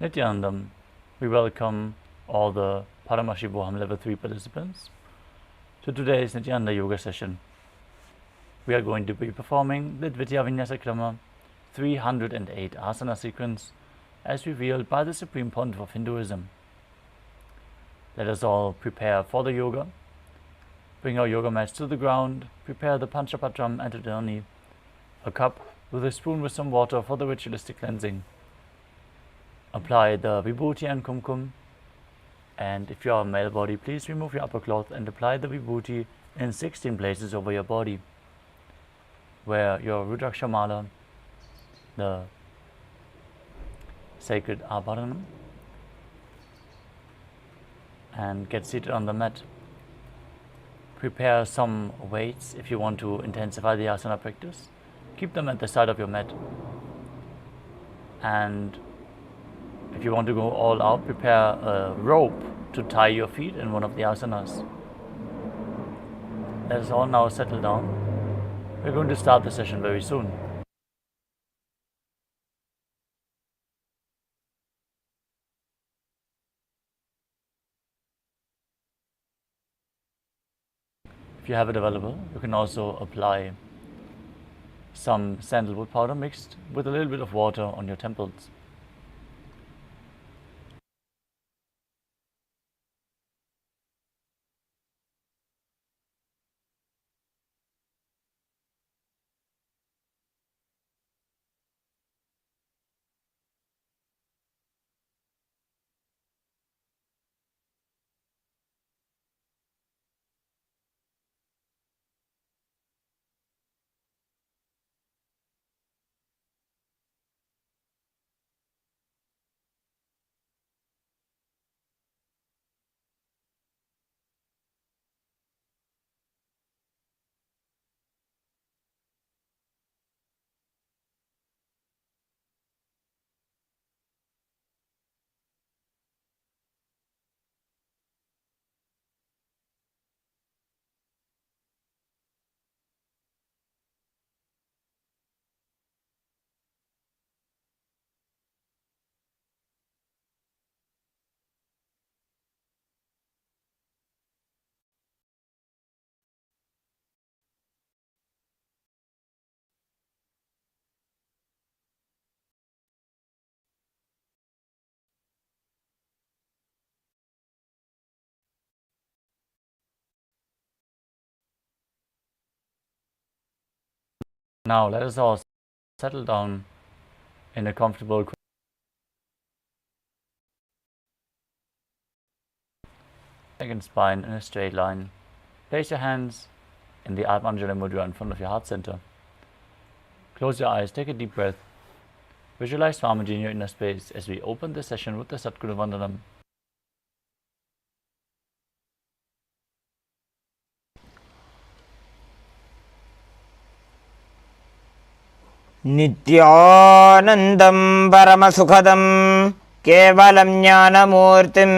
Nithyanandam, we welcome all the Paramashivoham level 3 participants to today's Nityananda yoga session. We are going to be performing the Dvitiya Vinyasa Krama 308 asana sequence as revealed by the Supreme Pontiff of Hinduism. Let us all prepare for the yoga. Bring our yoga mats to the ground, prepare the Panchapatram and Adani, a cup with a spoon with some water for the ritualistic cleansing. Apply the vibhuti and kumkum, and if you are a male body, please remove your upper cloth and apply the vibhuti in 16 places over your body. Wear your Rudraksha mala, the sacred abharanam, and get seated on the mat. Prepare some weights if you want to intensify the asana practice. Keep them at the side of your mat. And if you want to go all out, prepare a rope to tie your feet in one of the asanas. Let us all now settle down. We're going to start the session very soon. If you have it available, you can also apply some sandalwood powder mixed with a little bit of water on your temples. Now let us all settle down in a comfortable neck and spine in a straight line. Place your hands in the Atmanjali Mudra in front of your heart center. Close your eyes, take a deep breath. Visualize Swamiji in your inner space as we open this session with the Satguru Vandanam. नित्यानन्दं परमसुखदं केवलं ज्ञानमूर्तिं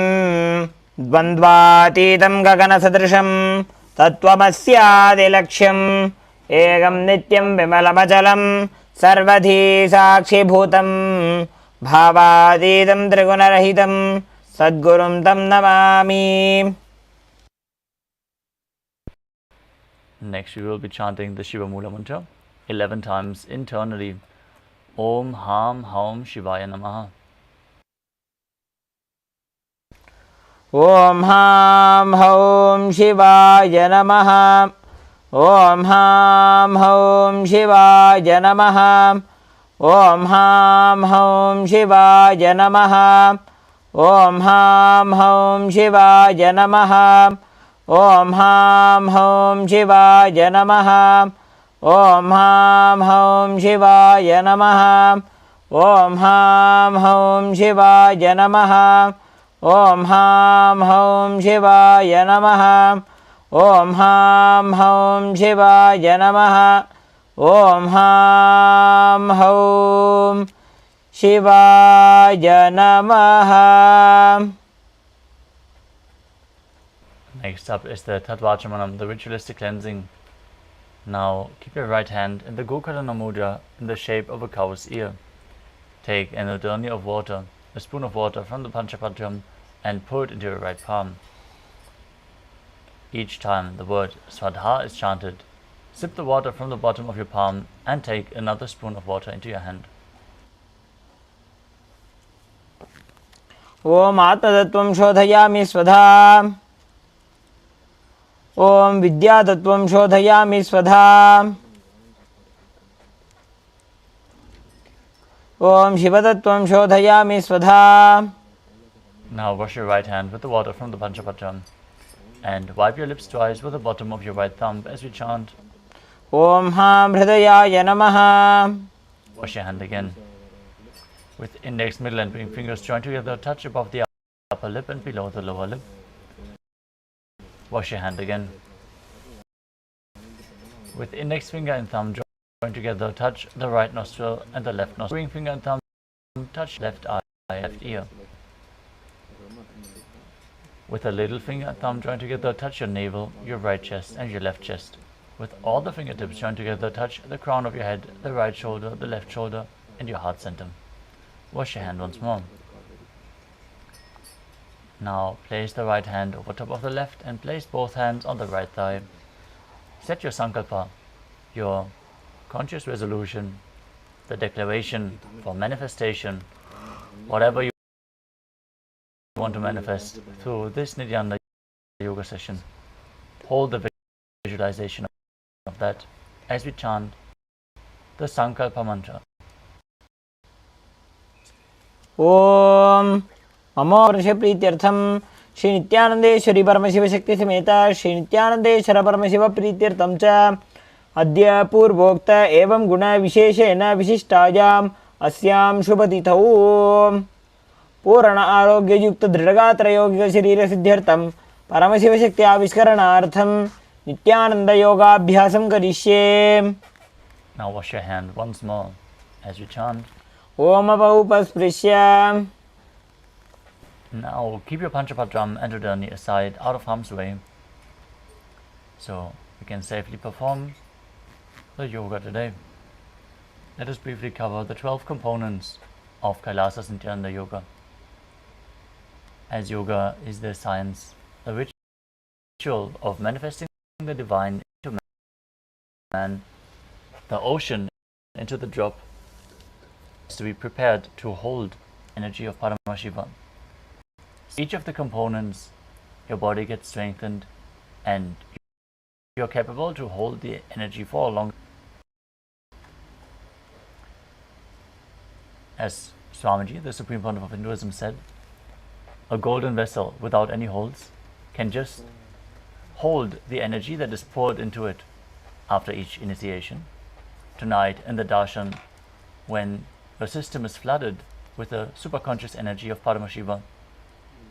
द्वन्द्वातीतं गगनसदृशं तत्त्वमस्यादिलक्ष्यम् एकं नित्यं विमलमचलं सर्वधी साक्षिभूतं भावातीतं त्रिगुणरहितं सद्गुरुं तं Namami. Next we will be chanting the Shiva Mula mantra 11 times internally. Om Ham Haum Shivaya Namaha. Om Ham Haum Shivaya Namaha. Om Ham Haum Shivaya Namaha. Om Ham Haum Shivaya Namaha. Om Ham Haum Shivaya Namaha. Om Ham Haum Shivaya Namaha. Om Ham Haum Shivaya Namaha. Om Ham Haum Shivaya Namaha. Om Ham Haum Shivaya Namaha. Om Ham Haum Shivaya Namaha. Om Ham Haum Shivaya Namaha. Next up is the Tattvachamanam, the ritualistic cleansing. Now keep your right hand in the Gokarana Mudra in the shape of a cow's ear. Take an adani of water, a spoon of water from the Panchapatram and pour it into your right palm. Each time the word Swadha is chanted, sip the water from the bottom of your palm and take another spoon of water into your hand. Om Atmatattvam Shodhayami Swadha. Om Vidyatattvam Shodhayami Swadha. Om Shivatattvam Shodhayami Swadha. Now wash your right hand with the water from the Panchapatram and wipe your lips twice with the bottom of your right thumb as we chant Om Ham Hridayaya Namaha. Wash your hand again. With index, middle and ring fingers joined together, touch above the upper lip and below the lower lip. Wash your hand again. With index finger and thumb joined together, touch the right nostril and the left nostril. Ring finger and thumb touch left eye, left ear. With the little finger and thumb joined together, touch your navel, your right chest and your left chest. With all the fingertips joined together, touch the crown of your head, the right shoulder, the left shoulder and your heart center. Wash your hand once more. Now place the right hand over top of the left and place both hands on the right thigh. Set your sankalpa, your conscious resolution, the declaration for manifestation, whatever you want to manifest through this Nithyananda yoga session. Hold the visualization of that as we chant the sankalpa mantra. Om Mamo Prityartham Shri Nithyanandeshwari Paramashiva Shakti Sameta Shri Nithyanandeshwara Paramashiva Prityartham Cha Adya Purvokta Evam Guna Visheshena Vishishtayam Asyam Shubhatithau Purana Arogya Yukta Dridagatra Yogiga Sharira Siddhyartham Paramashiva Shakti Aviskaranaartham Nithyananda Yoga Abhyasam Karishye. Now wash your hand once more as you chant. Om Apaupasprisya. Now keep your Panchapatram and Udani aside out of harm's way so we can safely perform the yoga today. Let us briefly cover the 12 components of Kailasa Nithyananda Yoga. As yoga is the science, the ritual of manifesting the divine into man, the ocean into the drop, is to be prepared to hold energy of Paramashivam. Each of the components, your body gets strengthened and you're capable to hold the energy for a long time. As Swamiji, the Supreme Pontiff of Hinduism, said, a golden vessel without any holes can just hold the energy that is poured into it after each initiation. Tonight in the darshan, when your system is flooded with the superconscious energy of Paramashivam,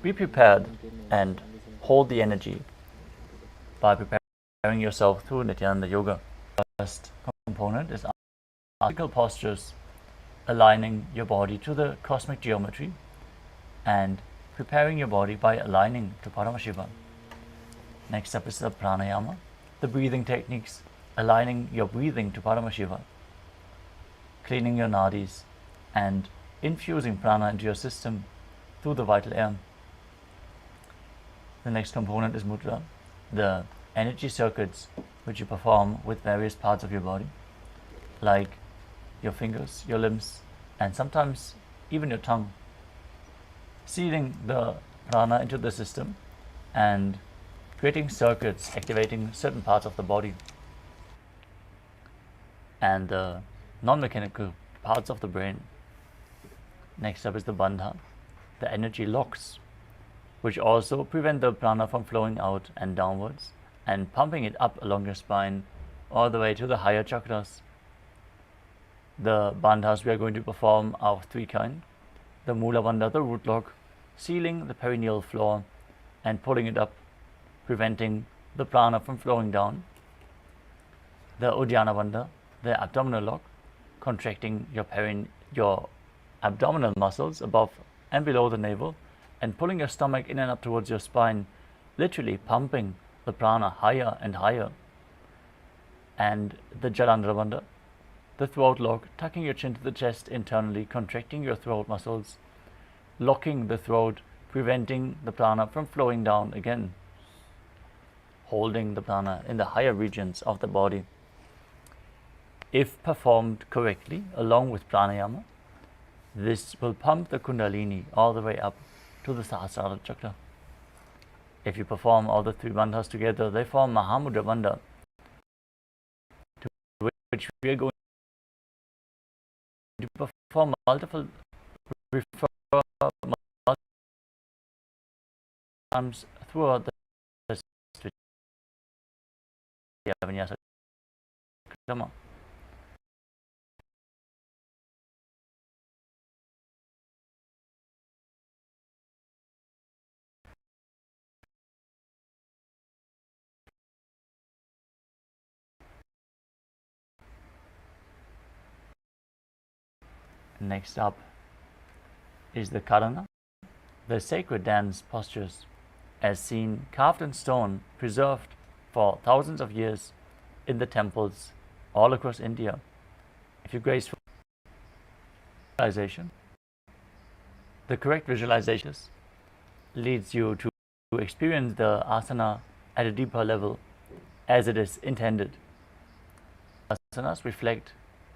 be prepared and hold the energy by preparing yourself through Nithyananda Yoga. First component is article postures, aligning your body to the cosmic geometry and preparing your body by aligning to Paramashivam. Next up is the pranayama, the breathing techniques, aligning your breathing to Paramashivam, cleaning your nadis and infusing prana into your system through the vital air. The next component is Mudra, the energy circuits which you perform with various parts of your body, like your fingers, your limbs, and sometimes even your tongue, sealing the prana into the system and creating circuits activating certain parts of the body. And the non-mechanical parts of the brain. Next up is the bandha, the energy locks, which also prevent the prana from flowing out and downwards and pumping it up along your spine all the way to the higher chakras. The bandhas we are going to perform are of three kinds. The Mula Bandha, the root lock, sealing the perineal floor and pulling it up, preventing the prana from flowing down. The Uddiyana Bandha, the abdominal lock, contracting your abdominal muscles above and below the navel and pulling your stomach in and up towards your spine, literally pumping the prana higher and higher. And the Jalandhara Bandha, the throat lock, tucking your chin to the chest internally, contracting your throat muscles locking the throat, preventing the prana from flowing down again, holding the prana in the higher regions of the body. If performed correctly along with pranayama, this will pump the kundalini all the way up to the Sahasrara chakra. If you perform all the three bandhas together, they form Mahamudra bandha, to which we are going to perform multiple times throughout the vinyasa krama. Next up is the karana, the sacred dance postures, as seen carved in stone, preserved for thousands of years in the temples all across India. If you graceful visualization, the correct visualization leads you to experience the asana at a deeper level as it is intended. Asanas reflect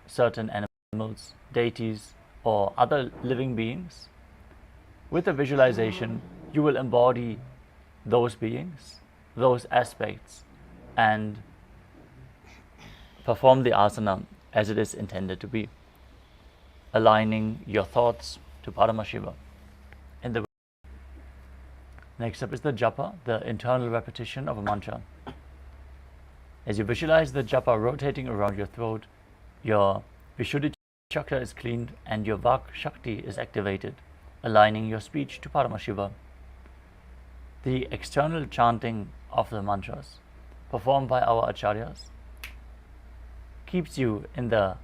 certain animals, deities, or other living beings. With the visualization, you will embody those beings, those aspects, and perform the asana as it is intended to be, aligning your thoughts to Paramashiva. Next up is the japa, the internal repetition of a mantra. As you visualize the japa rotating around your throat, your Vishuddhi chakra is cleaned and your Vak Shakti is activated, aligning your speech to Paramashiva. The external chanting of the mantras, performed by our acharyas, keeps you in the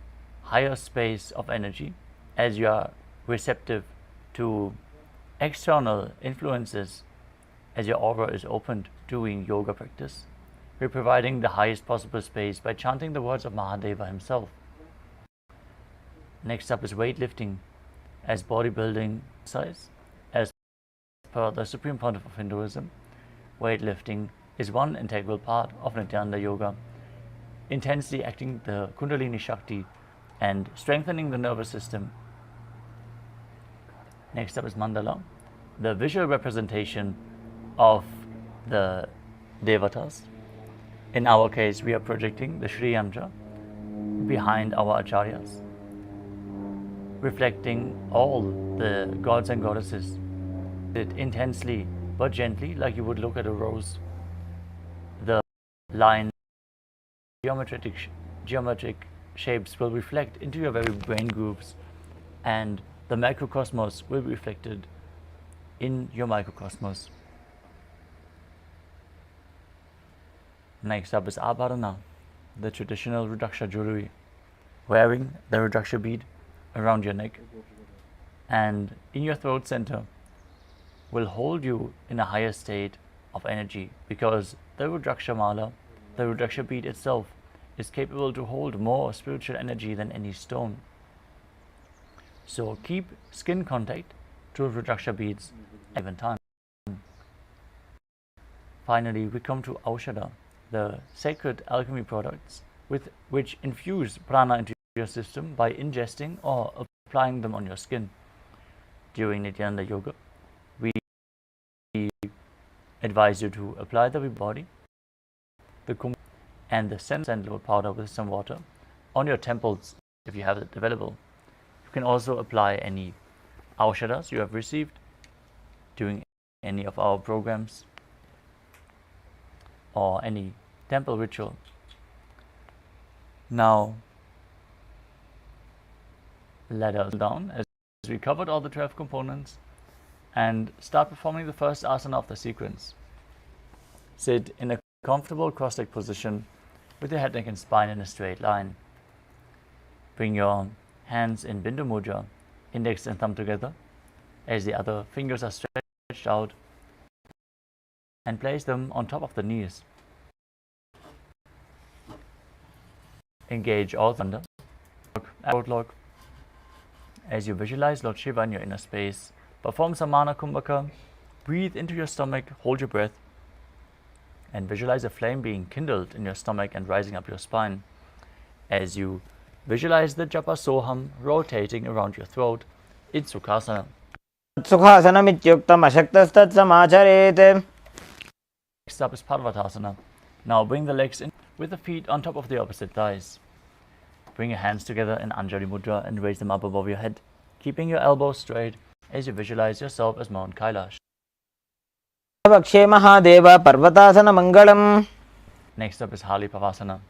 higher space of energy as you are receptive to external influences, as your aura is opened doing yoga practice. We're providing the highest possible space by chanting the words of Mahadeva himself. Next up is weightlifting as bodybuilding exercise. As per the Supreme Pontiff of Hinduism, weightlifting is one integral part of Nithyananda Yoga, intensely acting the Kundalini Shakti and strengthening the nervous system. Next up is mandala, the visual representation of the devatas. In our case, we are projecting the Shri Yantra behind our acharyas, reflecting all the gods and goddesses intensely but gently, like you would look at a rose. The line geometric shapes will reflect into your very brain grooves, and the macrocosmos will be reflected in your microcosmos. Next up is abharana, the traditional Rudraksha jewelry. Wearing the Rudraksha bead around your neck and in your throat center will hold you in a higher state of energy, because the Rudraksha mala, the Rudraksha bead itself, is capable to hold more spiritual energy than any stone. So keep skin contact to Rudraksha beads at even time. Finally, we come to Aushadha, the sacred alchemy products with which infuse prana into your system by ingesting or applying them on your skin. During Nithyananda Yoga, we advise you to apply the body, the kum, and the sandalwood powder with some water on your temples if you have it available. You can also apply any aushadhas you have received during any of our programs or any temple ritual. Now, let us down as we covered all the 12 components and start performing the first asana of the sequence. Sit in a comfortable cross-legged position with your head, neck and spine in a straight line. Bring your hands in Bindu Mudra, index and thumb together as the other fingers are stretched out, and place them on top of the knees. Engage all thunder, throat lock, as you visualize Lord Shiva in your inner space, Perform Samana Kumbhaka. Breathe into your stomach, hold your breath, and visualize a flame being kindled in your stomach and rising up your spine. As you visualize the japa soham rotating around your throat in Sukhasana. सुखासनमित्युक्तम् अशक्तस्तत्समाचरेत्. Next up is Parvatasana. Now bring the legs in with the feet on top of the opposite thighs. Bring your hands together in Anjali Mudra and raise them up above your head, keeping your elbows straight as you visualize yourself as Mount Kailash. भक्षे Mahadev पर्वतासनमङ्गलम्. Next up is Halipavasana.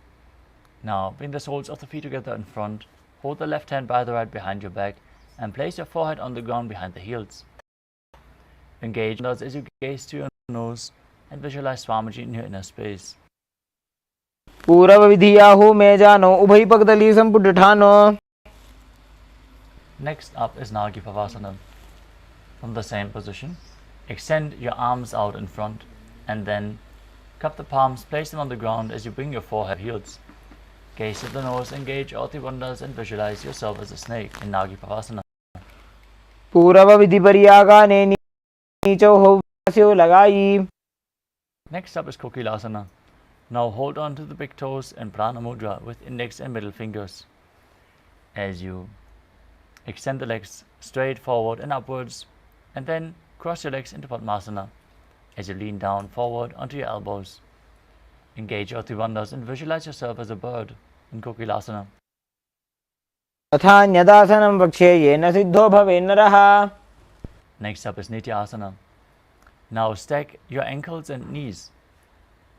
Now bring the soles of the feet together in front, hold the left hand by the right behind your back, and place your forehead on the ground behind the heels. Engage as you gaze to your nose and visualize Swamiji in your inner space. पूर्वविधियाहु मे जानो उभयपगदली सम्पुटठानो. Next up is Nagipavasana. From the same position, extend your arms out in front and then cup the palms, place them on the ground as you bring your forehead heels. Gaze at the nose, engage all the wonders and visualize yourself as a snake in Nagipavasana. पूर्वविधिपर्यागाने नीचौ हौस्यो लगाई. Next up is Kokilasana. Now hold on to the big toes and Prana Mudra with index and middle fingers. As you extend the legs straight forward and upwards, and then cross your legs into Padmasana as you lean down forward onto your elbows. Engage your Trivandhas and visualize yourself as a bird in Kokilasana. तथान्यदासनं वक्ष्ये yen Sidho भवेन्नरः. Next up is Nityananda. Now stack your ankles and knees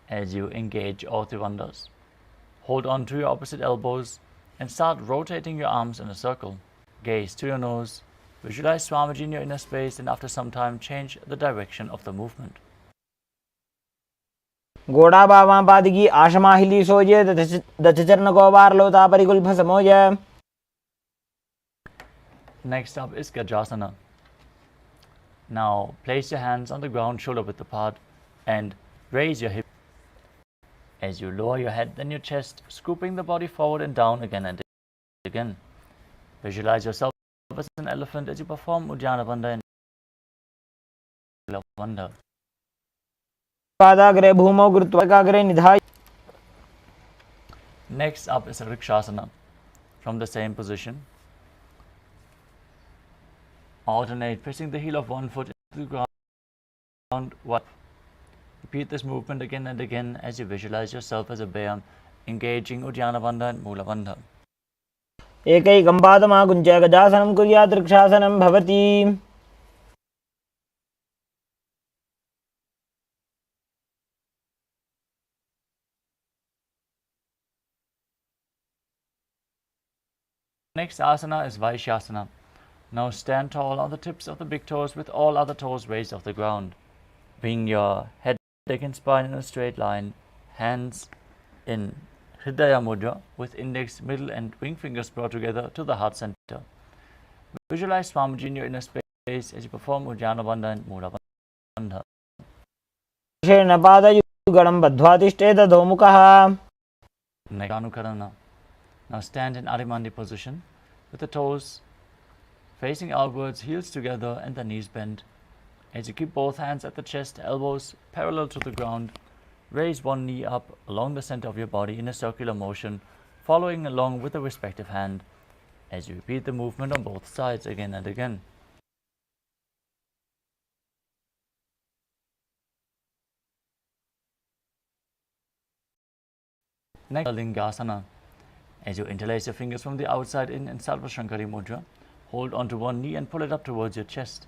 as you engage all Trivandhas. Hold on to your opposite elbows and start rotating your arms in a circle. Gaze to your nose, visualize Swamiji in your inner space, and after some time change the direction of the movement. गोडाबावां पादिकी आशमाहिली सोये दचचरण grower लोता परिकुल्भ समोय. Next up is Gajasana. Now place your hands on the ground shoulder width apart and raise your hip. As you lower your head, then your chest, scooping the body forward and down again and again. Visualize yourself as an elephant as you perform Uddiyana Bandha and Bandha. पादाग्रे भूमौ कृत्वाग्रे निधाय. Next up is Rikshasana. From the same position, alternate pressing the heel of one foot into the ground. Repeat this movement again and again as you visualize yourself as a bear, engaging Uddiyana Bandha and Mula Bandha. एकैकं पादमाकुञ्च्य गजासनं कुर्यात् रक्षासनं भवति. Next asana is Vaishyasana. Now stand tall on the tips of the big toes with all other toes raised off the ground. Bring your head, neck and spine in a straight line. Hands in Hridaya Mudra with index, middle and ring fingers brought together to the heart center. Visualize Swamiji in your inner space as you perform Uddiyana Bandha and Mula Bandha. शेन पादयुगलं बद्ध्वा तिष्ठेत अधोमुखः. Next, Anukarana. Now stand in Adimandi position with the toes facing outwards, heels together and the knees bent. As you keep both hands at the chest, elbows parallel to the ground, raise one knee up along the center of your body in a circular motion, following along with the respective hand as you repeat the movement on both sides again and again. Next, Lingasana. As you interlace your fingers from the outside in Sarva Shankari Mudra, hold onto one knee and pull it up towards your chest.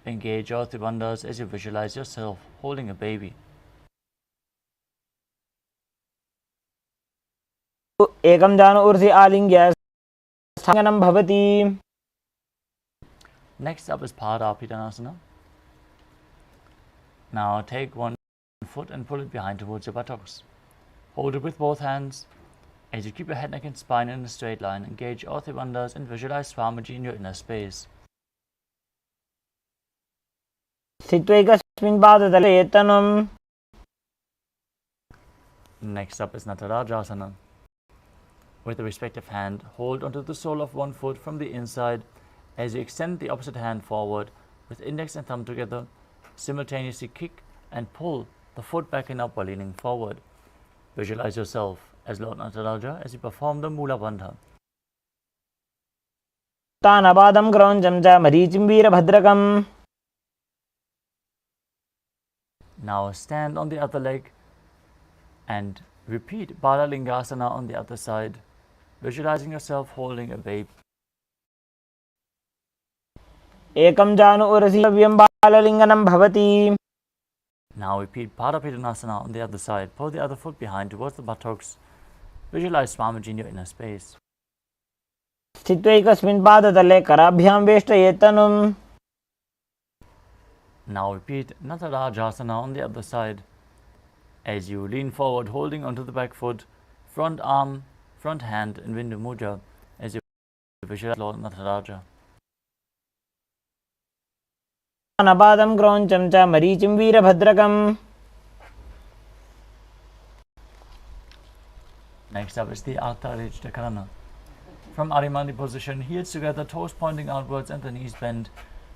Engage your Tribandhas as you visualize yourself holding a baby. एकं जानु ऊर्ध्वे आलिङ्ग्य स्थाङ्गनं भवति. Next up is Padapittanasana. Now take one foot and pull it behind towards your buttocks. Hold it with both hands. As you keep your head, neck and spine in a straight line, engage all Tribandhas and visualize Swamiji in your inner space. स्थित्वैकस्मिन् पादतले यत्तनं. Next up is Natarajasana. With the respective hand, hold onto the sole of one foot from the inside as you extend the opposite hand forward, with index and thumb together. Simultaneously kick and pull the foot back and up while leaning forward. Visualize yourself as Lord Nataraja as you perform the Mula Bandha. तानपादं क्रौञ्चं च मरीचिं वीरभद्रकम्. Now stand on the other leg and repeat Balalingasana on the other side, visualizing yourself holding a babe. एकं जानु उरसि व्यं बाललिङ्गनं भवति. Now repeat Padapidanasana on the other side. Pull the other foot behind towards the buttocks. Visualize Swamiji in your inner space. स्थित्वैकस्मिन् पादतले कराभ्यां वेष्टयेत्तनुम्. Now repeat Natarajasana on the other side. As you lean forward, holding onto the back foot, front arm, front hand in Bindu Mudra, as you visualize Lord Nataraja. तानपादं क्रौञ्चं च मरीचिं वीरभद्रकम्. Next up is the Atharishta Karana. From Arimani position, heels together, toes pointing outwards and the knees bend.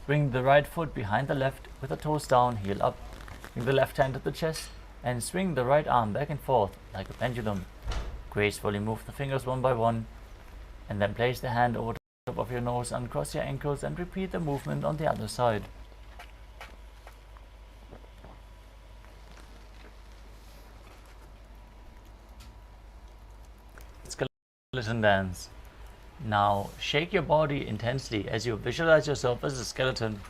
Bring the right foot behind the left with the toes down, heel up. Bring the left hand to the chest and swing the right arm back and forth like a pendulum. Gracefully move the fingers one by one and then place the hand over the top of your nose, uncross your ankles and repeat the movement on the other side. Skeleton dance. Now shake your body intensely as you visualize yourself as a skeleton.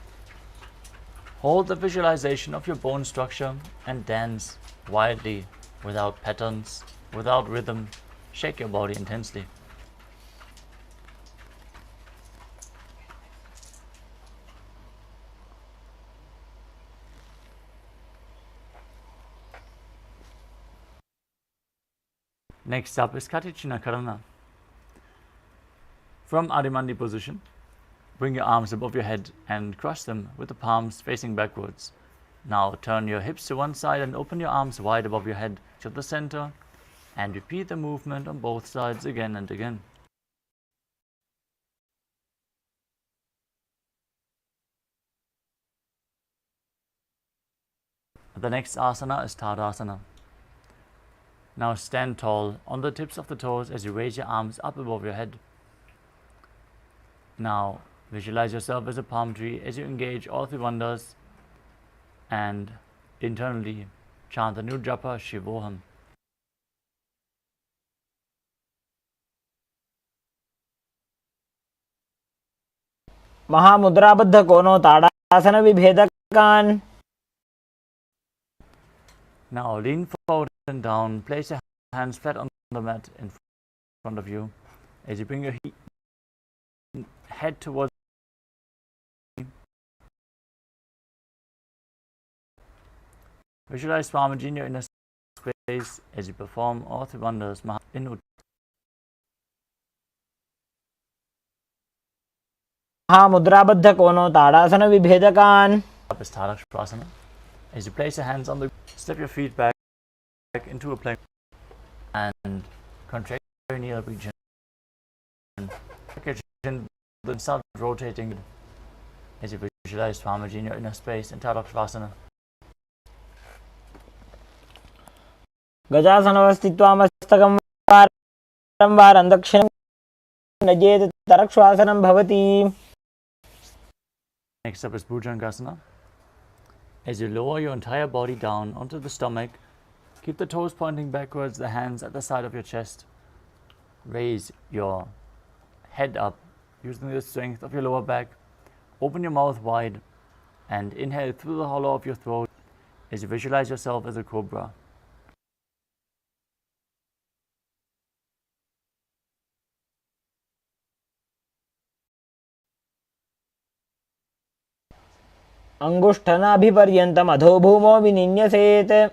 Hold the visualization of your bone structure and dance wildly, without patterns, without rhythm. Shake your body intensely. Next up is Katichina Karana. From Adimandi position, bring your arms above your head and cross them with the palms facing backwards. Now turn your hips to one side and open your arms wide above your head to the center and repeat the movement on both sides again and again. The next asana is Tadasana. Now stand tall on the tips of the toes as you raise your arms up above your head. Now visualize yourself as a palm tree as you engage all three wonders and internally chant the new japa Shivoham. महामुद्राबद्ध कोनो ताड़ासन विभेदकान्. Now lean forward and down. Place your hands flat on the mat in front of you as you bring your head towards. Visualize Swamiji in your inner space as you perform all three wonders in महामुद्राबद्ध कोनो ताड़ासन विभेदकान्. Asana. As you place your hands on the, step your feet back into a plank and contract your knee region. Then start rotating as you visualize Swamiji in your inner space in Shavasana. गजासनवस्थित्वा मस्तकं वारं दक्षिणं नजेत तरक्ष्वासनं भवति. Next up is Bhujangasana. As you lower your entire body down onto the stomach, keep the toes pointing backwards, the hands at the side of your chest. Raise your head up using the strength of your lower back. Open your mouth wide and inhale through the hollow of your throat as you visualize yourself as a cobra. अंगुष्ठनाभिपर्यन्तम् अधोभूमौ विनिन्यसेत्.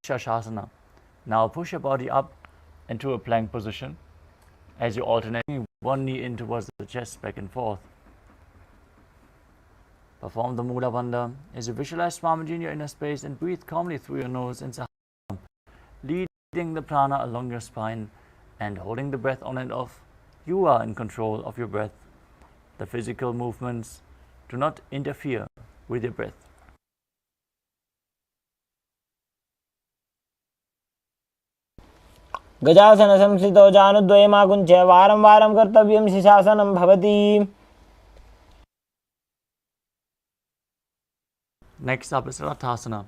Shasana. Now push your body up into a plank position as you alternate one knee in towards the chest, back and forth. Perform the Mula Bandha as you visualize Swamiji in your inner space and breathe calmly through your nose and Sahasrara, leading the prana along your spine and holding the breath on and off. You are in control of your breath. The physical movements do not interfere with your breath. गजासन संस्थितो जानुद्वयमाकुञ्च्य वारं वारं कर्तव्यं शिशासनं भवति. Next up is Rathasana.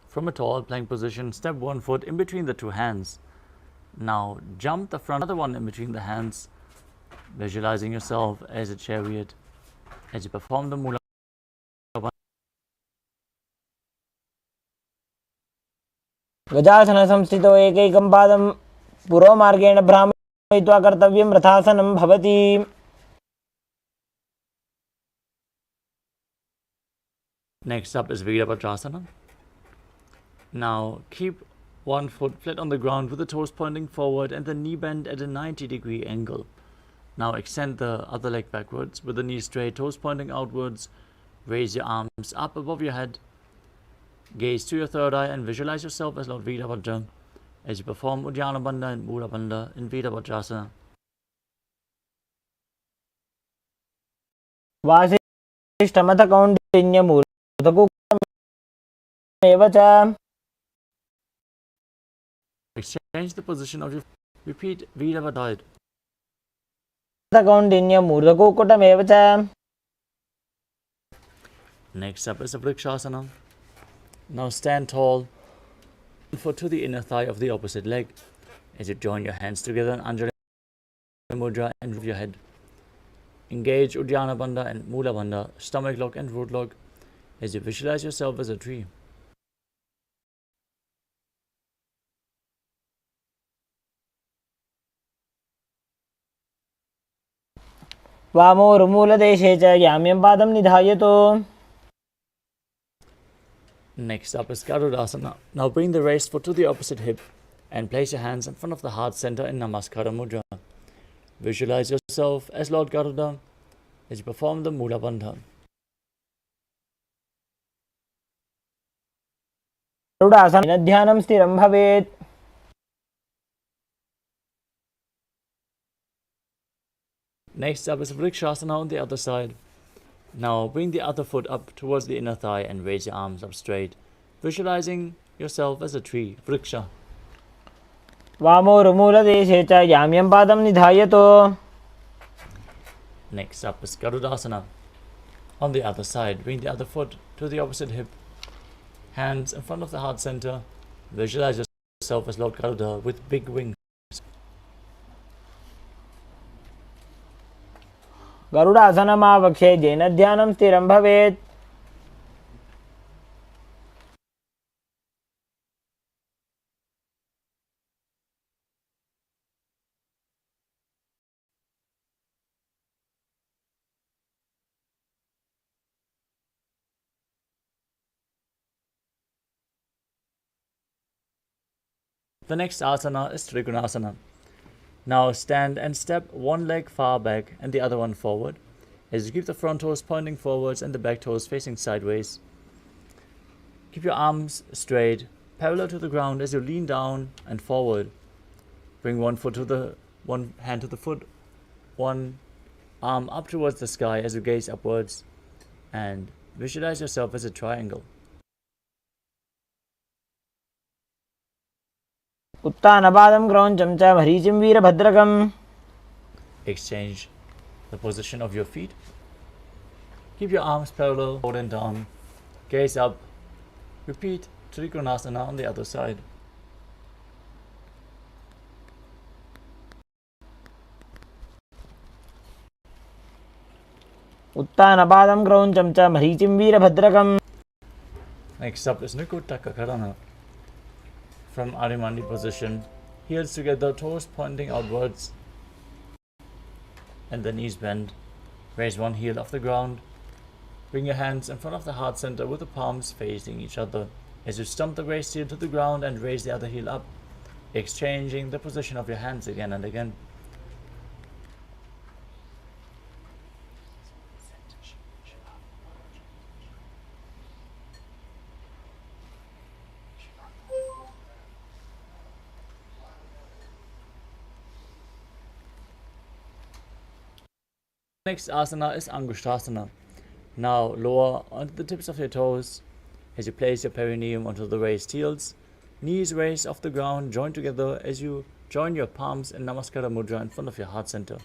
From a tall plank position, step one foot in between the two hands. Now jump the front other one in between the hands, visualizing yourself as a chariot as you perform the Mula. गजासन संस्थितो एकैकं पादं पुरोमार्गेण भ्रामयित्वा कर्तव्यं रथासनं भवति. Next up is Virabhadrasana. Now keep one foot flat on the ground with the toes pointing forward and the knee bent at a 90-degree angle. Now extend the other leg backwards with the knee straight, toes pointing outwards. Raise your arms up above your head. Gaze to your third eye and visualize yourself as Lord Virabhadra as you perform Uddiyana Bandha and Mula Bandha in Virabhadrasana. वासिष्ठमथ कौण्डिन्यमूर्धकुक्कुटमेव च. Exchange the position of your repeat Virabhadra. कौण्डिन्यमूर्धकुक्कुटमेव च. Next up is a Vrikshasana. Now stand tall, foot to the inner thigh of the opposite leg as you join your hands together in Anjali Mudra and move your head. Engage Uddiyana Bandha and Mula Bandha, stomach lock and root lock as you visualize yourself as a tree. वामोरुमूलदेशे च याम्यं पादं निधायतु. Next up is Garudasana. Now bring the raised foot to the opposite hip and place your hands in front of the heart center in Namaskara Mudra. Visualize yourself as Lord Garuda as you perform the Mula Bandha. गरुडासनेन ध्यानं स्थिरं भवेत्. Next up is Vrikshasana on the other side. Now bring the other foot up towards the inner thigh and raise your arms up straight, visualizing yourself as a tree, Vriksha. वामोरुमूलदेशे च याम्यं पादं निधायतु. Next up is Garudasana. On the other side, bring the other foot to the opposite hip, hands in front of the heart center. Visualize yourself as Lord Garuda with big wings. गरुडासनमावक्षे येन ध्यानं स्थिरं भवेत्. The next asana is Trikonasana. Now stand and step one leg far back and the other one forward as you keep the front toes pointing forwards and the back toes facing sideways. Keep your arms straight, parallel to the ground as you lean down and forward. Bring one hand to the foot, one arm up towards the sky as you gaze upwards and visualize yourself as a triangle. उत्तानपादं क्रौञ्चं च मरीचिं वीरभद्रकम्. Exchange the position of your feet. Keep your arms parallel, forward and down. Gaze up. Repeat Trikonasana on the other side. उत्तानपादं क्रौञ्चं च मरीचिं वीरभद्रकम्. Next up is Nikutaka Karana. From Arimandi position, heels together, toes pointing outwards and the knees bend. Raise one heel off the ground. Bring your hands in front of the heart center with the palms facing each other as you stomp the raised heel to the ground and raise the other heel up, exchanging the position of your hands again and again. Next asana is Angushtasana. Now lower onto the tips of your toes as you place your perineum onto the raised heels. Knees raised off the ground, join together as you join your palms in Namaskara Mudra in front of your heart center.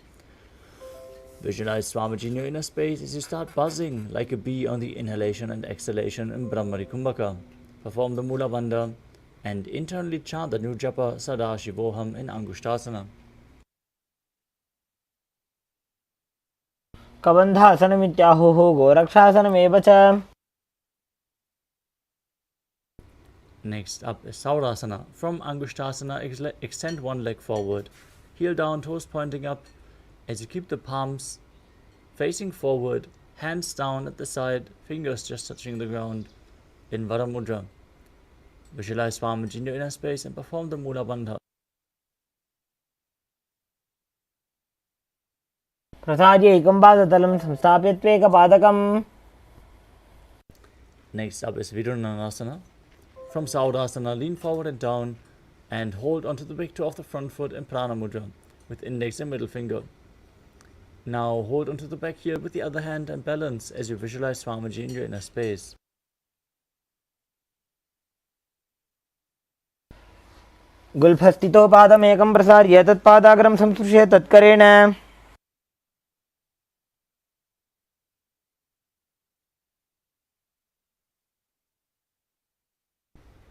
Visualize Swamiji in your inner space as you start buzzing like a bee on the inhalation and exhalation in Brahmari Kumbhaka. Perform the Mula Bandha and internally chant the new japa Sadashivoham in Angushtasana. कबन्धासनमित्याहुः गोरक्षासनमेव च. Next up is Saurasana. From Angushtasana, extend one leg forward, heel down, toes pointing up as you keep the palms facing forward, hands down at the side, fingers just touching the ground in Varamudra. Visualize Swamiji in your inner space and perform the Mula Bandha. प्रसाद्य एकं पादतलं संस्थाप्य त्वेकपादकम्. Next up is Vidurvanasana. From Saurasana, lean forward and down and hold onto the big toe of the front foot in Prana Mudra with index and middle finger. Now hold onto the back heel with the other hand and balance as you visualize Swamiji in your inner space. गुल्फस्थितो पादमेकं प्रसार्य तत्पादाग्रं संस्पृश्य तत्करेण.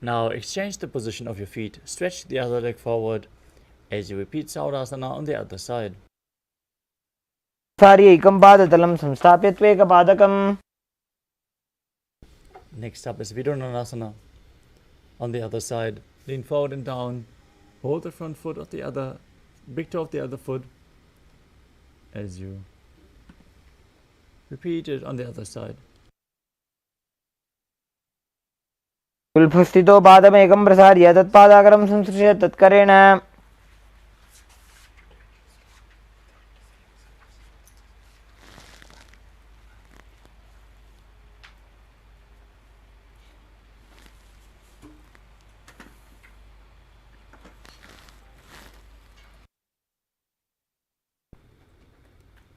Now exchange the position of your feet. Stretch the other leg forward as you repeat Saurasana on the other side. प्रसार्य एकं पादतलं संस्थाप्य त्वेकपादकम्. Next up is Vidurvanasana. On the other side, lean forward and down. Hold the front foot of the other, big toe of the other foot as you repeat it on the other side. गुल्फस्थितो पादमेकं प्रसार्य तत्पादाग्रं संस्पृश्य तत्करेण.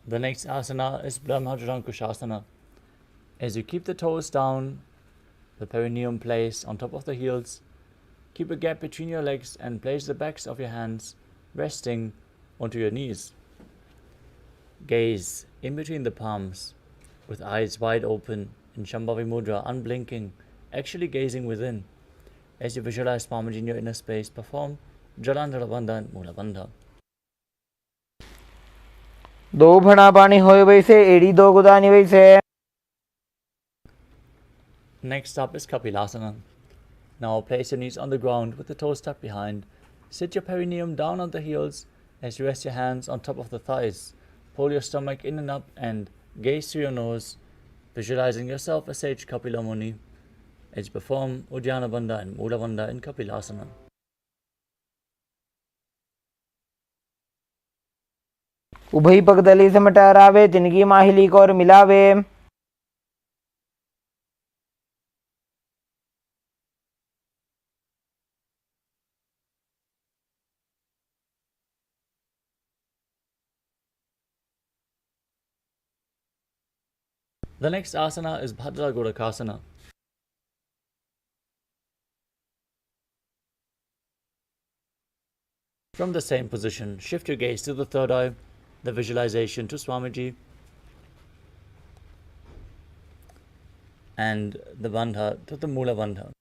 The next asana is Brahmajalankushasana. As you keep the toes down, the perineum placed on top of the heels, keep a gap between your legs and place the backs of your hands resting onto your knees. Gaze in between the palms with eyes wide open in Shambhavi Mudra, unblinking, actually gazing within. As you visualize Swamiji in your inner space, perform Jalandhara Bandha and Mula Bandha. दो फणा पानी होए वैसे एड़ी दो गुदानी वैसे. Next up is Kapilasana. Now place your knees on the ground with the toes tucked behind. Sit your perineum down on the heels as you rest your hands on top of the thighs. Pull your stomach in and up and gaze through your nose, visualizing yourself as sage Kapila Muni as you perform Uddiyana Bandha and Mula Bandha in Kapilasana. उभय पगदली से मटरावे तिनकी माहिली को और मिलावे. The next asana is Bhadra Gorakasana. From the same position, shift your gaze to the third eye, the visualization to Swamiji, and the Bandha to the Mula Bandha.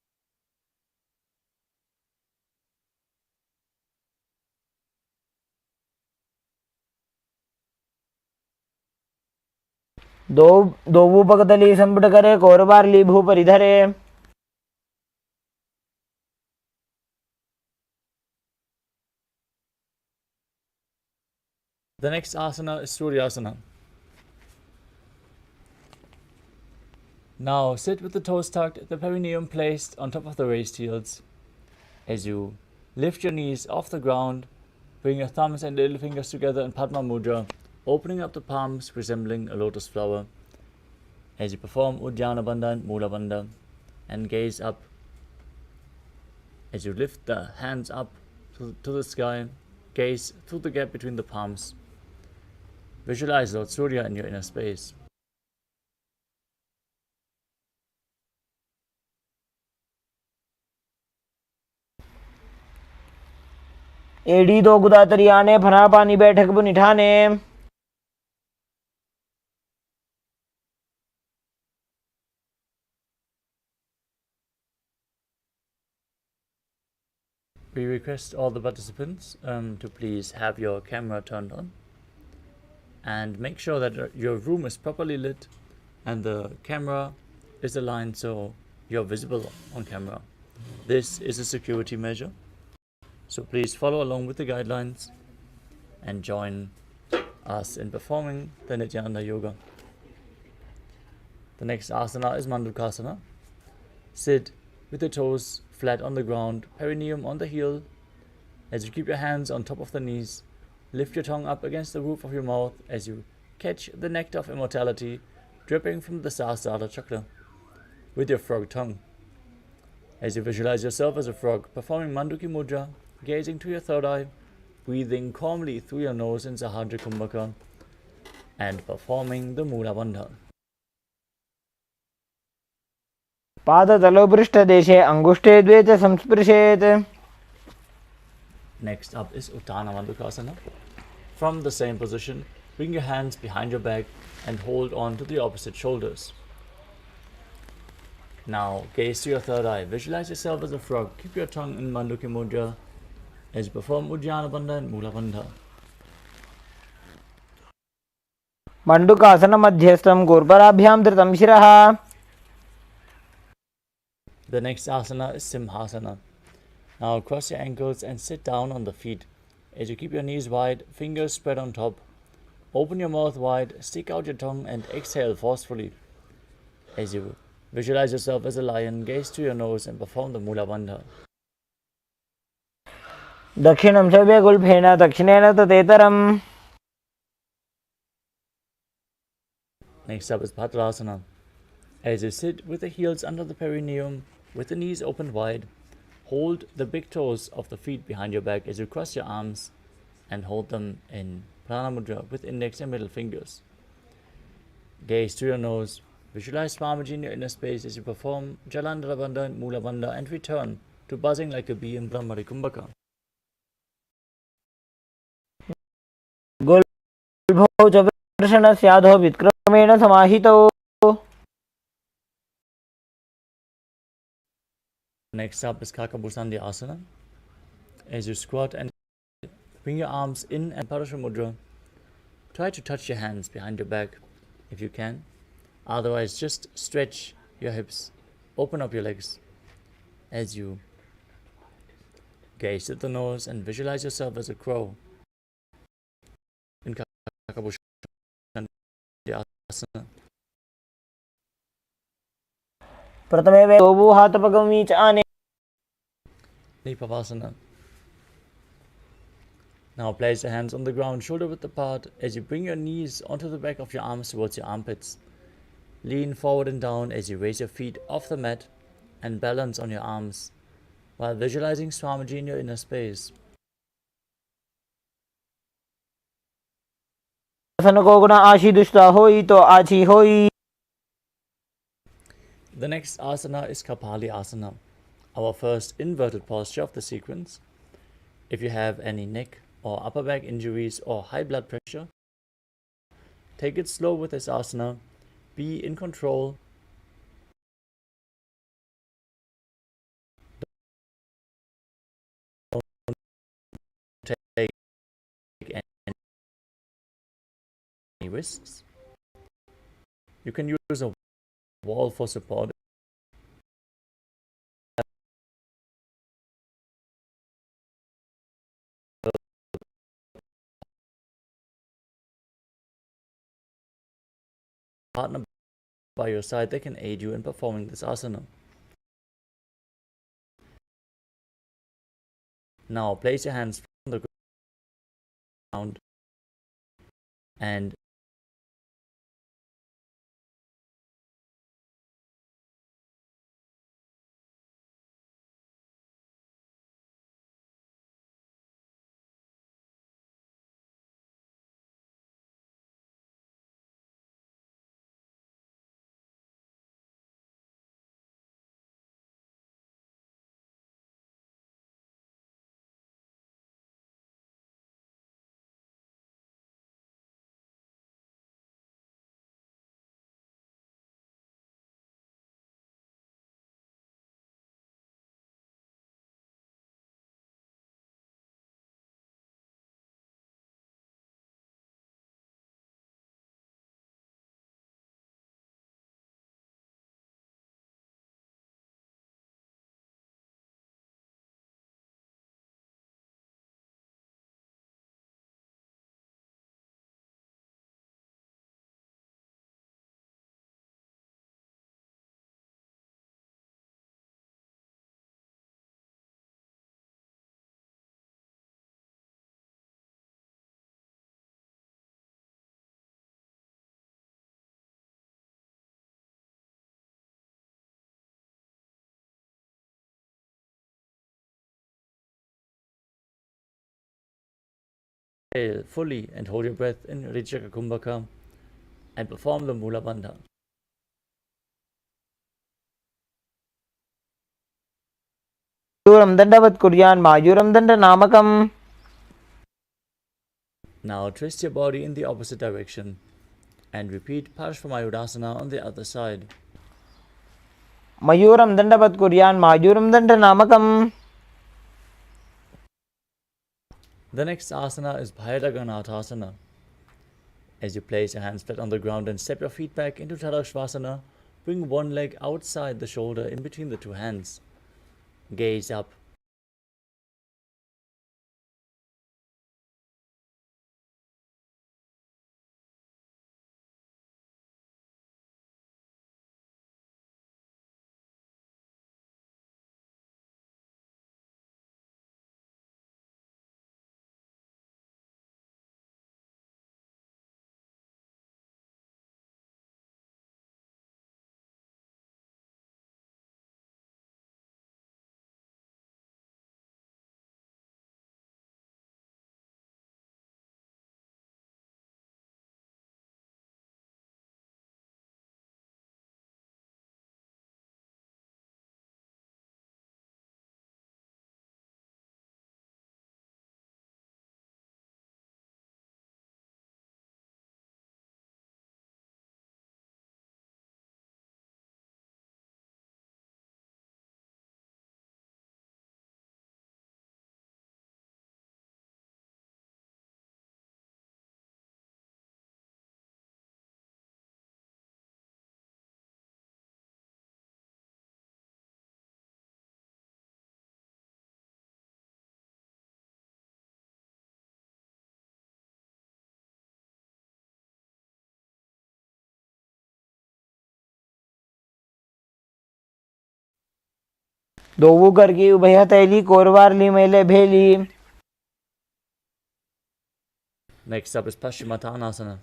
दो पगदली संपट करे कोरबार ली भू परिधरे. The next asana is Suryasana. Now sit with the toes tucked, the perineum placed on top of the raised heels. As you lift your knees off the ground, bring your thumbs and little fingers together in Padma Mudra, opening up the palms resembling a lotus flower. As you perform Uddiyana Bandha and Mula Bandha, and gaze up. As you lift the hands up to the sky, gaze through the gap between the palms. visualize Lord Surya in your inner space. एड़ी दो गुदा तरियाने फना पानी बैठक बु निठाने We request all the participants to please have your camera turned on and make sure that your room is properly lit and the camera is aligned so you're visible on camera. This is a security measure, so please follow along with the guidelines and join us in performing the Nithyananda Yoga. The next asana is Mandukasana. Sit with the toes flat on the ground, perineum on the heel. As you keep your hands on top of the knees, lift your tongue up against the roof of your mouth as you catch the nectar of immortality dripping from the Sahasrara chakra with your frog tongue. As you visualize yourself as a frog, performing Manduki Mudra, gazing to your third eye, breathing calmly through your nose in Sahadra Kumbhaka, and performing the Mula Bandha. पादतलोपृष्ठदेशे अङ्गुष्ठे द्वे च संस्पृशेत्. Next up is Uttana Mandukasana. From the same position, bring your hands behind your back and hold on to the opposite shoulders. Now gaze to your third eye. Visualize yourself as a frog. Keep your tongue in Manduki Mudra as you perform Uddiyana Bandha and Mula Bandha. मण्डुकासन मध्यस्थं गुर्बराभ्यां धृतं शिरः. The next asana is Simhasana. Now cross your ankles and sit down on the feet. As you keep your knees wide, fingers spread on top. Open your mouth wide, stick out your tongue and exhale forcefully. As you visualize yourself as a lion, gaze to your nose and perform the Mula Bandha. दक्षिणं शव्ये गुल्फेन दक्षिणेन तदेतरम्. Next up is Bhadrasana. As you sit with the heels under the perineum, with the knees open wide, hold the big toes of the feet behind your back as you cross your arms and hold them in Prana Mudra with index and middle fingers. Gaze to your nose, visualize Swamiji in your inner space as you perform Jalandhara Bandha and Mula Bandha and return to buzzing like a bee in Brahmari Kumbhaka. गोल्भौ च दर्शनस्याधो विक्रमेण समाहितौ. Next up is Kakabhusandi Asana. As you squat and bring your arms in and Parasha Mudra, try to touch your hands behind your back if you can. Otherwise, just stretch your hips, open up your legs as you gaze at the nose and visualize yourself as a crow in Kakabhusandi Asana. प्रथमे वे दोबु हातपगमी च आने. Nipavasana. Now place your hands on the ground, shoulder width apart, as you bring your knees onto the back of your arms towards your armpits. Lean forward and down as you raise your feet off the mat and balance on your arms while visualizing Swamiji in your inner space. आसन को गुना आशी दुष्टा होई तो आची होई. The next asana is Kapali Asana, our first inverted posture of the sequence. If you have any neck or upper back injuries or high blood pressure, take it slow with this asana. Be in control. Don't take any risks. You can use a wall for support. Partner by your side, they can aid you in performing this asana. Now place your hands on the ground and Exhale fully and hold your breath in Rijaka Kumbhaka and perform the Mula Bandha. Mayuram dandavat kuryan mayuram danda namakam. Now twist your body in the opposite direction and repeat Parashvamayudasana on the other side. Mayuram dandavat kuryan mayuram danda namakam. The next asana is Bhairaganathasana. As you place your hands flat on the ground and step your feet back into Tadakshvasana, bring one leg outside the shoulder in between the two hands. Gaze up. दोवू करके उभय तैली कोरवारली मेले भेली. Next up is Paschimottanasana.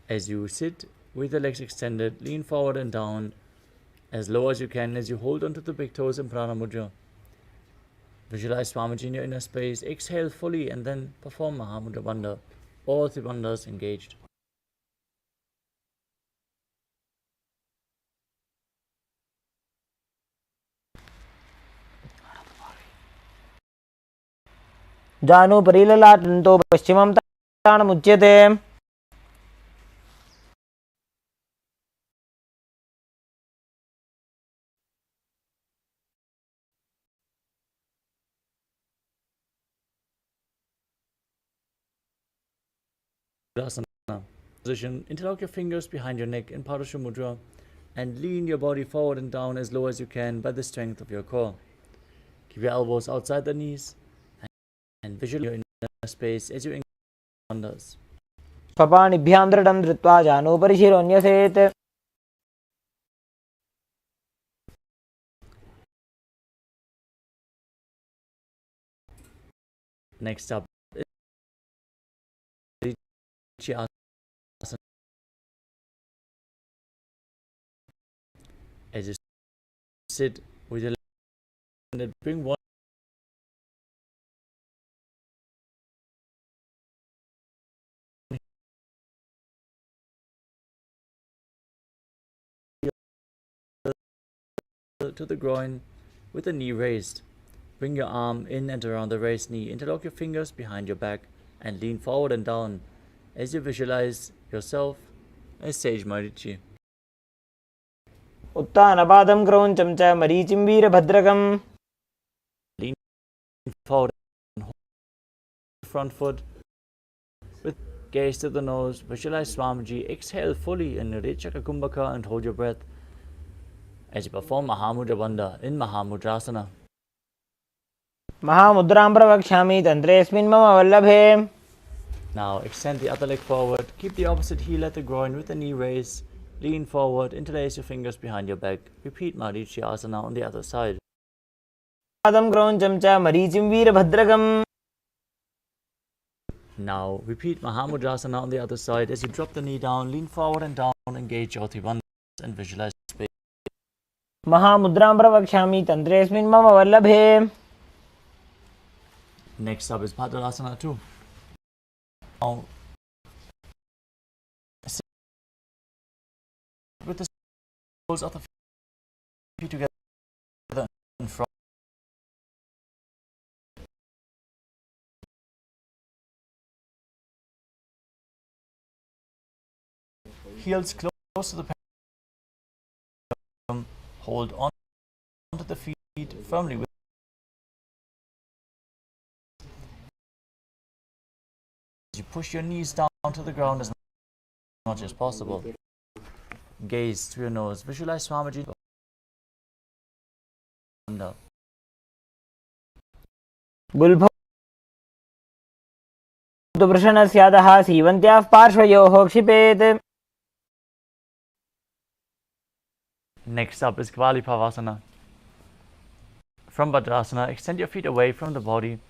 As you sit with the legs extended, lean forward and down as low as you can as you hold onto the big toes in Prana Mudra. Visualize Swamiji in your inner space. Exhale fully and then perform Mahamudra Bandha. All three bandhas engaged. जानु परिललाटन्तो पश्चिमं ताणमुच्यते. Asana. Position. Interlock your fingers behind your neck in Parashu Mudra and lean your body forward and down as low as you can by the strength of your core. Keep your elbows outside the knees and visualize your inner space as you engage bandhas. स्वपाणिभ्यां दृढं धृत्वा जानुपरि शिरोन्यसेत्. Next up is Asana. As you sit with your legs, bring one to the groin with the knee raised. Bring your arm in and around the raised knee. Interlock your fingers behind your back and lean forward and down as you visualize yourself as Sage Marichi. उत्तानपादं क्रौञ्चं च मरीचिं वीरभद्रकम्. Lean forward and hold the front foot with gaze to the nose. Visualize Swamiji. Exhale fully in Rechaka Kumbhaka and hold your breath as you perform Mahamudra Bandha in Mahamudrasana. महामुद्रां प्रवक्ष्यामि तन्त्रेऽस्मिन् मम वल्लभे. Now extend the other leg forward. Keep the opposite heel at the groin with the knee raised. Lean forward, interlace your fingers behind your back. Repeat Marichi Asana on the other side. पादं क्रौञ्चं च मरीचिं वीरभद्रकम्. Now repeat Mahamudrasana on the other side. As you drop the knee down, lean forward and down, engage your three bandhas and visualize space. महामुद्रां प्रवक्ष्यामि तन्त्रेऽस्मिन् मम वल्लभे. Next up is Asana 2. Now, sit with the soles of the feet together in front. Heels close to the pelvis. Hold on to the feet firmly. You push your knees down to the ground as much as possible. Gaze through your nose. Visualize Swamiji under. बुल्भोदृशनस्यादः सीवन्त्याः पार्श्वयोः क्षिपेत्. Next up is Kvali-Pavasana. From Bhadrasana, extend your feet away from the body.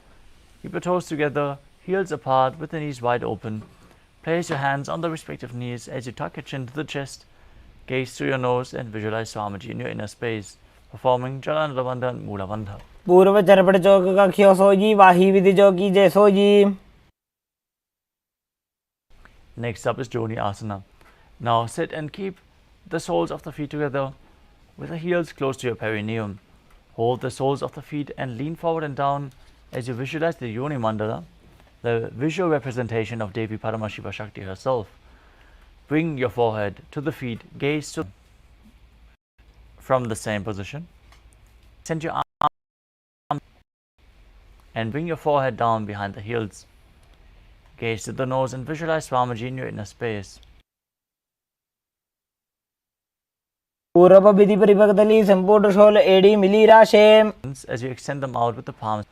Keep your toes together, heels apart with the knees wide open. Place your hands on the respective knees as you tuck your chin to the chest. Gaze through your nose and visualize Swamiji in your inner space, performing Jalandhara Bandha and Mula Bandha. पूर्व चरपट चौक का ख्यो सोजी वाही विधि जोगी जय sooji. Next up is Joni Asana. Now sit and keep the soles of the feet together with the heels close to your perineum. Hold the soles of the feet and lean forward and down as you visualize the Yoni Mandala, the visual representation of Devi Paramashiva Shakti herself. Bring your forehead to the feet, gaze to from the same position. Send your arm and bring your forehead down behind the heels. Gaze to the nose and visualize Swamiji in your inner space. पूर्व विधि परिभक्तली संपूर्ण शोल एडी मिली राशे. As you extend them out with the palms,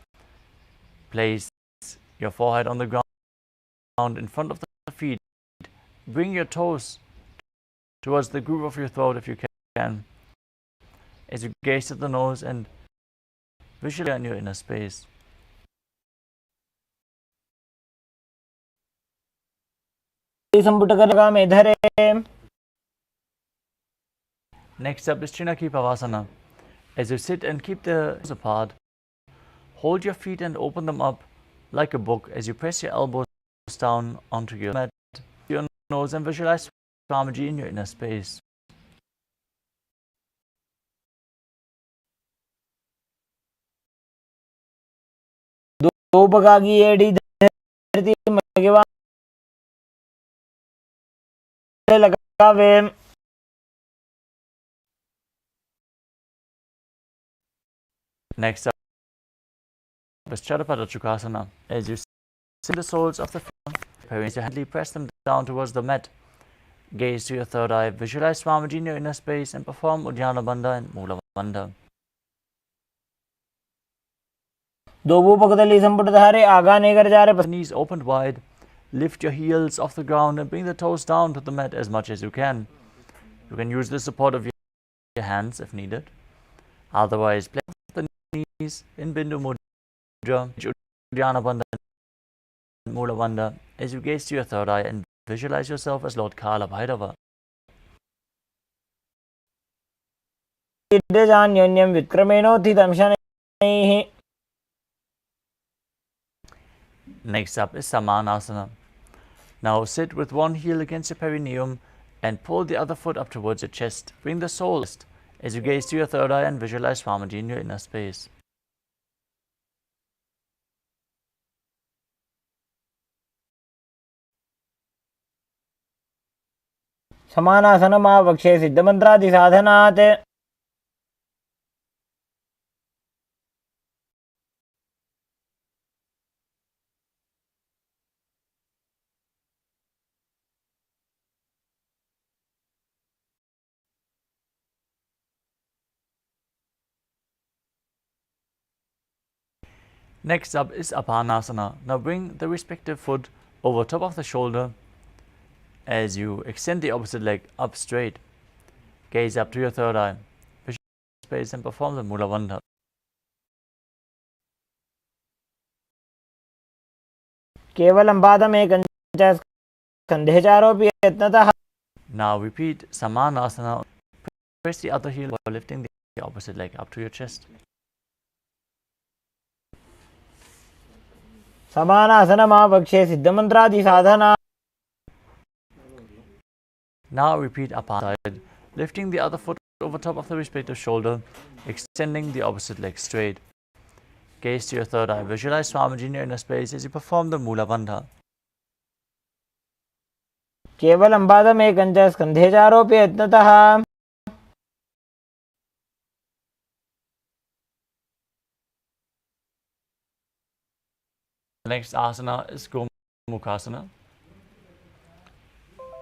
place your forehead on the ground in front of the feet. Bring your toes towards the groove of your throat if you can. As you gaze to the nose and visualize in your inner space. संपुटकरगा में धरे. Next up is Chinaki Pavasana. As you sit and keep the toes apart, hold your feet and open them up like a book as you press your elbows down onto your mat, your nose, and visualize Swamiji in your inner space. दो बगागी AD धरती मगवा लगावे. Next up is Charapada Chukasana. As you sit the soles of the feet, gently press them down towards the mat. Gaze to your third eye, visualize Swamiji in your inner space and perform Uddiyana Bandha and Mula Bandha. दो पगदली संपुटधारे आगा नेगर जा रहे. Knees opened wide, lift your heels off the ground and bring the toes down to the mat as much as you can. You can use the support of your hands if needed. Otherwise, place the knees in Bindu Mudra, Uddiyana Bandha and Mula Bandha as you gaze to your third eye and visualize yourself as Lord Kala Bhairava. Next up is Samanasana. Now sit with one heel against your perineum and pull the other foot up towards your chest. Bring the soles as you gaze to your third eye and visualize Swamiji in your inner space. समानासनमा वक्षे सिद्धमन्त्रादि साधनात्. Next up is Apanasana. Now bring the respective foot over top of the shoulder as you extend the opposite leg up straight. Gaze up to your third eye, visualize space and perform the Mula Bandha. केवलं पादमेकं च स्कन्धे चारोऽपि यत्नतः. Now repeat Samanasana. Press the other heel while lifting the opposite leg up to your chest. समानासनमावक्षे सिद्धमन्त्रादि Sadhana. Now repeat upon side, lifting the other foot over top of the respective shoulder, extending the opposite leg straight. Gaze to your third eye. Visualize Swamiji in your inner space as you perform the Mula Bandha. केवलं पादमेकं च स्कन्धे चारोप्य यत्नतः. The next asana is Gomukhasana.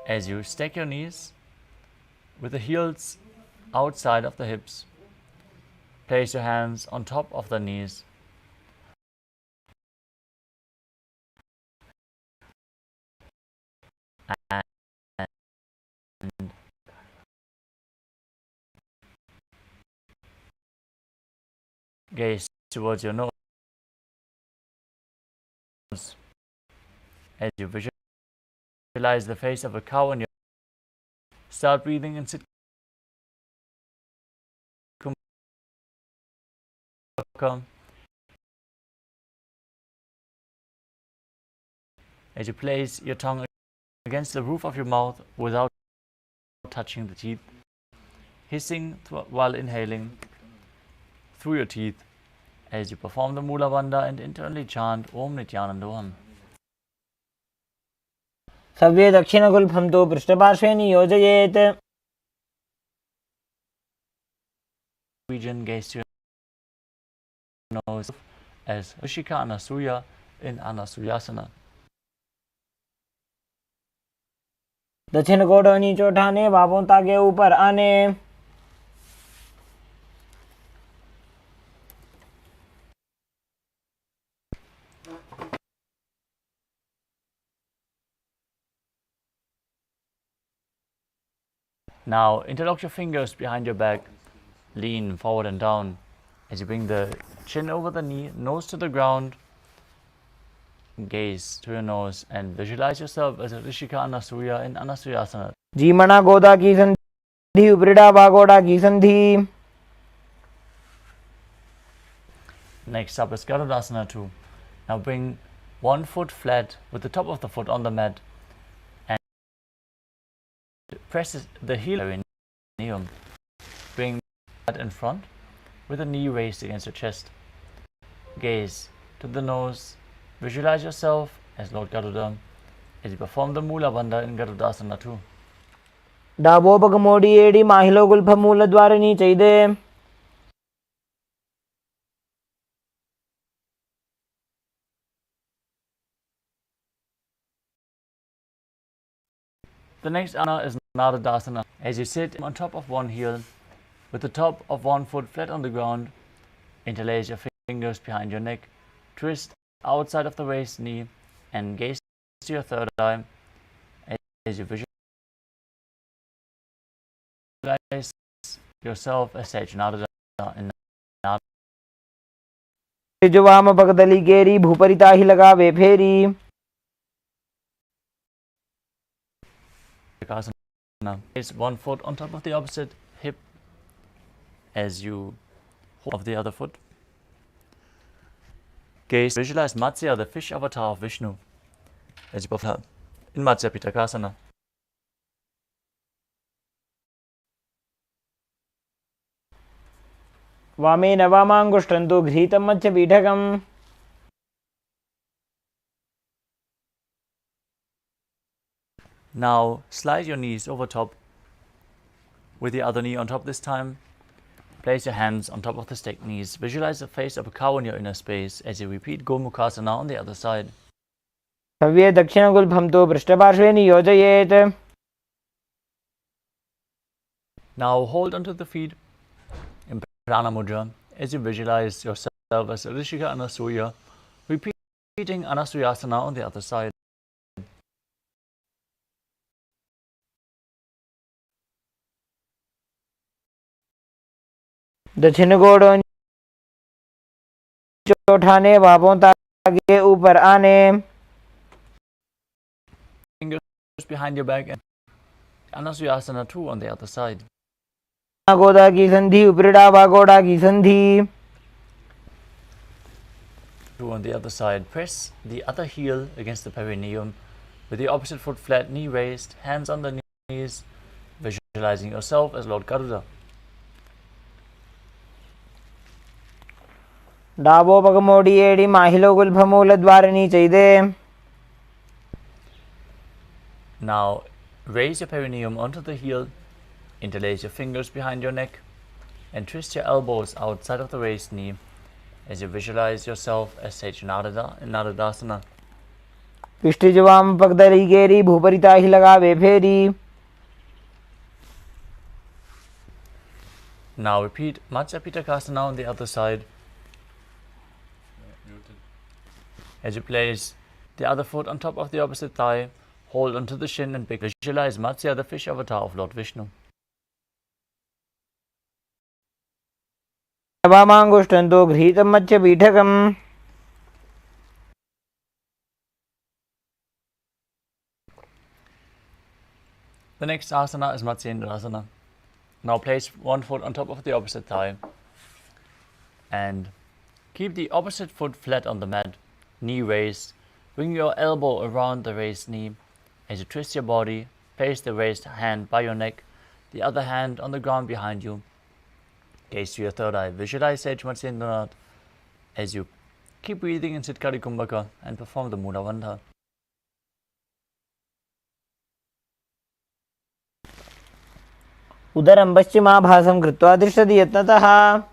As you stack your knees with the heels outside of the hips, place your hands on top of the knees. And gaze towards your nose as you visualize the face of a cow in your. Start breathing and sit Kumbhaka. As you place your tongue against the roof of your mouth without touching the teeth, hissing while inhaling through your teeth as you perform the Mula Bandha and internally chant Om Nithyananda. सव्ये दक्षिणगुल्फं तु पृष्ठपार्श्वे नियोजयेत्. Region, gaze to your nose as Rishika Anasuya in Anasuyasana. दक्षिण कोण नीचे उठाने, बाहों ताके ऊपर आने. Now interlock your fingers behind your back, lean forward and down as you bring the chin over the knee, nose to the ground, gaze to your nose and visualize yourself as a Rishika Anasuya in Anasuyasana. जीमणा गोदा की संधि, उपरिड़ा वागोड़ा की संधि. Next up is Garudasana 2. Now bring one foot flat with the top of the foot on the mat and press the heel in Niyam. Bring that in front with the knee raised against your chest. Gaze to the nose. Visualize yourself as Lord Garuda as you perform the Mula Bandha in Garudasana 2. डाबोपगमोडी एडी माहिलो गुल्फ मूलद्वारिणी चैदे. The next asana is Naradasana. As you sit on top of one heel with the top of one foot flat on the ground, interlace your fingers behind your neck, twist outside of the waist knee and gaze to your third eye as you visualize yourself as Sage Narada in Narada. वाम पगदली गेरी भूपरिता ही लगावे फेरी. Place one foot on top of the opposite hip as you hold of the other foot. Gaze, visualize Matsya, the fish avatar of Vishnu, as you perform in Matsya Pitakasana. वामेन वामाङ्गुष्ठं तु घ्रीतं मत्स्यपीठकम्. Now slide your knees over top with the other knee on top this time. Place your hands on top of the stacked knees. Visualize the face of a cow in your inner space as you repeat Gomukhasana on the other side. सव्ये दक्षिणगुल्फं तु पृष्ठपार्श्वे नियोजयेत्. Now hold onto the feet in Prana Mudra as you visualize yourself as a Rishika Anasuya, repeating Anasuyasana on the other side. दक्षिण कोण नीचे उठाने, बाहों ताके ऊपर आने. Fingers behind your back and Anasuyasana 2 on the other side. गोदा की संधि, उपरिड़ा वागोड़ा की संधि. On the other side, press the other heel against the perineum with the opposite foot flat, knee raised, hands on the knees, visualizing yourself as Lord Garuda. डावोपगमोडियेडि माहिलोगुल्भमूलद्वारिणी चैदे. Now raise your perineum onto the heel, interlace your fingers behind your neck, and twist your elbows outside of the raised knee as you visualize yourself as Sage Naradasana. पिष्टिजवाम पगदरी गेरी भूपरिता ही लगावे फेरी. Now repeat Matsya Pitakasana on the other side. As you place the other foot on top of the opposite thigh, hold onto the shin and visualize Matsya, the fish avatar of Lord Vishnu. वामांगुष्ठन्तो गृहीतं Matsya पीठकम्. The next asana is Matsyendrasana. Now place one foot on top of the opposite thigh and keep the opposite foot flat on the mat, knee raised. Bring your elbow around the raised knee. As you twist your body, place the raised hand by your neck, the other hand on the ground behind you. Gaze to your third eye. Visualize Sage Matsyendranath as you keep breathing in Sitkari Kumbhaka and perform the Mudra Bandha. उदरं पश्चिमाभासं कृत्वा तिष्ठति यत्नतः.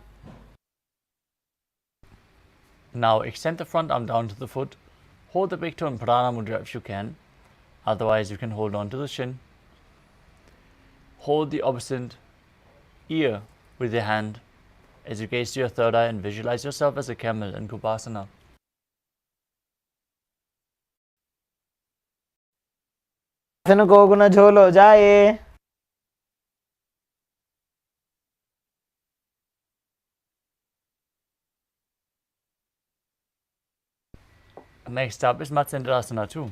Now extend the front arm down to the foot. Hold the big toe in Pradana Mudra if you can. Otherwise, you can hold on to the shin. Hold the opposite ear with your hand as you gaze to your third eye and visualize yourself as a camel in Kupasana. आसन को गुण झोलो जाए. Next up is Matsyendrasana 2.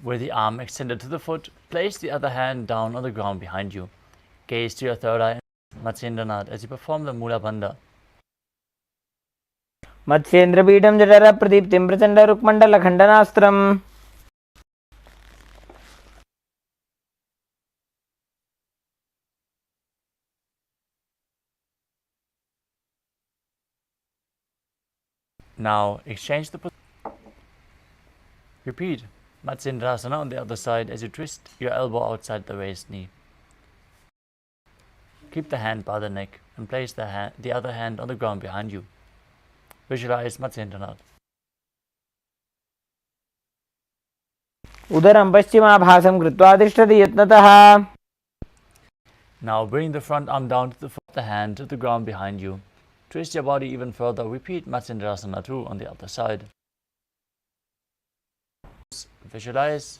With the arm extended to the foot, place the other hand down on the ground behind you. Gaze to your third eye, Matsyendranath, as you perform the Mula Bandha. मत्स्येन्द्रपीठं जठर प्रदीप्तिं Prachanda रुक्मण्डलखण्डनास्त्रम्. Now exchange the position. Repeat Matsyendrasana on the other side as you twist your elbow outside the raised knee. Keep the hand by the neck and place the other hand on the ground behind you. Visualize Matsyendranath. उदरं पश्चिमाभासं कृत्वा तिष्ठति यत्नतः. Now bring the front arm down to the hand to the ground behind you. Twist your body even further. Repeat Matsyendrasana 2 on the other side. Visualize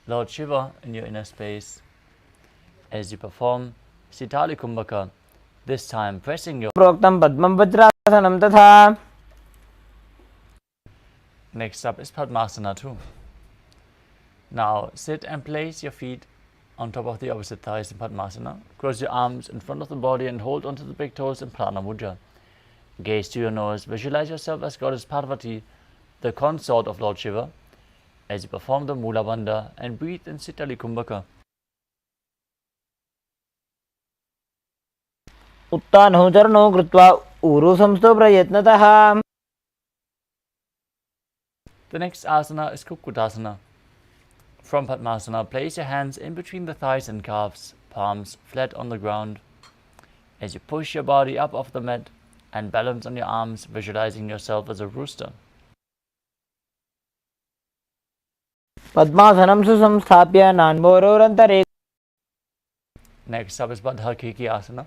Lord Shiva in your inner space as you perform Sitali Kumbhaka, this time pressing your... प्रोक्तं पद्मं वज्रासनं तथा. Next up is Padmasana 2. Now sit and place your feet on top of the opposite thighs in Padmasana. Cross your arms in front of the body and hold onto the big toes in Prana Mudra. Gaze to your nose. Visualize yourself as Goddess Parvati, the consort of Lord Shiva, as you perform the Mula Bandha and breathe in Sitali Kumbhaka. उत्तानौ चरणौ कृत्वा ऊरु संस्थो प्रयत्नतः. The next asana is Kukkutasana. From Padmasana, place your hands in between the thighs and calves, palms flat on the ground. As you push your body up off the mat and balance on your arms, visualizing yourself as a rooster. पद्मासनं सुसंस्थाप्य नान्मोरोरन्तरे. Next up is Baddha Keki Asana.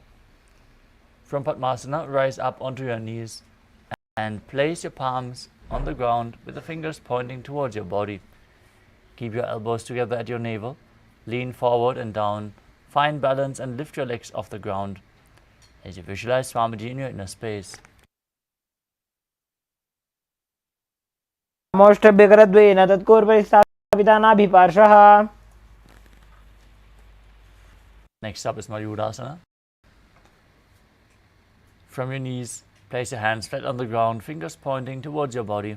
From Padmasana, rise up onto your knees and place your palms on the ground with the fingers pointing towards your body. Keep your elbows together at your navel. Lean forward and down. Find balance and lift your legs off the ground as you visualize Swamiji in your inner space. मोष्टभ्यकरद्वयेन तत्कोर्परिस्थापितानाभिपार्श्वः. Next up is Mayurasana. From your knees, Place your hands flat on the ground, fingers pointing towards your body.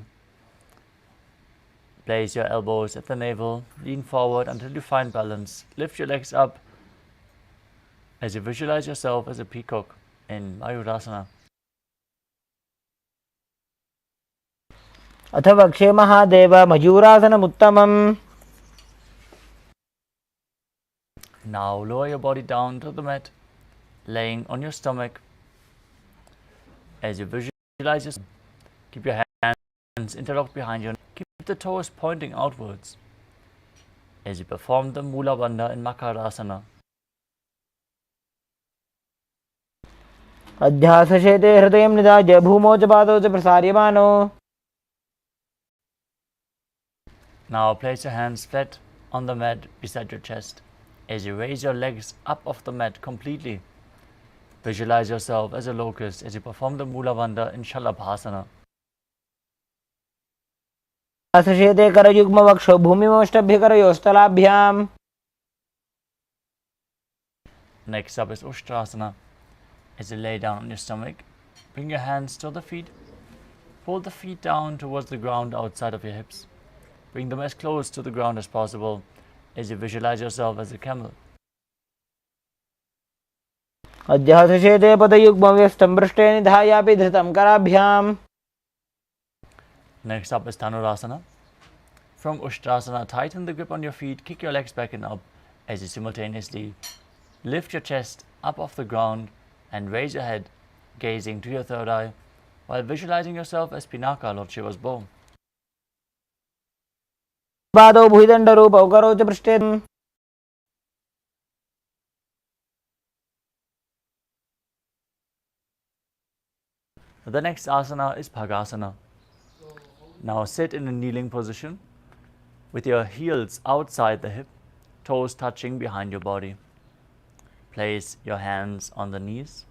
Place your elbows at the navel, lean forward until you find balance. Lift your legs up as you visualize yourself as a peacock in Mayurasana. अथ वक्षे Mahadev मयूरासनमुत्तमम्. Now lower your body down to the mat, laying on your stomach. As you visualize yourself, keep your hands interlocked behind you. Keep the toes pointing outwards as you perform the Mula Bandha in Makarasana. अध्यासशेते हृदयं निधाय भूमौ च पादौ च प्रसार्यमानो. Now place your hands flat on the mat beside your chest. As you raise your legs up off the mat completely, visualize yourself as a locust as you perform the Mula Bandha in Shalabhasana. अध्यासशेते करयुग्मवक्षौ भूमिमोष्टभ्यकरयोस्तलाभ्याम्. Next up is Ushtrasana. As you lay down on your stomach, bring your hands to the feet. Pull the feet down towards the ground outside of your hips. Bring them as close to the ground as possible as you visualize yourself as a camel. अध्यासशेते पदयुग्मव्यस्तं पृष्ठे निधायापि धृतं कराभ्याम्. Next up is Dhanurasana. From Ushtrasana, tighten the grip on your feet, kick your legs back and up as you simultaneously lift your chest up off the ground and raise your head, gazing to your third eye, while visualizing yourself as Pinaka, Lord Shiva's bow. पादौ भुजदण्डरूपौ करौ च पृष्ठे. The next asana is Bhagasana. Now sit in a kneeling position with your heels outside the hip, toes touching behind your body. Place your hands on the knees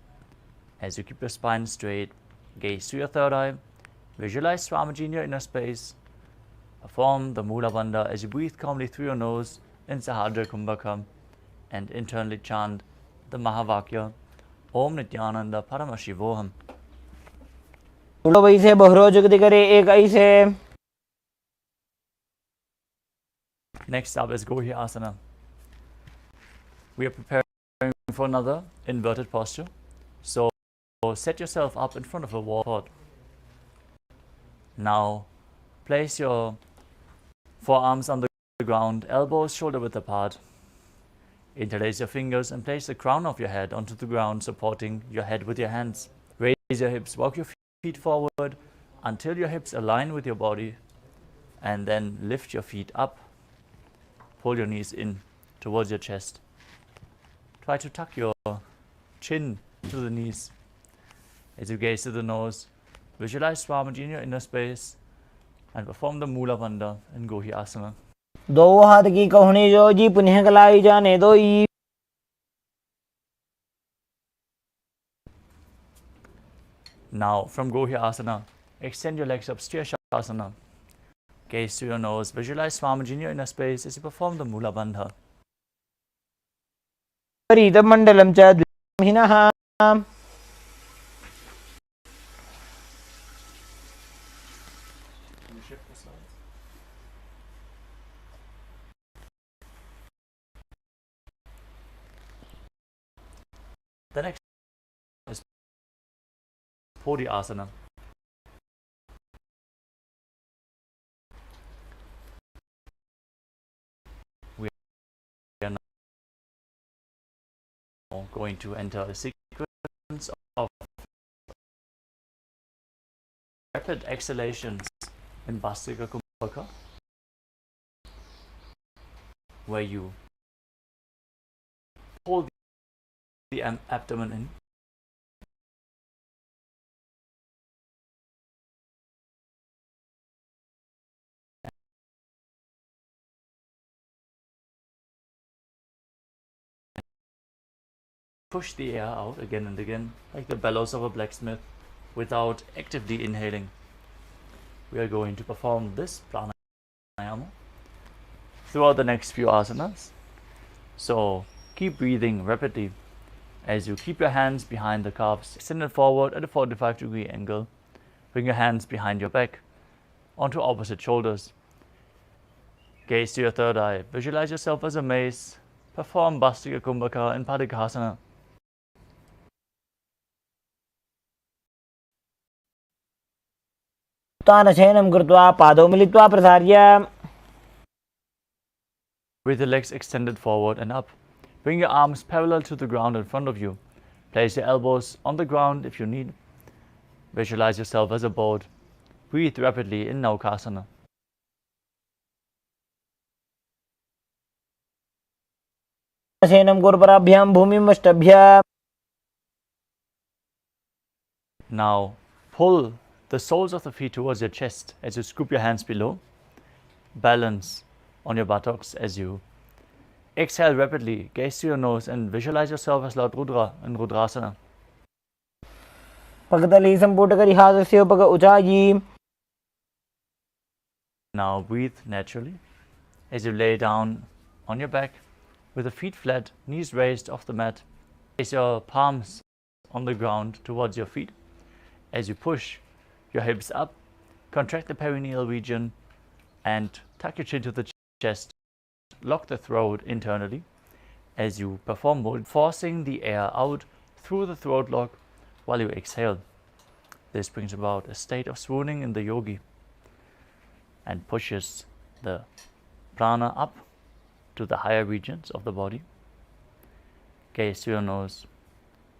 as you keep your spine straight. Gaze to your third eye. Visualize Swamiji in your inner space. Perform the Mula Bandha as you breathe calmly through your nose in Sahadra Kumbhaka and internally chant the Mahavakya Om Nithyananda Paramashivoham. वैसे बहुरो जुगति करे एक ऐसे. Next up is Gohi Asana. We are preparing for another inverted posture. So set yourself up in front of a wall. Now place your forearms on the ground, elbows shoulder width apart. Interlace your fingers and place the crown of your head onto the ground, supporting your head with your hands. Raise your hips, walk your feet forward until your hips align with your body, and then lift your feet up. Pull your knees in towards your chest. Try to tuck your chin to the knees. As you gaze to the nose, visualize Swamiji in your inner space and perform the Mula Bandha in Gohi Asana. दो हाथ की कहुनी जो जी पुनः कलाई जाने दो ई. Now, from Gohi Asana, extend your legs up, Shasana. Gaze to your nose, visualize Swamiji in your inner space as you perform the Mula Bandha. परितं मण्डलं च द्विहिनः. The next is Bodhi Asana. We are now going to enter a sequence of rapid exhalations in Bhastrika Kumbhaka, where you hold the abdomen in. Push the air out again and again, like the bellows of a blacksmith, without actively inhaling. We are going to perform this pranayama throughout the next few asanas. So keep breathing rapidly As you keep your hands behind the calves, extended forward at a 45-degree angle, bring your hands behind your back, onto opposite shoulders. Gaze to your third eye. Visualize yourself as a mace. Perform Bhastika Kumbhaka in Padikasana. उत्थानशयनं कृत्वा पादौ मिलित्वा प्रसार्य With the legs extended forward and up. Bring your arms parallel to the ground in front of you. Place your elbows on the ground if you need. Visualize yourself as a boat. Breathe rapidly in Naukasana. शयनं गुरुपराभ्यां भूमिं अष्टभ्य. Now pull the soles of the feet towards your chest as you scoop your hands below. Balance on your buttocks as you exhale rapidly. Gaze to your nose and visualize yourself as Lord Rudra in Rudrasana. पकतली सम्पुटकरिहासस्य उपग उचायी. Now breathe naturally as you lay down on your back with the feet flat, knees raised off the mat. Place your palms on the ground towards your feet. As you push your hips up, contract the perineal region and tuck your chin to the chest. Lock the throat internally as you perform Mudra, forcing the air out through the throat lock while you exhale. This brings about a state of swooning in the yogi and pushes the prana up to the higher regions of the body. Gaze to your nose.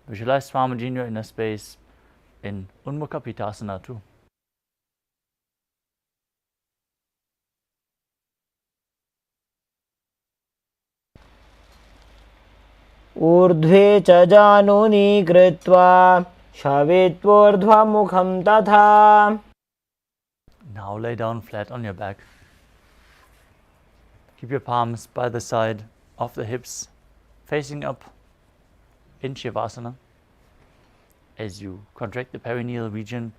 Visualize Swamiji in your inner space in Unmukha Pitasana too. ऊर्ध्वे च जानुनी कृत्वा शवेत्वोर्ध्वमुखं तथा. Now lay down flat on your back. Keep your palms by the side of the hips, facing up in shavasana. As you contract the perineal region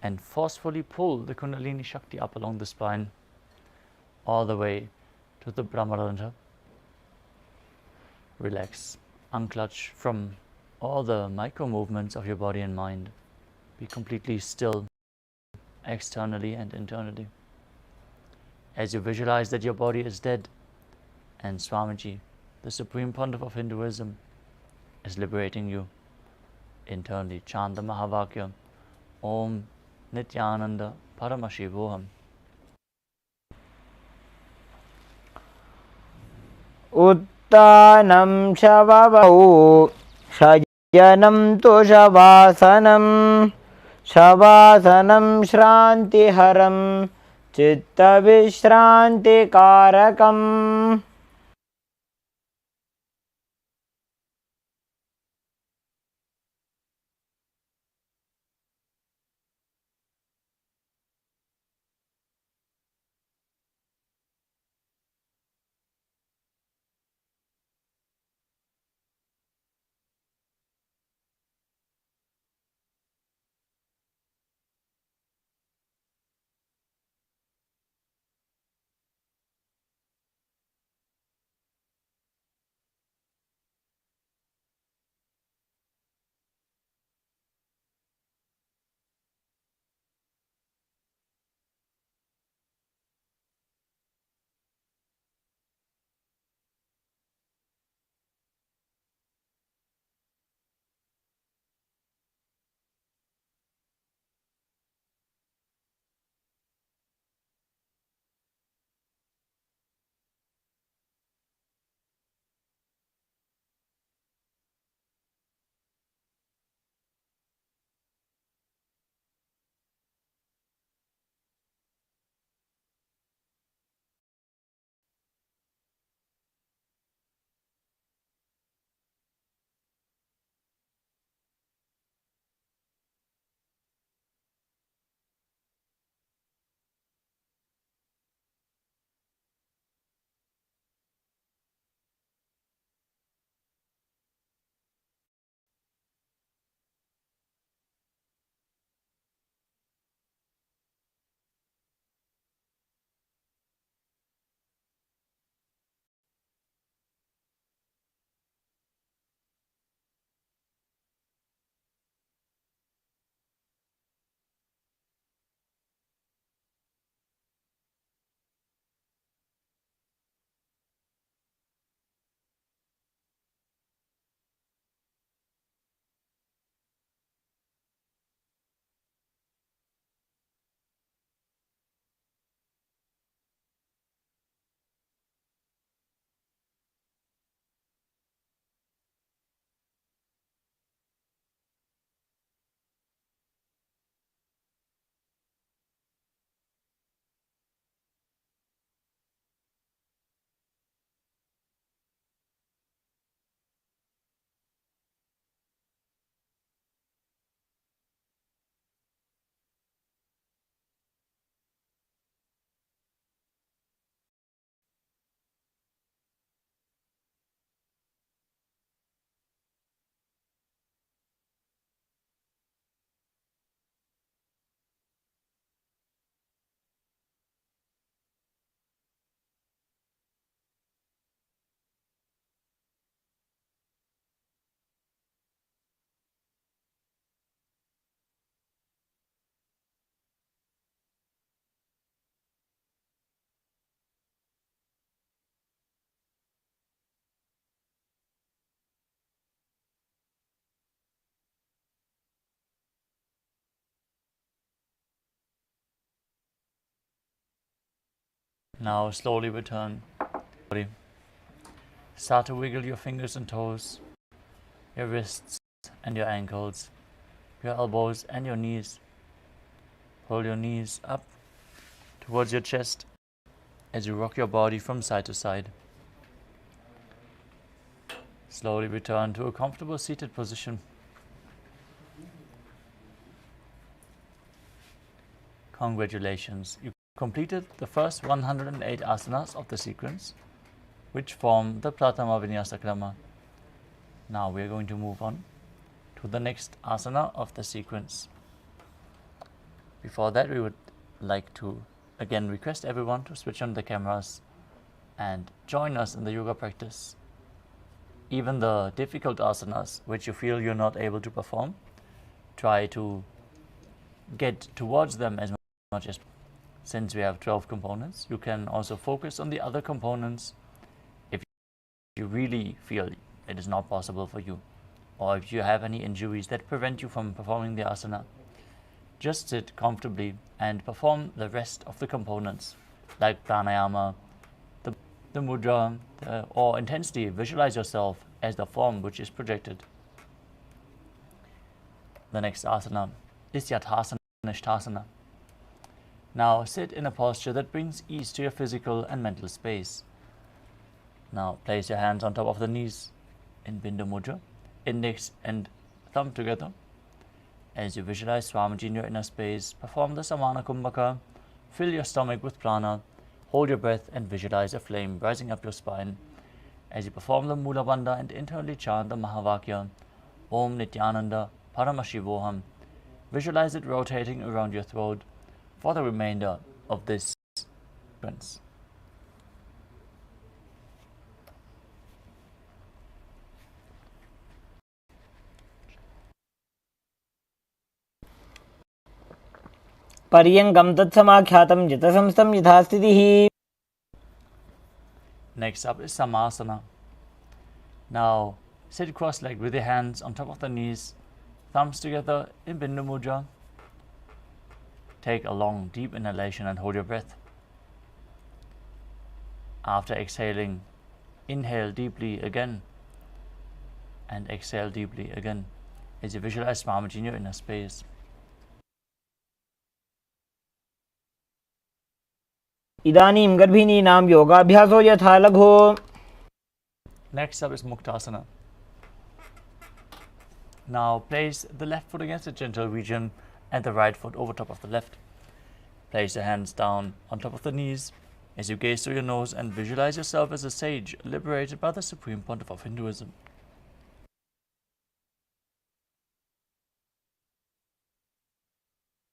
and forcefully pull the Kundalini Shakti up along the spine, all the way to the Brahmarandha. Relax, unclutch from all the micro movements of your body and mind. Be completely still, externally and internally. As you visualize that your body is dead and Swamiji, the Supreme Pontiff of Hinduism, is liberating you internally. Chant the Mahavakya, Om Nithyananda Paramashivoham. उत्तानं शववौ शयनं तु शवासनं. शवासनं श्रान्तिहरं चित्तविश्रान्तिकारकम्. Now slowly return. Start to wiggle your fingers and toes, your wrists and your ankles, your elbows and your knees. Pull your knees up towards your chest as you rock your body from side to side. Slowly return to a comfortable seated position. Congratulations, you completed the first 108 asanas of the sequence, which form the Pratama Vinyasa Krama. Now we are going to move on to the next asana of the sequence. Before that, we would like to again request everyone to switch on the cameras and join us in the yoga practice. Even the difficult asanas which you feel you're not able to perform, try to get towards them as much as possible. Since we have 12 components, you can also focus on the other components if you really feel it is not possible for you, or if you have any injuries that prevent you from performing the asana. Just sit comfortably and perform the rest of the components like pranayama, the mudra, or intensity. Visualize yourself as the form which is projected. The next asana is Yathasana Nishthasana. Now sit in a posture that brings ease to your physical and mental space. Now place your hands on top of the knees in Bindu Mudra, index and thumb together. As you visualize Swamiji in your inner space, perform the Samana Kumbhaka, fill your stomach with prana, hold your breath and visualize a flame rising up your spine. As you perform the Mula Bandha and internally chant the Mahavakya, Om Nithyananda Paramashivoham, visualize it rotating around your throat for the remainder of this sequence. पर्यङ्कं तत्समाख्यातं यतसंस्थं यथा स्थितिः. Next up is Samasana. Now sit cross-legged with your hands on top of the knees, thumbs together in Bindu Mudra. Take a long, deep inhalation and hold your breath. After exhaling, inhale deeply again and exhale deeply again as you visualize Swamiji in your inner space. इदानीं गर्भिणीनां योगाभ्यासो यथा लघु. Next up is Muktasana. Now place the left foot against the genital region and the right foot over top of the left. Place your hands down on top of the knees as you gaze through your nose and visualize yourself as a sage liberated by the Supreme Pontiff of Hinduism.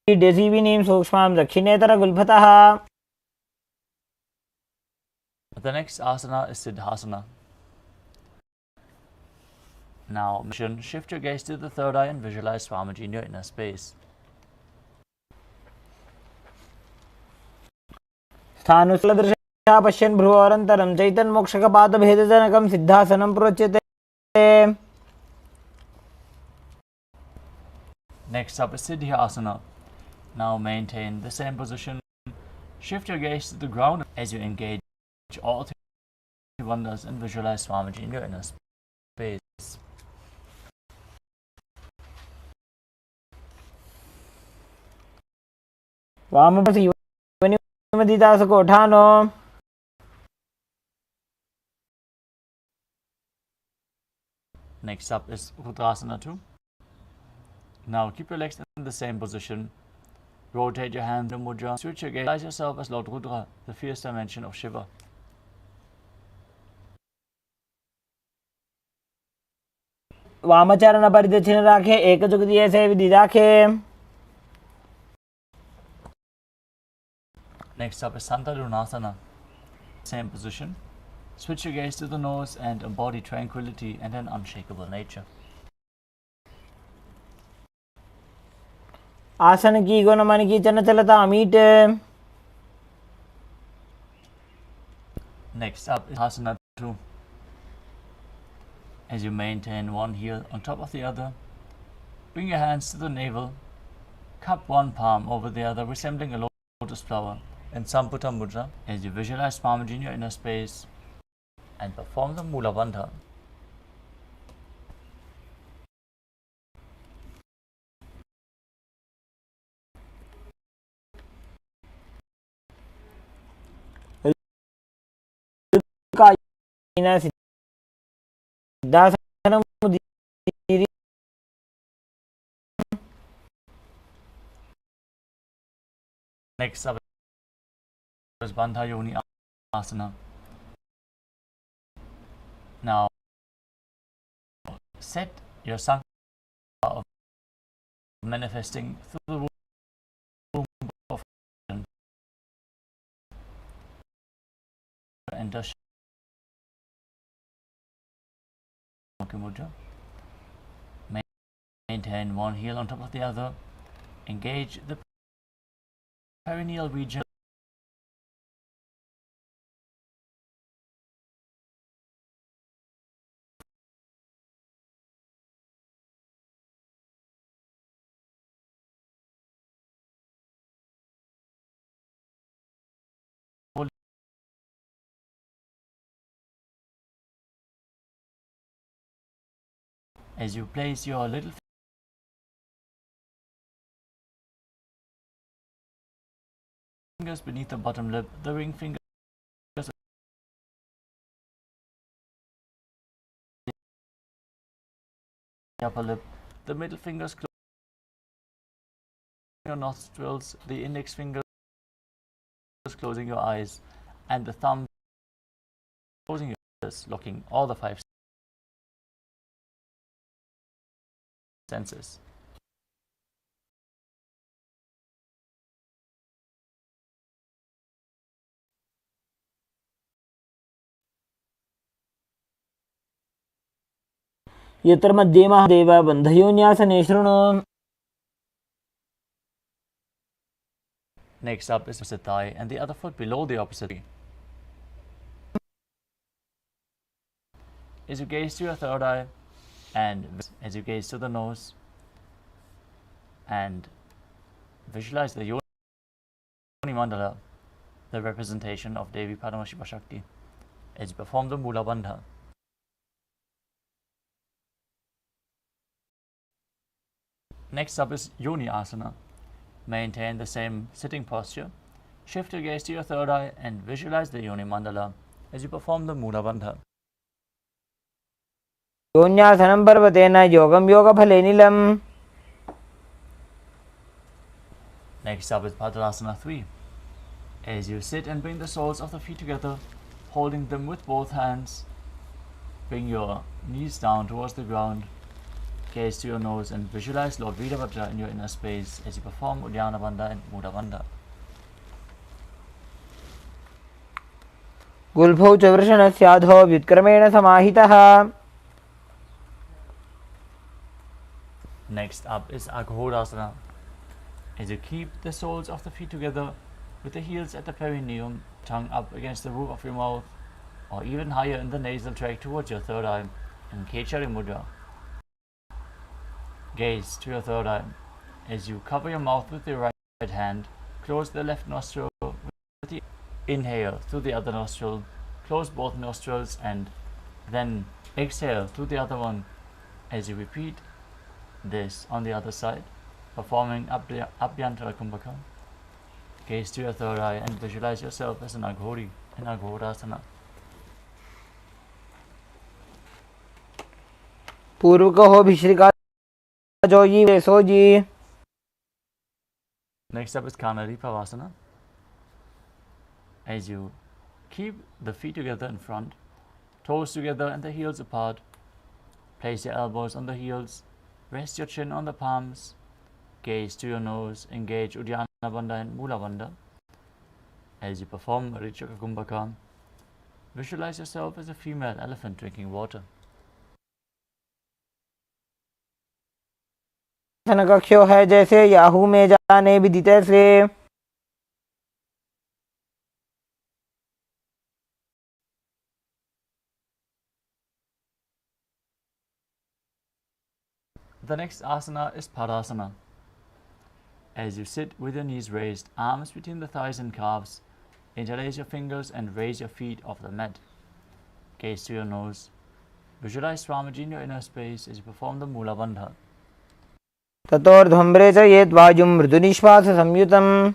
डेसीविनीं सूक्ष्मां दक्षिणेतरगुल्फतः. The next asana is Siddhasana. Now shift your gaze to the third eye and visualize Swamiji in your inner space. स्थानुसलदृशा पश्यन् भ्रुवोरन्तरं चैतन्मोक्षकपातभेदजनकं सिद्धासनं प्रोच्यते. Next up is Siddhyasana. Now maintain the same position. Shift your gaze to the ground as you engage all three wonders and visualize Swamiji in your inner space. वामपसि योनिमदिदासकोठानो. Next up is Rudrasana 2. Now keep your legs in the same position. Rotate your hand to Mudra. Switch your gaze. Visualize yourself as Lord Rudra, the fierce dimension of Shiva. वामचरण परिदक्षिण राखे एकजुगदीय से विधि राखे. Next up is Santalunasana. Same position. Switch your gaze to the nose and embody tranquility and an unshakable nature. आसन की गुण मन की चंचलता meet. Next up is Asana 2. As you maintain one heel on top of the other, bring your hands to the navel, cup one palm over the other, resembling a lotus flower, in Samputa Mudra as you visualize Swamiji in your inner space and perform the Mula Bandha. Next up is Bandha Yoni Asana. Now set your sankalpa of manifesting through the womb of and darshan Mudra. Maintain one heel on top of the other. Engage the perineal region. As you place your little fingers beneath the bottom lip, the ring fingers the upper lip, the middle fingers closing your nostrils, the index fingers closing your eyes, and the thumb closing your ears, locking all the five senses. यत्र मध्ये महादेव बन्धयोन्यासने शृणु. Next up is the thigh and the other foot below the opposite knee. As you gaze to your third eye and as you gaze to the nose and visualize the Yoni Mandala, the representation of Devi Paramashiva Shakti, as you perform the Mula Bandha. Next up is Yoni Asana. Maintain the same sitting posture. Shift your gaze to your third eye and visualize the Yoni Mandala as you perform the Mula Bandha. योन्यासनं पर्वतेन योगं योगफले नीलम्. Next up is Padmasana 3. As you sit and bring the soles of the feet together, holding them with both hands, bring your knees down towards the ground, gaze to your nose and visualize Lord Veerabhadra in your inner space as you perform Uddiyana Bandha and Mudra Bandha. गुल्फौ च वृषणस्याधो व्युत्क्रमेण समाहितः. Next up is Aghodasana. As you keep the soles of the feet together with the heels at the perineum, tongue up against the roof of your mouth, or even higher in the nasal tract towards your third eye in Kechari Mudra. Gaze to your third eye. As you cover your mouth with your right hand, close the left nostril with the inhale through the other nostril, close both nostrils and then exhale through the other one as you repeat this on the other side, performing Abhyantara Kumbhaka. Gaze to your third eye and visualize yourself as an Aghori in Aghodasana. पूर्वको भिश्रिका Joji वेसोजी. Next up is Kanari Pavasana. As you keep the feet together in front, toes together and the heels apart, place your elbows on the heels, rest your chin on the palms, gaze to your nose, engage Uddiyana Bandha and Mula Bandha. As you perform Richaka Kumbhaka, visualize yourself as a female elephant drinking water. कक्षो है जैसे Yahoo में जाने विदिते से. The next asana is Padasana. As you sit with your knees raised, arms between the thighs and calves, interlace your fingers and raise your feet off the mat. Gaze to your nose. Visualize Swamiji in your inner space as you perform the Mula Bandha. ततोर्ध्वम्रे च येद्वायुं मृदुनिश्वाससंयुतम्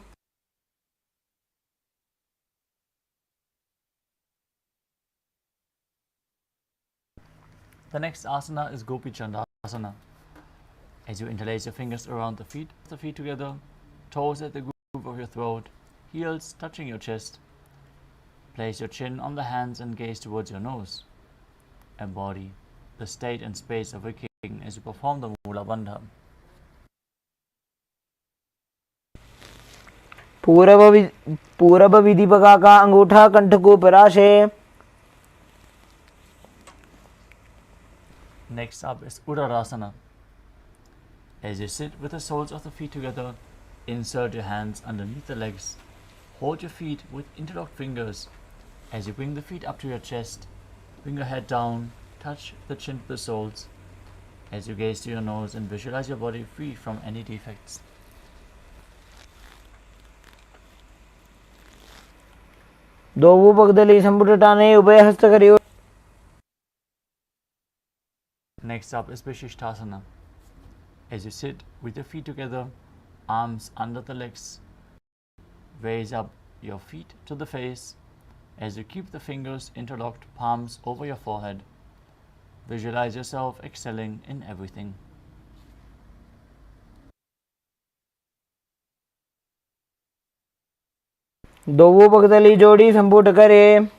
The next asana is Gopi Chandasana. As you interlace your fingers around the feet together, toes at the groove of your throat, heels touching your chest. Place your chin on the hands and gaze towards your nose. Embody the state and space of a king as you perform the Mula Bandha. पूरब विधिपका का अंगूठा कंठ को पराशे. Next up is Uttarasana. As you sit with the soles of the feet together, insert your hands underneath the legs. Hold your feet with interlocked fingers. As you bring the feet up to your chest, bring your head down, touch the chin to the soles. As you gaze to your nose and visualize your body free from any defects. दोवु पगदली संपुटटाने उभय हस्त करियो. Next up is Vishishtasana. As you sit with your feet together, arms under the legs, raise up your feet to the face. As you keep the fingers interlocked, palms over your forehead, visualize yourself excelling in everything. दोवु पगदली जोड़ी संपुट करे.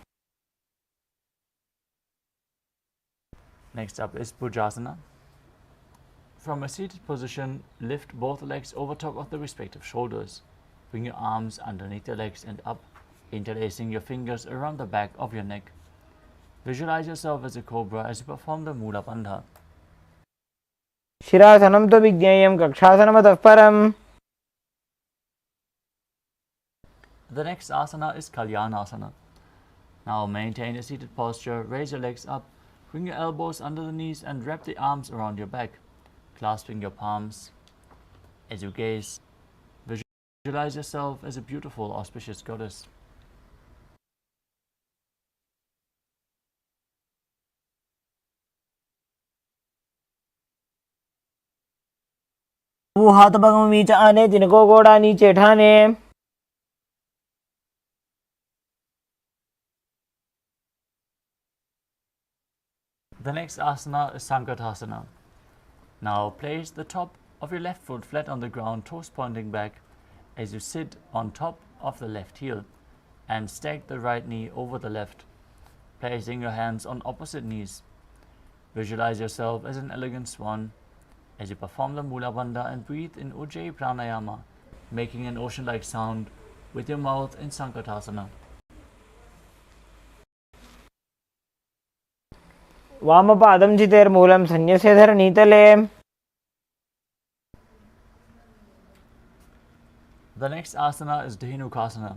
Next up is Bhujasana. From a seated position, lift both legs over top of the respective shoulders. Bring your arms underneath your legs and up, interlacing your fingers around the back of your neck. Visualize yourself as a cobra as you perform the Mula Bandha. शिरासनं तु विज्ञेयं कक्षासनमतः परम्. The next asana is Kalyanasana. Now maintain a seated posture, raise your legs up, bring your elbows under the knees and wrap the arms around your back, clasping your palms. As you gaze, visualize yourself as a beautiful, auspicious goddess. वो हाथ भगम नीचे आने जिनको गोड़ा नीचे ठाने. The next asana is Sankatasana. Now place the top of your left foot flat on the ground, toes pointing back as you sit on top of the left heel and stack the right knee over the left, placing your hands on opposite knees. Visualize yourself as an elegant swan as you perform the Mula Bandha and breathe in Ujjayi Pranayama, making an ocean-like sound with your mouth in Sankatasana. वामपादं चितेर्मूलं सन्न्यस्य धरणीतले. The next asana is Dhenukasana.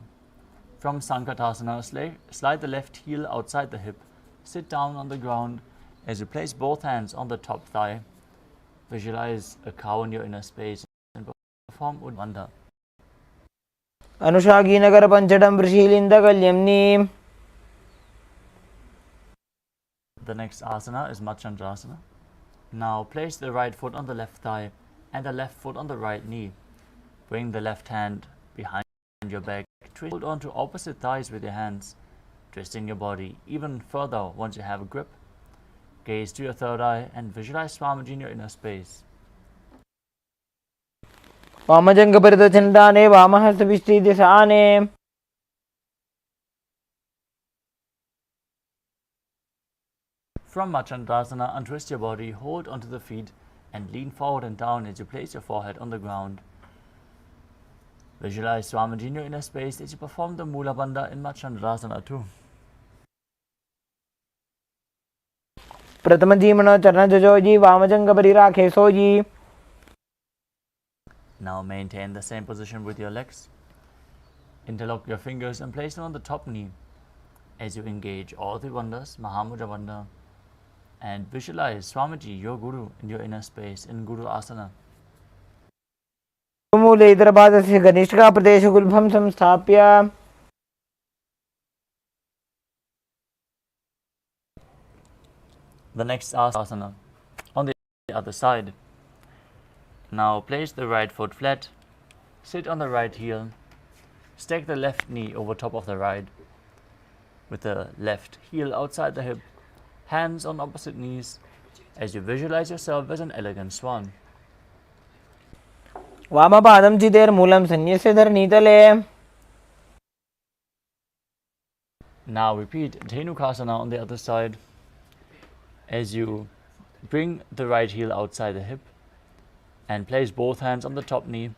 From Sankatasana, slide the left heel outside the hip. Sit down on the ground as you place both hands on the top thigh. Visualize a cow in your inner space and perform Udvandha. अनुषागीनगर पंचडं वृषीलिन्दकल्यम्नि. The next asana is Machandrasana. Now place the right foot on the left thigh and the left foot on the right knee. Bring the left hand behind your back. Hold on to opposite thighs with your hands, twisting your body even further once you have a grip. Gaze to your third eye and visualize Swamiji in your inner space. वामजङ्घपरितचण्डाने वामहस्तविष्टिदिशाने. From Machandrasana, untwist your body, hold onto the feet and lean forward and down as you place your forehead on the ground. Visualize Swamiji in your inner space as you perform the Mula Bandha in Machandrasana too. प्रथम जीमन चरण जजोजी वामजङ्घपरिराखे sooji. Now maintain the same position with your legs. Interlock your fingers and place them on the top knee as you engage all the bandhas, Mahamudra Bandha, and visualize Swamiji, your Guru, in your inner space in Guru Asana. उरुमूले इतरपादस्य कनिष्ठिकाप्रदेशगुल्भं संस्थाप्य The next asana on the other side. Now place the right foot flat, sit on the right heel, stack the left knee over top of the right, with the left heel outside the hip, hands on opposite knees, as you visualize yourself as an elegant swan. वामपादं चितेर्मूलं सन्न्यस्य धरणीतले. Now repeat Dhenukasana on the other side, as you bring the right heel outside the hip and place both hands on the top knee,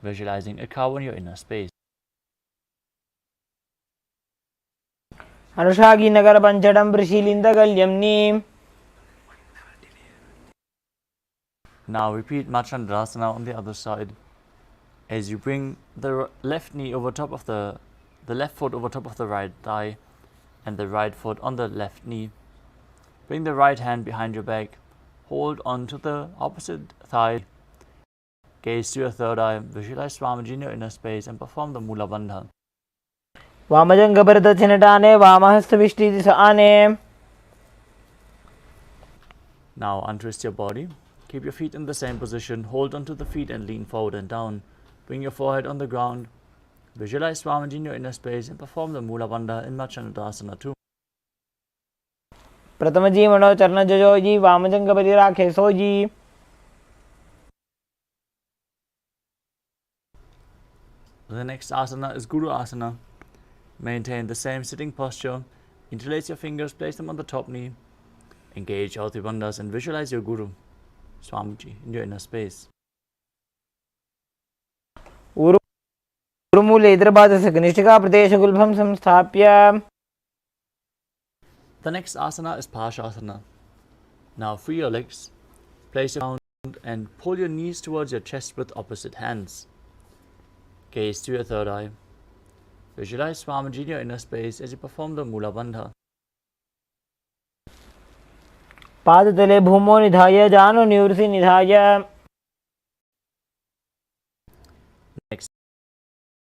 visualizing a cow in your inner space. अनुषागिनगरपञ्चडं प्रशीलिन्दगल्यम्नि. Now repeat Machandrasana on the other side, as you bring the left knee over top of the left foot over top of the right thigh and the right foot on the left knee. Bring the right hand behind your back, hold on to the opposite thigh, gaze to your third eye, visualize Swamiji in your inner space and perform the Mula Bandha. वामजङ्घभरतचिनटाने वामहस्तविष्टिति स आने. Now untwist your body, keep your feet in the same position, hold onto the feet and lean forward and down. Bring your forehead on the ground, visualize Swamiji in your inner space and perform the Mula Bandha in Machandrasana too. प्रथमजी मनो चरणजयोजी वामजङ्घपरिराखे sooji. The next asana is Guru Asana. Maintain the same sitting posture. Interlace your fingers, place them on the top knee. Engage all three bandhas and visualize your Guru, Swamiji, in your inner space. उरुमूले इतरपादस्य कनिष्ठिकाप्रदेशगुल्भं संस्थाप्य. The next asana is Parshasana. Now free your legs, place your hand and pull your knees towards your chest with opposite hands. Gaze to your third eye. Visualize Swamiji in your inner space as you perform the Mula Bandha. पादतले भूमौ निधाय जानु निवृत्ति निधाय. Next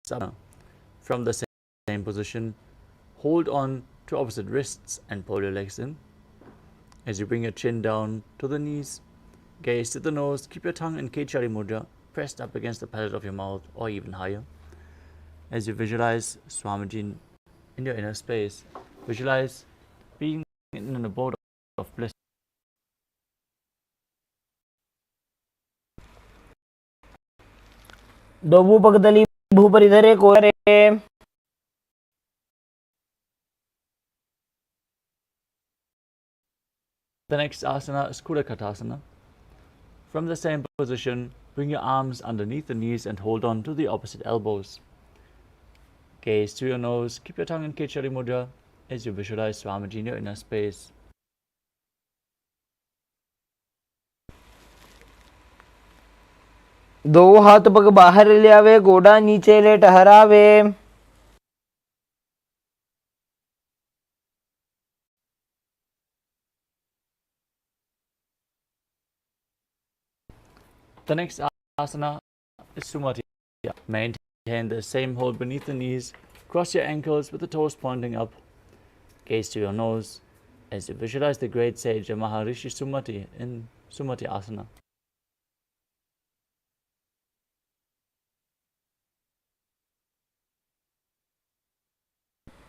asana. From the same position, hold on to opposite wrists and pull your legs in. As you bring your chin down to the knees, gaze to the nose, keep your tongue in Kechari Mudra pressed up against the palate of your mouth or even higher. As you visualize Swamiji in your inner space, visualize being in an abode of bliss. दो भूपगदली भूपरिधरे कोरे. The next asana is Kudakatasana. From the same position, bring your arms underneath the knees and hold on to the opposite elbows. Gaze to your nose, keep your tongue in Kechari Mudra as you visualize Swamiji in your inner space. दो हाथ पग बाहर ले आवे, गोडा नीचे ले टहरावे. The next asana is Sumati. Maintain the same hold beneath the knees. Cross your ankles with the toes pointing up. Gaze to your nose as you visualize the great sage Maharishi Sumati in Sumati Asana.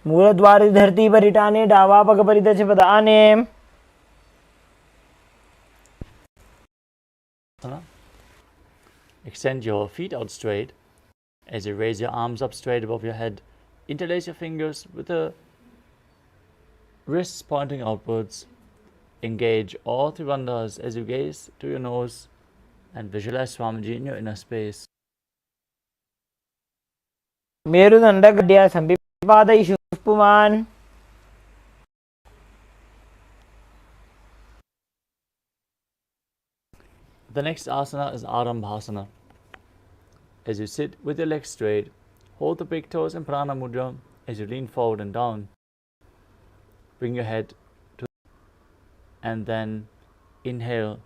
मूलद्वार धरती परिटाने डावा पग परिदच पदाने. Extend your feet out straight as you raise your arms up straight above your head. Interlace your fingers with the wrists pointing outwards. Engage all three bandhas as you gaze to your nose and visualize Swamiji in your inner space. मेरुदण्डगड्या संविपादयिषु पुमान्. The next asana is Arambhasana. As you sit with your legs straight, hold the big toes in Prana Mudra as you lean forward and down. Bring your head to and then inhale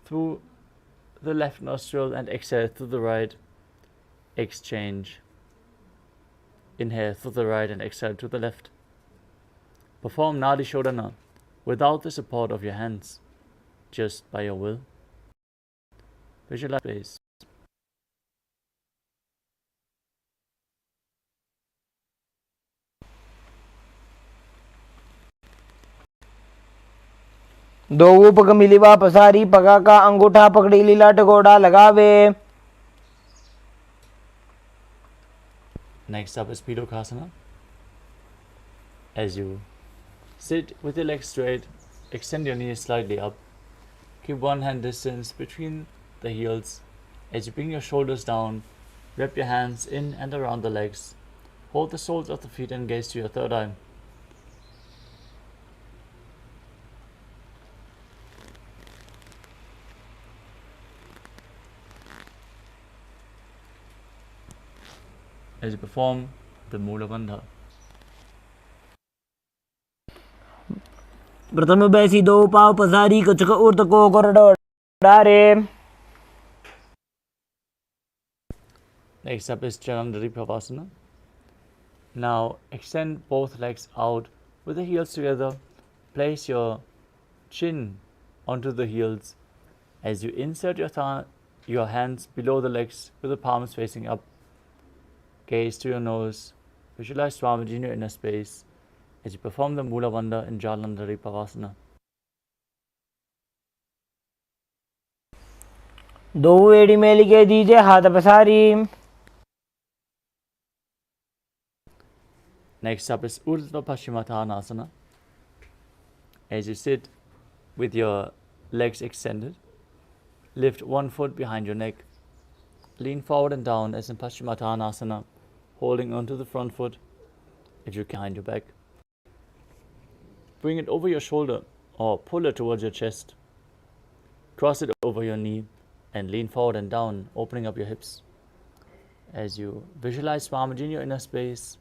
through the left nostril and exhale through the right, exchange. Inhale through the right and exhale to the left. Perform Nadi Shodhana without the support of your hands, just by your will. Visualize space. दो पग मिलिवा पसारी पगा का अंगूठा पकड़ी लीला टगोड़ा लगावे. Next up is Purification. As you sit with your legs straight, extend your knees slightly up. Keep one hand distance between the heels. As you bring your shoulders down, wrap your hands in and around the legs. Hold the soles of the feet and gaze to your third eye. As you perform the Mula Bandha. प्रथम बैसी दो पाव पसारी कचक उर्त को कोरडोड़ारे. Next up is Asana. Now extend both legs out with the heels together. Place your chin onto the heels. As you insert your hands below the legs with the palms facing up. Gaze to your nose. Visualize Swamiji in your inner space as you perform the Mula Bandha in Jalandhari Pavasana. दो एड़ी में लिखे दीजिए हाथ पसारी. Next up is Urdhva Paschimottanasana. As you sit with your legs extended, lift one foot behind your neck. Lean forward and down as in Paschimottanasana, holding onto the front foot if you can behind your back. Bring it over your shoulder or pull it towards your chest. Cross it over your knee and lean forward and down, opening up your hips. As you visualize Swamiji in your inner space,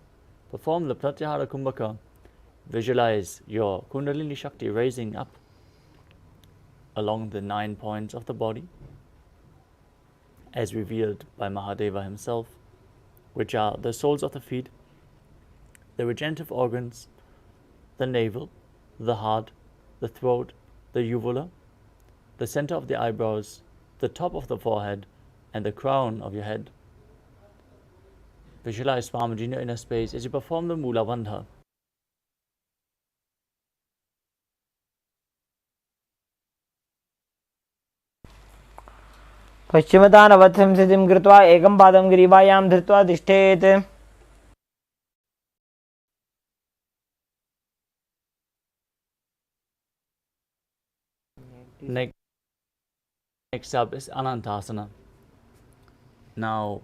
perform the Pratyahara Kumbhaka. Visualize your Kundalini Shakti raising up along the 9 points of the body, as revealed by Mahadeva himself, which are the soles of the feet, the regenerative organs, the navel, the heart, the throat, the uvula, the center of the eyebrows, the top of the forehead, and the crown of your head. Visualize Swamiji in your inner space as you perform the Mula Bandha. पश्चिमतानवत्सं स्थितिं कृत्वा एकं पादं ग्रीवायां धृत्वा तिष्ठेत्. Next up is Anantasana. Now,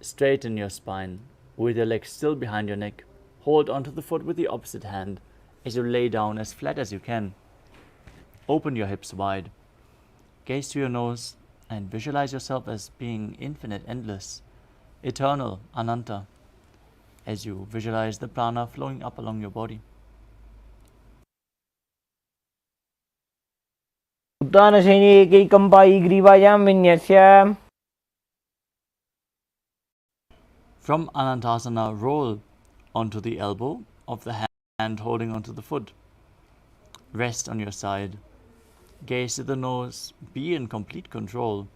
straighten your spine with your legs still behind your neck. Hold onto the foot with the opposite hand as you lay down as flat as you can. Open your hips wide. Gaze to your nose and visualize yourself as being infinite, endless, eternal, Ananta, as you visualize the prana flowing up along your body. उत्तानशयने एकैकं पायी ग्रीवायां विन्यस्य. From Anantasana, roll onto the elbow of the hand holding onto the foot. Rest on your side. Gaze to the nose. Be in complete control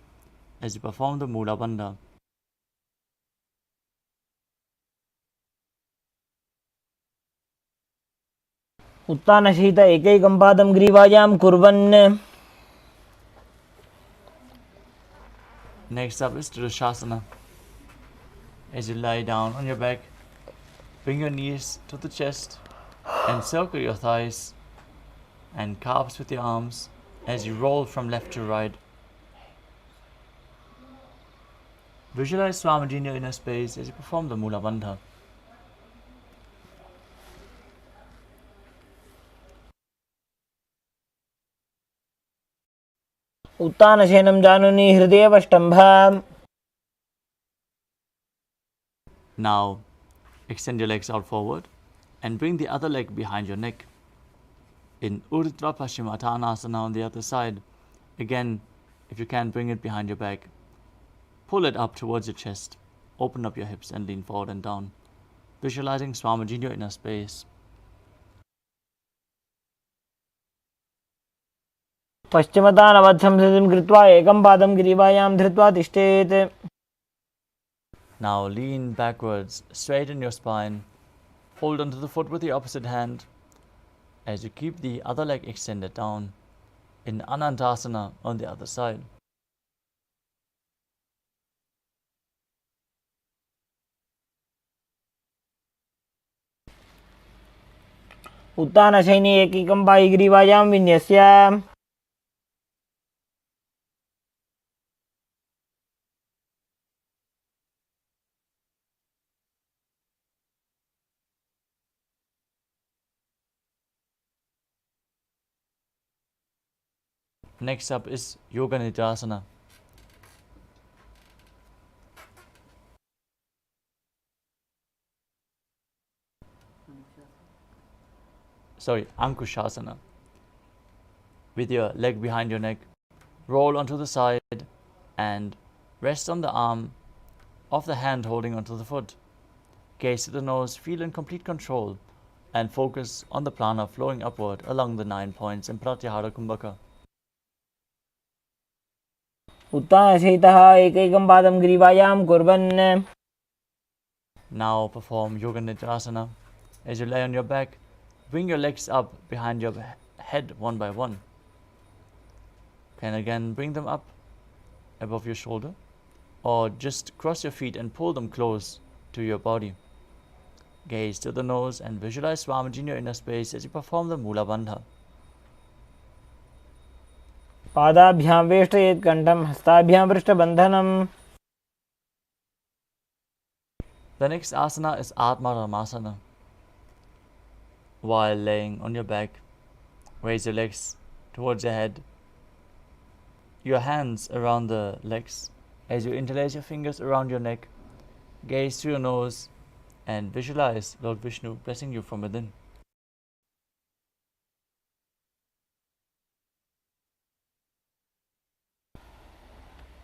as you perform the Mula Bandha. उत्तानशीत एकैकं पादं ग्रीवायां कुर्वन्. Next up is Darshan. As you lie down on your back, bring your knees to the chest, encircle your thighs and calves with your arms as you roll from left to right. Visualize Swamiji in your inner space as you perform the Mula Bandha. उत्तानशयनं जानुनि हृदयवष्टम्भ. Now, extend your legs out forward and bring the other leg behind your neck. In Urdhva Paschimottanasana on the other side. Again, if you can, bring it behind your back. Pull it up towards your chest. Open up your hips and lean forward and down, visualizing Swamiji in your inner space. पश्चिमतानवत्संसृतिं कृत्वा एकं पादं ग्रीवायां धृत्वा तिष्ठेत्. Now lean backwards, straighten your spine. Hold onto the foot with the opposite hand as you keep the other leg extended down in Anantasana on the other side. उत्तानशयने एकैकं पायिग्रीवायां विन्यस्य. Next up is Yoga Nidra. Ankushasana. With your leg behind your neck, roll onto the side and rest on the arm of the hand holding onto the foot. Gaze to the nose, feel in complete control, and focus on the prana flowing upward along the 9 points in Pratyahara Kumbhaka. उत्तानशयितः एकैकं पादं ग्रीवायां कुर्वन्. Now perform Yoga Nidra. As you lay on your back, bring your legs up behind your head one by one. Can again bring them up above your shoulder, or just cross your feet and pull them close to your body. Gaze to the nose and visualize Swamiji in your inner space as you perform the Mula Bandha. पादाभ्यां वेष्टयेत् कण्ठं हस्ताभ्यां पृष्ठबन्धनम्. The next asana is Atmaramasana. While laying on your back, raise your legs towards your head, your hands around the legs. As you interlace your fingers around your neck, gaze through your nose and visualize Lord Vishnu blessing you from within.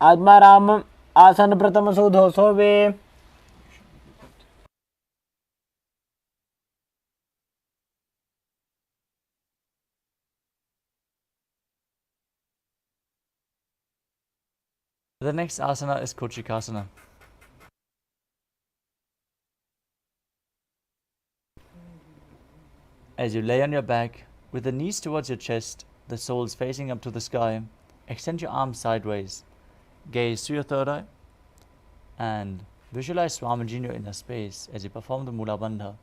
आत्मारामम् आसन प्रथमसोधोसोवे. The next asana is Kochikasana. As you lay on your back, with the knees towards your chest, the soles facing up to the sky, extend your arms sideways, gaze through your third eye, and visualize Swamiji in your inner space as you perform the Mula Bandha.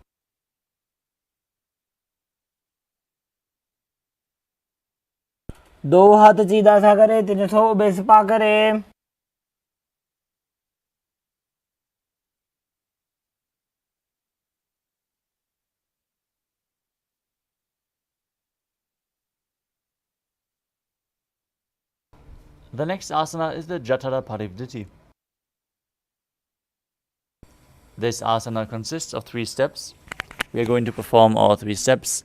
दो हाथ सीधा सा करे, 300 बेसपा करे. The next asana is the Jatara Parivditi. This asana consists of 3 steps. We are going to perform all 3 steps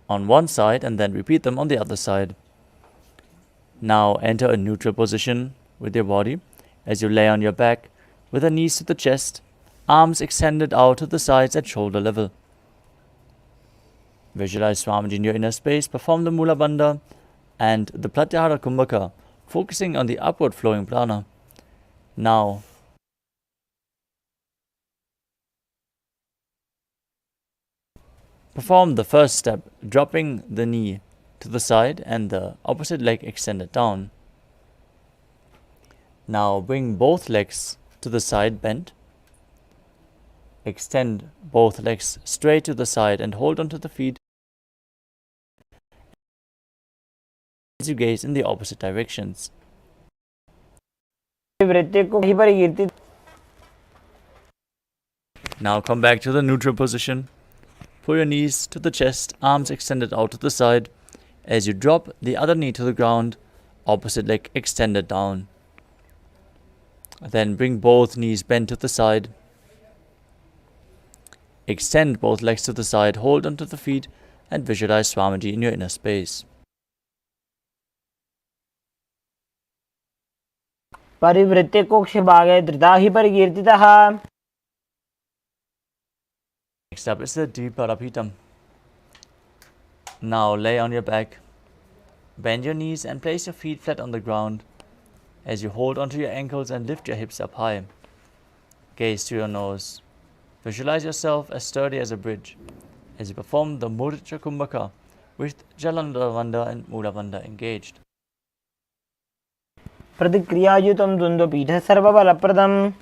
on one side and then repeat them on the other side. Now enter a neutral position with your body as you lay on your back with the knees to the chest, arms extended out to the sides at shoulder level. Visualize Swamiji in your inner space, perform the Mula Bandha and the Pratyahara Kumbhaka, focusing on the upward flowing prana. Now, perform the first step, dropping the knee to the side and the opposite leg extended down. Now bring both legs to the side bent. Extend both legs straight to the side and hold onto the feet as you gaze in the opposite directions. Now come back to the neutral position. Pull your knees to the chest, arms extended out to the side. As you drop the other knee to the ground, opposite leg extended down. Then bring both knees bent to the side. Extend both legs to the side, hold onto the feet and visualize Swamiji in your inner space. परिवृत्य कुक्षभागे धृता हि परिकीर्तितः. Next up is the deep Parapitam. Now lay on your back, bend your knees and place your feet flat on the ground as you hold onto your ankles and lift your hips up high. Gaze to your nose. Visualize yourself as sturdy as a bridge as you perform the Mudra Kumbhaka with Jalandhara and Mula engaged. प्रतिक्रियायुतं द्वन्द्वपीठः सर्वबलप्रदम्.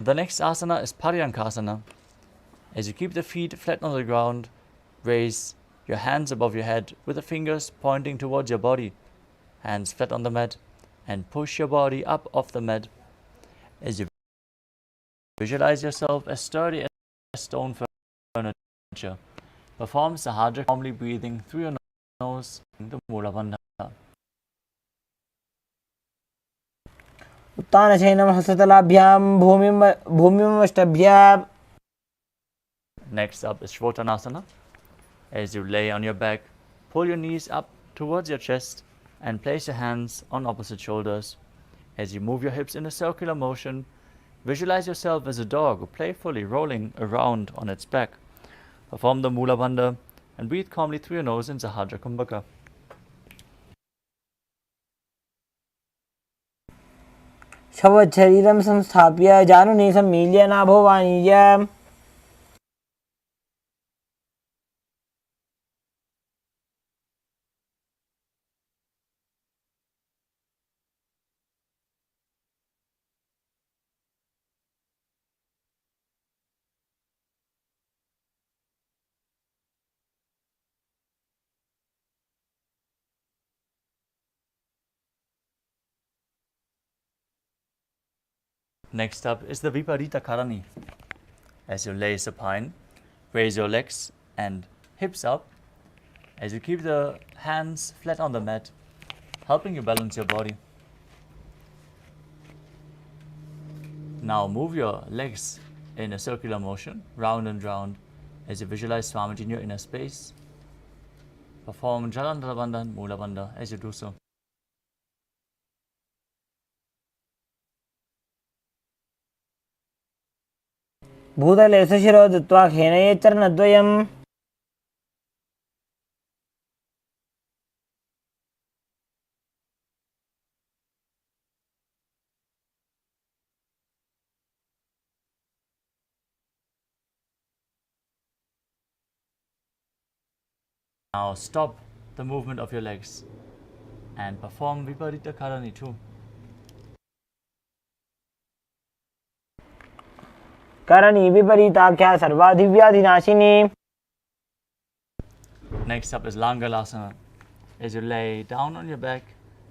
The next asana is Paryankasana. As you keep the feet flat on the ground, raise your hands above your head with the fingers pointing towards your body, hands flat on the mat, and push your body up off the mat. As you visualize yourself as sturdy as stone furniture, perform Sahadra, calmly breathing through your nose in the Mula Bandha. उत्तानशयनं हस्ततलाभ्यां भूमिमष्टभ्य. Next up is Shvotanasana. As you lay on your back, pull your knees up towards your chest and place your hands on opposite shoulders. As you move your hips in a circular motion, visualize yourself as a dog playfully rolling around on its back. Perform the Mula Bandha and breathe calmly through your nose in Sahadra Kumbhaka. शवच्छरीरं संस्थाप्य जानुनी सम्मील्य नाभो वाणिज्य. Next up is the Viparita Karani. As you lay supine, raise your legs and hips up as you keep the hands flat on the mat, helping you balance your body. Now move your legs in a circular motion, round and round, as you visualize Swamiji in your inner space. Perform Jalandhara Bandha and Mula Bandha as you do so. भूतले सुशिरो दत्त्वा खेनये चरणद्वयम्. Now stop the movement of your legs and perform Viparita Karani too. Karni विपरीताख्या सर्वाधिव्याधिनाशिनी. Next up is Langalasana. As you lay down on your back,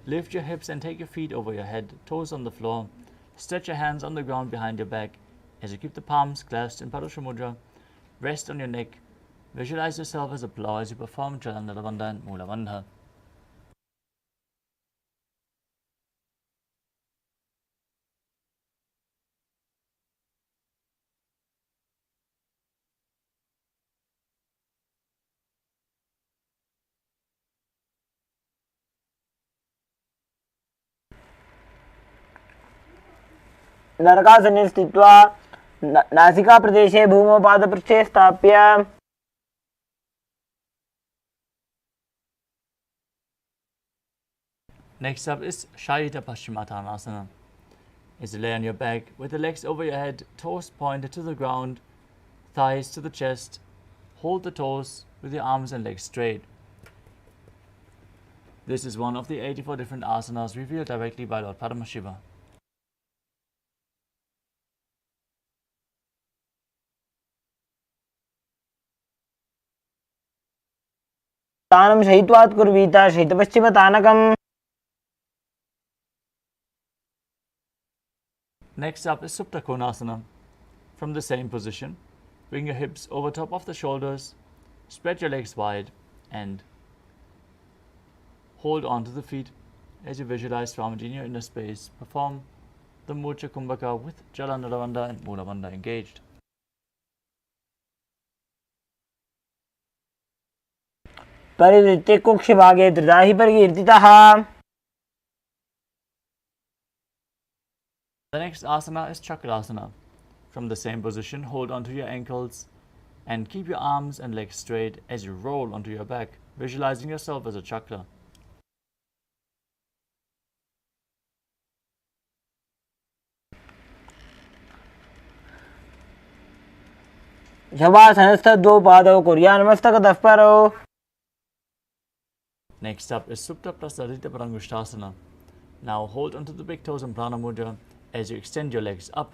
lift your hips and take your feet over your head, toes on the floor. Stretch your hands on the ground behind your back as you keep the palms clasped in Padusha Mudra. Rest on your neck. Visualize yourself as a plow as you perform Jalandhara Bandha and Mula Bandha. नरकासने स्थित्वा नासिकाप्रदेशे भूमौ पादपृष्ठे स्थाप्य. Next up is Shayita Paschimottanasana. As you lay on your back with the legs over your head, toes pointed to the ground, thighs to the chest. Hold the toes with your arms and legs straight. This is one of the 84 different asanas revealed directly by Lord Paramashiva. तानं शयित्वात् कुर्वीत शयितपश्चिमतानकम्. Next up is Supta Konasana. From the same position, bring your hips over top of the shoulders, spread your legs wide, and hold on to the feet as you visualize Swamiji in your inner space. Perform the Mudra Kumbhaka with Jalandhara Bandha and Mula Bandha engaged. परिवृत्ते कुक्षभागे धृता हि परिकीर्तितः. The next asana is Chakrasana. From the same position, hold onto your ankles and keep your arms and legs straight as you roll onto your back, visualizing yourself as a chakra. शवासनस्थद्वौ पादौ कुर्यान्मस्तकतः परौ. Next up is Supta Prasadita Parangushtasana. Now hold onto the big toes in Prana Mudra as you extend your legs up.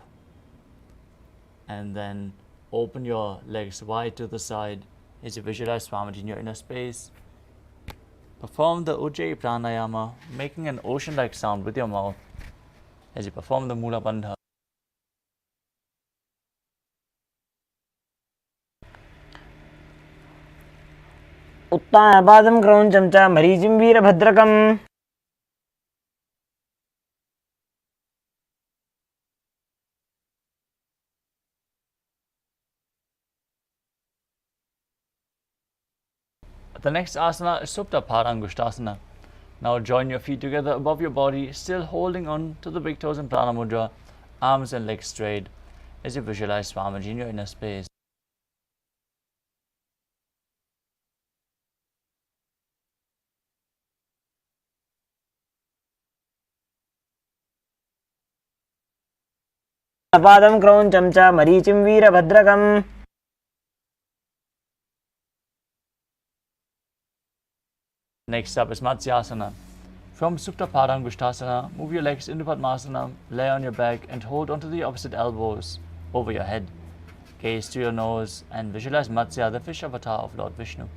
And then open your legs wide to the side as you visualize Swamiji in your inner space. Perform the Ujjayi Pranayama, making an ocean-like sound with your mouth as you perform the Mula Bandha. उत्तानपादं क्रौञ्चं च मरीचिं वीरभद्रकम्. The next asana is Supta Parangushtasana. Now join your feet together above your body, still holding on to the big toes in Prana Mudra, arms and legs straight as you visualize Swamiji in your inner space. पादं क्रौञ्चं च मरीचिं वीरभद्रकम्. Next up is Matsyasana. From Supta Parangushtasana, move your legs into Padmasana, lay on your back and hold onto the opposite elbows over your head. Gaze to your nose and visualize Matsya, the fish avatar of Lord Vishnu.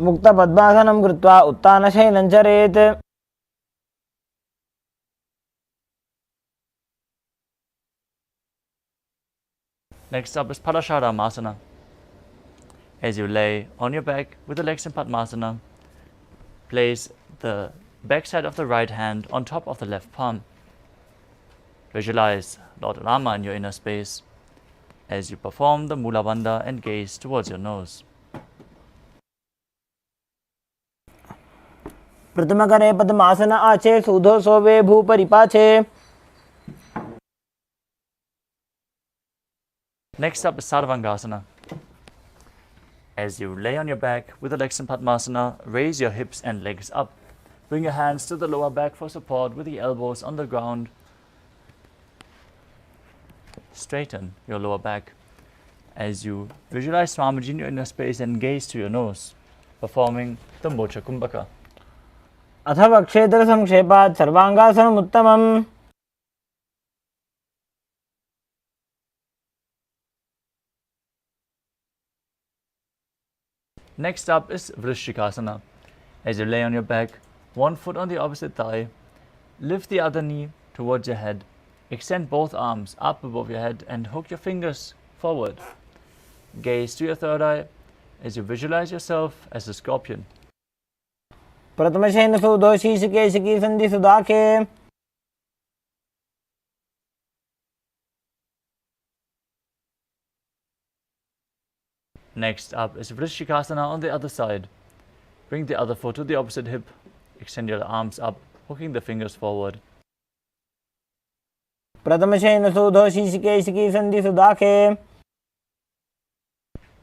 मुक्तपद्मासनं कृत्वा उत्तानशयनं चरेत्. Next up is Parasharamasana. As you lay on your back with the legs in Padmasana, place the backside of the right hand on top of the left palm. Visualize Lord Rama in your inner space as you perform the Mula Bandha and gaze towards your nose. प्रथमकरे पद्मासन आचे सूधो सोवे भूपरिपाचे. Next up is Sarvangasana. As you lay on your back with the legs in Padmasana, raise your hips and legs up. Bring your hands to the lower back for support with the elbows on the ground. Straighten your lower back as you visualize Swamiji in your inner space and gaze to your nose, performing the Mocha Kumbhaka. अथवा क्षेत्र संक्षेपात् सर्वांगासनम् उत्तमम्. Next up is Vrishikasana. As you lay on your back, one foot on the opposite thigh, lift the other knee towards your head, extend both arms up above your head and hook your fingers forward. Gaze to your third eye as you visualize yourself as a scorpion. प्रथमशयन सूधो शीर्षकेशकी संधि सुदाखे. Next up is Vrishikasana on the other side. Bring the other foot to the opposite hip. Extend your arms up, hooking the fingers forward. प्रथमशयन सूधो शीर्षकेशकी संधि सुदाखे.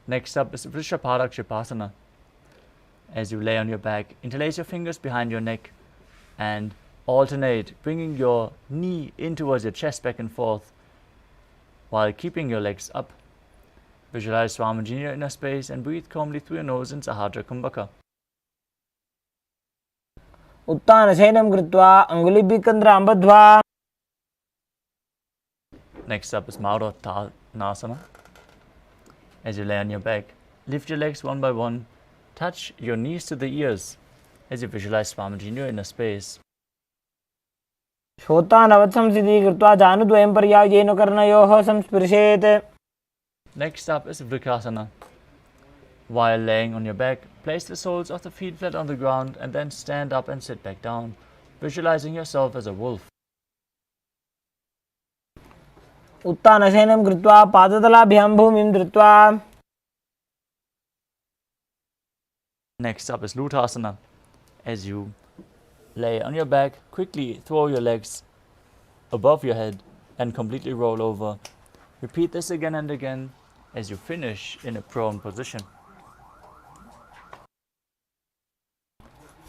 Next up is Vrishaparakshipasana. As you lay on your back, interlace your fingers behind your neck and alternate, bringing your knee in towards your chest back and forth while keeping your legs up. Visualize Swamiji in your inner space and breathe calmly through your nose in Sahadra Kumbhaka. उत्तानशयनं कृत्वा अङ्गुलिभिः कन्द्रां बद्ध्वा. Next up is Maurottanasana. As you lay on your back, lift your legs one by one, touch your knees to the ears as you visualize Swamiji in your inner space. श्रोतानवत्संसिद्धि कृत्वा जानुद्वयं पर्यायेन कर्णयोः संस्पृशेत्. Next up is Vrikasana. While laying on your back, place the soles of the feet flat on the ground and then stand up and sit back down, visualizing yourself as a wolf. उत्तानशयनं कृत्वा पादतलाभ्यां भूमिं धृत्वा. Next up is Lutasana. As you lay on your back, quickly throw your legs above your head and completely roll over. Repeat this again and again as you finish in a prone position.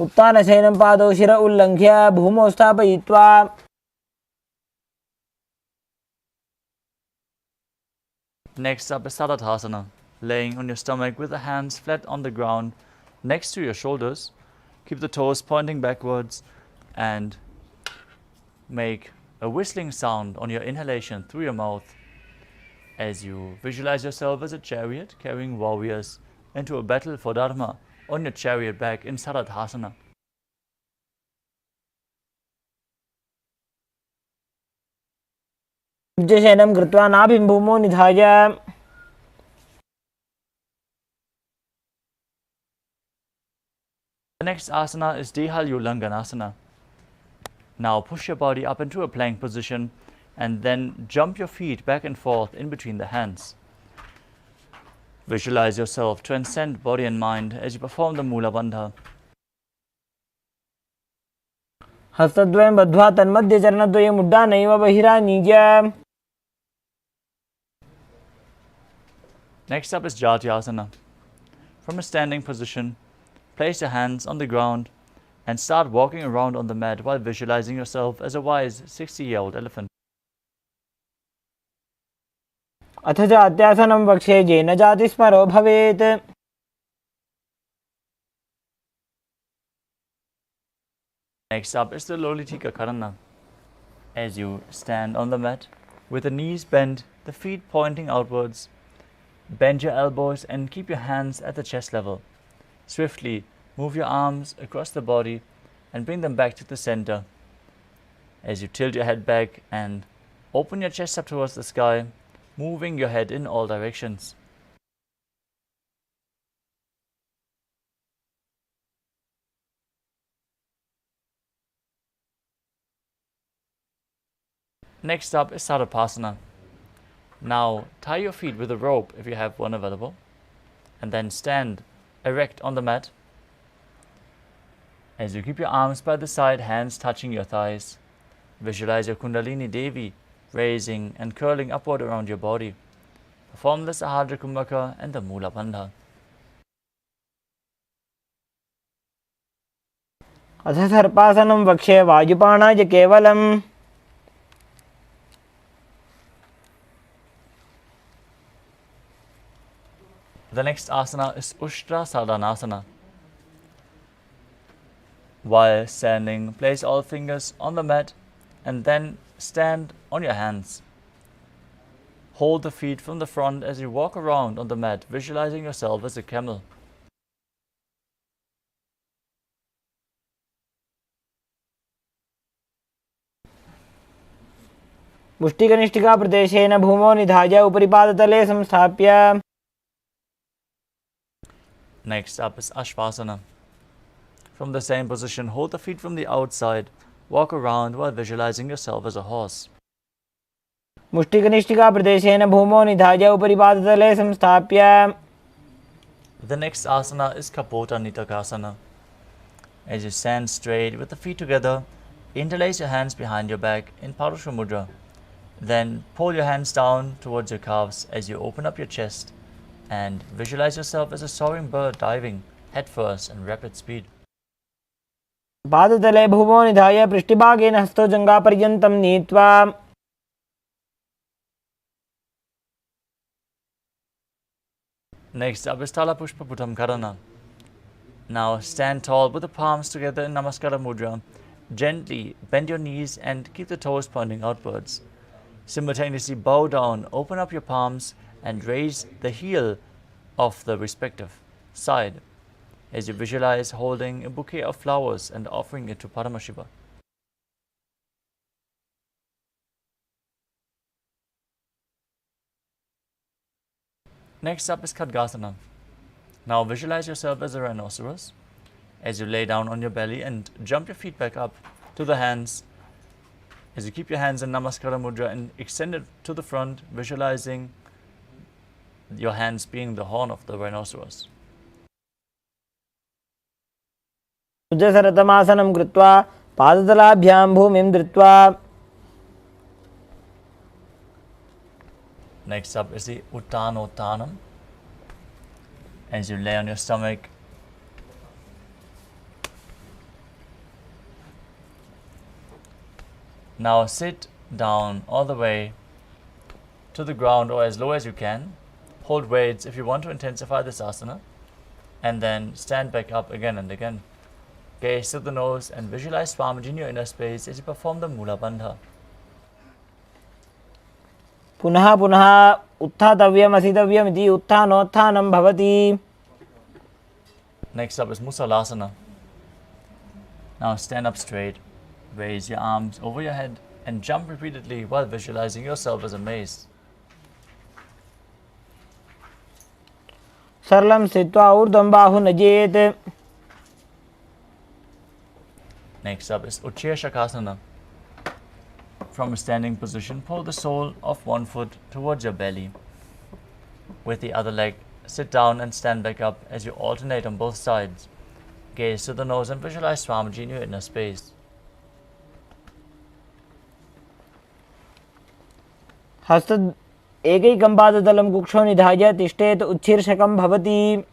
उत्तानशयनं पादौ शिर उल्लङ्घ्य भूमौ स्थापयित्वा Next up is Tadasana, laying on your stomach with the hands flat on the ground next to your shoulders. Keep the toes pointing backwards and make a whistling sound on your inhalation through your mouth as you visualize yourself as a chariot carrying warriors into a battle for Dharma on your chariot back in Saradhasana. शयनं कृत्वा नाभिं भूमौ निधाय The next asana is Dehalyulanganasana. Now push your body up into a plank position and then jump your feet back and forth in between the hands. Visualize yourself transcend body and mind as you perform the Mula Bandha. हस्तद्वयं बद्ध्वा तन्मध्ये चरणद्वयम् उड्डानैव बहिरानीय. Next up is Jatyasana. From a standing position, place your hands on the ground and start walking around on the mat while visualizing yourself as a wise 60-year-old elephant. अथ जात्यासनं वक्ष्ये येन जातिस्मरो भवेत्. Next up is the Lolitika Karana. As you stand on the mat, with the knees bent, the feet pointing outwards, bend your elbows and keep your hands at the chest level. Swiftly move your arms across the body and bring them back to the center. As you tilt your head back and open your chest up towards the sky, moving your head in all directions. Next up is Sarapasana. Now tie your feet with a rope if you have one available, and then stand erect on the mat. As you keep your arms by the side, hands touching your thighs, visualize your Kundalini Devi raising and curling upward around your body. Perform the Sahadra Kumbhaka and the Mula Bandha. अथ सर्पासनं वक्ष्ये वायुपाणाय केवलम्. The next asana is Ushtra Sadhanasana. While standing, place all fingers on the mat and then stand on your hands. Hold the feet from the front as you walk around on the mat, visualizing yourself as a camel. मुष्टिकनिष्ठिका प्रदेशेन भूमौ निधाय उपरि पादतले संस्थाप्य. Next up is Ashvasana. From the same position, hold the feet from the outside, walk around while visualizing yourself as a horse. मुष्टिकनिष्ठिका प्रदेशेन भूमौ निधाय उपरि पादतले संस्थाप्य. The next asana is Kapota Nitakasana. As you stand straight with the feet together, interlace your hands behind your back in Purusha Mudra. Then pull your hands down towards your calves as you open up your chest and visualize yourself as a soaring bird diving headfirst in rapid speed. पादतले भूमौ निधाय पृष्ठभागेन हस्तौ जङ्घापर्यन्तं नीत्वा. Next up is Talapushpaputam Karana. Now stand tall with the palms together in Namaskara Mudra. Gently bend your knees and keep the toes pointing outwards. Simultaneously bow down, open up your palms and raise the heel of the respective side as you visualize holding a bouquet of flowers and offering it to Paramashiva. Next up is Khadgasana. Now visualize yourself as a rhinoceros as you lay down on your belly and jump your feet back up to the hands. As you keep your hands in Namaskara Mudra and extend it to the front, visualizing your hands being the horn of the rhinoceros. उज्जसरतमासनं कृत्वा पादतलाभ्यां भूमिं धृत्वा. Next up is the Uttanottanam. As you lay on your stomach, now sit down all the way to the ground or as low as you can. Hold weights if you want to intensify this asana, and then stand back up again and again. Gaze to the nose and visualize Swamiji in your inner space as you perform the Mula Bandha. पुनः पुनः उत्थातव्यम् असितव्यम् इति उत्थानोत्थानं भवति. Next up is Musalasana. Now stand up straight, raise your arms over your head and jump repeatedly while visualizing yourself as a mace. सरलं स्थित्वा ऊर्ध्वं बाहु नजेत्. Next up is Utshirshakasana. From a standing position, pull the sole of one foot towards your belly. With the other leg, sit down and stand back up as you alternate on both sides. Gaze to the nose and visualize Swamiji in your inner space. हस्त एकैकं पादतलं कुक्षौ निधाय तिष्ठेत् उच्छीर्षकं भवति.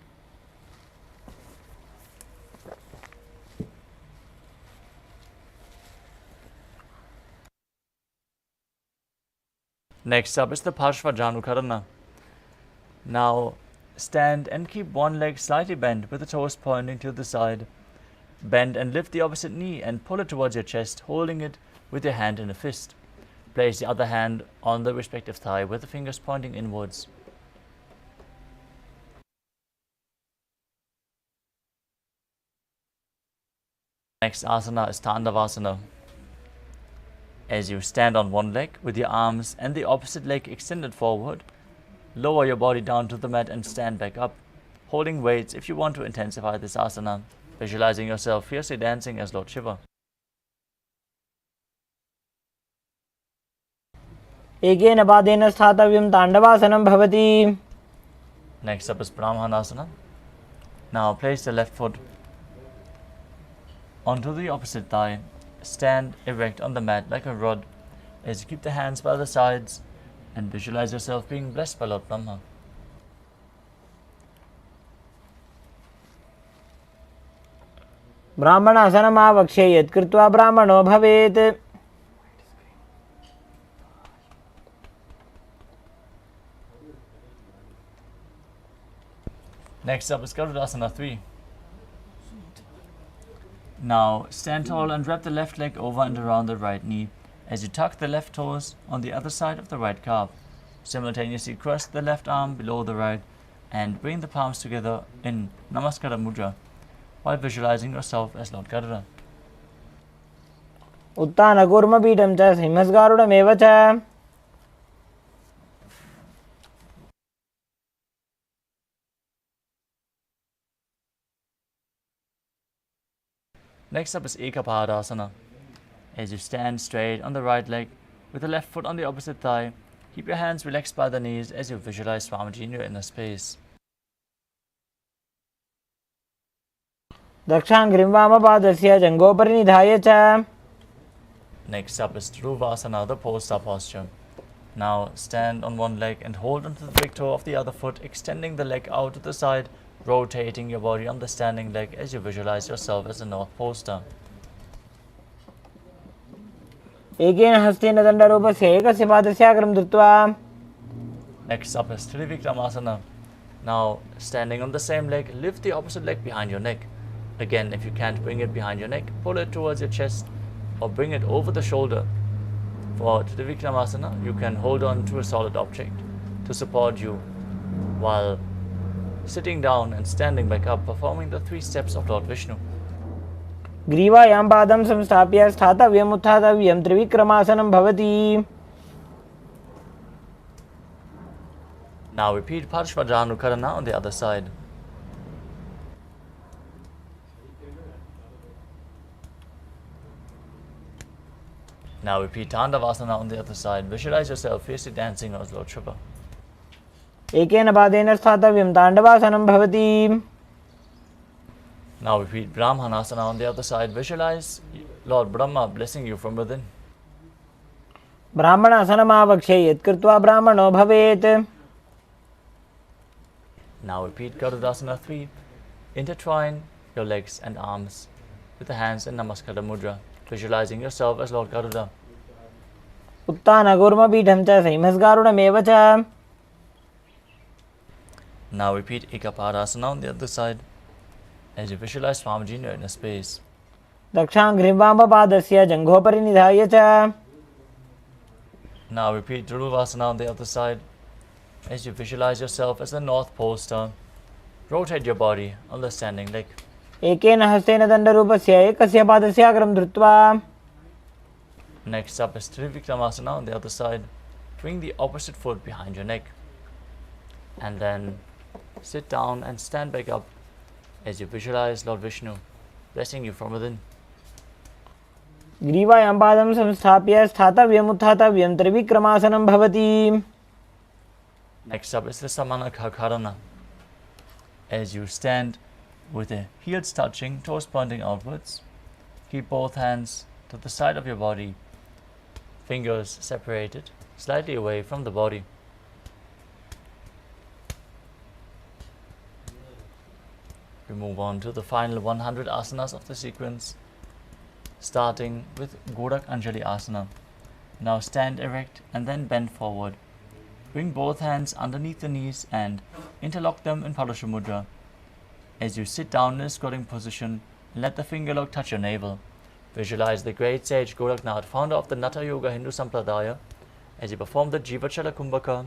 Next up is the Parshvajanukarana. Now stand and keep one leg slightly bent with the toes pointing to the side. Bend and lift the opposite knee and pull it towards your chest, holding it with your hand in a fist. Place the other hand on the respective thigh with the fingers pointing inwards. Next asana is Tandavasana. As you stand on one leg with your arms and the opposite leg extended forward, lower your body down to the mat and stand back up, holding weights if you want to intensify this asana, visualizing yourself fiercely dancing as Lord Shiva. एकेन पादेन स्थातव्यं ताण्डवासनं भवति. Next up is Brahmanasana. Now place the left foot onto the opposite thigh. Stand erect on the mat like a rod as you keep the hands by the sides and visualize yourself being blessed by Lord Brahma. ब्राह्मणासनमावक्ष्ये यत् कृत्वा ब्राह्मणो भवेत्. Next up is Garudasana 3. Now stand tall and wrap the left leg over and around the right knee as you tuck the left toes on the other side of the right calf. Simultaneously cross the left arm below the right and bring the palms together in Namaskara Mudra while visualizing yourself as Lord Garuda. उत्थानकूर्मपीठं च सिंहस्गारुडमेव च. Next up is Ekapadasana. As you stand straight on the right leg with the left foot on the opposite thigh, keep your hands relaxed by the knees as you visualize Swamiji in your inner space. दक्षाङ्घ्रिं वामपादस्य जङ्घोपरि निधाय च. Next up is Dhruvasana, the pole star posture. Now stand on one leg and hold onto the big toe of the other foot, extending the leg out to the side, rotating your body on the standing leg as you visualize yourself as a North Pole star. एकेन हस्तेन दण्डरूपस्य एकस्य पादस्य अग्रं धृत्वा. Next up is Trivikramasana. Now standing on the same leg, lift the opposite leg behind your neck. Again, if you can't bring it behind your neck, pull it towards your chest or bring it over the shoulder. For Trivikramasana, you can hold on to a solid object to support you while sitting down and standing back up, performing the 3 steps of Lord Vishnu. ग्रीवायां पादं संस्थाप्य स्थातव्यम् उत्थातव्यं त्रिविक्रमासनं भवति. Now repeat Parshvajanukarana on the other side. Now repeat Tandavasana on the other side. Visualize yourself fiercely dancing as Lord Shiva. एकेन पादेन स्थातव्यं ताण्डवासनं भवति. Now repeat Brahmanasana on the other side. Visualize Lord Brahma blessing you from within. ब्राह्मणासनमावक्ष्ये यत्कृत्वा ब्राह्मणो भवेत्. Now repeat Garudasana 3. Intertwine your legs and arms with the hands in Namaskara Mudra, visualizing yourself as Lord Garuda. उत्तानगूर्मपीठं च सैंहस्गारुडमेव च. Now repeat Ekaparasana on the other side as you visualize Swamiji in your inner space. दक्षाङ्घ्रिं वामपादस्य जङ्घोपरि निधाय च. Now repeat Dhruvasana on the other side as you visualize yourself as the North Pole star. Rotate your body on the standing leg. एकेन हस्तेन दण्डरूपस्य एकस्य पादस्य अग्रं धृत्वा. Next up is Trivikramasana on the other side. Bring the opposite foot behind your neck. And then sit down and stand back up as you visualize Lord Vishnu blessing you from within. ग्रीवायां पादं संस्थाप्य स्थातव्यम् उत्थातव्यं त्रिविक्रमासनं भवति. Next up is the Samanakhakarana. As you stand with the heels touching, toes pointing outwards, keep both hands to the side of your body, fingers separated, slightly away from the body. We move on to the final 100 asanas of the sequence, starting with Gorak Anjali Asana. Now stand erect and then bend forward. Bring both hands underneath the knees and interlock them in Palasha Mudra. As you sit down in a squatting position, let the finger lock touch your navel. Visualize the great sage Goraknath, founder of the Natha Yoga Hindu Sampradaya, as you perform the Jivachala Kumbhaka,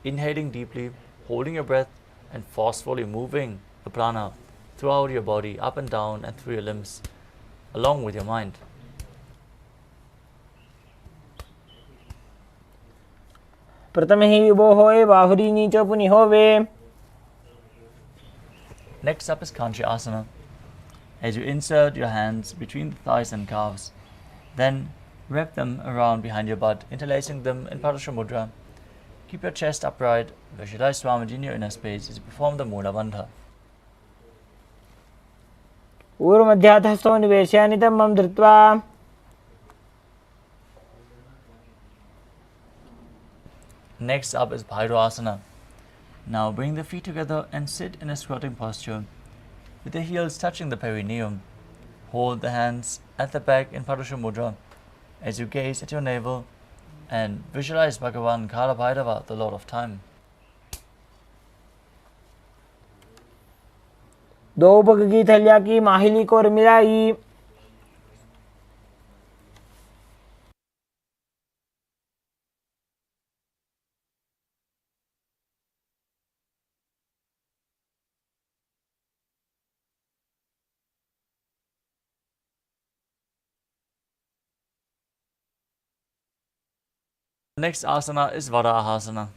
inhaling deeply, holding your breath, and forcefully moving the prana throughout your body, up and down, and through your limbs, along with your mind. प्रथमे हि विभोः बाहुरी नीचो पुनिहो वे. Next up is Kanchi Asana. As you insert your hands between the thighs and calves, then wrap them around behind your butt, interlacing them in Padasha Mudra. Keep your chest upright, visualize Swamiji in your inner space as you perform the Mula Bandha. ऊर्ध्वमध्याधस्थो निवेश्य नितम्बं धृत्वा. Next up is Bhairo Asana. Now bring the feet together and sit in a squatting posture with the heels touching the perineum. Hold the hands at the back in Padasha Mudra as you gaze at your navel and visualize Bhagavan Kalabhairava, the Lord of Time. दो पग की थैलिया की माहिली को मिलाई. The next asana is Varahasana.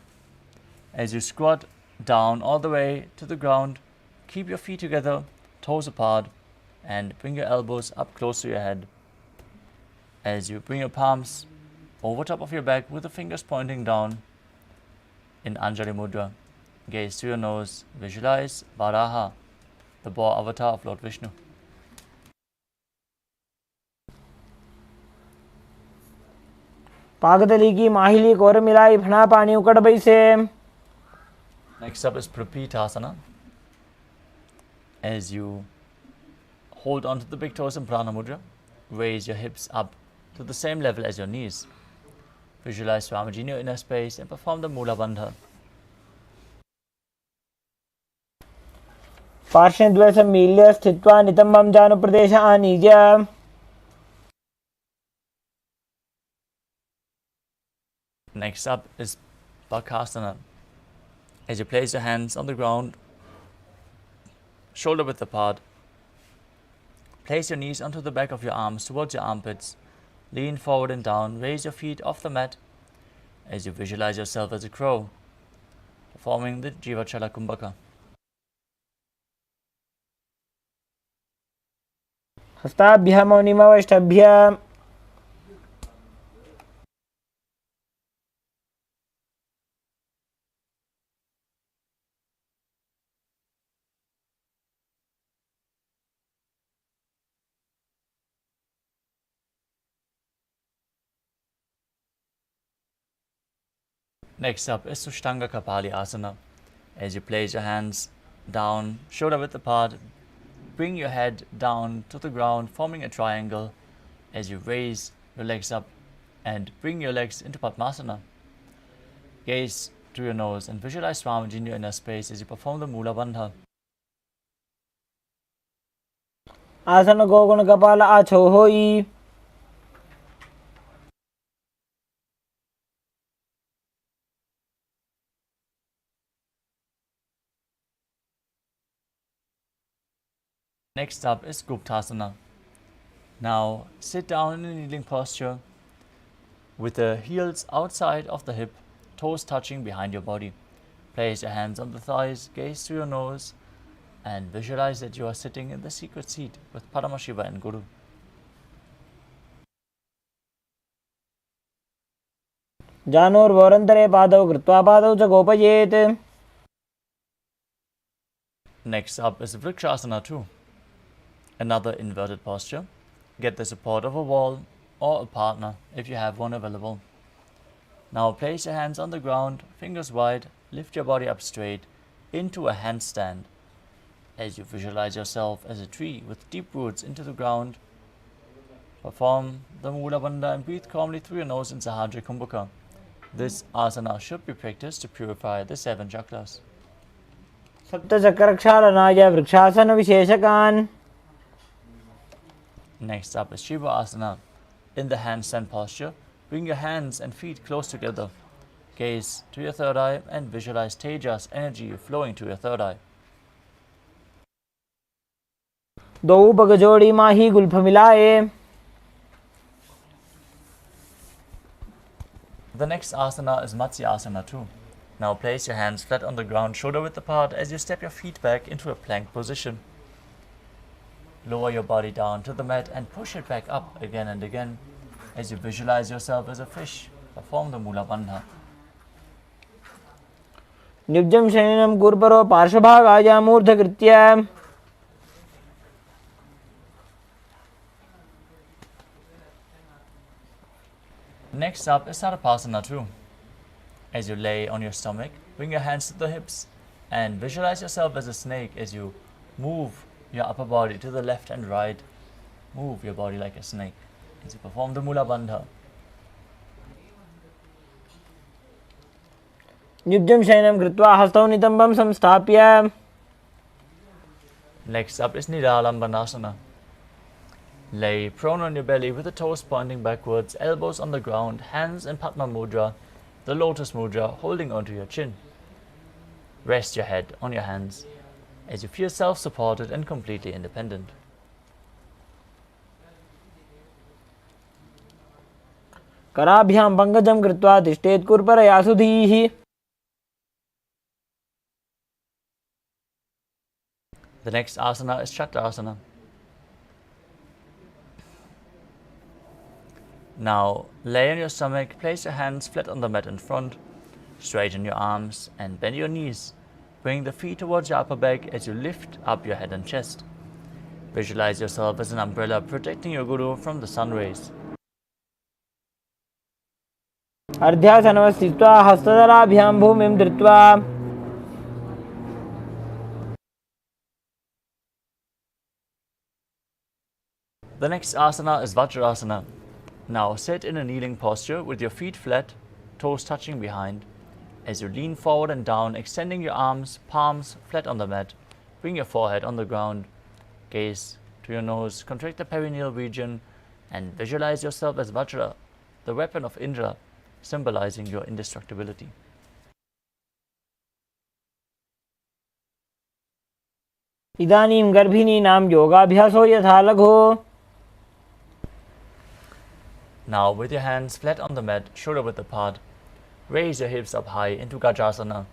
As you squat down all the way to the ground, keep your feet together, toes apart, and bring your elbows up close to your head. As you bring your palms over top of your back with the fingers pointing down in Anjali Mudra, gaze to your nose, visualize Varaha, the boar avatar of Lord Vishnu. पागदली की माहिली को मिलाई फना पानी उकड़ बैसे. Next up is Prapitasana. As you hold onto the big toes in Prana Mudra, raise your hips up to the same level as your knees. Visualize Swamiji in your inner space and perform the Mula Bandha. पार्श्वद्वय सम्मील्य स्थित्वा नितम्बं जानुप्रदेश आनीय. Next up is Bakasana. As you place your hands on the ground, shoulder width apart, place your knees onto the back of your arms towards your armpits. Lean forward and down, raise your feet off the mat as you visualize yourself as a crow, performing the Jivachala Kumbhaka. हस्ताभ्यां मौनिमवष्टभ्यां. Next up is Sushtanga Kapali Asana. As you place your hands down, shoulder width apart, bring your head down to the ground, forming a triangle. As you raise your legs up and bring your legs into Padmasana. Gaze to your nose and visualize Swamiji in your inner space as you perform the Mula Bandha. Asana Gogana Kapala Acho Hoi. Next up is Guptasana. Now sit down in a kneeling posture with the heels outside of the hip, toes touching behind your body. Place your hands on the thighs, gaze through your nose, and visualize that you are sitting in the secret seat with Paramashiva and Guru. Janur Vorantare Padau Kritva Padau Cha Gopayet. Next up is Vrikshasana 2. Another inverted posture. Get the support of a wall or a partner if you have one available. Now place your hands on the ground, fingers wide, lift your body up straight into a handstand as you visualize yourself as a tree with deep roots into the ground. Perform the Mula Bandha and breathe calmly through your nose in Sahajra Kumbhaka. This asana should be practiced to purify the 7 chakras. Sapta Chakrakshalanaya Vrikshasana Visheshakan. Next up is Shiva Asana. In the handstand posture, bring your hands and feet close together. Gaze to your third eye and visualize Tejas energy flowing to your third eye. Dou Bagajodi Mahi Gulpamilaye. The next asana is Matsya Asana 2. Now place your hands flat on the ground, shoulder width apart as you step your feet back into a plank position. Lower your body down to the mat and push it back up again and again as you visualize yourself as a fish. Perform the Mula Bandha. Nibjam Shaninam Gurparo Parshabhagaya Murtha Kritya. Next up is Sarapasana 2. As you lay on your stomach, bring your hands to the hips and visualize yourself as a snake as you move your upper body to the left and right. Move your body like a snake as you perform the Mula Bandha. Nibjam Shaninam Kritva Hastau Nitambam Samstapya. Next up is Nidalambanasana. Lay prone on your belly with the toes pointing backwards, elbows on the ground, hands in Padma Mudra, the Lotus Mudra holding onto your chin. Rest your head on your hands as you feel self-supported and completely independent. Karabhyam Pankajam Kritva Tishtet Kurparaya Sudhihi. The next asana is Chakrasana. Now lay on your stomach, place your hands flat on the mat in front, straighten your arms and bend your knees. Bring the feet towards your upper back as you lift up your head and chest. Visualize yourself as an umbrella protecting your Guru from the sun rays. Ardhyasanavastitva Hastadalabhyam Bhumim Dritva. The next asana is Vajrasana. Now sit in a kneeling posture with your feet flat, toes touching behind. As you lean forward and down, extending your arms, palms flat on the mat. Bring your forehead on the ground. Gaze to your nose, contract the perineal region, and visualize yourself as Vajra, the weapon of Indra, symbolizing your indestructibility. Idanim Garbhini Nam Yogabhyaso Yatha Lagho. Now with your hands flat on the mat, shoulder width apart, raise your hips up high into Gajasana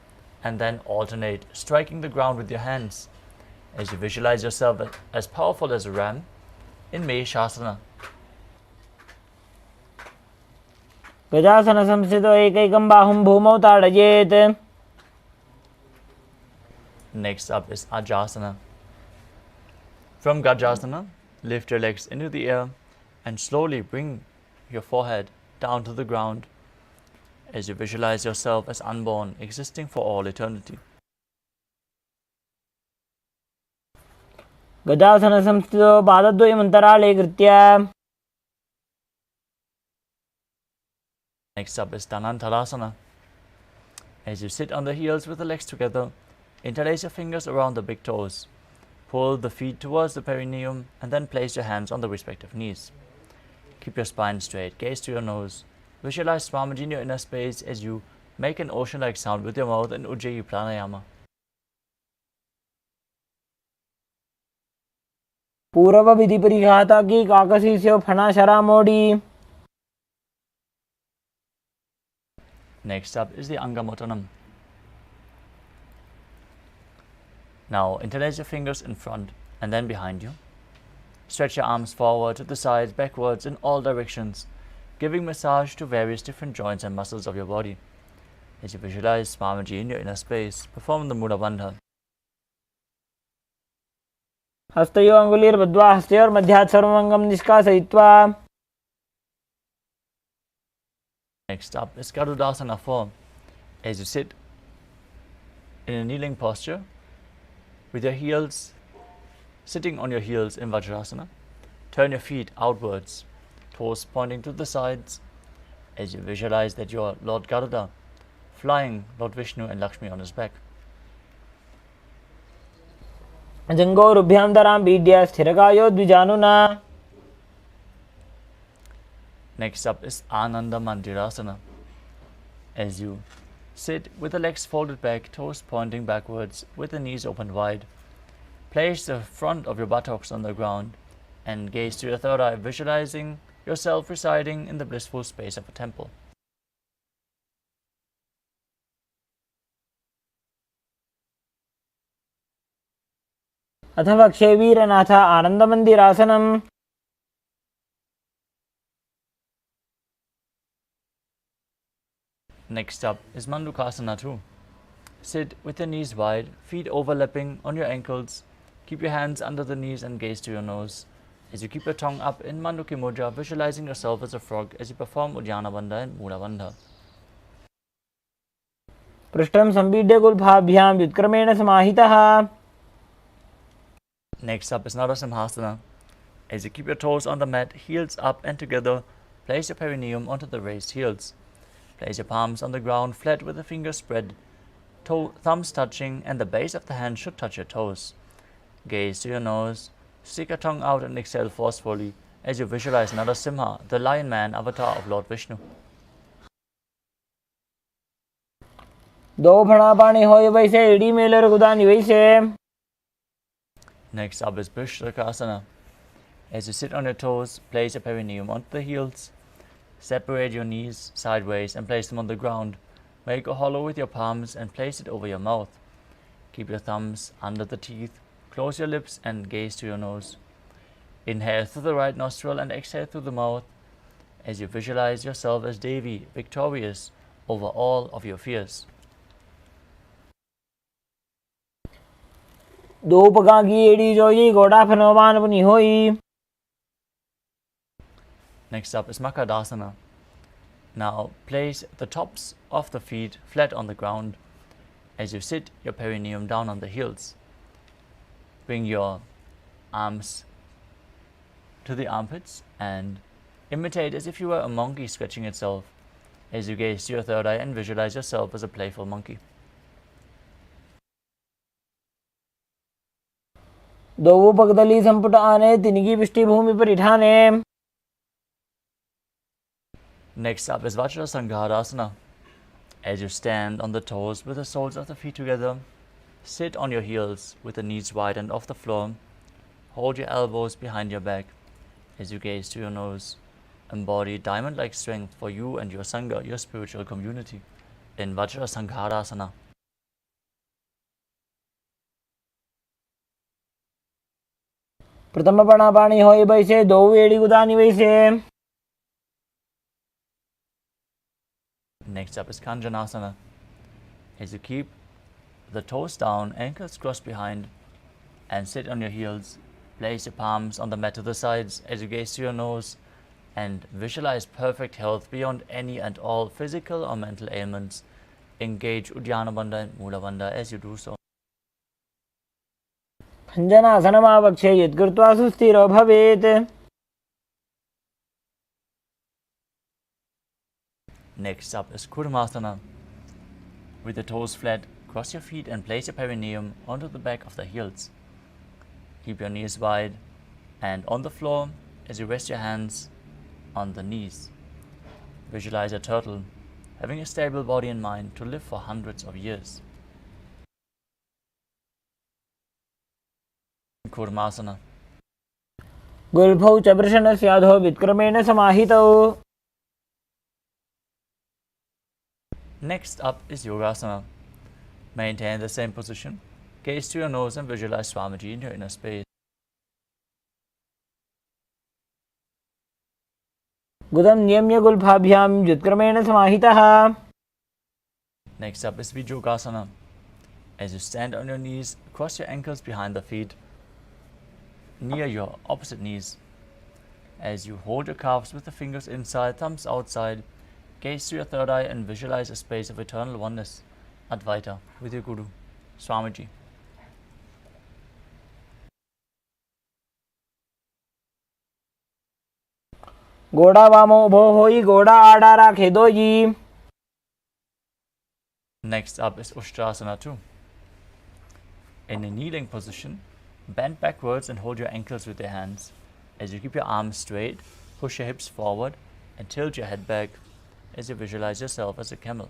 and then alternate, striking the ground with your hands as you visualize yourself as powerful as a ram in Maheshasana. Gajasana Samsito Ekaikam Bahum Bhumau Tadayet. Next up is Ajasana. From Gajasana, lift your legs into the air and slowly bring your forehead down to the ground as you visualize yourself as unborn, existing for all eternity. गजासन संस्थितो पादद्वयमन्तराळे कृत्य. Next up is Dhanantarasana. As you sit on the heels with the legs together, interlace your fingers around the big toes. Pull the feet towards the perineum and then place your hands on the respective knees. Keep your spine straight, gaze to your nose. Visualize Swamiji in your inner space as you make an ocean-like sound with your mouth in Ujjayi Pranayama. पूर्व विधि परिघाता की काकसी से फना शरा मोड़ी. Next up is the Angamotanam. Now interlace your fingers in front and then behind you. Stretch your arms forward to the sides, backwards in all directions, giving massage to various different joints and muscles of your body. As you visualize Swamiji in your inner space, perform the Mudra Bandha. हस्तयो अंगुलीर्बद्ध्वा हस्तयोर्मध्यात् सर्वमंगम निष्कासयित्वा. Next up is Garudasana form. As you sit in a kneeling posture, with your heels, sitting on your heels in Vajrasana, turn your feet outwards, toes pointing to the sides, as you visualize that you are Lord Garuda, flying Lord Vishnu and Lakshmi on his back. जंगोरुभ्यां दरां बीड्य स्थिरकायो द्विजानुना. Next up is Ananda Mandirasana. As you sit with the legs folded back, toes pointing backwards, with the knees open wide. Place the front of your buttocks on the ground and gaze to your third eye, visualizing yourself residing in the blissful space of a temple. अथवा क्षेवीरनाथ आनंदमंदिरासनम. Next up is Mandukasana 2. Sit with your knees wide, feet overlapping on your ankles. Keep your hands under the knees and gaze to your nose. As you keep your tongue up in Manduki Mudra, visualizing yourself as a frog as you perform Uddiyana Bandha and Mula Bandha. पृष्ठं संपीड्य गुल्फाभ्यां व्युत्क्रमेण समाहितः. Next up is Narasimhasana. As you keep your toes on the mat, heels up and together, place your perineum onto the raised heels. Place your palms on the ground flat with the fingers spread, thumbs touching, and the base of the hand should touch your toes. Gaze to your nose, stick your tongue out and exhale forcefully as you visualize Narasimha, the lion man avatar of Lord Vishnu. दो फणापाणी होय वैसे ED Mailer गुदानी वैसे. Next up is Bhishrakasana. As you sit on your toes, place your perineum onto the heels. Separate your knees sideways and place them on the ground. Make a hollow with your palms and place it over your mouth. Keep your thumbs under the teeth. Close your lips and gaze to your nose. Inhale through the right nostril and exhale through the mouth as you visualize yourself as Devi, victorious over all of your fears. दो पगा की AD जोई गोड़ा फनोमान पुनी होई. Next up is Makadasana. Now place the tops of the feet flat on the ground. As you sit your perineum down on the heels. Bring your arms to the armpits and imitate as if you were a monkey stretching itself as you gaze to your third eye and visualize yourself as a playful monkey. दो पगदली संपुट आने तिनकी पृष्ठी भूमि पर इठाने. Next up is Vajrasanghadasana. As you stand on the toes with the soles of the feet together, sit on your heels with the knees widened off the floor. Hold your elbows behind your back as you gaze to your nose. Embody diamond-like strength for you and your Sangha, your spiritual community, in Vajrasanghadasana. प्रथम पणापाणी होय वैसे दो AD गुदानी वैसे. Next up is Kanjanasana. As you keep the toes down, ankles crossed behind, and sit on your heels, place your palms on the mat to the sides as you gaze to your nose. and visualize perfect health beyond any and all physical or mental ailments. Engage Uddiyana Bandha and Mula Bandha as you do so. भञ्जनासनमावक्षे यत्कृत्वा सुस्थिरो भवेत्. Next up is Kurmasana. With the toes flat, cross your feet and place your perineum onto the back of the heels. Keep your knees wide and on the floor as you rest your hands on the knees. Visualize a turtle having a stable body and mind to live for hundreds of years. Kurmasana. गुल्फौ च वृषणस्याधो विक्रमेण समाहितौ. Next up is Yogasana. Maintain the same position. Gaze to your nose and visualize Swamiji in your inner space. गुदं नियम्य गुल्फाभ्यां व्युत्क्रमेण समाहितः. Next up is Vijogasana. As you stand on your knees, cross your ankles behind the feet, near your opposite knees. As you hold your calves with the fingers inside, thumbs outside, gaze to your third eye and visualize a space of eternal oneness, Advaita, with your Guru, Swamiji. घोड़ा वामो उभो होई घोड़ा आड़ा राखे दोई. Next up is Ushtrasana 2. In a kneeling position, bend backwards and hold your ankles with your hands. As you keep your arms straight, push your hips forward and tilt your head back as you visualize yourself as a camel.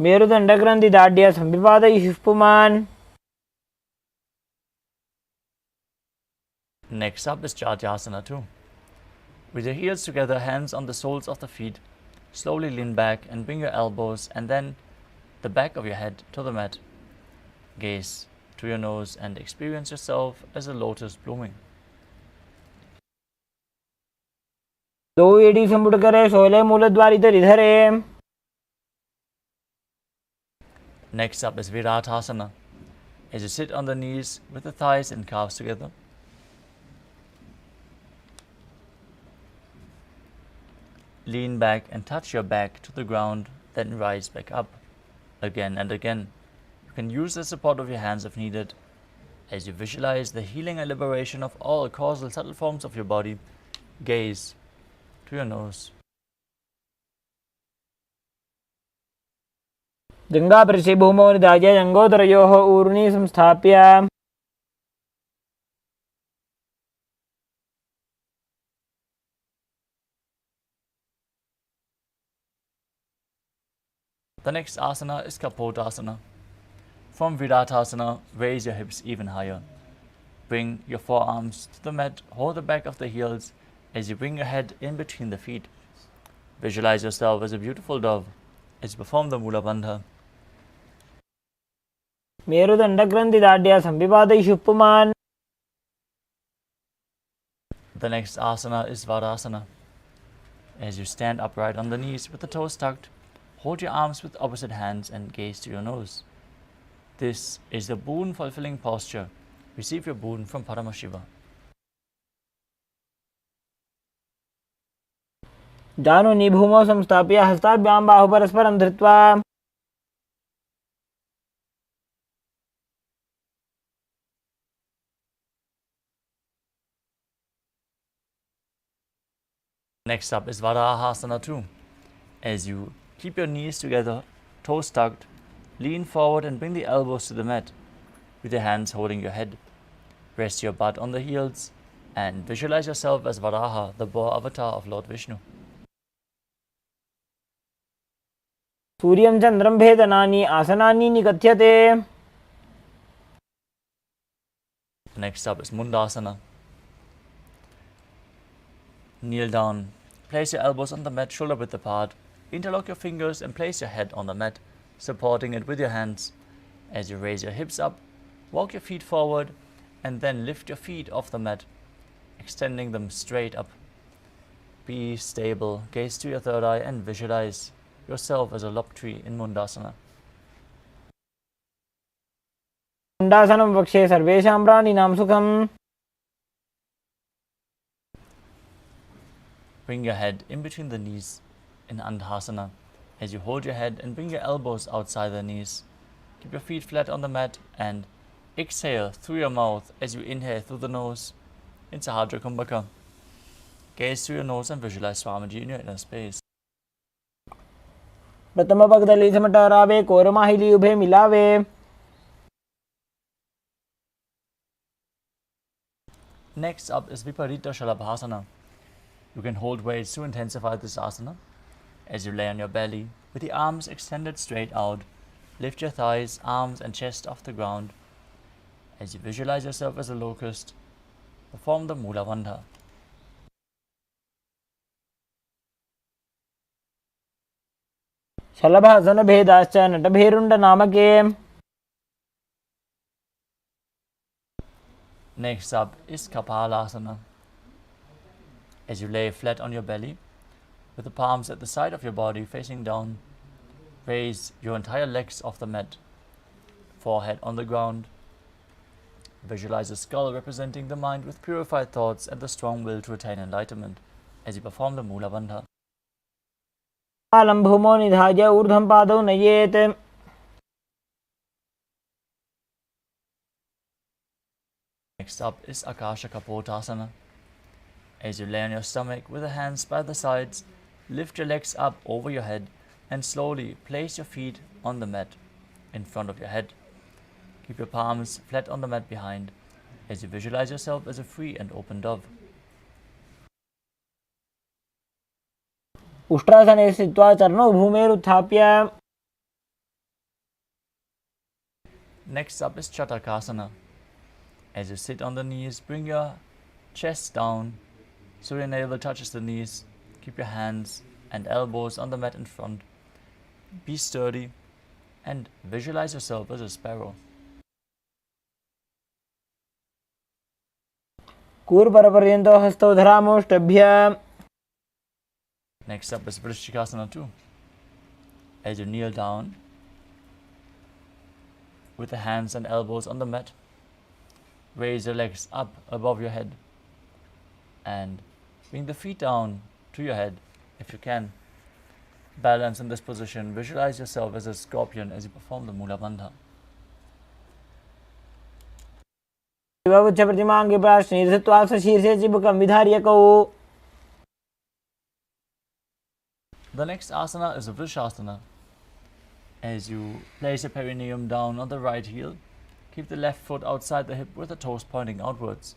मेरुदण्डग्रन्थि दाढ्य संविपादयिः पुमान्. Next up is Chatyasana 2. With your heels together, hands on the soles of the feet, slowly lean back and bring your elbows and then the back of your head to the mat. Gaze to your nose and experience yourself as a lotus blooming. दो एड़ी संपुट करे सोले मूलद्वारी तरि धरे. Next up is Viratasana. As you sit on the knees with the thighs and calves together, lean back and touch your back to the ground, then rise back up again and again. You can use the support of your hands if needed. As you visualize the healing and liberation of all causal subtle forms of your body, gaze to your nose. जङ्घापृष्ठे भूमौ निधाय जङ्घोदरयोः ऊर्ध्नि संस्थाप्य. The next asana is Kapotasana. From Viratasana, raise your hips even higher. Bring your forearms to the mat, hold the back of the heels as you bring your head in between the feet. Visualize yourself as a beautiful dove as you perform the Mula Bandha. मेरुदण्डग्रन्थि दाढ्य संविपादयिः पुमान्. The next asana is Vadasana. As you stand upright on the knees with the toes tucked, hold your arms with opposite hands and gaze to your nose. This is the boon-fulfilling posture. Receive your boon from Paramashiva. जानुनि भूमौ संस्थाप्य हस्ताभ्यां बाहुपरस्परं धृत्वा. Next up is Varahasana 2. As you keep your knees together, toes tucked, lean forward and bring the elbows to the mat with your hands holding your head. Rest your butt on the heels and visualize yourself as Varaha, the boar avatar of Lord Vishnu. सूर्यं चन्द्रं भेदनानि आसनानि निकथ्यते. Next up is Mundasana. Kneel down, place your elbows on the mat shoulder width apart, interlock your fingers and place your head on the mat, supporting it with your hands. As you raise your hips up, walk your feet forward and then lift your feet off the mat, extending them straight up. Be stable, gaze to your third eye and visualize yourself as a lop tree in Mundasana. मुण्डासनं वक्षे सर्वेषां प्राणिनां सुखम्. bring your head in between the knees in Andhasana. As you hold your head and bring your elbows outside the knees, keep your feet flat on the mat and exhale through your mouth as you inhale through the nose in Sahadra Kumbhaka. Gaze through your nose and visualize Swamiji in your inner space. प्रथम पगदली से मटरावे कोरमाहिली उभे मिलावे. Next up is Viparita Shalabhasana. You can hold weights to intensify this asana. As you lay on your belly, with the arms extended straight out, lift your thighs, arms and chest off the ground. As you visualize yourself as a locust, perform the Mula Bandha. शलभासन भेदाश्च नटभेरुंड नामके. Next up is Kapalasana. As you lay flat on your belly, with the palms at the side of your body facing down, raise your entire legs off the mat, forehead on the ground. Visualize a skull representing the mind with purified thoughts and the strong will to attain enlightenment as you perform the Mula Bandha. कालं भूमो निधाय ऊर्ध्वं पादौ नयेत्. Next up is Akasha Kapotasana. As you lay on your stomach with the hands by the sides, lift your legs up over your head and slowly place your feet on the mat in front of your head. Keep your palms flat on the mat behind as you visualize yourself as a free and open dove. उष्ट्रासने स्थित्वा चरणौ भूमेरुत्थाप्य. Next up is Chatakasana. As you sit on the knees, bring your chest down so your navel touches the knees. Keep your hands and elbows on the mat in front. Be sturdy and visualize yourself as a sparrow. कूर्परपर्यन्तो हस्तौ धरामोष्टभ्य. Next up is Vrishchikasana too. As you kneel down with the hands and elbows on the mat, raise your legs up above your head and bring the feet down to your head if you can. Balance in this position. Visualize yourself as a scorpion as you perform the Mula Bandha. शिववुच्च प्रतिमांगे प्राश्नी धृत्वा शीर्षे चिबुकं विधार्यकौ. The next asana is a Vrishasana. As you place your perineum down on the right heel, keep the left foot outside the hip with the toes pointing outwards.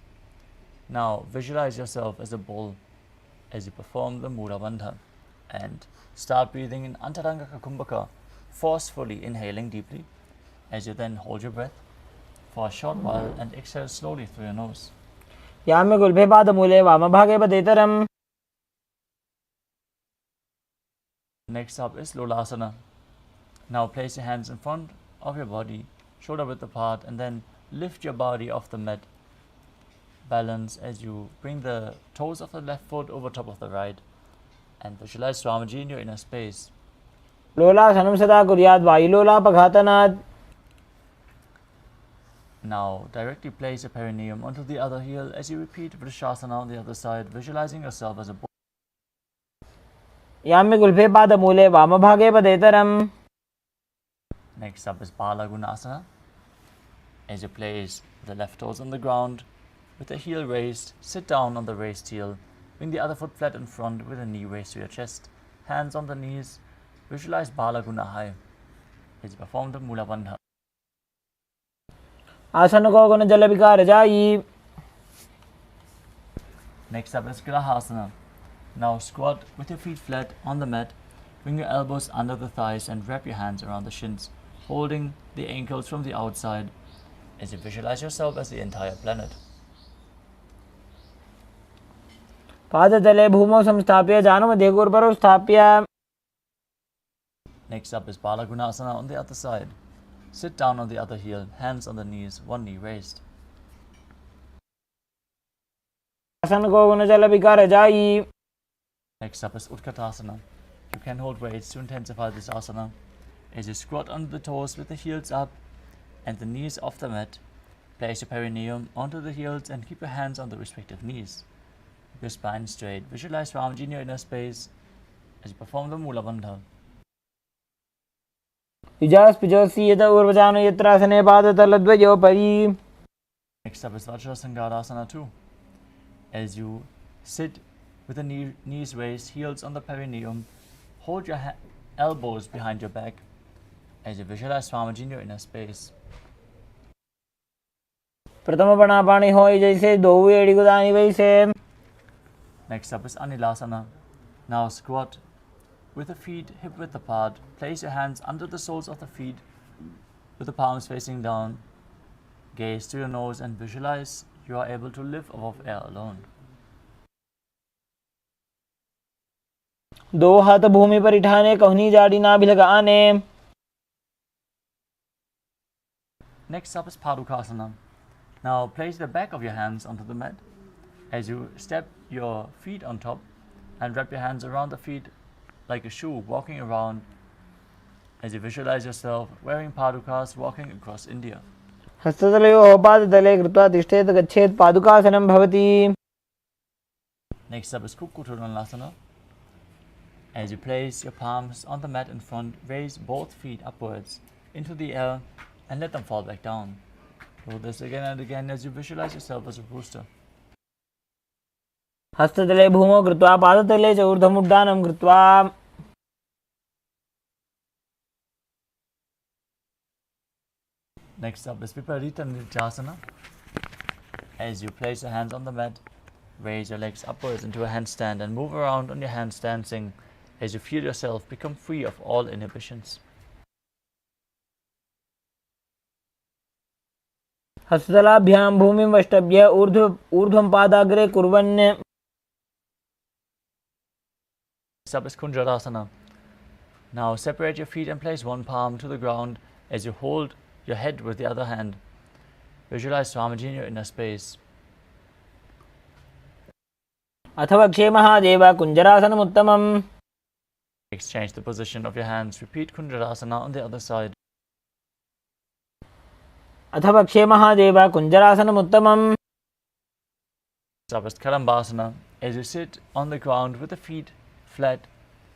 Now visualize yourself as a bull as you perform the Mula Bandha and start breathing in Antaranga Kumbhaka, forcefully inhaling deeply as you then hold your breath for a short while and exhale slowly through your nose. याम्य गुल्भे पादमूले वामभागे पदेतरम्. Next up is Lolasana. Now place your hands in front of your body, shoulder width apart, and then lift your body off the mat. Balance as you bring the toes of the left foot over top of the right and visualize Swamiji in your inner space. लोलासनं सदा कुर्यात् वायुलोलापघातनात्. Now directly place your perineum onto the other heel as you repeat Vrishasana on the other side, visualizing yourself as a bull. याम्य गुल्भे पादमूले वामभागे पदेतरम्. Next up is Balagunasana. As you place the left toes on the ground with the heel raised, sit down on the raised heel. Bring the other foot flat in front with the knee raised to your chest. Hands on the knees. Visualize Balaguna high as you perform the Mula Bandha. आसन को गुण जल विकार जाई. Next up is Grahasana. Now squat with your feet flat on the mat. Bring your elbows under the thighs and wrap your hands around the shins, holding the ankles from the outside as you visualize yourself as the entire planet. पादतले भूमौ संस्थाप्य जानुमध्ये गुरुपरौ स्थाप्य. Next up is Balagunasana on the other side. Sit down on the other heel, hands on the knees, one knee raised. आसन को गुण जल विकार जाई. Next up is Utkatasana. You can hold weights to intensify this asana as you squat under the toes with the heels up and the knees off the mat. Place your perineum onto the heels and keep your hands on the respective knees. your spine straight. Visualize Swamiji in your inner space as you perform the Mula Bandha. युजास्पिजोऽसि यत ऊर्वजानो यत्रासने पादतलद्वयोपरि. Next up is Vajrasangadasana 2. As you sit with the knees raised, heels on the perineum, hold your elbows behind your back as you visualize Swamiji in your inner space. प्रथम पणापाणि होय जैसे दो एड़िगुदानि वैसे. Next up is Anilasana. Now squat with the feet hip width apart. Place your hands under the soles of the feet with the palms facing down. Gaze to your nose and visualize you are able to live above air alone. दो हाथ भूमि पर उठाने, कहनी जाड़ी नाभि लगाने. Next up is Padukasana. Now place the back of your hands onto the mat as you step your feet on top and wrap your hands around the feet like a shoe, walking around as you visualize yourself wearing padukas walking across India. हस्ततलयोः पादतले कृत्वा तिष्ठेत् गच्छेत् पादुकासनं भवति. Next up is Kukkutaranasana. As you place your palms on the mat in front, raise both feet upwards into the air and let them fall back down. Do this again and again as you visualize yourself as a rooster. हस्ततले भूमौ कृत्वा पादतले च ऊर्ध्वमुड्डानं कृत्वा. Next up is Viparita Nidhyasana. As you place your hands on the mat, raise your legs upwards into a handstand and move around on your hands dancing as you feel yourself become free of all inhibitions. हस्ततलाभ्यां भूमिं वष्टभ्य ऊर्ध्वं पादाग्रे कुर्वन्. Next up is Kunjarasana. Now separate your feet and place one palm to the ground as you hold your head with the other hand. Visualize Swamiji in your inner space. अथवा क्षे Mahadev कुञ्जरासनमुत्तमम्. Exchange the position of your hands. Repeat Kunjarasana on the other side. अथवा क्षे Mahadev कुञ्जरासनमुत्तमम्. Next up is Kalambasana. As you sit on the ground with the feet flat,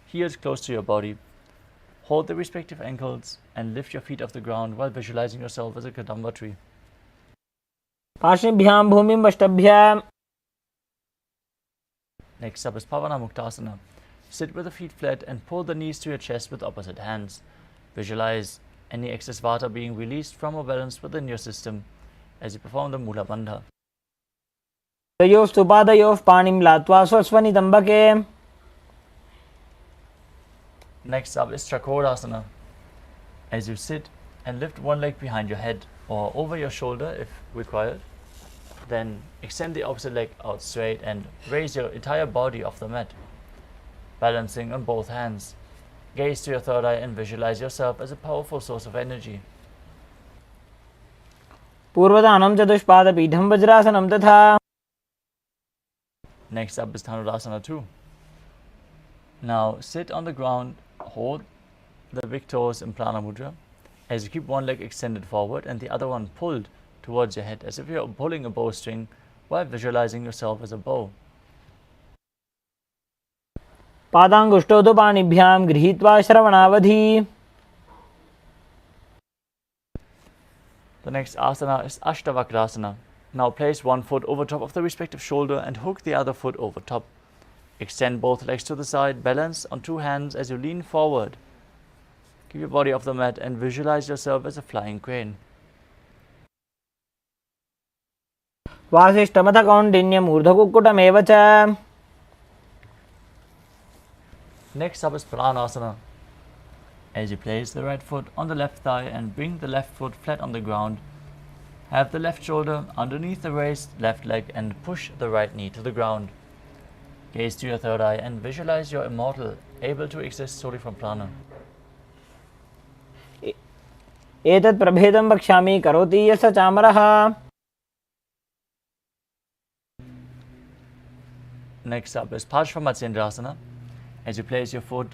heels close to your body, hold the respective ankles and lift your feet off the ground while visualizing yourself as a kadamba tree. पार्श्वभ्यां भूमिं वष्टभ्य. Next up is Pavana Muktasana. Sit with the feet flat and pull the knees to your chest with opposite hands. Visualize any excess vata being released from or balanced within your system as you perform the Mula Bandha. तयोस्तु पादयोः पाणिं लात्वा स्वस्वनितम्बके. Next up is Chakorasana. As you sit and lift one leg behind your head or over your shoulder if required, then extend the opposite leg out straight and raise your entire body off the mat, balancing on both hands. Gaze to your third eye and visualize yourself as a powerful source of energy. पूर्वदानं चतुष्पादपीठं वज्रासनं तथा. Next up is Dhanurasana 2. Now sit on the ground, hold the big toes in Prana Mudra as you keep one leg extended forward and the other one pulled towards your head as if you're pulling a bowstring while visualizing yourself as a bow. पादाङ्गुष्ठौ तु पाणिभ्यां गृहीत्वा श्रवणावधि. The next asana is Ashtavakrasana. Now place one foot over top of the respective shoulder and hook the other foot over top. Extend both legs to the side, balance on two hands as you lean forward. Keep your body off the mat and visualize yourself as a flying crane. वासिष्ठमथ कौण्डिन्यम् ऊर्ध्वकुक्कुटमेव च. Next up is Pranasana. As you place the right foot on the left thigh and bring the left foot flat on the ground, have the left shoulder underneath the raised left leg and push the right knee to the ground. Gaze to your third eye and visualize you're immortal, able to exist solely from prana. एतत् प्रभेदं वक्ष्यामि करोति यस्य चामरः. Next up is Parshvamatsendrasana. As you place your foot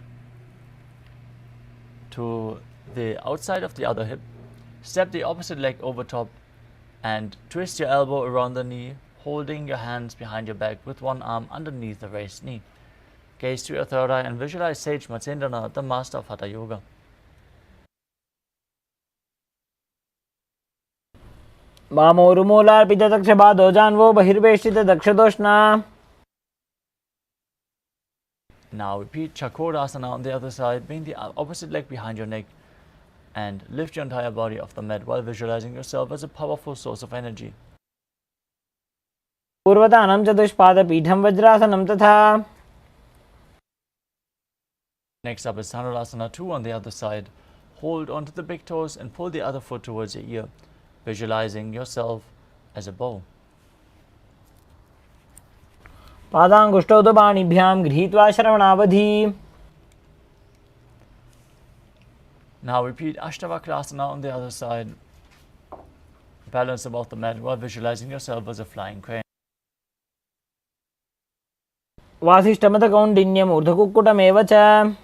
to the outside of the other hip, step the opposite leg over top and twist your elbow around the knee, holding your hands behind your back with one arm underneath the raised knee. Gaze to your third eye and visualize Sage Matsyendranath, the master of Hatha Yoga. वामोरुमूलार्पितदक्षपादोजान्वो बहिर्वेष्टितदक्षदोष्णा. Now repeat Chakrasana on the other side. Bring the opposite leg behind your neck and lift your entire body off the mat while visualizing yourself as a powerful source of energy. पूर्वतानं चतुष्पादपीठं वज्रासनं तथा. Next up is Dhanurasana 2 on the other side. Hold onto the big toes and pull the other foot towards your ear, visualizing yourself as a bow. पादाङ्गुष्ठौ तु पाणिभ्यां गृहीत्वा श्रवणावधि. Now repeat Ashtavakrasana on the other side. Balance above the mat while visualizing yourself as a flying crane. वासिष्ठमतकौण्डिन्यम् ऊर्ध्वकुक्कुटमेव च.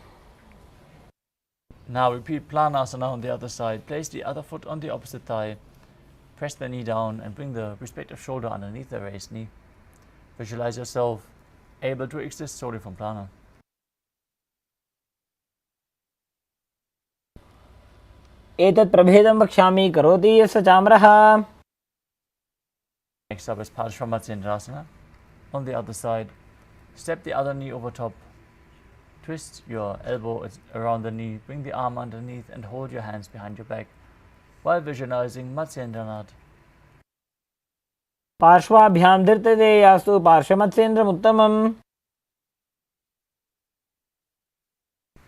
Now repeat Planasana on the other side. Place the other foot on the opposite thigh. Press the knee down and bring the respective shoulder underneath the raised knee. Visualize yourself able to exist solely from Plana. एतत् प्रभेदं वक्ष्यामि करोति यस्य चाम्रः. Next up is Parshvamatsendrasana. On the other side, step the other knee over top. Twist your elbow around the knee, bring the arm underneath and hold your hands behind your back while visualizing Matsyendranath. पार्श्वाभ्यां धृतते यास्तु पार्श्वमत्सेन्द्रमुत्तमम्.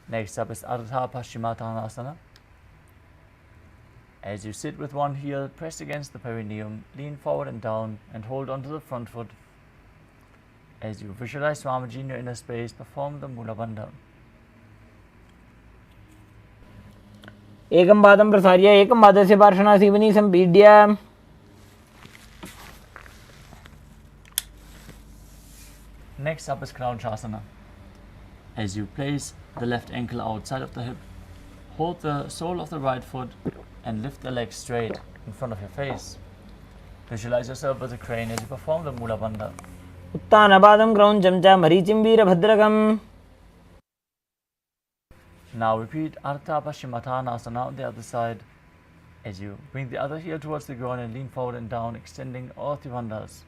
Next up is Ardha Paschimottanasana. As you sit with one heel pressed against the perineum, lean forward and down and hold onto the front foot. As you visualize Swamiji in your inner space, perform the Mula Bandha. एकं पादं प्रसार्य एकं पादस्य पार्श्वनासीवनी सम्पीड्य. Next up is Kranchasana. As you place the left ankle outside of the hip, hold the sole of the right foot and lift the leg straight in front of your face. Visualize yourself as a crane as you perform the Mula Bandha. उत्तानपादं क्रौञ्चं च मरीचिं वीरभद्रकम्. Now repeat Ardha Paschimottanasana on the other side. As you bring the other heel towards the groin and lean forward and down, extending all three bandhas.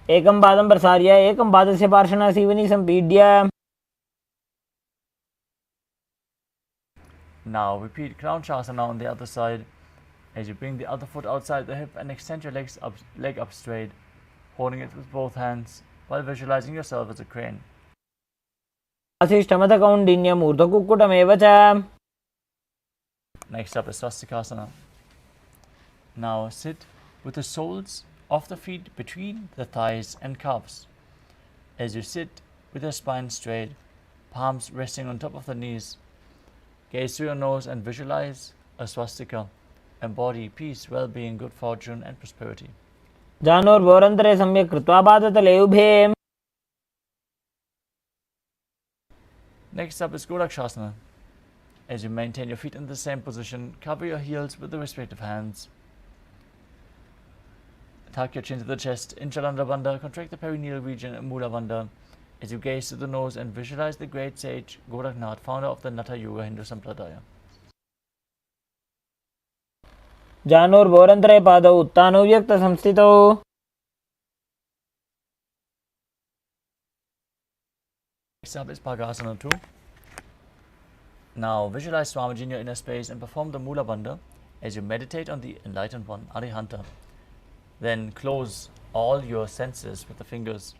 एकं पादं प्रसार्य एकं पादस्य पार्श्वनासीवनी सम्पीड्य. Now repeat Kranchasana on the other side. As you bring the other foot outside the hip and extend your leg up straight, holding it with both hands while visualizing yourself as a crane. वासिष्ठमतकौण्डिन्यम् ऊर्ध्वकुक्कुटमेव च. Next up is Swastikasana. Now sit with the soles of the feet between the thighs and calves. As you sit with your spine straight, palms resting on top of the knees, gaze through your nose and visualize a swastika. Embody peace, well-being, good fortune and prosperity. जानुर्भोरन्तरे सम्यक् कृत्वा पादतले उभे. Next up is Gorakshasana. As you maintain your feet in the same position, cover your heels with the respective hands. Tuck your chin to the chest in Chalandra Bandha, contract the perineal region in Mula Bandha. As you gaze to the nose and visualize the great sage Goraknath, founder of the Natha Yoga Hindu Sampradaya. जानुर्भोरन्तरे पादौ उत्तानौ व्यक्तसंस्थितौ. Next up is Bhagasana 2. Now visualize Swamiji in your inner space and perform the Mula Bandha as you meditate on the enlightened one, Arihanta. Then close all your senses with the fingers.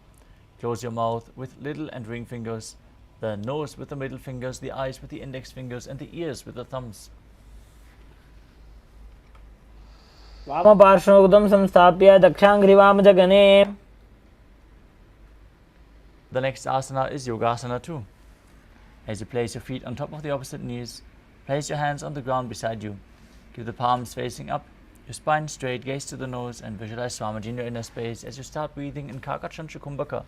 Close your mouth with little and ring fingers, the nose with the middle fingers, the eyes with the index fingers, and the ears with the thumbs. वामपार्श्वोक्तं संस्थाप्य दक्षाङ्घ्रिवामजगने. The next asana is Yogasana 2. As you place your feet on top of the opposite knees, place your hands on the ground beside you. Keep the palms facing up, your spine straight, gaze to the nose, and visualize Swamiji in your inner space as you start breathing in Kakachancha Kumbhaka,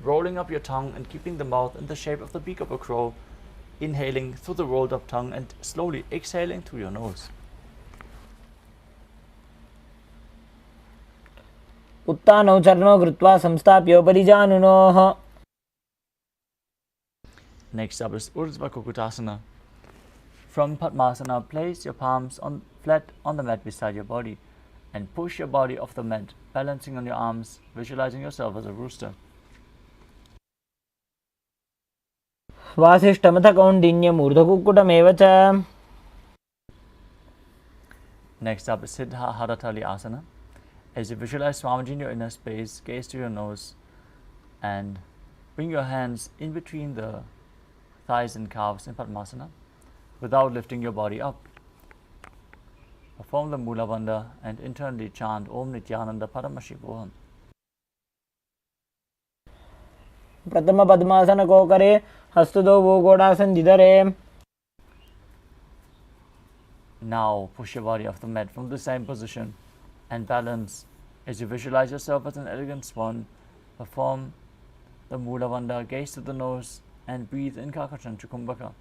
rolling up your tongue and keeping the mouth in the shape of the beak of a crow, inhaling through the rolled up tongue and slowly exhaling through your nose. उत्तानौ चरणौ कृत्वा संस्थाप्योपरि जानुनोः. Next up is Urdhva Kukutasana. From Padmasana, place your palms flat on the mat beside your body and push your body off the mat, balancing on your arms, visualizing yourself as a rooster. वासिष्ठमथ कौण्डिन्यमूर्धकुक्कुटमेव च. Next up is Siddha Haratali Asana. As you visualize Swamiji in your inner space, gaze to your nose and bring your hands in between the thighs and calves in Padmasana without lifting your body up. Perform the Mula Bandha and internally chant Om Nithyananda Paramashivoham. प्रथम पद्मासन को करे, हस्तदो वो गोडासन जिधरे. Now push your body off the mat from the same position and balance. As you visualize yourself as an elegant swan, perform the Mula Bandha, gaze to the nose and breathe in Kakachan Chukumbaka.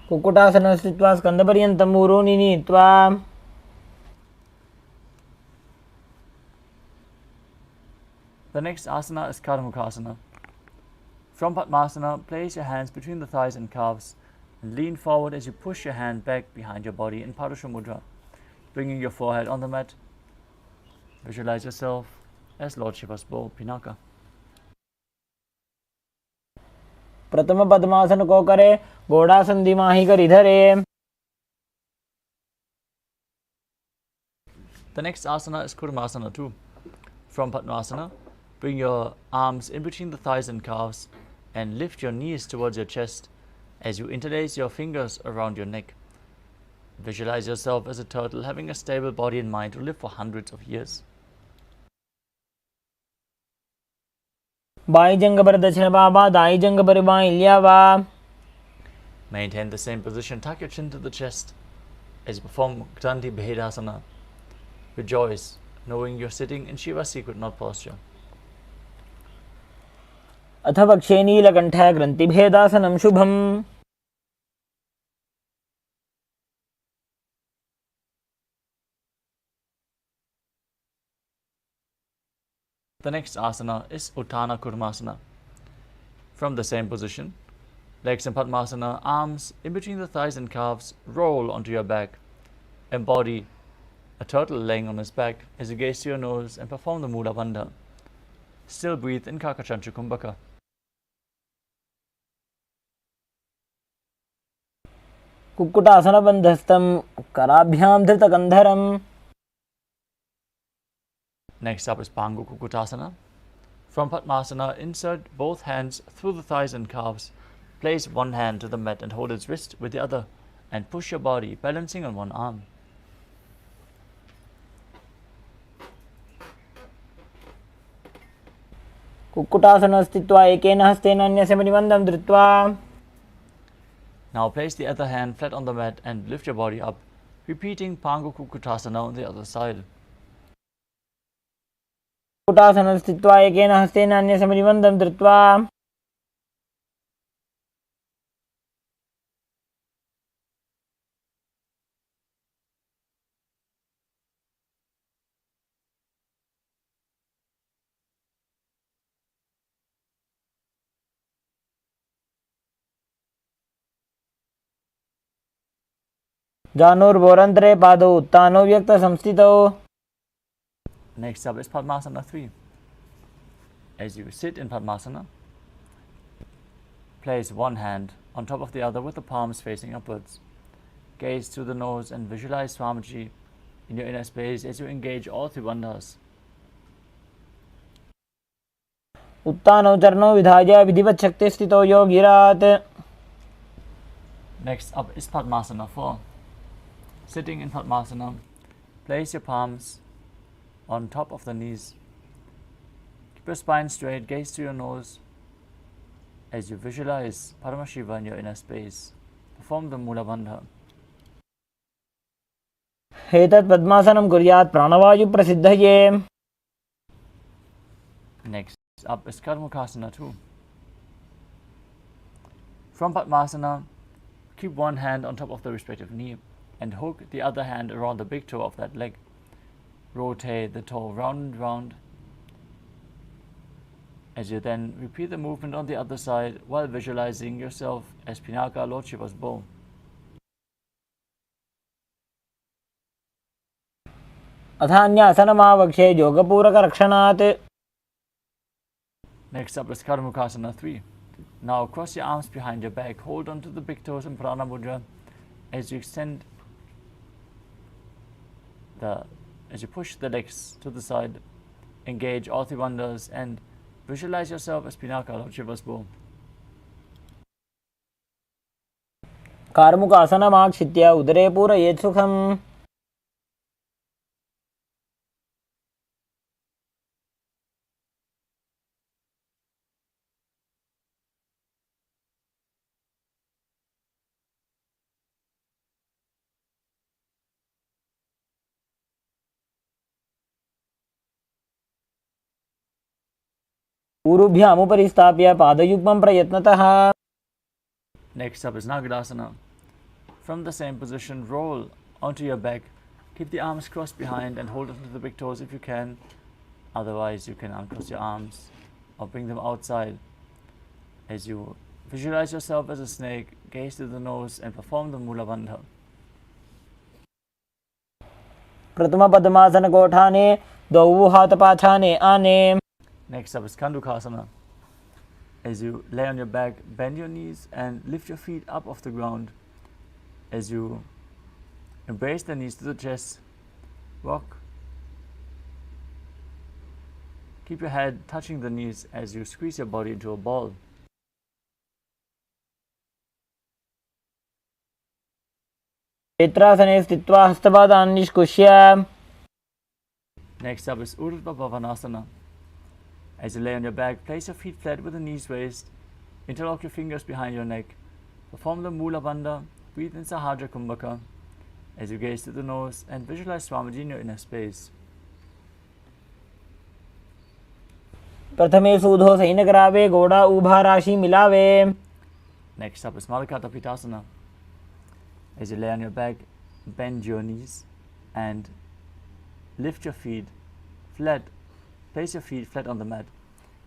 Kukkutasana स्थित्वा स्कन्दपर्यन्तं ऊरूनि नीत्वा. The next asana is Karmukasana. From Padmasana, place your hands between the thighs and calves and lean forward as you push your hand back behind your body in Padusha Mudra, bringing your forehead on the mat. Visualize yourself as Lord Shiva's bow, Pinaka. प्रथम पद्मासन को करे, गोडासन दिमाही कर इधरे. The next asana is Kurmasana too. From Padmasana, bring your arms in between the thighs and calves and lift your knees towards your chest as you interlace your fingers around your neck. Visualize yourself as a turtle having a stable body and mind to live for hundreds of years. By जंग पर दक्षिण बाबा, दाई जंग पर by ल्यावा. Maintain the same position, tuck your chin to the chest as you perform Granthi Bhedasana. Rejoice, knowing you're sitting in Shiva's secret knot posture. अथ वक्षे नीलकण्ठ ग्रन्थिभेदासनं शुभम्. The next asana is Uttana Kurmasana. From the same position, legs in Padmasana, arms in between the thighs and calves, roll onto your back. Embody a turtle laying on his back as you gaze to your nose and perform the Mula Bandha. Still breathe in Kakachanchu Kumbhaka. कुक्कुटासनबन्धस्थं कराभ्यां धृतकन्धरम्. Next up is Pangu Kukutasana. From Padmasana, insert both hands through the thighs and calves. Place one hand to the mat and hold its wrist with the other and push your body, balancing on one arm. Kukkutasana स्थित्वा एकेन हस्तेन अन्यस्य मणिबन्धं धृत्वा. Now place the other hand flat on the mat and lift your body up, repeating Pangu Kukutasana on the other side. Kukkutasana स्थित्वा एकेन हस्तेन अन्यस्य मणिबन्धं धृत्वा. जानोर्भोरन्तरे पादौ उत्तानौ व्यक्तसंस्थितौ. Next up is Padmasana 3. As you sit in Padmasana, place one hand on top of the other with the palms facing upwards. Gaze through the nose and visualize Swamiji in your inner space as you engage all three bandhas. उत्तानौ चरणौ विधाय विधिवत् शक्तिस्थितौ योगिरात्. Next up is Padmasana 4. Sitting in Padmasana, place your palms on top of the knees. Keep your spine straight, gaze to your nose as you visualize Paramashiva in your inner space. Perform the Mula Bandha. एतत् पद्मासनं कुर्यात् प्राणवायुप्रसिद्धये. Next up is Karmukasana 2. From Padmasana, keep one hand on top of the respective knee and hook the other hand around the big toe of that leg. rotate the toe round and round, as you then repeat the movement on the other side while visualizing yourself as Pinaka, Lord Shiva's bow. अथान्यासनमावक्षे योगपूरकरक्षणात्. Next up is Karmukasana 3. Now cross your arms behind your back, hold on to the big toes in Prana Mudra as you as you push the legs to the side, engage all three wonders and visualize yourself as Pinaka, Lord Shiva's bow. कार्मुकासनमाक्षित्य उदरे पूरयेत् सुखम्. ऊरुभ्यामुपरि स्थाप्य पादयुग्मं प्रयत्नतः. Next up is Nagadasana. From the same position, roll onto your back. Keep the arms crossed behind and hold onto the big toes if you can. Otherwise, you can uncross your arms or bring them outside. As you visualize yourself as a snake, gaze to the nose and perform the Mula Bandha. प्रथम पद्मासनकोठाने द्वौ हातपाछाने आने. Next up is Kandukasana. As you lay on your back, bend your knees and lift your feet up off the ground. As you embrace the knees to the chest, rock. Keep your head touching the knees as you squeeze your body into a ball. क्षेत्रासने स्थित्वा हस्तपादान् निष्कुष्य. Next up is Urdhva Bhavanasana. As you lay on your back, place your feet flat with the knees raised. Interlock your fingers behind your neck. Perform the Mula Bandha. Breathe in Sahajra Kumbhaka. As you gaze to the nose and visualize Swamiji in your inner space. प्रथमे सूधो सैनकरावे गोड़ा उभा राशि मिलावे. Next up is Malakata Pitasana. As you lay on your back, bend your knees and lift your feet flat. Place your feet flat on the mat.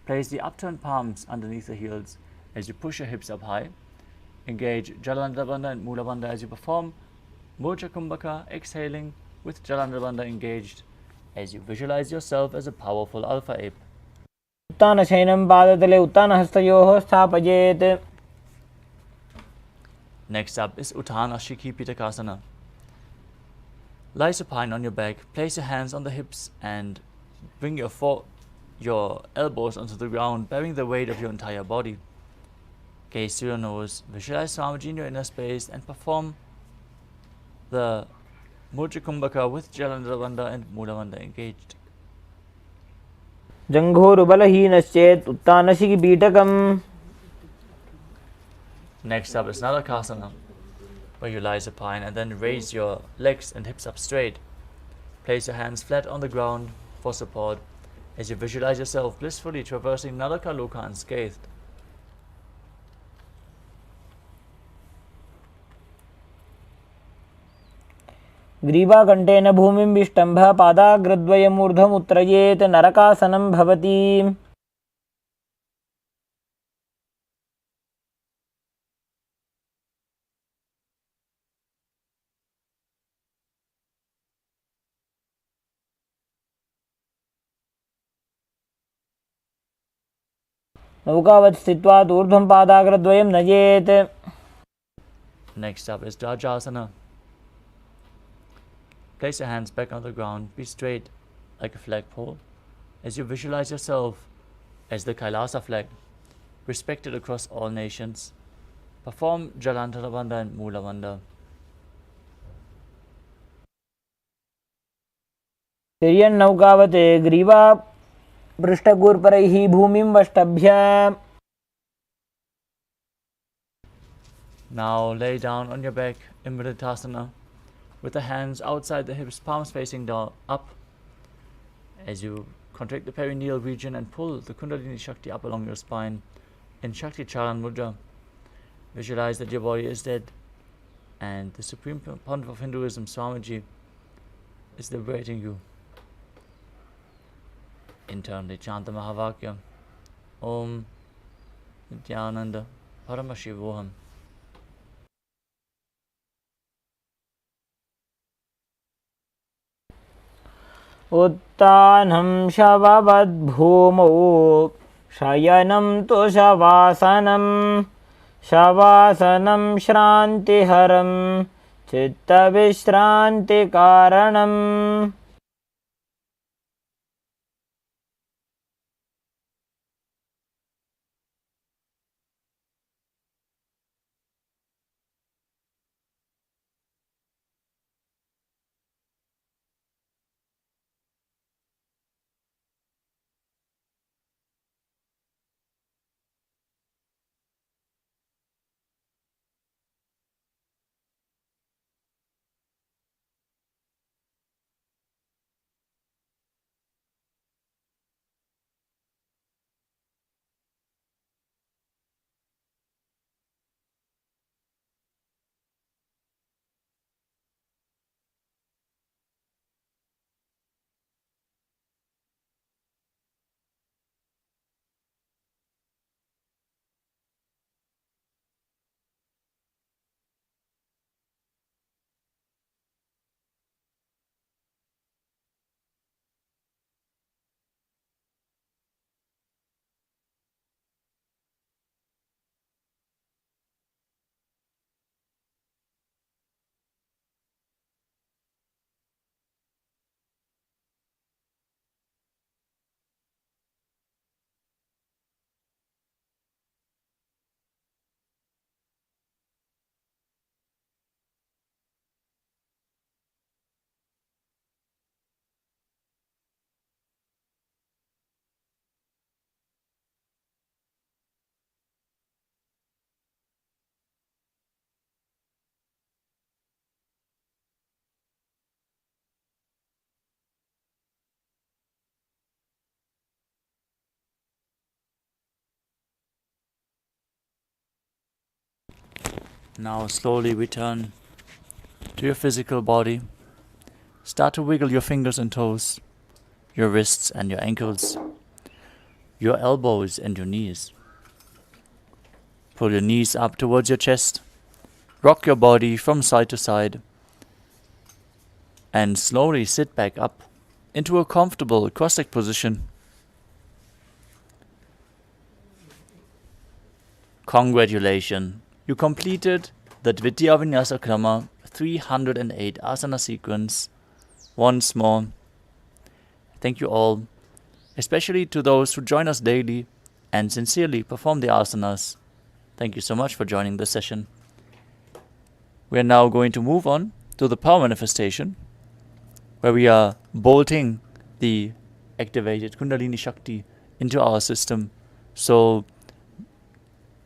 Place the upturned palms underneath the heels as you push your hips up high. Engage Jalandhara Bandha and Mula Bandha as you perform Murcha Kumbhaka, exhaling with Jalandhara Bandha engaged as you visualize yourself as a powerful alpha ape. उत्तानशयनं पादतले उत्तानहस्तयोः स्थापयेत्. Next up is Uttana Shikhi Pitakasana. Lie supine on your back, place your hands on the hips and bring your elbows onto the ground, bearing the weight of your entire body. Gaze to your nose, visualize Swamiji in your inner space and perform the Murcha Kumbhaka with Jalandhara Bandha and Mula Bandha engaged. जङ्घोरुबलहीनश्चेत् उत्तानशिखिपीठकम्. Next up is Narakasana, where you lie supine and then raise your legs and hips up straight. Place your hands flat on the ground for support as you visualize yourself blissfully traversing Naraka Loka unscathed. ग्रीवाकण्ठेन भूमिं विष्टम्भ पादाग्रद्वयमूर्ध्वमुत्त्रयेत् नरकासनं भवति. नौकावत् स्थित्वा ऊर्ध्वं पादाग्रद्वयं नयेत्. Next up is Dvajasana. Place your hands back on the ground, be straight like a flagpole as you visualize yourself as the Kailasa flag, respected across all nations. Perform Jalandhara Bandha and Mula Bandha. तिर्यन्नौकावत् ग्रीवा पृष्ठगूर्परैः भूमिं वष्टभ्य. Now lay down on your back in Meditasana with the hands outside the hips, palms facing down up as you contract the perineal region and pull the Kundalini Shakti up along your spine in Shakti Charan Mudra. Visualize that your body is dead and the Supreme Pontiff of Hinduism, Swamiji, is liberating you. internally chant the Mahavakya. Om Nithyananda Paramashivoham. उत्तानं शववद्भूमौ शयनं तु शवासनं शवासनं श्रान्तिहरं चित्तविश्रान्तिकारणम्. Now slowly return to your physical body. Start to wiggle your fingers and toes, your wrists and your ankles, your elbows and your knees. Pull your knees up towards your chest. Rock your body from side to side. And slowly sit back up into a comfortable cross-legged position. Congratulations! You completed the Dvitiya Vinyasa Krama 308 asana sequence once more. Thank you all, especially to those who join us daily and sincerely perform the asanas. Thank you so much for joining this session. We are now going to move on to the power manifestation, where we are bolting the activated Kundalini Shakti into our system. So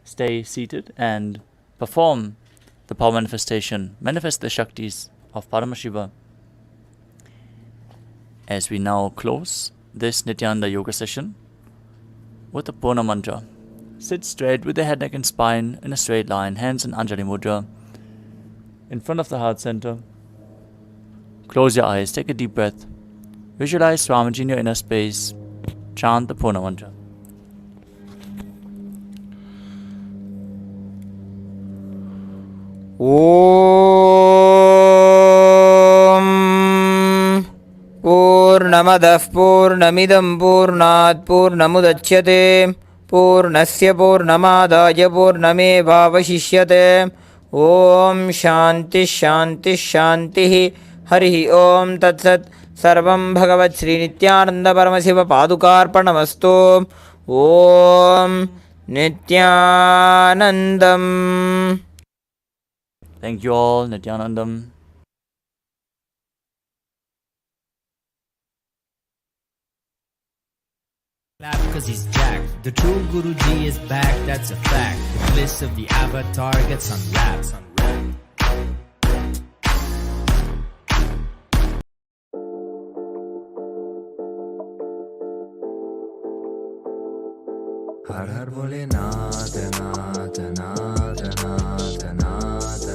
stay seated and perform the power manifestation. Manifest the Shaktis of Paramashiva. As we now close this Nithyananda Yoga session with the Purna Mantra. Sit straight with the head, neck and spine in a straight line, hands in Anjali Mudra in front of the heart center. Close your eyes, take a deep breath. Visualize Swamiji in your inner space. Chant the Purna Mantra. Om Purnamadah Purnamidam Purnat Purnamudachyate Purnasya Purnamadaya Purnamevavashishyate. Om Shanti Shanti Shanti Harihi Om Tat Sat. Sarvam Bhagavat Sri Nithyananda Paramashiva Padukarpanamastu. Om Nithyanandam. Thank you all, Nithyanandam. Clap cause he's jacked. The true Guruji is back, that's a fact. The bliss of the avatar gets unwrapped. Har har bole nath nath nath nath nath nath.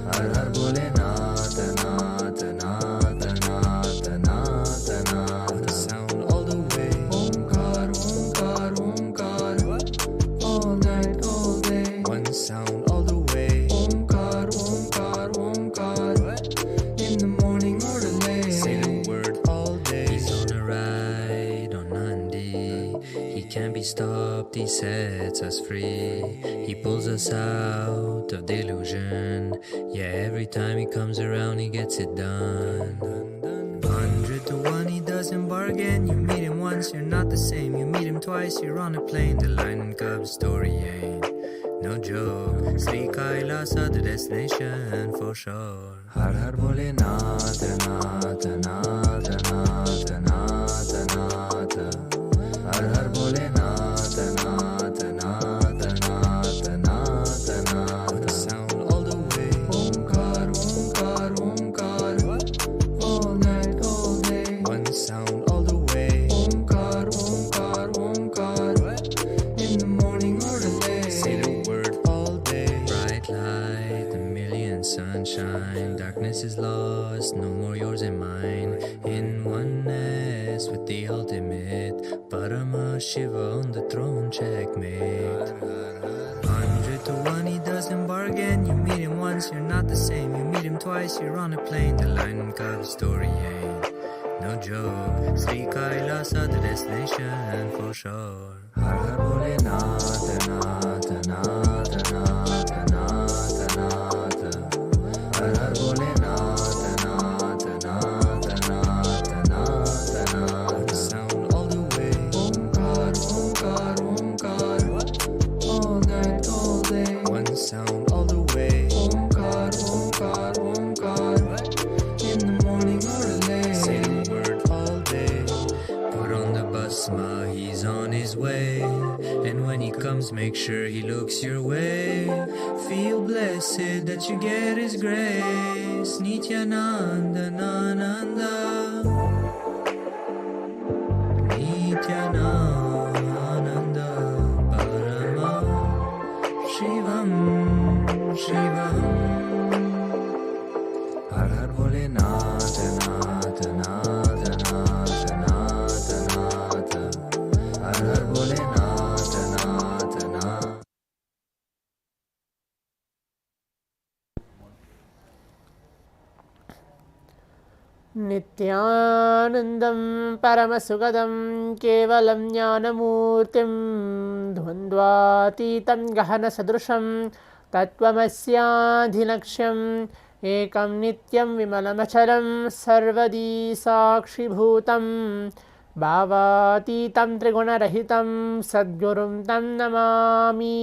Har har bole nath nath nath nath nath nath. The sound can't be stopped, he sets us free. He pulls us out of delusion. Yeah, every time he comes around, he gets it done. 100 to 1, he doesn't bargain. You meet him once, you're not the same. You meet him twice, you're on a plane. The lion and cub story ain't no joke. Sri Kailasa, the destination for sure. Har Har Bole Nath, Nath, Nath, Nath, Nath, Nath. Har Har Bole Nath, Nath, Nath, Nath, Nath, Nath. Sound all the way. Omkar, Omkar, Omkar. All night, all day. One sound all the way. Omkar, Omkar, Omkar. In the morning or the day. Say the word all day. Bright light, a million sunshine. Darkness is lost, no more yours and mine. In oneness with the ultimate. Paramashiva on the throne, checkmate. 100 to 1, he doesn't bargain. You meet him once, you're not the same. You meet him twice, you're on a plane. The lion and cub story ain't no joke. Sri Kailasa, the destination for sure. Har Har Bole Nath, Nath, Nath, Nath, Nath, Nath. Har Har Bole Nath, Nath, Nath, Nath, Nath, Nath. Sound all the way. Omkar, Omkar, Omkar. All night, all day. One sound all the way. Omkar, Omkar, Omkar. In the morning or the late. Say the word all day. Put on the basma, he's on his way. And when he comes, make sure he looks your way. Feel blessed that you get his grace. Nithyananda, Nananda. Nithyananda Paramashivam, Shivam. Har Har Bole Nath, Nath, Nath, Nath, Nath, Nath. Har Har Bole Nath, Nath, Nath. नित्यानन्दं परमसुखदं केवलं ज्ञानमूर्तिं द्वन्द्वातीतं गहनसदृशं तत्त्वमस्याधिलक्ष्यम् एकं नित्यं विमलमचलं सर्वदी साक्षिभूतं भावातीतं त्रिगुणरहितं सद्गुरुं तं Namami.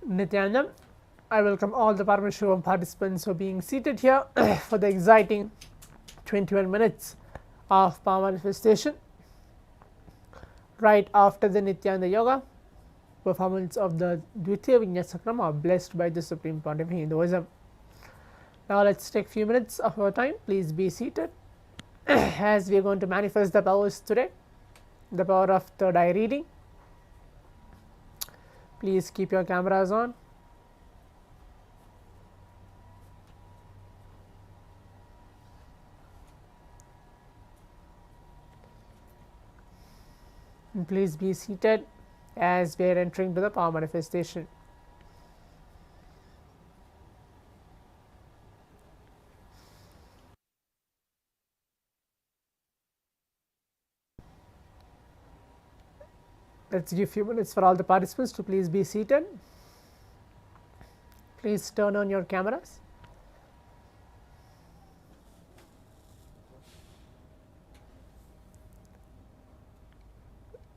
Nithyanandam, I welcome all the Paramashivoham participants for being seated here for the exciting 21 minutes of power manifestation. Right after the Nithyananda Yoga, performance of the Dvitiya Vinyasakrama blessed by the Supreme Pontiff of Hinduism. Now let's take a few minutes of our time. Please be seated as we are going to manifest the powers today, the power of third eye reading. Please keep your cameras on. And please be seated as we are entering to the power manifestation. Let's give a few minutes for all the participants to please be seated. Please turn on your cameras.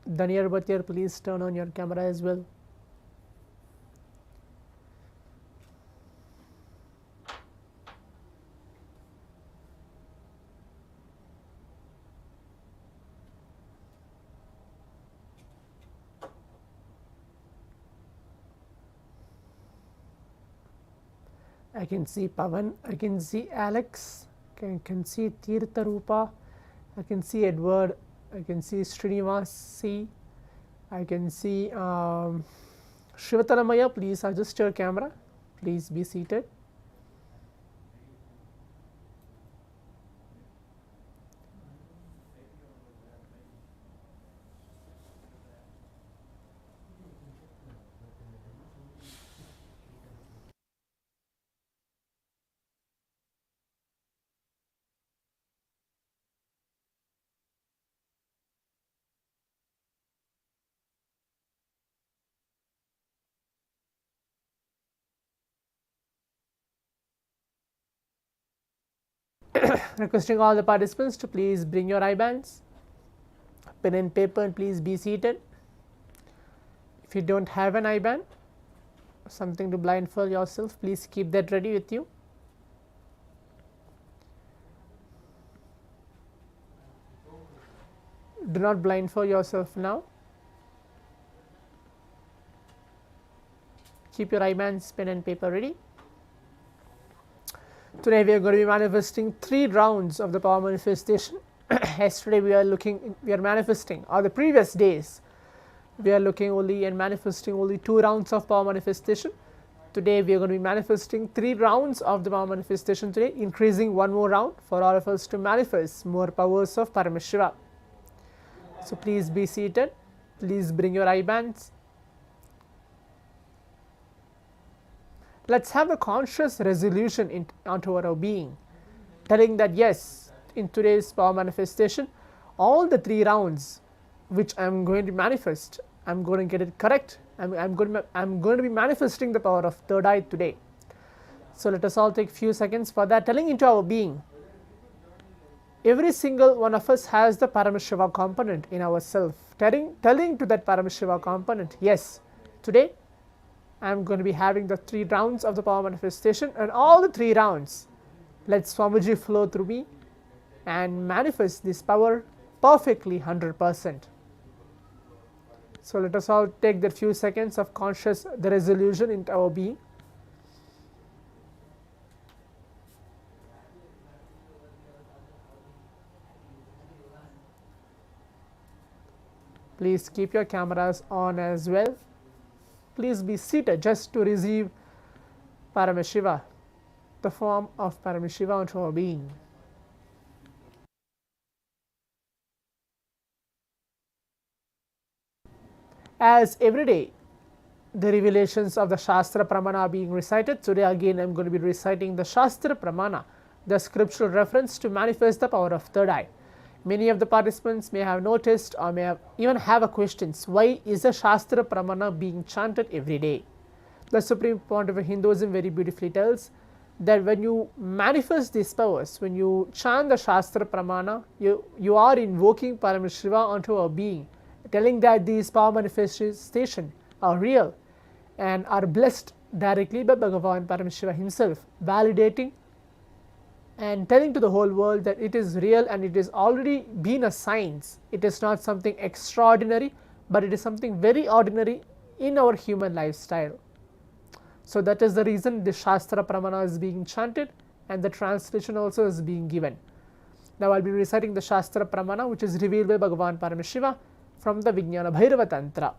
Daniyar Bhatyar, please turn on your camera as well. I can see Pavan, I can see Alex, I can see Tirtha Rupa, I can see Edward, I can see Srinivas C, I can see Shivatalamaya. Please adjust your camera, please be seated. Requesting all the participants to please bring your eye bands, pen and paper, and please be seated. If you don't have an eye band, something to blindfold yourself, please keep that ready with you. Do not blindfold yourself now. Keep your eye bands, pen and paper ready. Today we are going to be manifesting 3 rounds of the power manifestation. Yesterday we are manifesting, or the previous days we are looking only and manifesting only 2 rounds of power manifestation. Today we are going to be manifesting 3 rounds of the power manifestation today, increasing 1 more round for all of us to manifest more powers of Paramashiva. So please be seated, please bring your eye bands. Let's have a conscious resolution onto our being, telling that yes, in today's power manifestation, all the 3 rounds which I am going to manifest, I am going to get it correct. I am going to be manifesting the power of third eye today. So let us all take few seconds for that, telling into our being. Every single one of us has the Paramashiva component in ourself, telling to that Paramashiva component, yes, today I am going to be having the 3 rounds of the power manifestation, and all the 3 rounds, let Swamiji flow through me and manifest this power perfectly 100%. So let us all take that few seconds of conscious the resolution into our being. Please keep your cameras on as well. Please be seated just to receive Paramashiva, the form of Paramashiva onto our being. As every day the revelations of the Shastra Pramana are being recited, today again I am going to be reciting the Shastra Pramana, the scriptural reference to manifest the power of third eye. Many of the participants may have noticed or may even have a question, why is the Shastra Pramana being chanted every day? The Supreme Pontiff of Hinduism very beautifully tells that when you manifest these powers, when you chant the Shastra Pramana, you are invoking Paramashiva onto our being, telling that these power manifestations are real and are blessed directly by Bhagavan Paramashivam himself, validating and telling to the whole world that it is real and it is already been a science. It is not something extraordinary, but it is something very ordinary in our human lifestyle. So that is the reason the Shastra Pramana is being chanted and the translation also is being given. Now I will be reciting the Shastra Pramana, which is revealed by Bhagavan Paramashivam from the Vijnana Bhairava Tantra.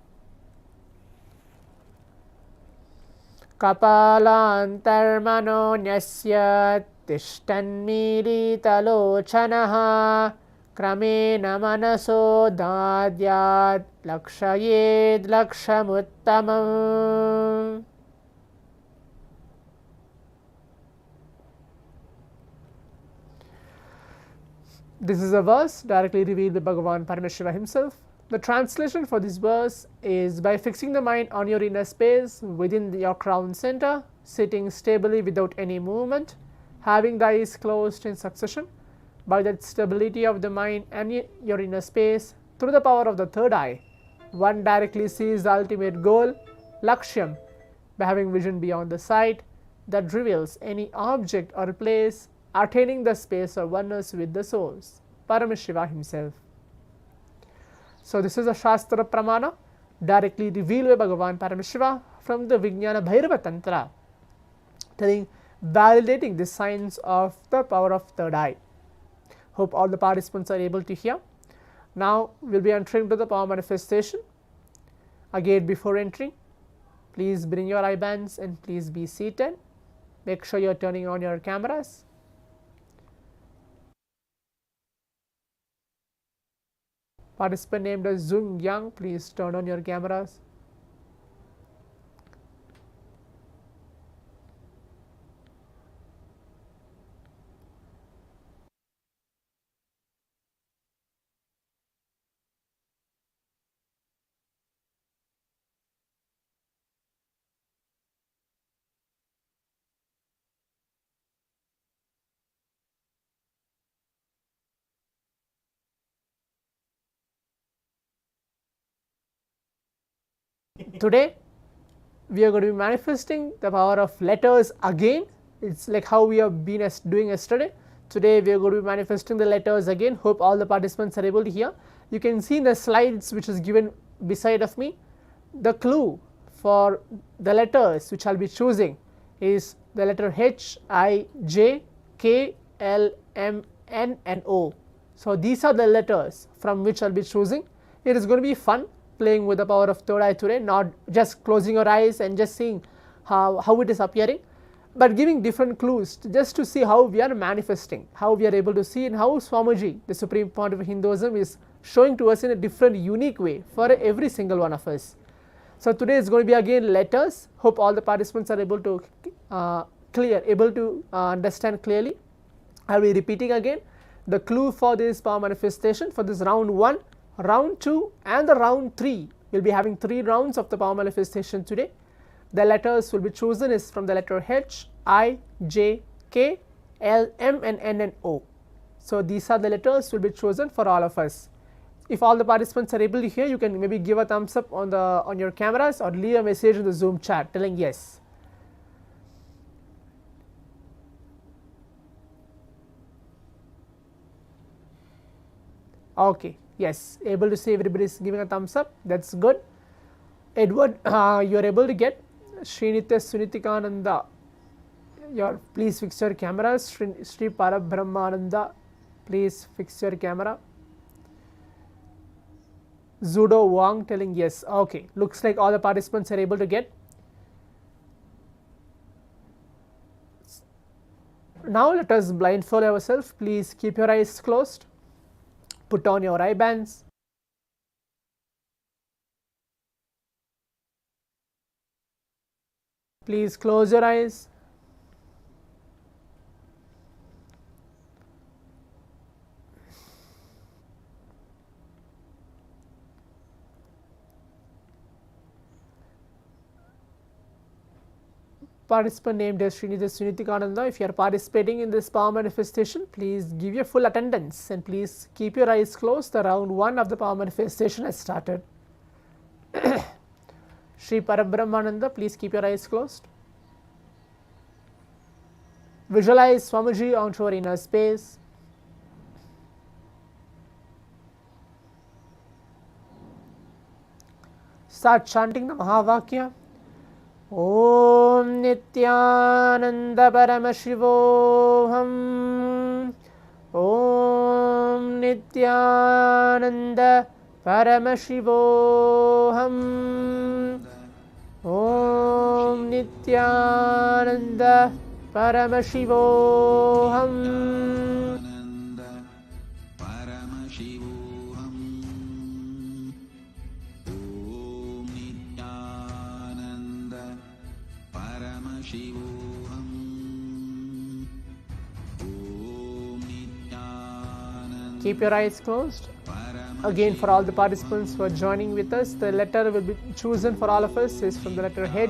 Kapalantarmano nyasya tishtanmilitalochanaha kramena manaso dadyat lakshayed lakshamuttamam. This is a verse directly revealed by Bhagavan Paramashivam himself. The translation for this verse is, by fixing the mind on your inner space within your crown center, sitting stably without any movement, having the eyes closed in succession, by that stability of the mind and your inner space, through the power of the third eye, one directly sees the ultimate goal, Lakshyam, by having vision beyond the sight that reveals any object or place, attaining the space of oneness with the souls, Paramashiva himself. So this is a Shastra Pramana directly revealed by Bhagavan Paramashivam from the Vijnana Bhairava Tantra, validating the science of the power of third eye. Hope all the participants are able to hear. Now we will be entering to the power manifestation. Again, before entering, please bring your eye bands and please be seated. Make sure you are turning on your cameras. Participant named as Zung Yang, please turn on your cameras. Today we are going to be manifesting the power of letters again. It's like how we have been doing yesterday. Today we are going to be manifesting the letters again. Hope all the participants are able to hear. You can see in the slides which is given beside of me, the clue for the letters which I will be choosing is the letter H, I, J, K, L, M, N and O. So these are the letters from which I will be choosing. It is going to be fun playing with the power of third eye today, not just closing your eyes and just seeing how it is appearing, but giving different clues just to see how we are manifesting, how we are able to see, and how Swamiji, the Supreme Pontiff of Hinduism, is showing to us in a different unique way for every single one of us. So today is going to be again letters. Hope all the participants are able to understand clearly. I will be repeating again the clue for this power manifestation for this round 1, round 2 and the round 3. We will be having 3 rounds of the power manifestation today. The letters will be chosen is from the letter H, I, J, K, L, M and N and O. So these are the letters will be chosen for all of us. If all the participants are able to hear, you can maybe give a thumbs up on your cameras or leave a message in the Zoom chat telling yes. Okay, yes, able to see everybody is giving a thumbs up. That's good. Edward, you are able to get Srinitya Sunitikananda. Please fix your cameras. Sri Parabrahmananda, please fix your camera. Zudo Wang telling yes. Okay, looks like all the participants are able to get. Now let us blindfold ourselves. Please keep your eyes closed. Put on your eye bands. Please close your eyes. Participant named as Sunitikananda. If you are participating in this power manifestation, please give your full attendance and please keep your eyes closed. The round 1 of the power manifestation has started. Sri Parabrahmananda, please keep your eyes closed. Visualize Swamiji onto your inner space. Start chanting the Mahavakya. Om Nithyananda Paramashivoham. Om Nithyananda Paramashivoham. Om Nithyananda Paramashivoham. Keep your eyes closed. Again, for all the participants who are joining with us, the letter will be chosen for all of us is from the letter H,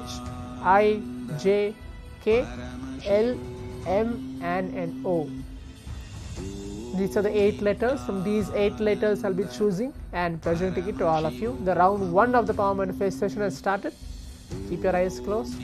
I, J, K, L, M, and O. These are the 8 letters. From these 8 letters, I'll be choosing and presenting it to all of you. The round 1 of the power manifestation has started. Keep your eyes closed.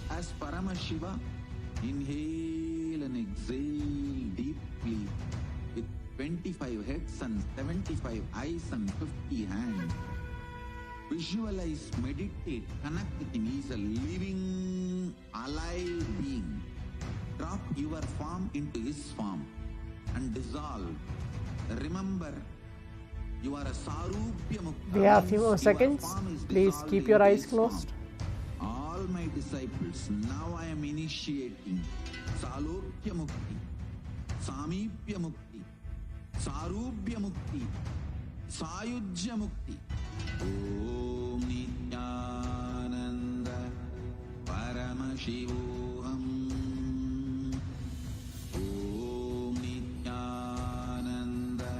As Paramashiva, inhale and exhale deeply with 25 heads and 75 eyes and 50 hands. Visualize, meditate, connect with him. He is a living, alive being. Drop your form into his form and dissolve. Remember, you are a Sarupya Mukta. We have a few more seconds. Please keep your eyes closed. All my disciples, now I am initiating Salokya Mukti, Samipya Mukti, Sarupya Mukti, Sayujya Mukti. Om Nithyananda Paramashivoham. Om Nithyananda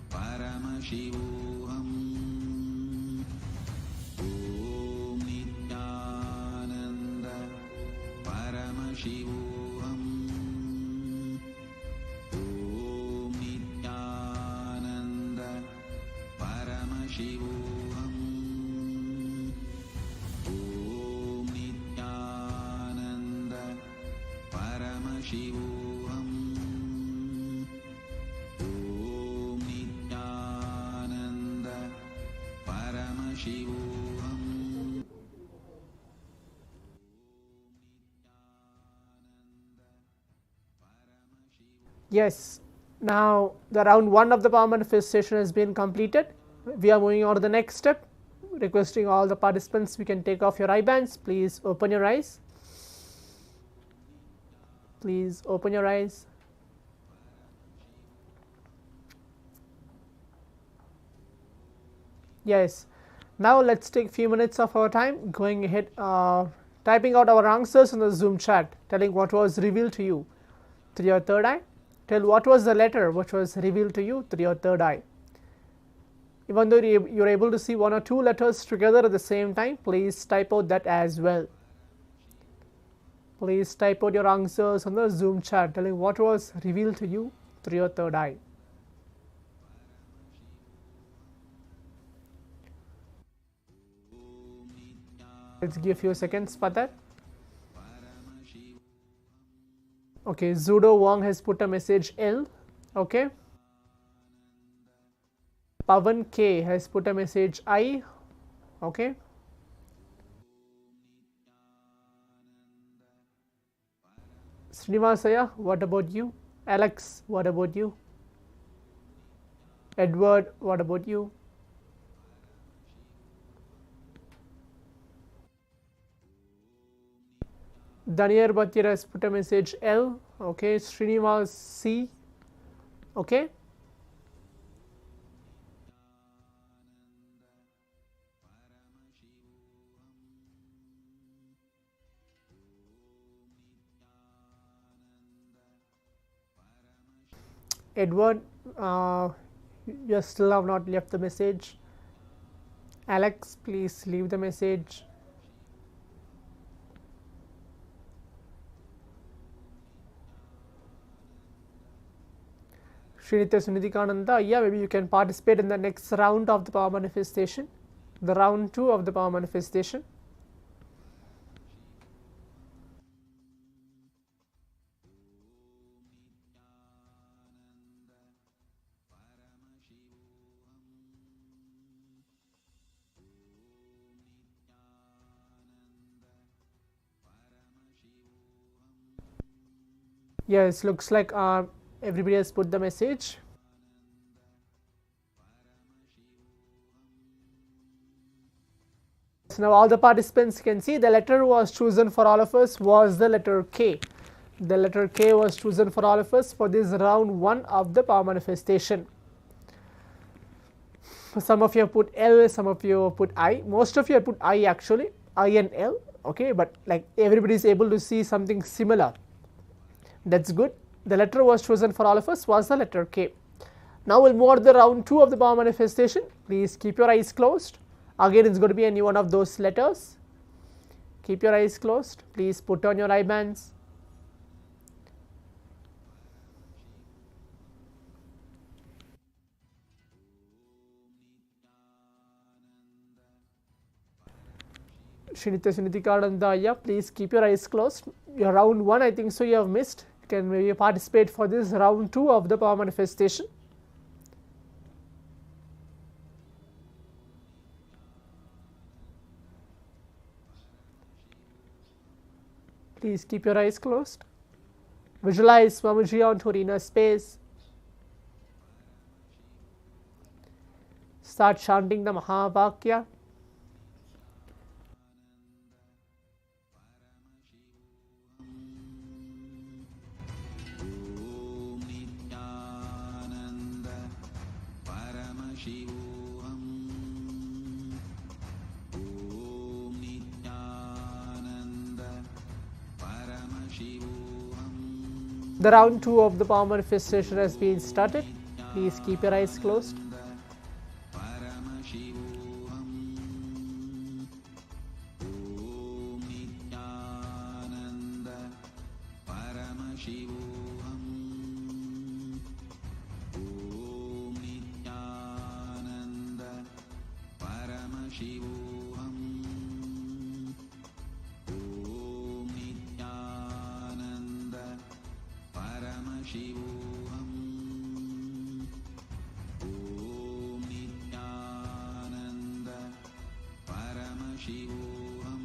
Paramashivoham. Om Nithyananda Paramashivoham. Om Nithyananda Paramashivoham. Om Nithyananda Paramashivoham. Om Nithyananda Paramashivoham. Yes, now the round 1 of the power manifestation has been completed. We are moving on to the next step. Requesting all the participants, we can take off your eye bands. Please open your eyes. Please open your eyes. Yes, now let's take a few minutes of our time going ahead, typing out our answers in the Zoom chat, telling what was revealed to you through your third eye. Tell what was the letter which was revealed to you through your third eye. Even though you're able to see 1 or 2 letters together at the same time, please type out that as well. Please type out your answers on the Zoom chat, telling what was revealed to you through your third eye. Let's give a few seconds for that. Okay, Zudo Wong has put a message L. Okay. Pavan K has put a message I. Okay. Srinivasaya, what about you? Alex, what about you? Edward, what about you? Daniel Bhatir has put a message L. Okay. Srinivas C. Okay. Edward, you still have not left the message. Alex, please leave the message. Srinitya Sunithikananda, yeah, maybe you can participate in the next round of the power manifestation, the round 2 of the power manifestation. Yes, looks like everybody has put the message. So now all the participants can see the letter was chosen for all of us was the letter K. The letter K was chosen for all of us for this round 1 of the power manifestation. Some of you have put L, some of you put I. Most of you have put I actually, I and L. Okay, but like everybody is able to see something similar. That's good. The letter was chosen for all of us was the letter K. Now we'll move on to the round 2 of the power manifestation. Please keep your eyes closed. Again, it's going to be any one of those letters. Keep your eyes closed. Please put on your eye bands. Srinitya Sunithikananda, yeah, please keep your eyes closed. Your round 1, I think so you have missed. You can maybe participate for this round 2 of the power manifestation. Please keep your eyes closed. Visualize Swamiji onto inner space. Start chanting the Mahavakya. Om Nithyananda Paramashivoham. Om Nithyananda Paramashivoham. The round 2 of the power manifestation has been started. Please keep your eyes closed. Paramashivoham. Om Nithyananda Paramashivoham. Om Nithyananda Paramashivoham. Om Nithyananda Paramashivoham. Om Nithyananda Paramashivoham.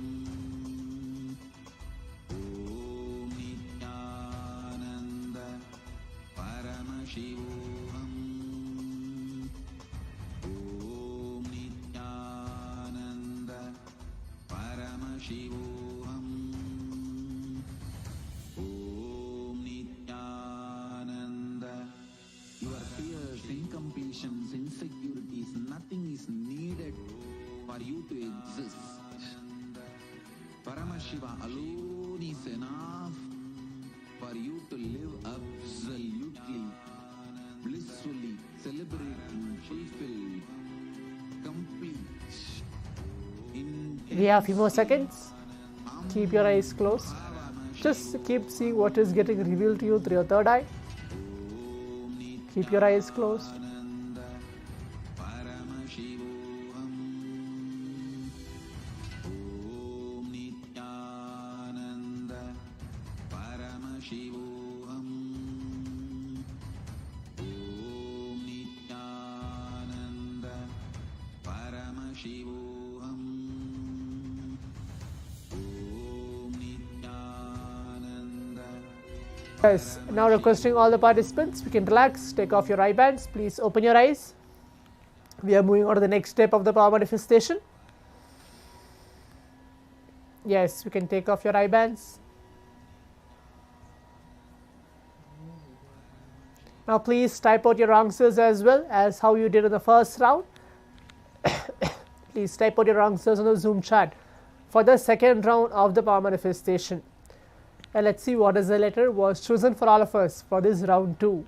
Om Nithyananda Paramashivoham. Om Nithyananda Paramashivoham. Om Nithyananda. Your fears, incompletions, insecurities, nothing is needed for you to exist. Paramashiva alone is enough for you to live absolutely, blissfully, celebrating, fulfilled, complete. We have a few more seconds. Keep your eyes closed. Just keep seeing what is getting revealed to you through your third eye. Keep your eyes closed. Paramashivoham. Om Nithyananda Paramashivoham. Om Nithyananda Paramashivoham. Om Nithyananda. Yes, now requesting all the participants, we can relax, take off your eye bands, please open your eyes. We are moving on to the next step of the power manifestation. Yes, we can take off your eye bands. Now please type out your answers as well as how you did in the first round. Please type out your answers on the Zoom chat for the second round of the power manifestation. And let's see what is the letter was chosen for all of us for this round 2.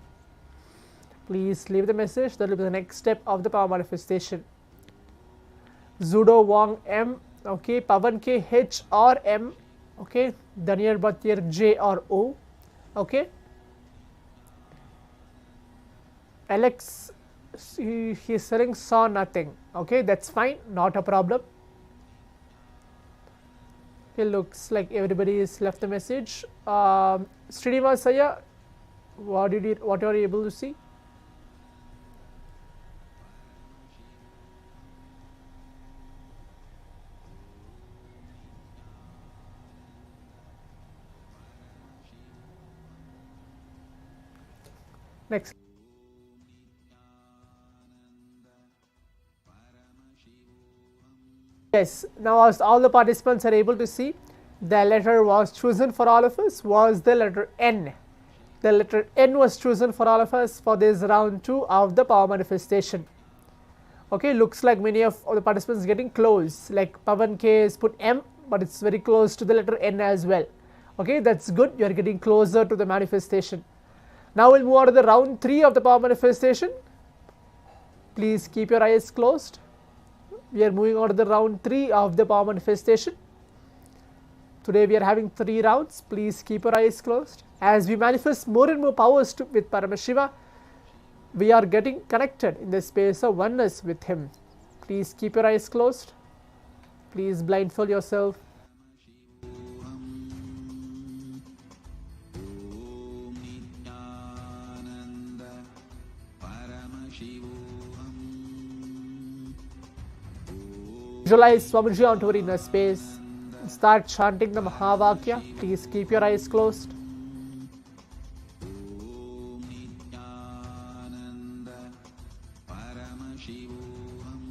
Please leave the message. That will be the next step of the power manifestation. Zudo Wong M. Okay. Pavan K H or M. Okay. Daniel Batir J or O. Okay. Alex, he's saying saw nothing. Okay. That's fine. Not a problem. It looks like everybody has left the message. Srinivasaya, what are you able to see? Next. Yes, now as all the participants are able to see, the letter was chosen for all of us was the letter N. The letter N was chosen for all of us for this round 2 of the power manifestation. Okay, looks like many of the participants getting close, like Pavan K has put M, but it's very close to the letter N as well. Okay, that's good, you are getting closer to the manifestation. Now we'll move on to the round 3 of the power manifestation. Please keep your eyes closed. We are moving on to the round 3 of the power manifestation. Today we are having 3 rounds. Please keep your eyes closed. As we manifest more and more powers with Paramashiva, we are getting connected in the space of oneness with him. Please keep your eyes closed. Please blindfold yourself. Om Nithyananda Paramashivoham. Visualize Swamiji onto your inner space. start chanting the Mahavakya. Please keep your eyes closed. Om Nithyananda Paramashivoham.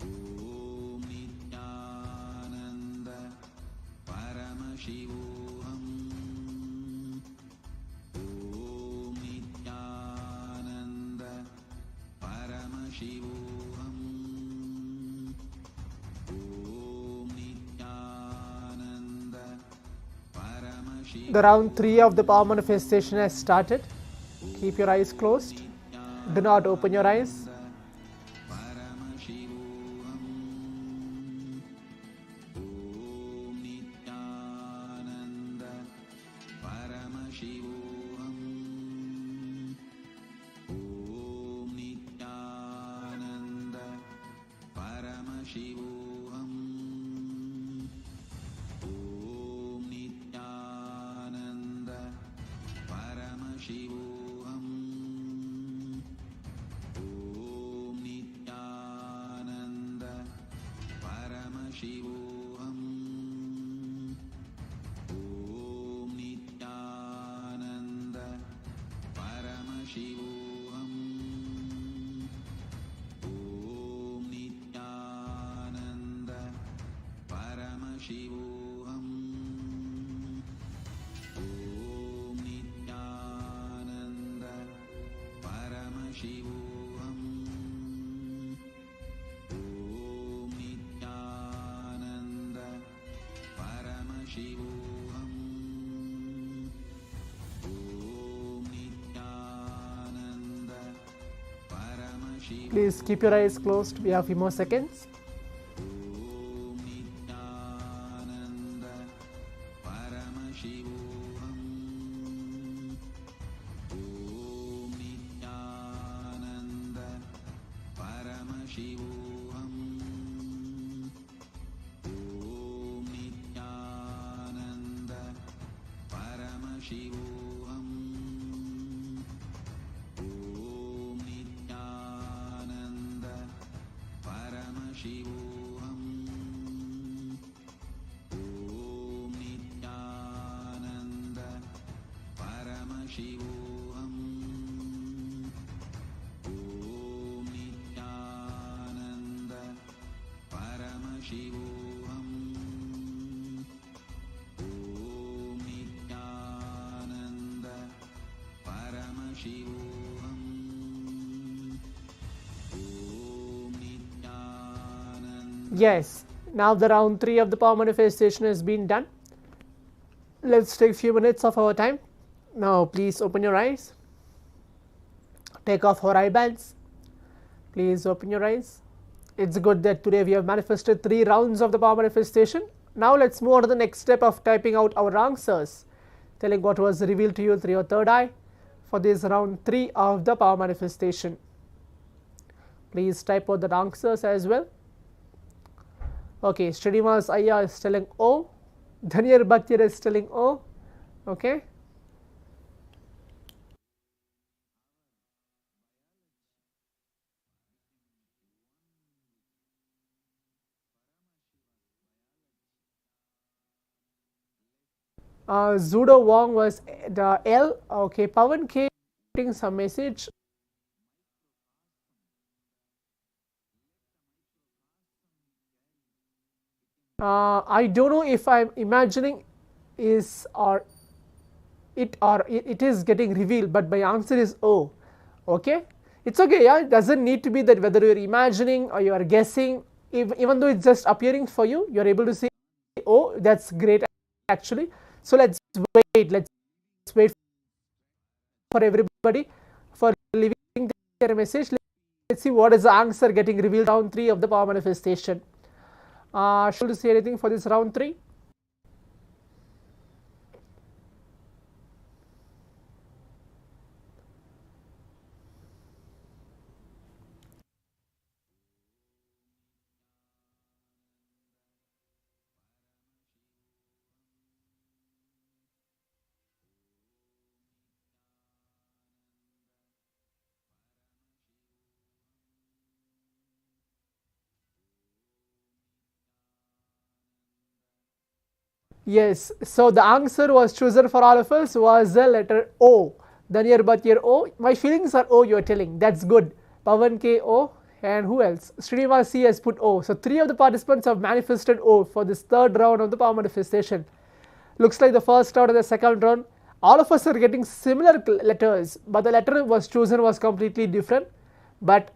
Om Nithyananda Paramashivoham. Om Nithyananda Paramashivoham. Om Nithyananda Paramashivoham. The round 3 of the power manifestation has started. Keep your eyes closed. Do not open your eyes. Paramashivoham. Om Nithyananda Paramashivoham. Om Nithyananda Paramashivoham. Om Nithyananda Paramashivoham. Om Nithyananda Paramashivoham. Om Nithyananda Paramashivoham. Om Nithyananda Paramashivoham. Om Nithyananda Paramashivoham. Om Nithyananda Paramashivoham. Om Nithyananda Paramashivoham. Please keep your eyes closed. We have a few more seconds. Om Nithyananda Paramashivoham. Om Nithyananda Paramashivoham. Om Nithyananda Paramashivoham. Om Nithyananda Paramashivoham. Om Nithyananda Paramashivoham. Om Nithyananda Paramashivoham. Om Nithyananda Paramashivoham. Om Nithyananda. Yes, now the round 3 of the power manifestation has been done. Let's take a few minutes of our time. Now please open your eyes. Take off our eye bands. Please open your eyes. It's good that today we have manifested 3 rounds of the power manifestation. Now let's move on to the next step of typing out our answers, telling what was revealed to you through your third eye for this round 3 of the power manifestation. Please type out the answers as well. Okay, Srinivas Ayya is telling O. Dhaniyar Bhatyar is telling O. Okay. Zudo Wong was the L. Okay, Pawan K getting some message. I don't know if I'm imagining is or it is getting revealed, but my answer is O. Okay, it's okay. Yeah, it doesn't need to be that whether you're imagining or you are guessing. Even though it's just appearing for you, you're able to say O. That's great actually. So let's wait for everybody for leaving their message. Let's see what is the answer getting revealed round 3 of the power manifestation. Should you say anything for this round 3? Yes, so the answer was chosen for all of us was the letter O. The near birth year O. My feelings are O, you are telling. That's good. Pavan K O. And who else? Srinivas C has put O. So 3 of the participants have manifested O for this third round of the power manifestation. Looks like the first round and the second round. All of us are getting similar letters, but the letter was chosen was completely different. But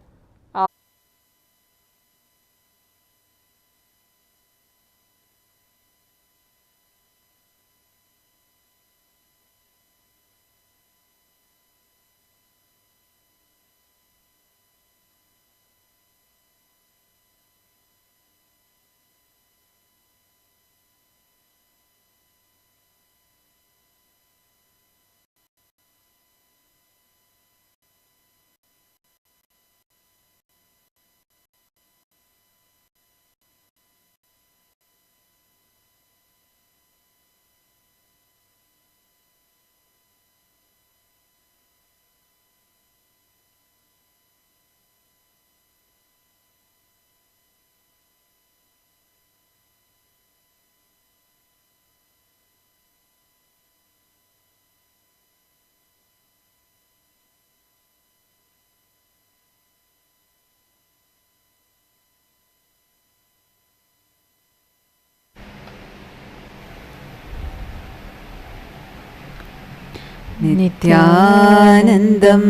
नित्यानन्दं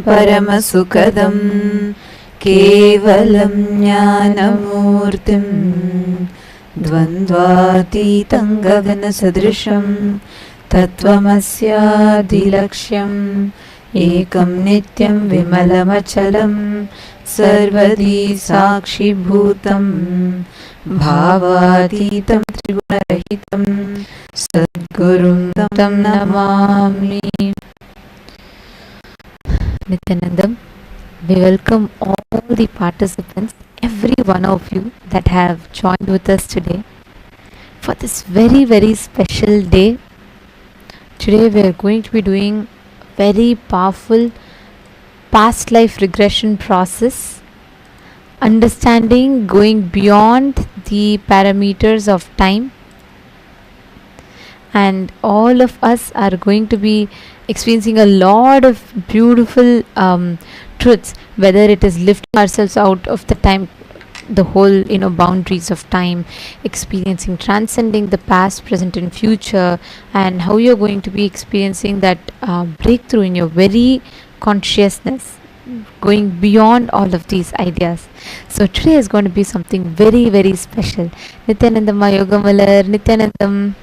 परमसुखदं केवलं ज्ञानमूर्तिं द्वन्द्वातीतं गगनसदृशं तत्त्वमस्यादिलक्ष्यम् एकं नित्यं विमलमचलं सर्वदी साक्षिभूतं भावातीतं त्रिगुणरहितं सद्गुरुं तं Namami. Nithyanandam, we welcome all the participants, every one of you that have joined with us today for this very, very special day. Today we are going to be doing very powerful past life regression process, understanding going beyond the parameters of time, and all of us are going to be experiencing a lot of beautiful truths, whether it is lifting ourselves out of the time, the whole boundaries of time, experiencing transcending the past, present and future, and how you're going to be experiencing that breakthrough in your very consciousness, going beyond all of these ideas. So today is going to be something very, very special. Nithyanandam Yogamalar, Nithyanandam.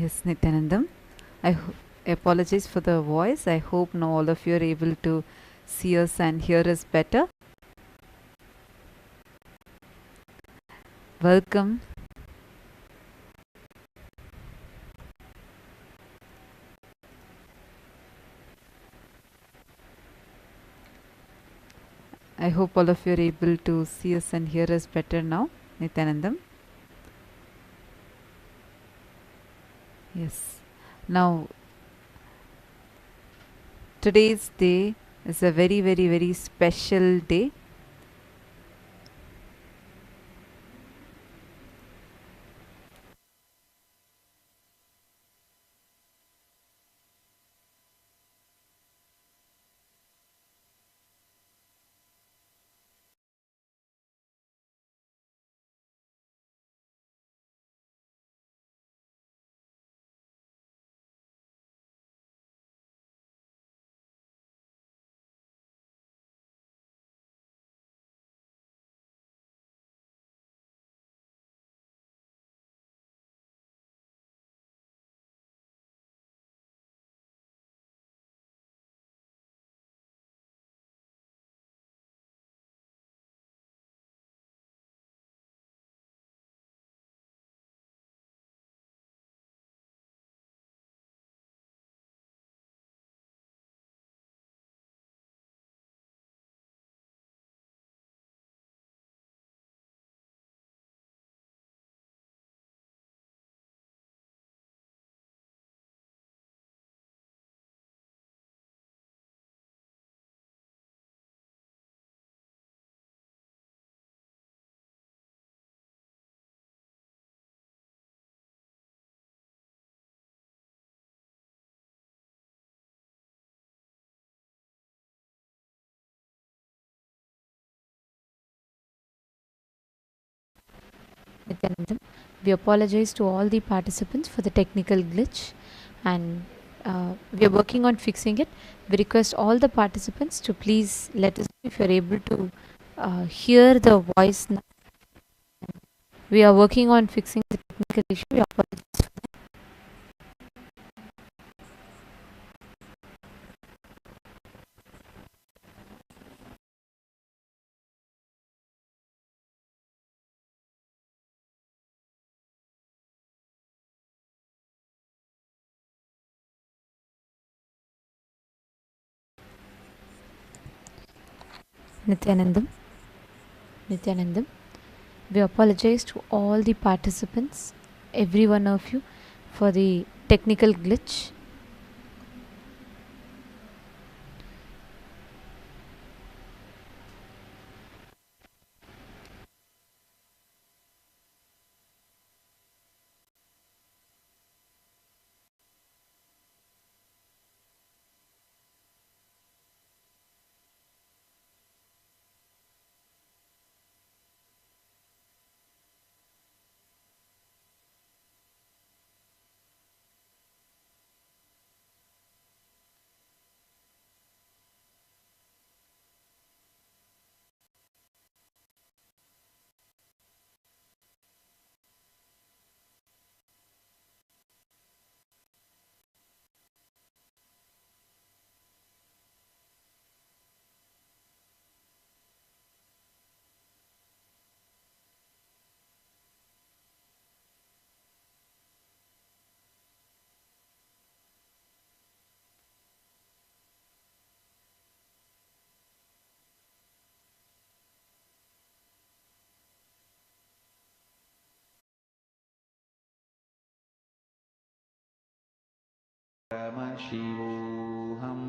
Yes, Nithyanandam. I apologize for the voice. I hope now all of you are able to see us and hear us better. Welcome. I hope all of you are able to see us and hear us better now, Nithyanandam. Yes. Now, today's day is a very, very, very special day. Nithyanandam. We apologize to all the participants for the technical glitch, and we are working on fixing it. We request all the participants to please let us know if you are able to hear the voice. We are working on fixing the technical issue. We apologize. Nithyanandam. Nithyanandam. We apologize to all the participants, every one of you, for the technical glitch. Paramashivoham.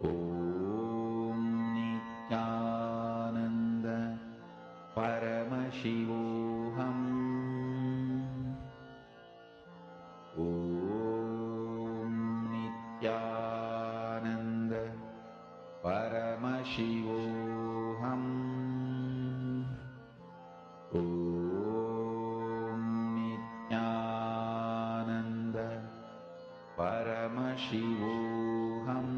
Om Nithyananda Paramashivoham. Om Nithyananda Paramashivoham. Om Nithyananda Paramashivoham.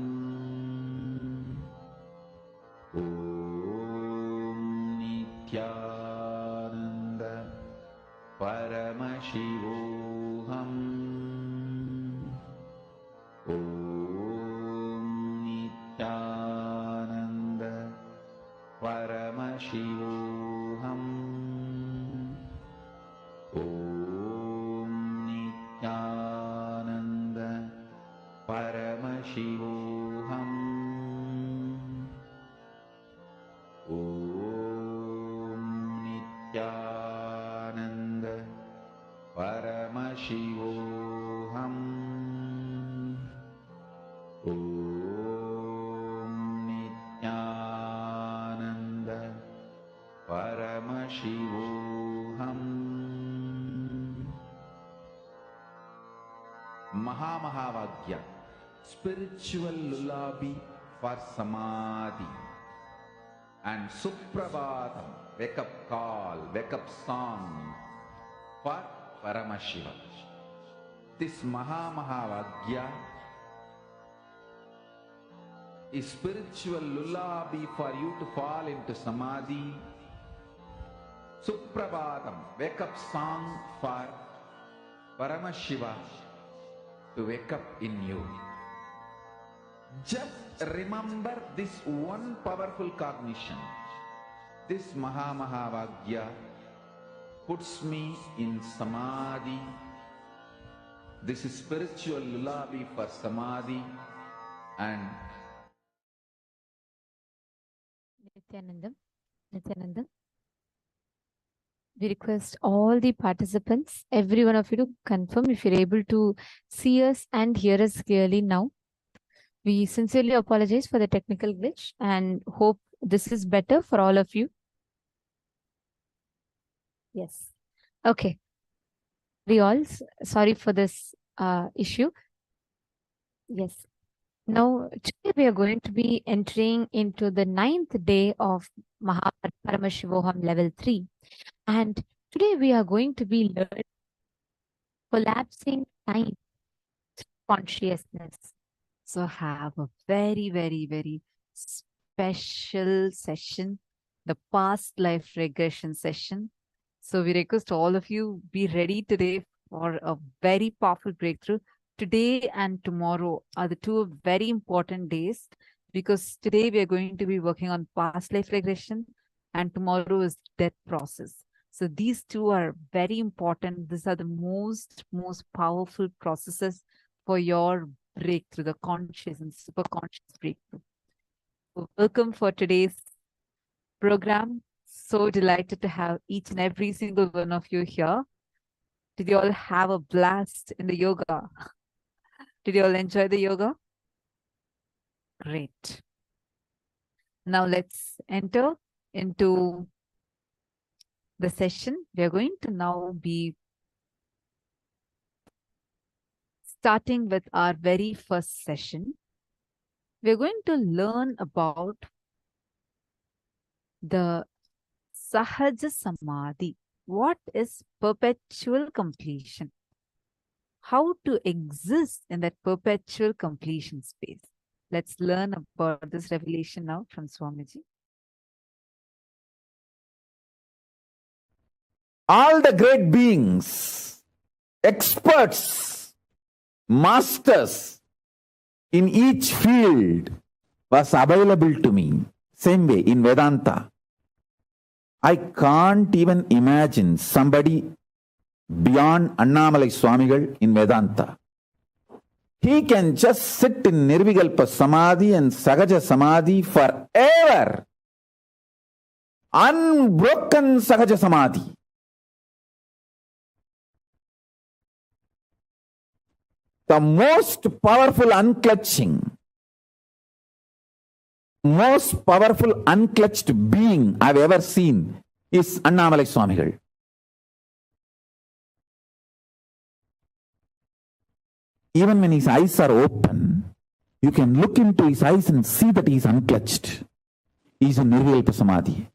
Om Nithyananda Paramashivoham. Paramashivoham. Om Nithyananda Paramashivoham. Om Nithyananda Paramashivoham. Om Nithyananda Paramashivoham. Mahamahavagya, spiritual lullaby for samadhi, and Suprabhatam, wake up call, wake up song for Paramashivam. This Mahamahavagya is spiritual lullaby for you to fall into samadhi. Suprabhatam, wake up song for Paramashiva to wake up in you. Just remember this one powerful cognition. This Mahamahavagya puts me in samadhi. This is spiritual lullaby for samadhi. And Nithyananda, we request all the participants, every one of you, to confirm if you're able to see us and hear us clearly now. We sincerely apologize for the technical glitch and hope this is better for all of you. Yes. Okay. We all sorry for this issue. Yes. Now, today we are going to be entering into the 9th day of Paramashivoham level 3. And today we are going to be learning collapsing time consciousness. So have a very, very, very special session, the past life regression session. So we request all of you be ready today for a very powerful breakthrough. Today and tomorrow are the two very important days, because today we are going to be working on past life regression and tomorrow is death process. So these two are very important. These are the most powerful processes for your breakthrough, the conscious and super conscious breakthrough. So welcome for today's program. So delighted to have each and every single one of you here. Did you all have a blast in the yoga? Did you all enjoy the yoga? Great. Now let's enter into the session. We are going to now be starting with our very first session. We are going to learn about the Sahaja Samadhi. What is perpetual completion? How to exist in that perpetual completion space. Let's learn about this revelation now from Swamiji. all the great beings, experts, masters in each field was available to me. Same way in Vedanta. I can't even imagine somebody beyond Annamalai Swamigal in Vedanta. He can just sit in Nirvikalpa Samadhi and Sahaja Samadhi forever. Unbroken Sahaja Samadhi. The most powerful unclutching, most powerful unclutched being I've ever seen is Annamalai Swamigal. Even when his eyes are open, you can look into his eyes and see that he is unclutched. He is in Nirvikalpa Samadhi.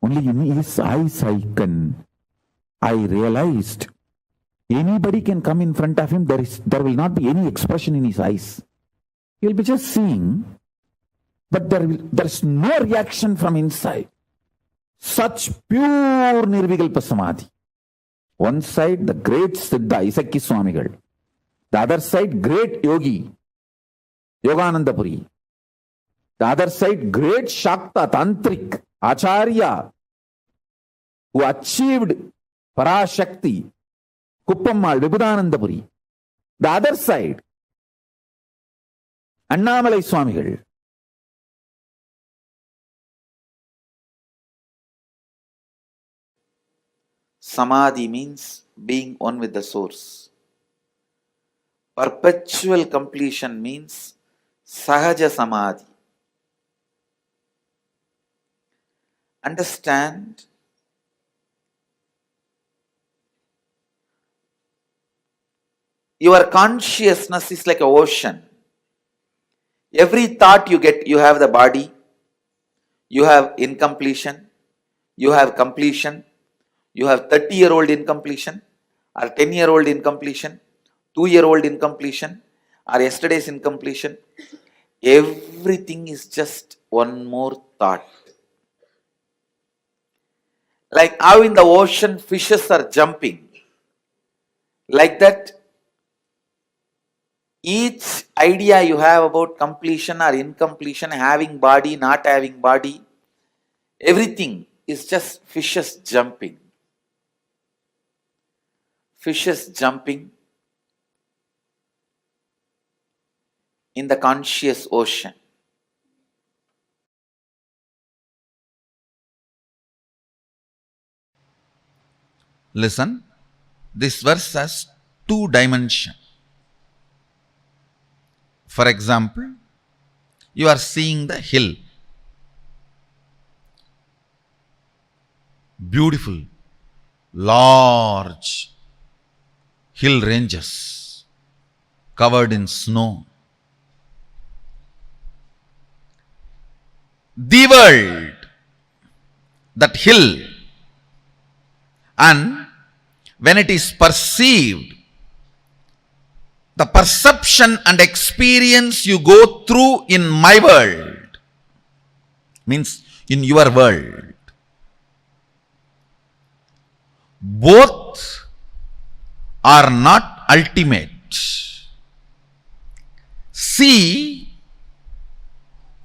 Only in his eyes I realized anybody can come in front of him, there will not be any expression in his eyes. He will be just seeing, but there is no reaction from inside. Such pure Nirvikalpa Samadhi. One side, the great Siddha, Isakki Swamigal. The other side, great Yogi, Yogananda Puri. The other side, great Shakta, Tantric, Acharya, who achieved Parashakti, Kuppammal, Vibhudanandapuri. The other side, Annamalai Swamigal. Samadhi means being one with the source. Perpetual completion means Sahaja Samadhi. Understand, your consciousness is like an ocean. Every thought you get, you have the body, you have incompletion, you have completion, you have 30-year-old incompletion, or 10-year-old incompletion, 2-year-old incompletion, or yesterday's incompletion. Everything is just one more thought. Like how in the ocean fishes are jumping, like that each idea you have about completion or incompletion, having body, not having body, everything is just fishes jumping. Fishes jumping in the conscious ocean. Listen, this verse has two dimensions. For example, you are seeing the hill. Beautiful, large hill ranges covered in snow. The world, that hill, and when it is perceived, the perception and experience you go through in my world, means in your world, both are not ultimate. See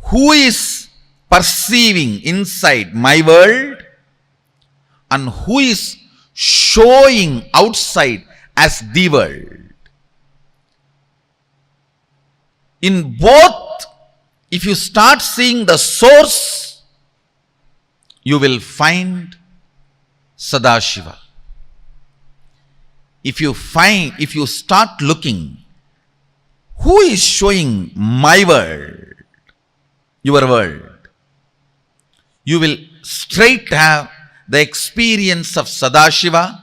who is perceiving inside my world and who is showing outside as the world. In both, if you start seeing the source, you will find Sadashiva. If you start looking, who is showing my world, your world, you will straight have the experience of Sadashiva.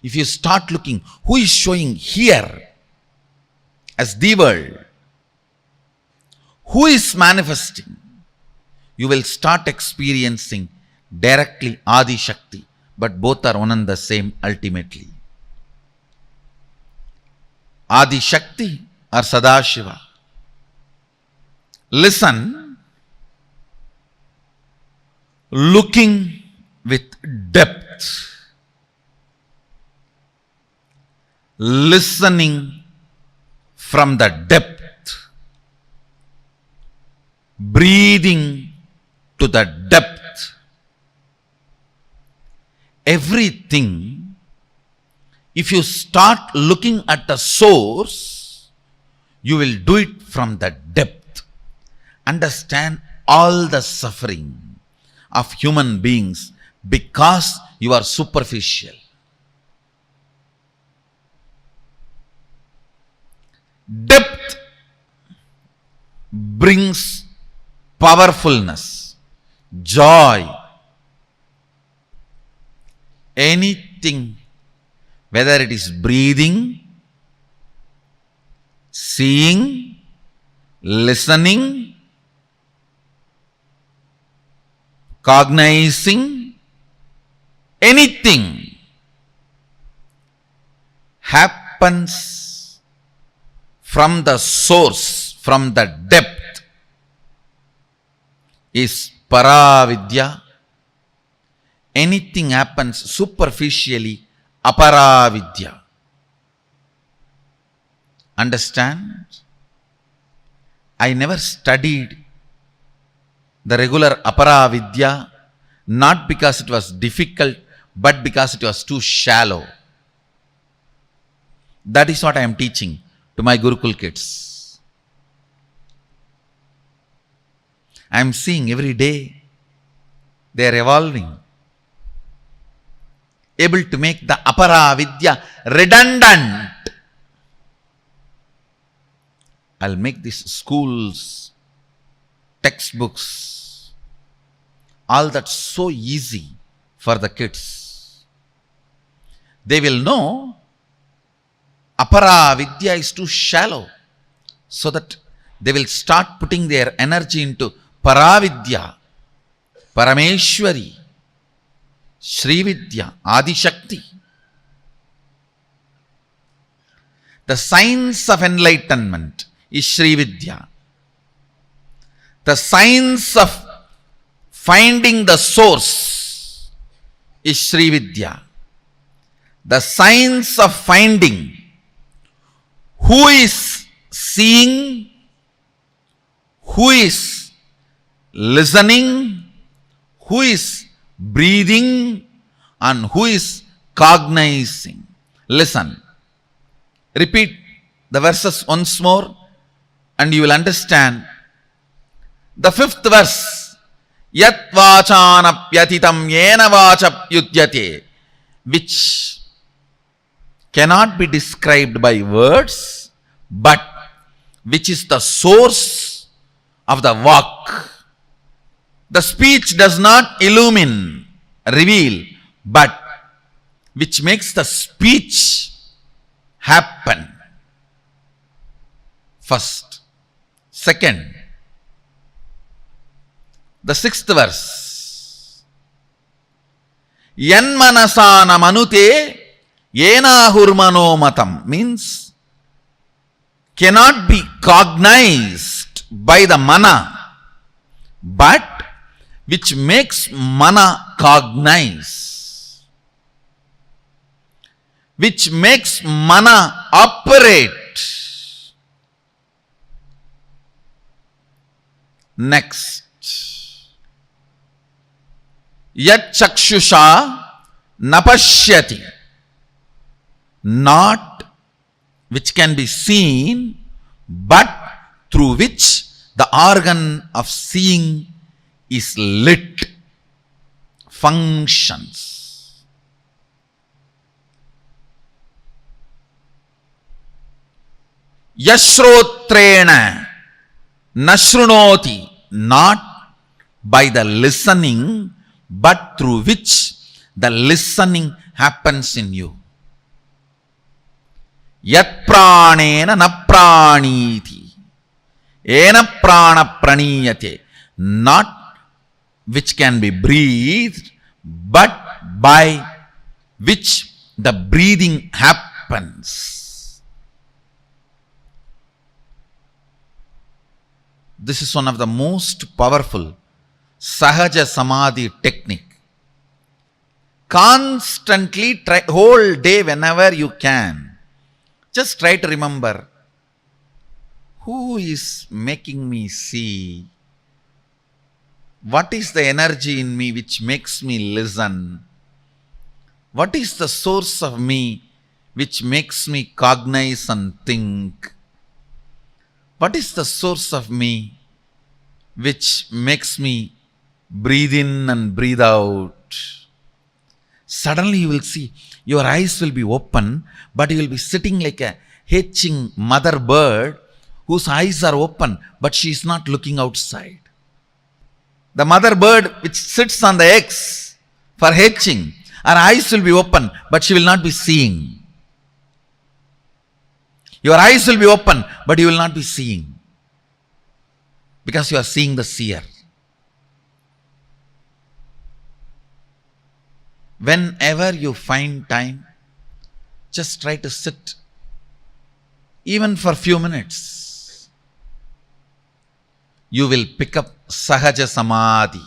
If you start looking, who is showing here as the world, who is manifesting, you will start experiencing directly Adi Shakti, but both are one and the same ultimately. Adi Shakti or Sadashiva. Listen, looking with depth, listening from the depth, breathing to the depth. Everything, if you start looking at the source, you will do it from the depth. Understand all the suffering of human beings because you are superficial. Depth brings powerfulness, joy. Anything, whether it is breathing, seeing, listening, cognizing, anything happens from the source, from the depth, is Paravidya. Anything happens superficially, Aparavidya. Understand? I never studied the regular apara vidya, not because it was difficult, but because it was too shallow. That is what I am teaching to my Gurukul kids. I am seeing every day they are evolving, able to make the apara vidya redundant. I'll make these schools, textbooks, all that so easy for the kids. They will know apara vidya is too shallow, so that they will start putting their energy into paravidya, Parameshwari, Shri Vidya, Adi Shakti. The science of enlightenment is Shri Vidya. The science of finding the source is Shri Vidya. The science of finding who is seeing, who is listening, who is breathing, and who is cognizing. Listen. Repeat the verses once more and you will understand. The fifth verse, Yat vachanapyatitam yena vachapyudyate, which cannot be described by words, but which is the source of the vak. The speech does not illumine, reveal, but which makes the speech happen. First. Second, the sixth verse. Yan manasana manute yena hurmano matam, means cannot be cognized by the mana, but which makes mana cognize, which makes mana operate. Next, yat chakshusha napashyati, not which can be seen, but through which the organ of seeing is lit, functions. Yashrotrena nashrunoti, not by the listening, but through which the listening happens in you. Yat pranena na praniti, ena prana praniyate, not which can be breathed, but by which the breathing happens. This is one of the most powerful Sahaja Samadhi technique. Constantly try, whole day whenever you can, just try to remember, who is making me see? What is the energy in me which makes me listen? What is the source of me which makes me cognize and think? What is the source of me which makes me breathe in and breathe out? Suddenly you will see, your eyes will be open, but you will be sitting like a hatching mother bird whose eyes are open, but she is not looking outside. The mother bird which sits on the eggs for hatching, her eyes will be open, but she will not be seeing. Your eyes will be open, but you will not be seeing, because you are seeing the seer. Whenever you find time, just try to sit, even for a few minutes. You will pick up Sahaja Samadhi.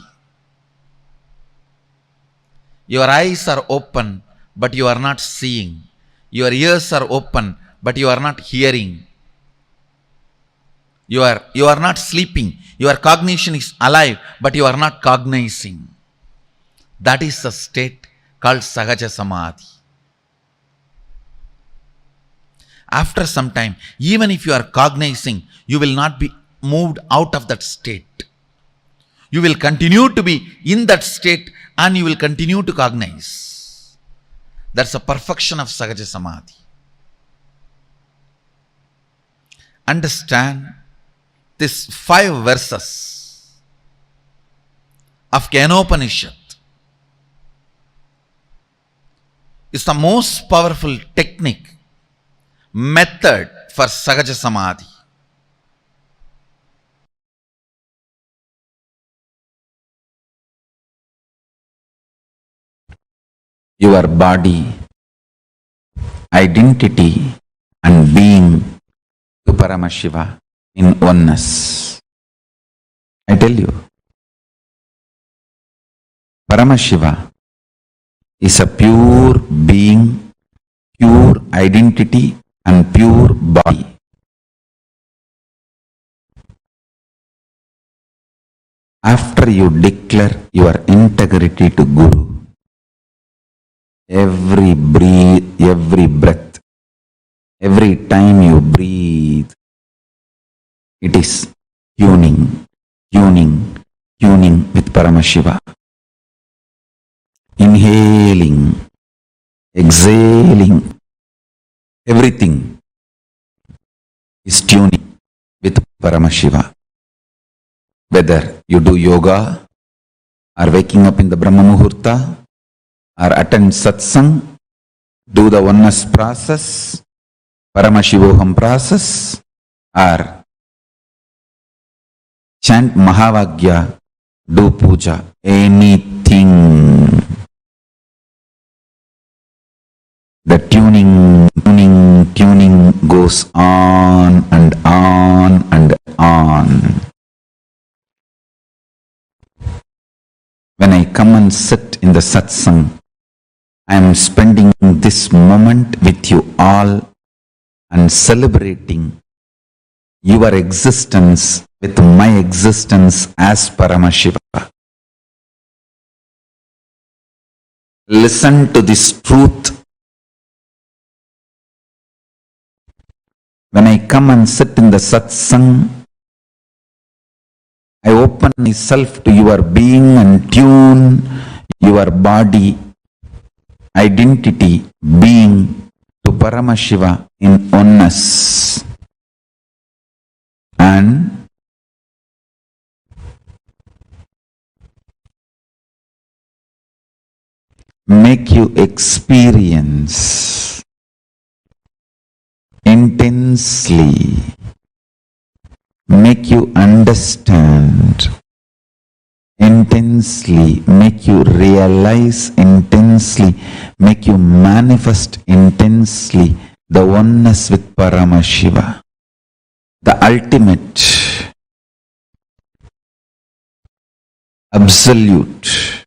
Your eyes are open, but you are not seeing. Your ears are open, but you are not hearing. You are not sleeping. Your cognition is alive, but you are not cognizing. That is the state called Sahaja Samadhi. After some time, even if you are cognizing, you will not be moved out of that state. You will continue to be in that state and you will continue to cognize. That's the perfection of Sahaja Samadhi. Understand these 5 verses of Kenopanishad is the most powerful technique, method for Sahaja Samadhi. Your body, identity and being to Paramashiva in oneness. I tell you, Paramashiva is a pure being, pure identity and pure body. After you declare your integrity to Guru, every breath, every time you breathe, it is tuning with Paramashiva. Inhaling, exhaling, everything is tuning with Paramashiva. Whether you do yoga, or waking up in the Brahma Muhurta, or attend satsang, do the oneness process, Paramashivoham process, or chant Mahavagya, do puja, anything. The tuning goes on and on and on. When I come and sit in the satsang, I am spending this moment with you all and celebrating your existence with my existence as Paramashiva. Listen to this truth. When I come and sit in the satsang, I open myself to your being and tune your body, identity, being to Paramashiva in oneness. And make you experience intensely, make you understand intensely, make you realize intensely, make you manifest intensely the oneness with Paramashiva, the ultimate, absolute,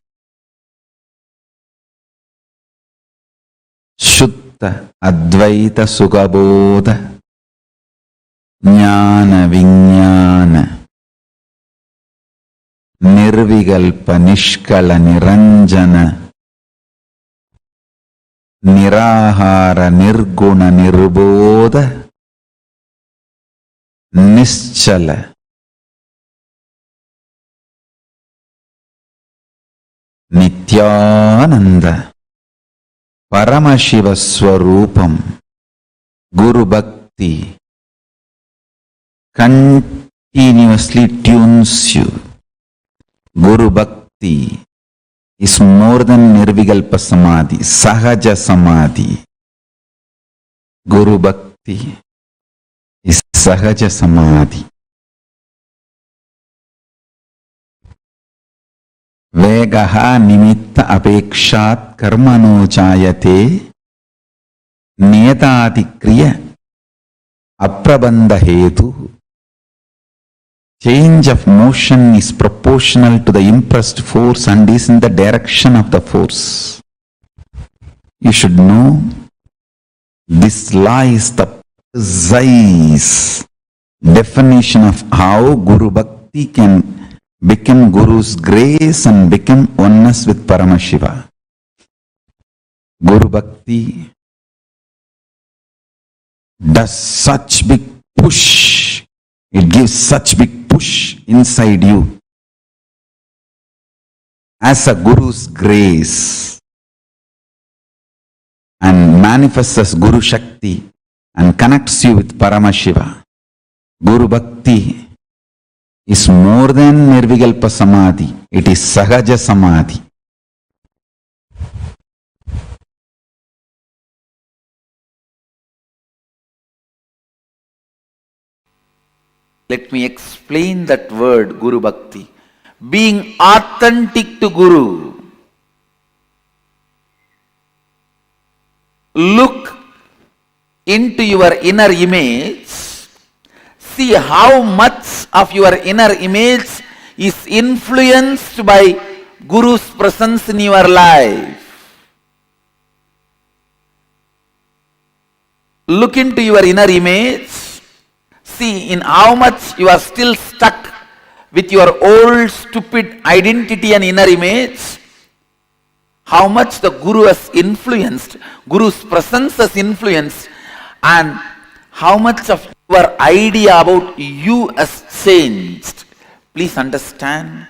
Shuddha Advaita Sugabodha Jnana Vijnana Nirvigalpa Nishkala Niranjana Nirahara Nirguna Nirbodha Nischala Nithyananda Paramashiva Swarupam Guru Bhakti continuously tunes you. Guru Bhakti is more than Nirvigalpa Samadhi, Sahaja Samadhi. Guru Bhakti is Sahaja Samadhi. Vegaha nimitta apekshat karmano jayate niyatati kriya aprabandha hetu. Change of motion is proportional to the impressed force and is in the direction of the force. You should know this law is the precise definition of how Guru Bhakti Bhakti can become Guru's grace and become oneness with Paramashiva. Guru Bhakti does such big push. It gives such big push inside you as a Guru's grace and manifests as Guru Shakti and connects you with Paramashiva. Guru Bhakti is more than Nirvikalpa Samadhi. It is Sahaja Samadhi. Let me explain that word, Guru Bhakti. Being authentic to Guru. Look into your inner image. See how much of your inner image is influenced by Guru's presence in your life. Look into your inner image. See in how much you are still stuck with your old stupid identity and inner image. How much the Guru has influenced, Guru's presence has influenced, and how much of your idea about you has changed. Please understand,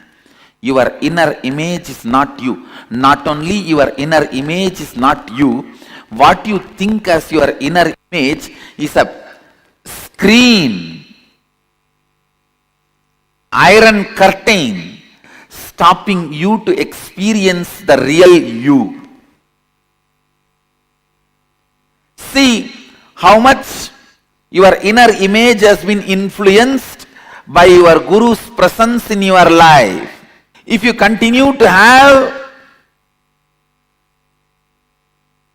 your inner image is not you. Not only your inner image is not you, what you think as your inner image is a screen, iron curtain, stopping you to experience the real you. See how much your inner image has been influenced by your Guru's presence in your life. If you continue to have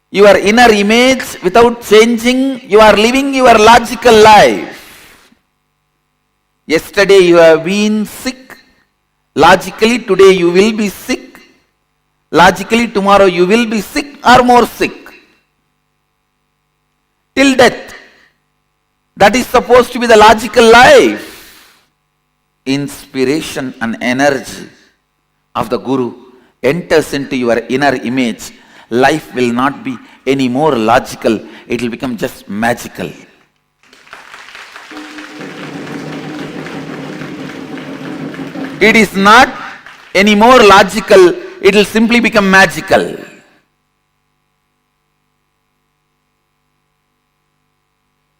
your inner image without changing, you are living your logical life. Yesterday you have been sick. Logically today you will be sick. Logically tomorrow you will be sick or more sick. Till death. That is supposed to be the logical life. Inspiration and energy of the Guru enters into your inner image. Life will not be any more logical. It will become just magical. It is not any more logical. It will simply become magical.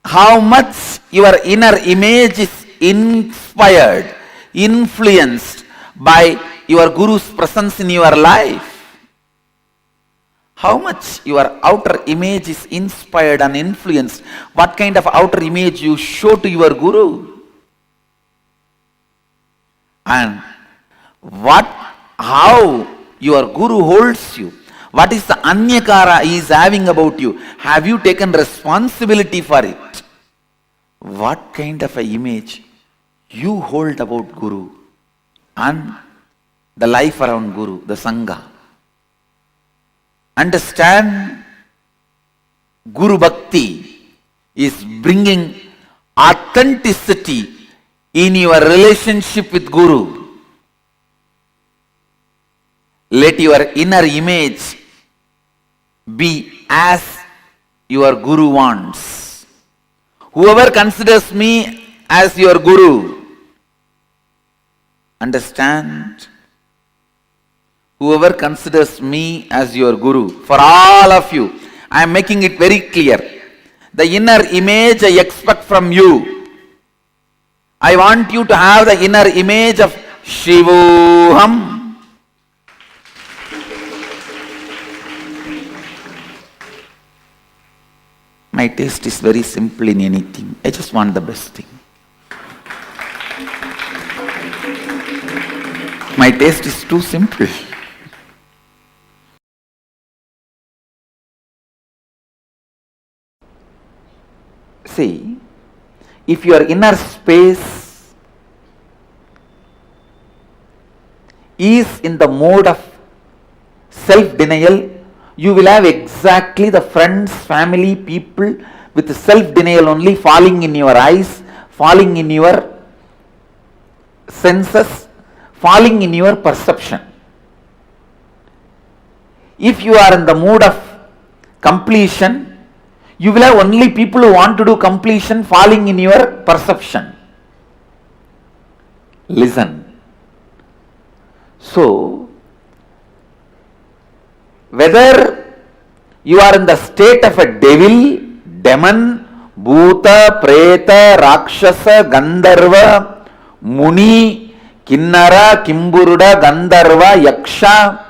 How much your inner image is inspired, influenced by your Guru's presence in your life. How much your outer image is inspired and influenced. What kind of outer image you show to your Guru. And how your Guru holds you. What is the anyakara he is having about you? Have you taken responsibility for it? What kind of an image you hold about Guru and the life around Guru, the Sangha. Understand, Guru Bhakti is bringing authenticity in your relationship with Guru. Let your inner image be as your Guru wants. Whoever considers me as your Guru, understand? Whoever considers me as your Guru, for all of you, I am making it very clear. The inner image I expect from you. I want you to have the inner image of Shivoham. My taste is very simple in anything. I just want the best thing. My taste is too simple. See, if your inner space is in the mode of self-denial, you will have exactly the friends, family, people with self-denial only falling in your eyes, falling in your senses falling in your perception. If you are in the mood of completion, you will have only people who want to do completion falling in your perception. Listen. So, whether you are in the state of a devil, demon, bhuta, preta, rakshasa, gandharva, muni, kinnara, kimburuda, gandharva, yaksha,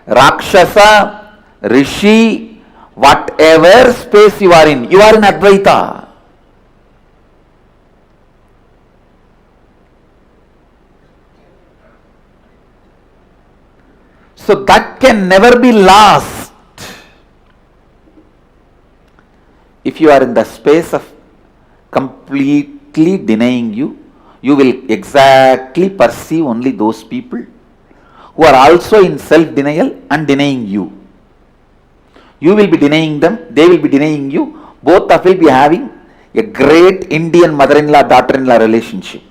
rakshasa, rishi, whatever space you are in Advaita. So that can never be lost. If you are in the space of completely denying you, you will exactly perceive only those people who are also in self-denial and denying you. You will be denying them, they will be denying you. Both of you will be having a great Indian mother-in-law, daughter-in-law relationship.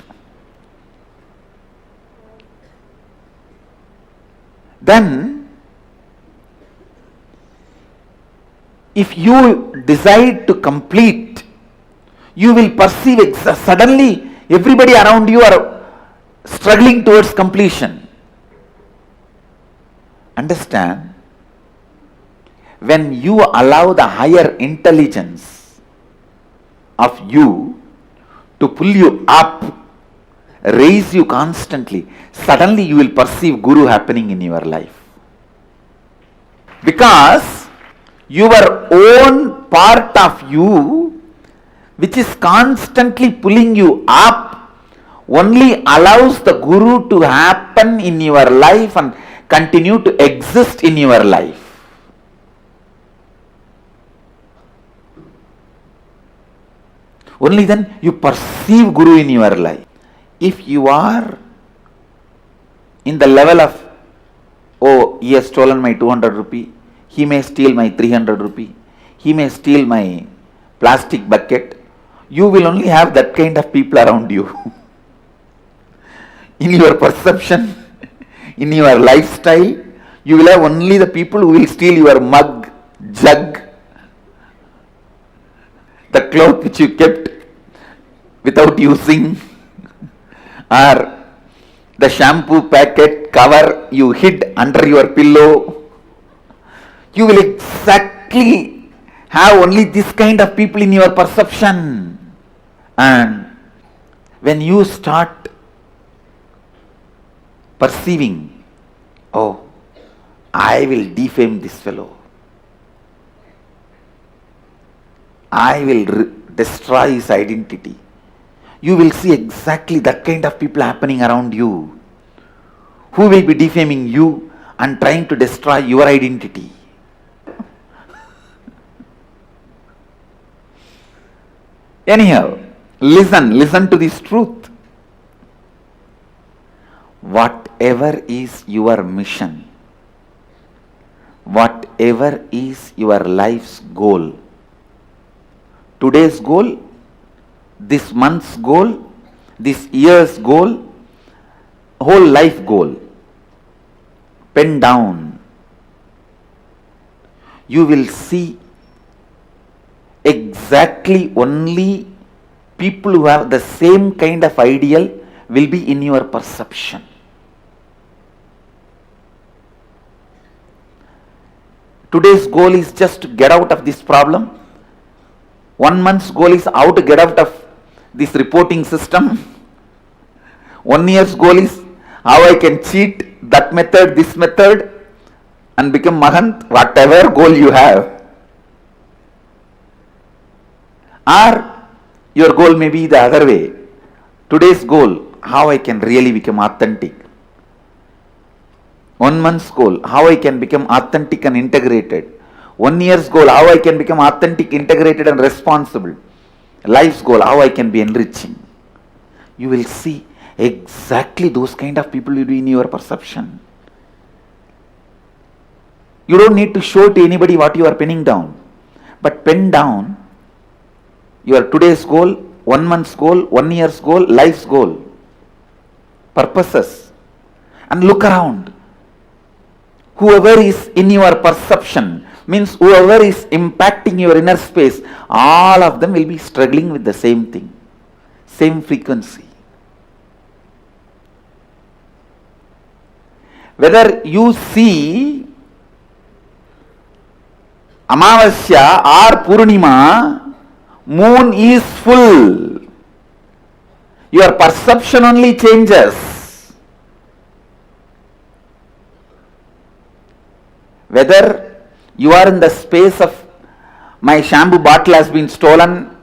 Then, if you decide to complete, you will perceive suddenly everybody around you are struggling towards completion. Understand? When you allow the higher intelligence of you to pull you up, raise you constantly, suddenly you will perceive Guru happening in your life. Because your own part of you, which is constantly pulling you up, only allows the Guru to happen in your life and continue to exist in your life. Only then you perceive Guru in your life. If you are in the level of, oh, he has stolen my 200 rupee, he may steal my 300 rupee, he may steal my plastic bucket, you will only have that kind of people around you. In your perception, in your lifestyle, you will have only the people who will steal your mug, jug, the cloth which you kept without using, or the shampoo packet cover you hid under your pillow. You will exactly have only this kind of people in your perception. And when you start perceiving, oh, I will defame this fellow, I will destroy his identity, you will see exactly that kind of people happening around you, who will be defaming you and trying to destroy your identity. Anyhow, listen to this truth. Whatever is your mission, whatever is your life's goal, today's goal, this month's goal, this year's goal, whole life goal, pen down. You will see exactly only people who have the same kind of ideal will be in your perception. Today's goal is just to get out of this problem. 1 month's goal is how to get out of this reporting system. 1 year's goal is how I can cheat that method, this method, and become Mahant, whatever goal you have. Or your goal may be the other way. Today's goal, how I can really become authentic. 1 month's goal, how I can become authentic and integrated. 1 year's goal, how I can become authentic, integrated and responsible. Life's goal, how I can be enriching. You will see exactly those kind of people will be in your perception. You don't need to show to anybody what you are penning down. But pen down your today's goal, 1 month's goal, 1 year's goal, life's goal. purposes and look around. Whoever is in your perception, means whoever is impacting your inner space, all of them will be struggling with the same thing, same frequency. Whether you see Amavasya or Purnima, moon is full. Your perception only changes. Whether you are in the space of my shampoo bottle has been stolen,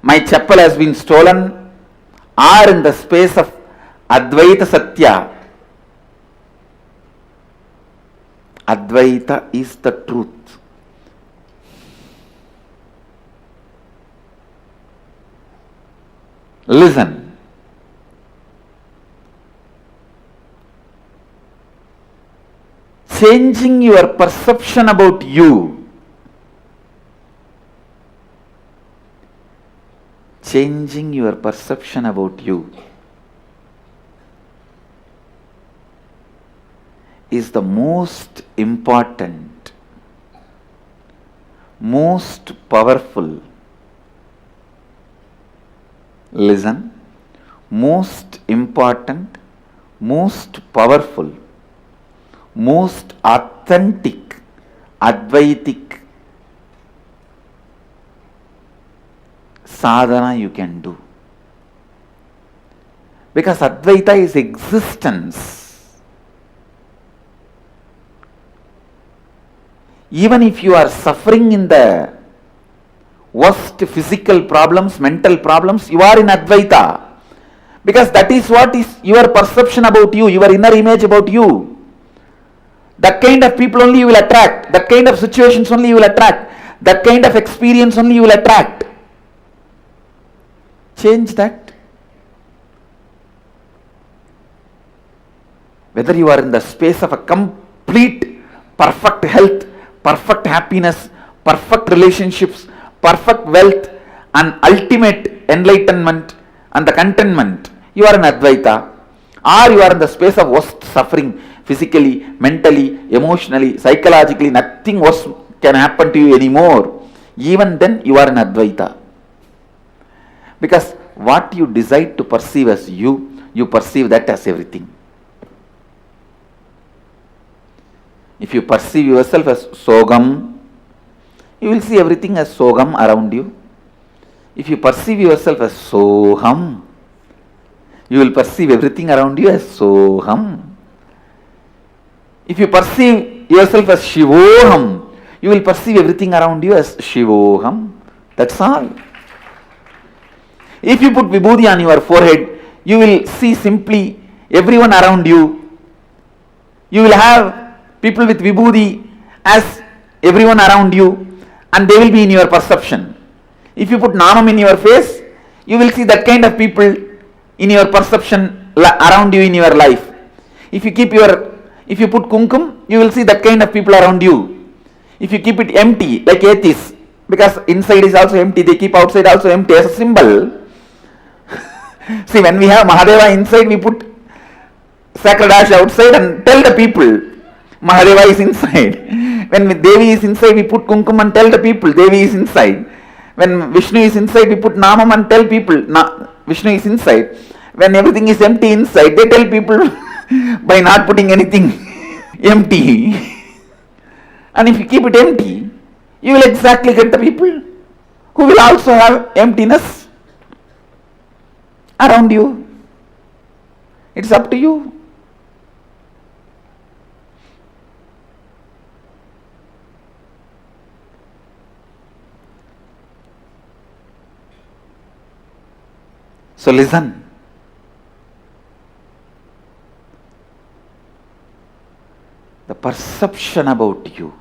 my chappal has been stolen, or in the space of Advaita Satya, Advaita is the truth. Listen. Changing your perception about you, changing your perception about you is the most important, most powerful, listen, most important, most powerful, most authentic, Advaitic sadhana you can do. Because Advaita is existence. Even if you are suffering in the worst physical problems, mental problems, you are in Advaita. Because that is what is your perception about you, your inner image about you. That kind of people only you will attract. That kind of situations only you will attract. That kind of experience only you will attract. Change that. Whether you are in the space of a complete perfect health, perfect happiness, perfect relationships, perfect wealth, and ultimate enlightenment and the contentment, you are in Advaita. Or you are in the space of worst suffering, physically, mentally, emotionally, psychologically, nothing worse can happen to you anymore. Even then you are in Advaita. Because what you decide to perceive as you, you perceive that as everything. If you perceive yourself as Sogam, you will see everything as Sogam around you. If you perceive yourself as Soham, you will perceive everything around you as Soham. If you perceive yourself as Shivoham, you will perceive everything around you as Shivoham. That's all. If you put Vibhuti on your forehead, you will see simply everyone around you. You will have people with Vibhuti as everyone around you, and they will be in your perception. If you put Namam in your face, you will see that kind of people in your perception around you in your life. If you put Kumkum, you will see that kind of people around you. If you keep it empty, like atheists, because inside is also empty, they keep outside also empty as a symbol. See, when we have Mahadeva inside, we put sacred ash outside and tell the people Mahadeva is inside. When Devi is inside, we put Kumkum and tell the people Devi is inside. When Vishnu is inside, we put Namam and tell people Vishnu is inside. When everything is empty inside, they tell people by not putting anything empty. And if you keep it empty, you will exactly get the people who will also have emptiness around you. It's up to you. So listen. The perception about you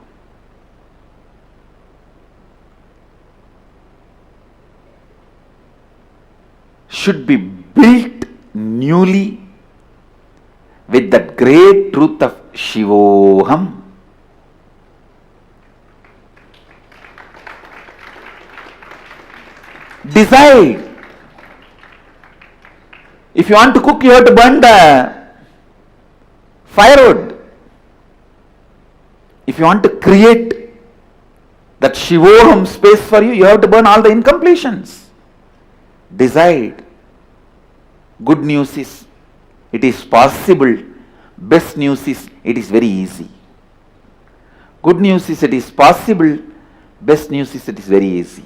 should be built newly with that great truth of Shivoham. Decide If you want to cook, you have to burn the firewood. If you want to create that Shivoham space for you, you have to burn all the incompletions. Decide. Good news is, it is possible. Best news is, it is very easy. Good news is, it is possible. Best news is, it is very easy.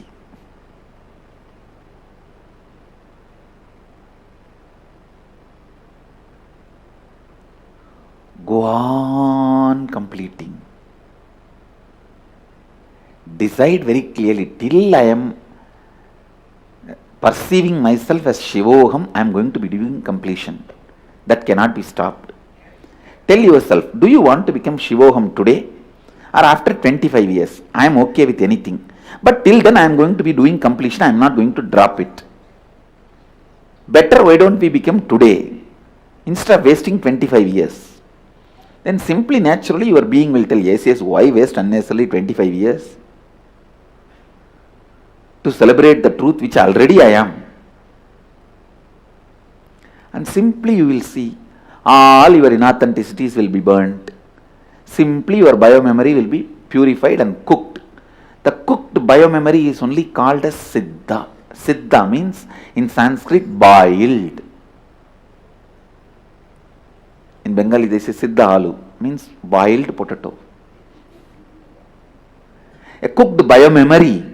Go on completing. Decide very clearly, till I am perceiving myself as Shivoham, I am going to be doing completion. That cannot be stopped. Tell yourself, do you want to become Shivoham today or after 25 years? I am okay with anything. But till then I am going to be doing completion, I am not going to drop it. Better, why don't we become today instead of wasting 25 years? Then simply, naturally, your being will tell, yes, yes, why waste unnecessarily 25 years? To celebrate the truth which already I am. And simply you will see, all your inauthenticities will be burnt. Simply your biomemory will be purified and cooked. The cooked biomemory is only called as Siddha. Siddha means in Sanskrit boiled. In Bengali they say Siddha Alu, means boiled potato. A cooked biomemory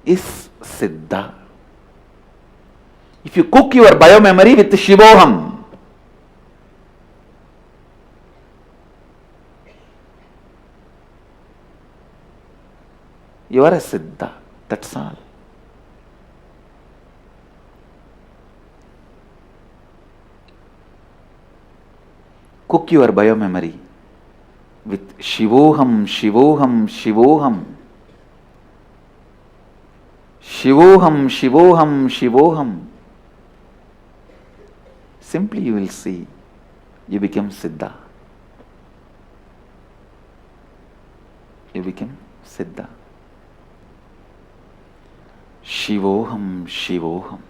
is Siddha. If you cook your biomemory with Shivoham, you are a Siddha. That's all. Cook your biomemory with Shivoham, Shivoham, Shivoham. Shivoham, Shivoham, Shivoham. Simply you will see, you become Siddha. You become Siddha. Shivoham, Shivoham.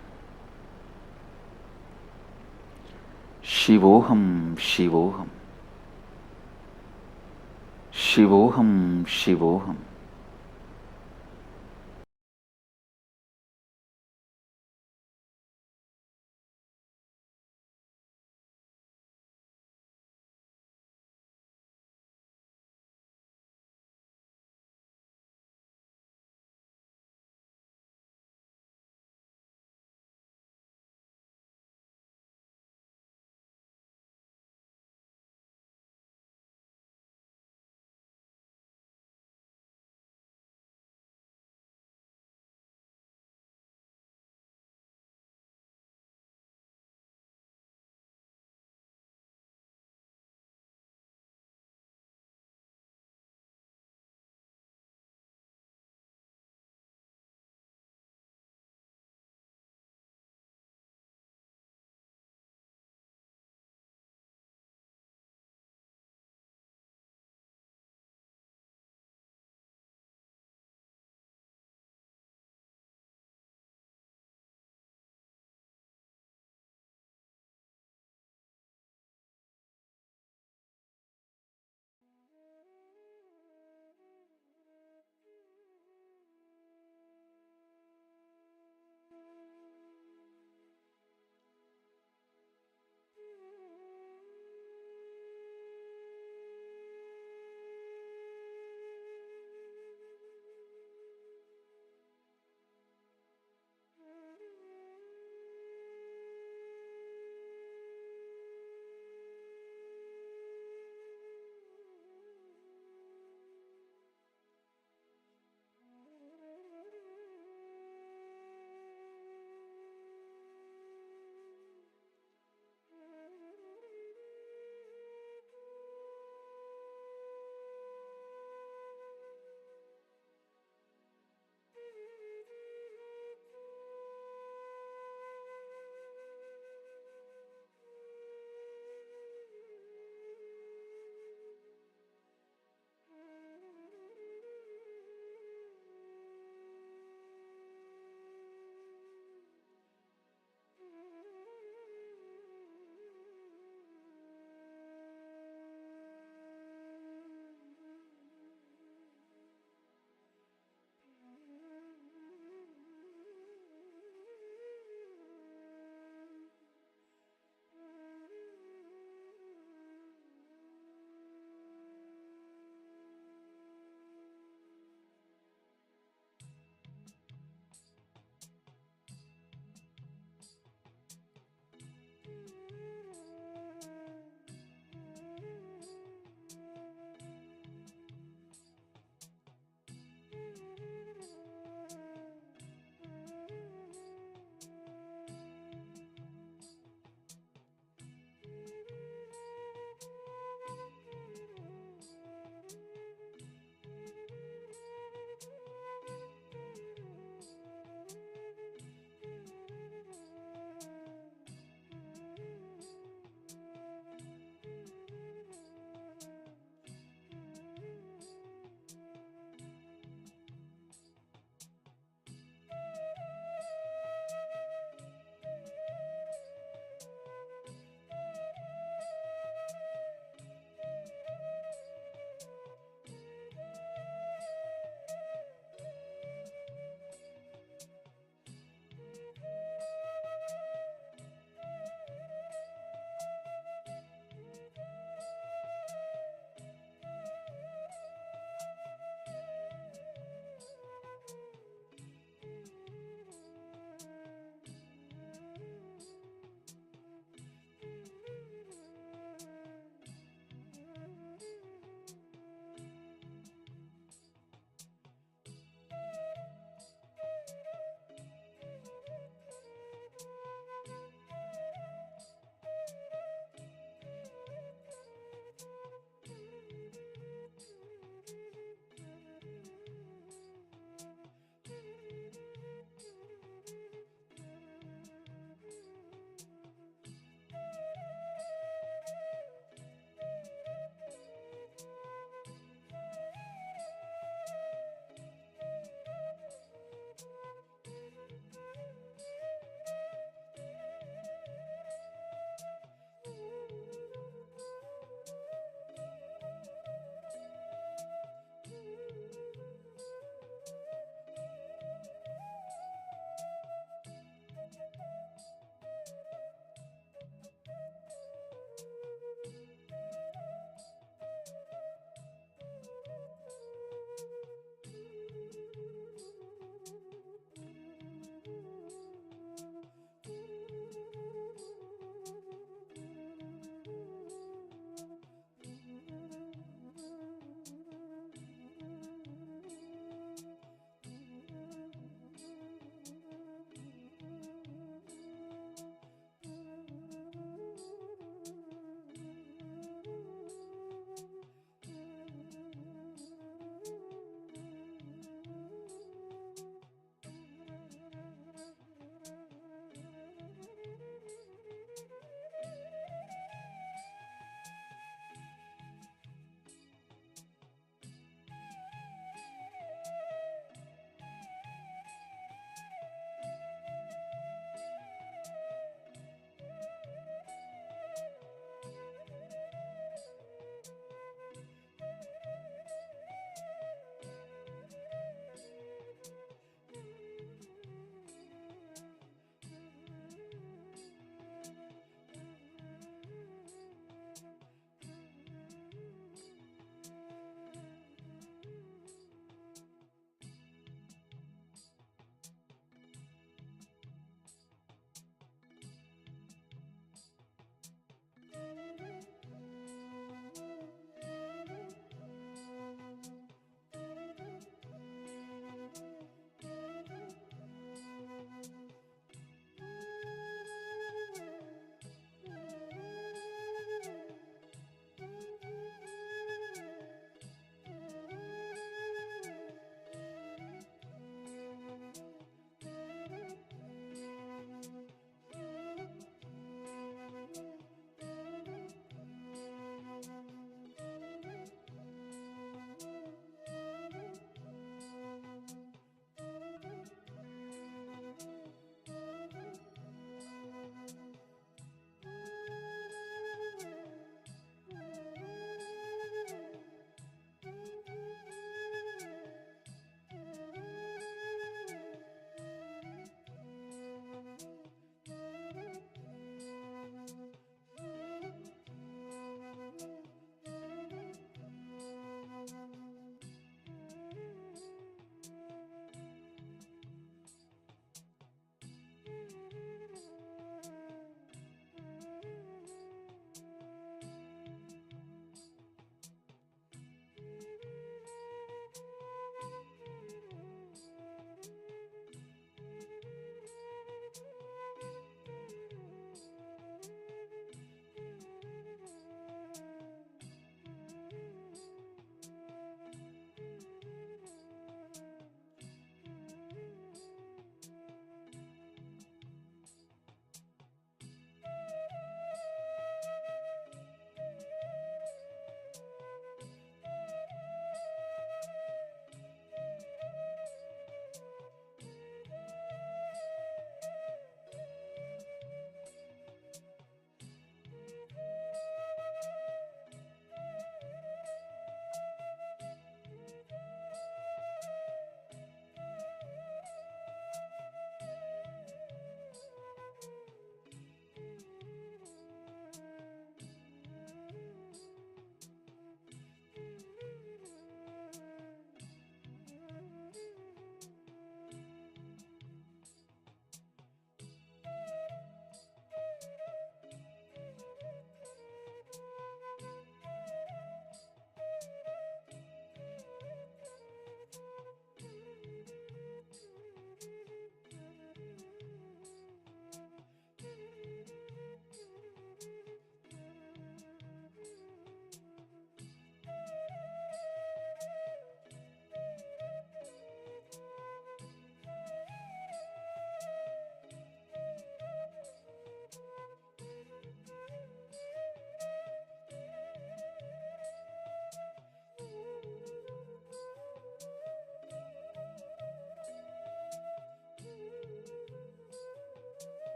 Shivoham, Shivoham. Shivoham, Shivoham.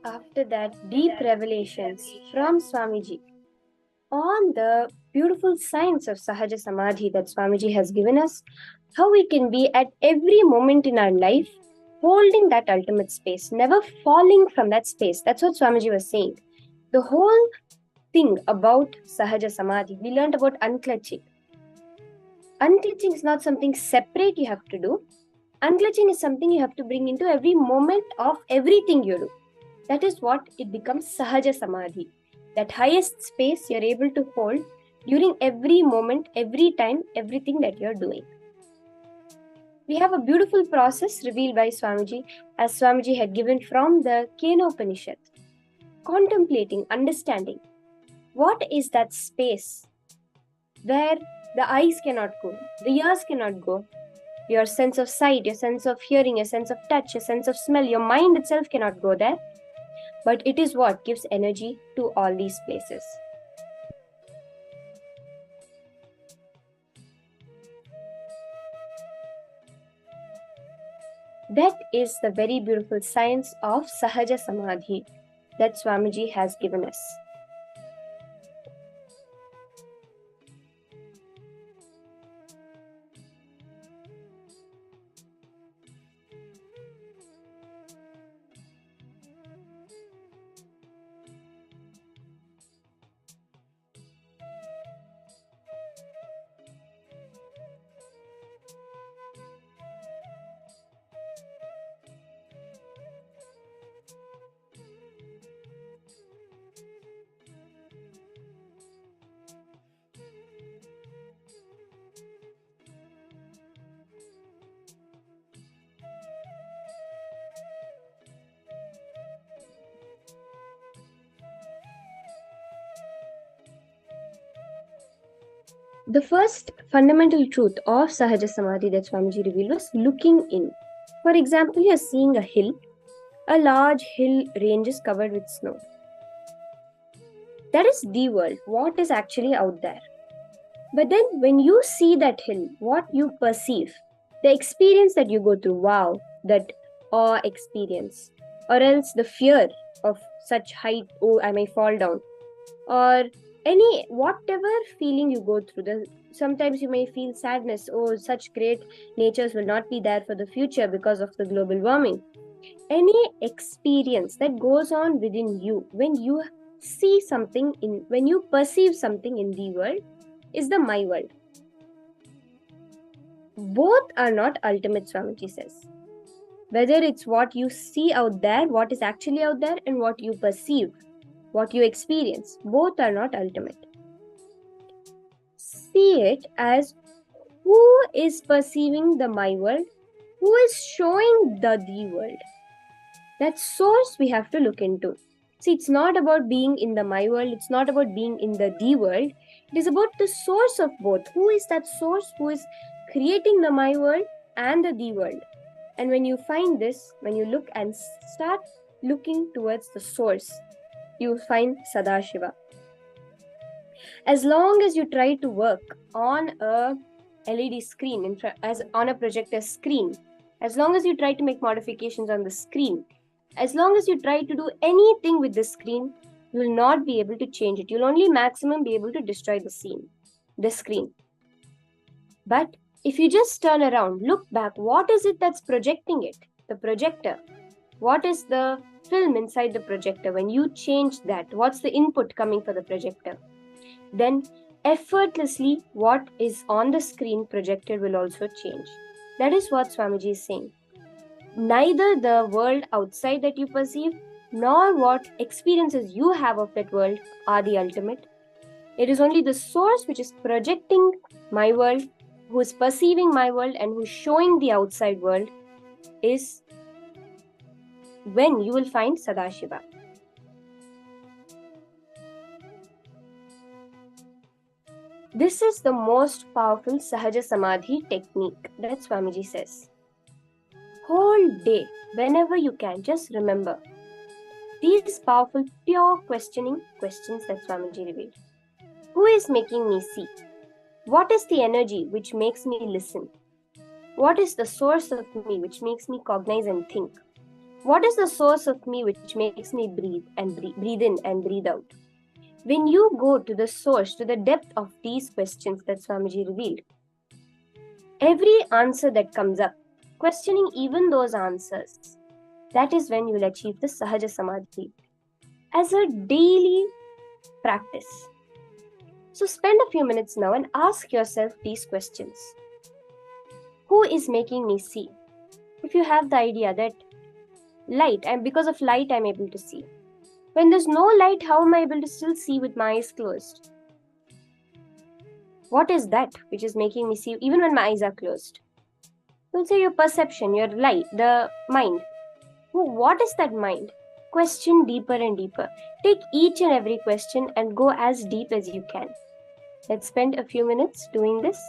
after that, deep revelations from Swamiji on the beautiful science of Sahaja Samadhi that Swamiji has given us, how we can be at every moment in our life holding that ultimate space, never falling from that space. That's what Swamiji was saying. The whole thing about Sahaja Samadhi, we learned about unclutching. Unclutching is not something separate you have to do. Unclutching is something you have to bring into every moment of everything you do. That is what it becomes Sahaja Samadhi. That highest space you're able to hold during every moment, every time, everything that you're doing. We have a beautiful process revealed by Swamiji, as Swamiji had given from the Kena Upanishad. Contemplating, understanding. What is that space where the eyes cannot go, the ears cannot go, your sense of sight, your sense of hearing, your sense of touch, your sense of smell, your mind itself cannot go there. But it is what gives energy to all these places. That is the very beautiful science of Sahaja Samadhi that Swamiji has given us. The first fundamental truth of Sahaja Samadhi that Swamiji revealed was looking in. For example, you are seeing a hill. A large hill range is covered with snow. That is the world, what is actually out there. But then when you see that hill, what you perceive, the experience that you go through, wow, that awe experience, or else the fear of such height, oh, I may fall down, or any whatever feeling you go through. Sometimes you may feel sadness, oh, such great natures will not be there for the future because of the global warming. Any experience that goes on within you when you see something when you perceive something in the world is the my world. Both are not ultimate, Swamiji says. Whether it's what you see out there, what is actually out there, and what you perceive, what you experience, both are not ultimate. See it as who is perceiving the my world, who is showing the world. That source we have to look into. See, it's not about being in the my world, it's not about being in the world, it is about the source of both. Who is that source who is creating the my world and the world? And when you find this, when you look and start looking towards the source, you find Sadashiva. As long as you try to work on a LED screen, as on a projector screen, as long as you try to make modifications on the screen, as long as you try to do anything with the screen, you will not be able to change it. You'll only maximum be able to destroy the screen. But if you just turn around, look back, what is it that's projecting it? The projector. What is the film inside the projector? When you change that, what's the input coming for the projector? Then effortlessly what is on the screen projected will also change. That is what Swamiji is saying. Neither the world outside that you perceive, nor what experiences you have of that world are the ultimate. It is only the source which is projecting my world, who is perceiving my world, and who is showing the outside world, is when you will find Sadashiva. This is the most powerful Sahaja Samadhi technique that Swamiji says. Whole day, whenever you can, just remember these powerful, pure questioning questions that Swamiji revealed. Who is making me see? What is the energy which makes me listen? What is the source of me which makes me cognize and think? What is the source of me which makes me breathe in and breathe out? When you go to the source, to the depth of these questions that Swamiji revealed, every answer that comes up, questioning even those answers, that is when you will achieve the Sahaja Samadhi as a daily practice. So spend a few minutes now and ask yourself these questions. Who is making me see? If you have the idea that light, and because of light I'm able to see. When there's no light, how am I able to still see with my eyes closed? What is that which is making me see even when my eyes are closed? You'll say your perception, your light, the mind. What is that mind? Question deeper and deeper. Take each and every question and go as deep as you can. Let's spend a few minutes doing this.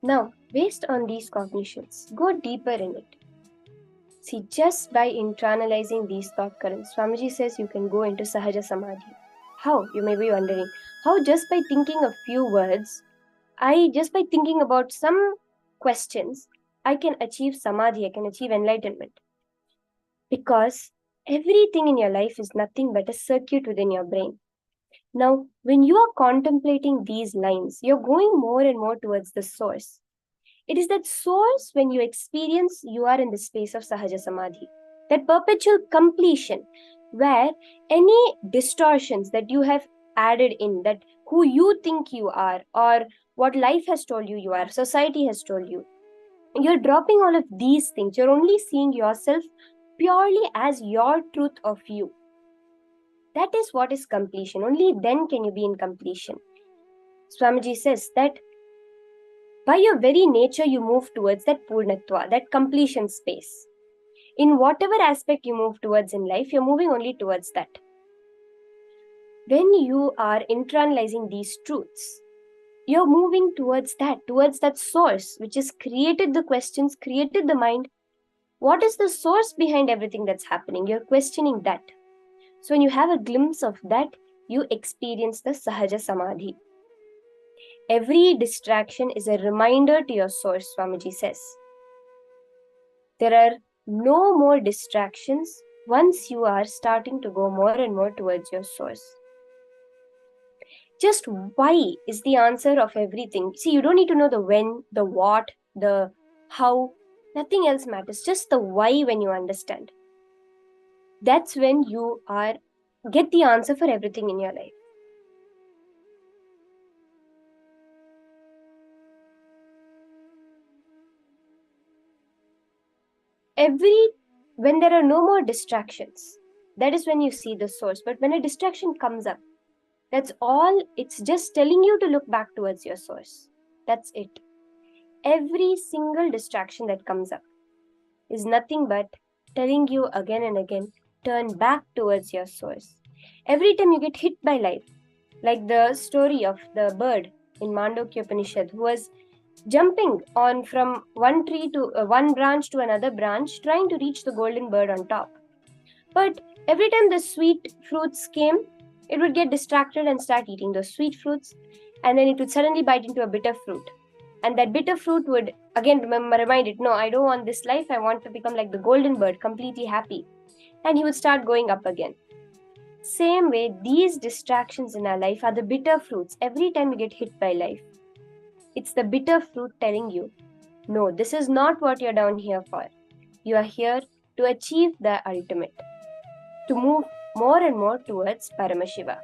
Now, based on these cognitions, go deeper in it. See, just by internalizing these thought currents, Swamiji says you can go into Sahaja Samadhi. How? You may be wondering. How just by thinking a few words, just by thinking about some questions, I can achieve Samadhi, I can achieve enlightenment. Because everything in your life is nothing but a circuit within your brain. Now, when you are contemplating these lines, you're going more and more towards the source. It is that source when you experience you are in the space of Sahaja Samadhi, that perpetual completion where any distortions that you have added in, that who you think you are or what life has told you are, society has told you, you're dropping all of these things. You're only seeing yourself purely as your truth of you. That is what is completion. Only then can you be in completion. Swamiji says that by your very nature, you move towards that purnatva, that completion space. In whatever aspect you move towards in life, you're moving only towards that. When you are internalizing these truths, you're moving towards that source which has created the questions, created the mind. What is the source behind everything that's happening? You're questioning that. So when you have a glimpse of that, you experience the Sahaja Samadhi. Every distraction is a reminder to your source, Swamiji says. There are no more distractions once you are starting to go more and more towards your source. Just why is the answer of everything. See, you don't need to know the when, the what, the how. Nothing else matters. Just the why when you understand. That's when you get the answer for everything in your life. When there are no more distractions, that is when you see the source. But when a distraction comes up, that's all. It's just telling you to look back towards your source. That's it. Every single distraction that comes up is nothing but telling you again and again, turn back towards your source. Every time you get hit by life, like the story of the bird in Mandukya Upanishad, who was jumping on from one tree to one branch to another branch, trying to reach the golden bird on top. But every time the sweet fruits came, it would get distracted and start eating those sweet fruits, and then it would suddenly bite into a bitter fruit. And that bitter fruit would again remind it, no, I don't want this life, I want to become like the golden bird, completely happy. And he would start going up again. Same way, these distractions in our life are the bitter fruits. Every time you get hit by life, it's the bitter fruit telling you, no, this is not what you're down here for. You are here to achieve the ultimate, to move more and more towards Paramashiva.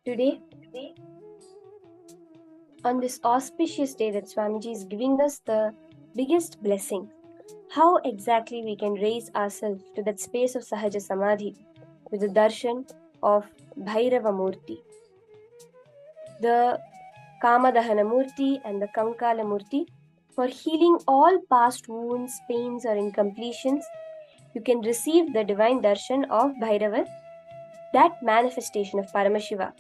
Today, on this auspicious day that Swamiji is giving us the biggest blessing, how exactly we can raise ourselves to that space of Sahaja Samadhi with the darshan of Bhairava Murti. The Kamadahana Murti and the Kankala Murti, for healing all past wounds, pains or incompletions, you can receive the divine darshan of Bhairava, that manifestation of Paramashiva,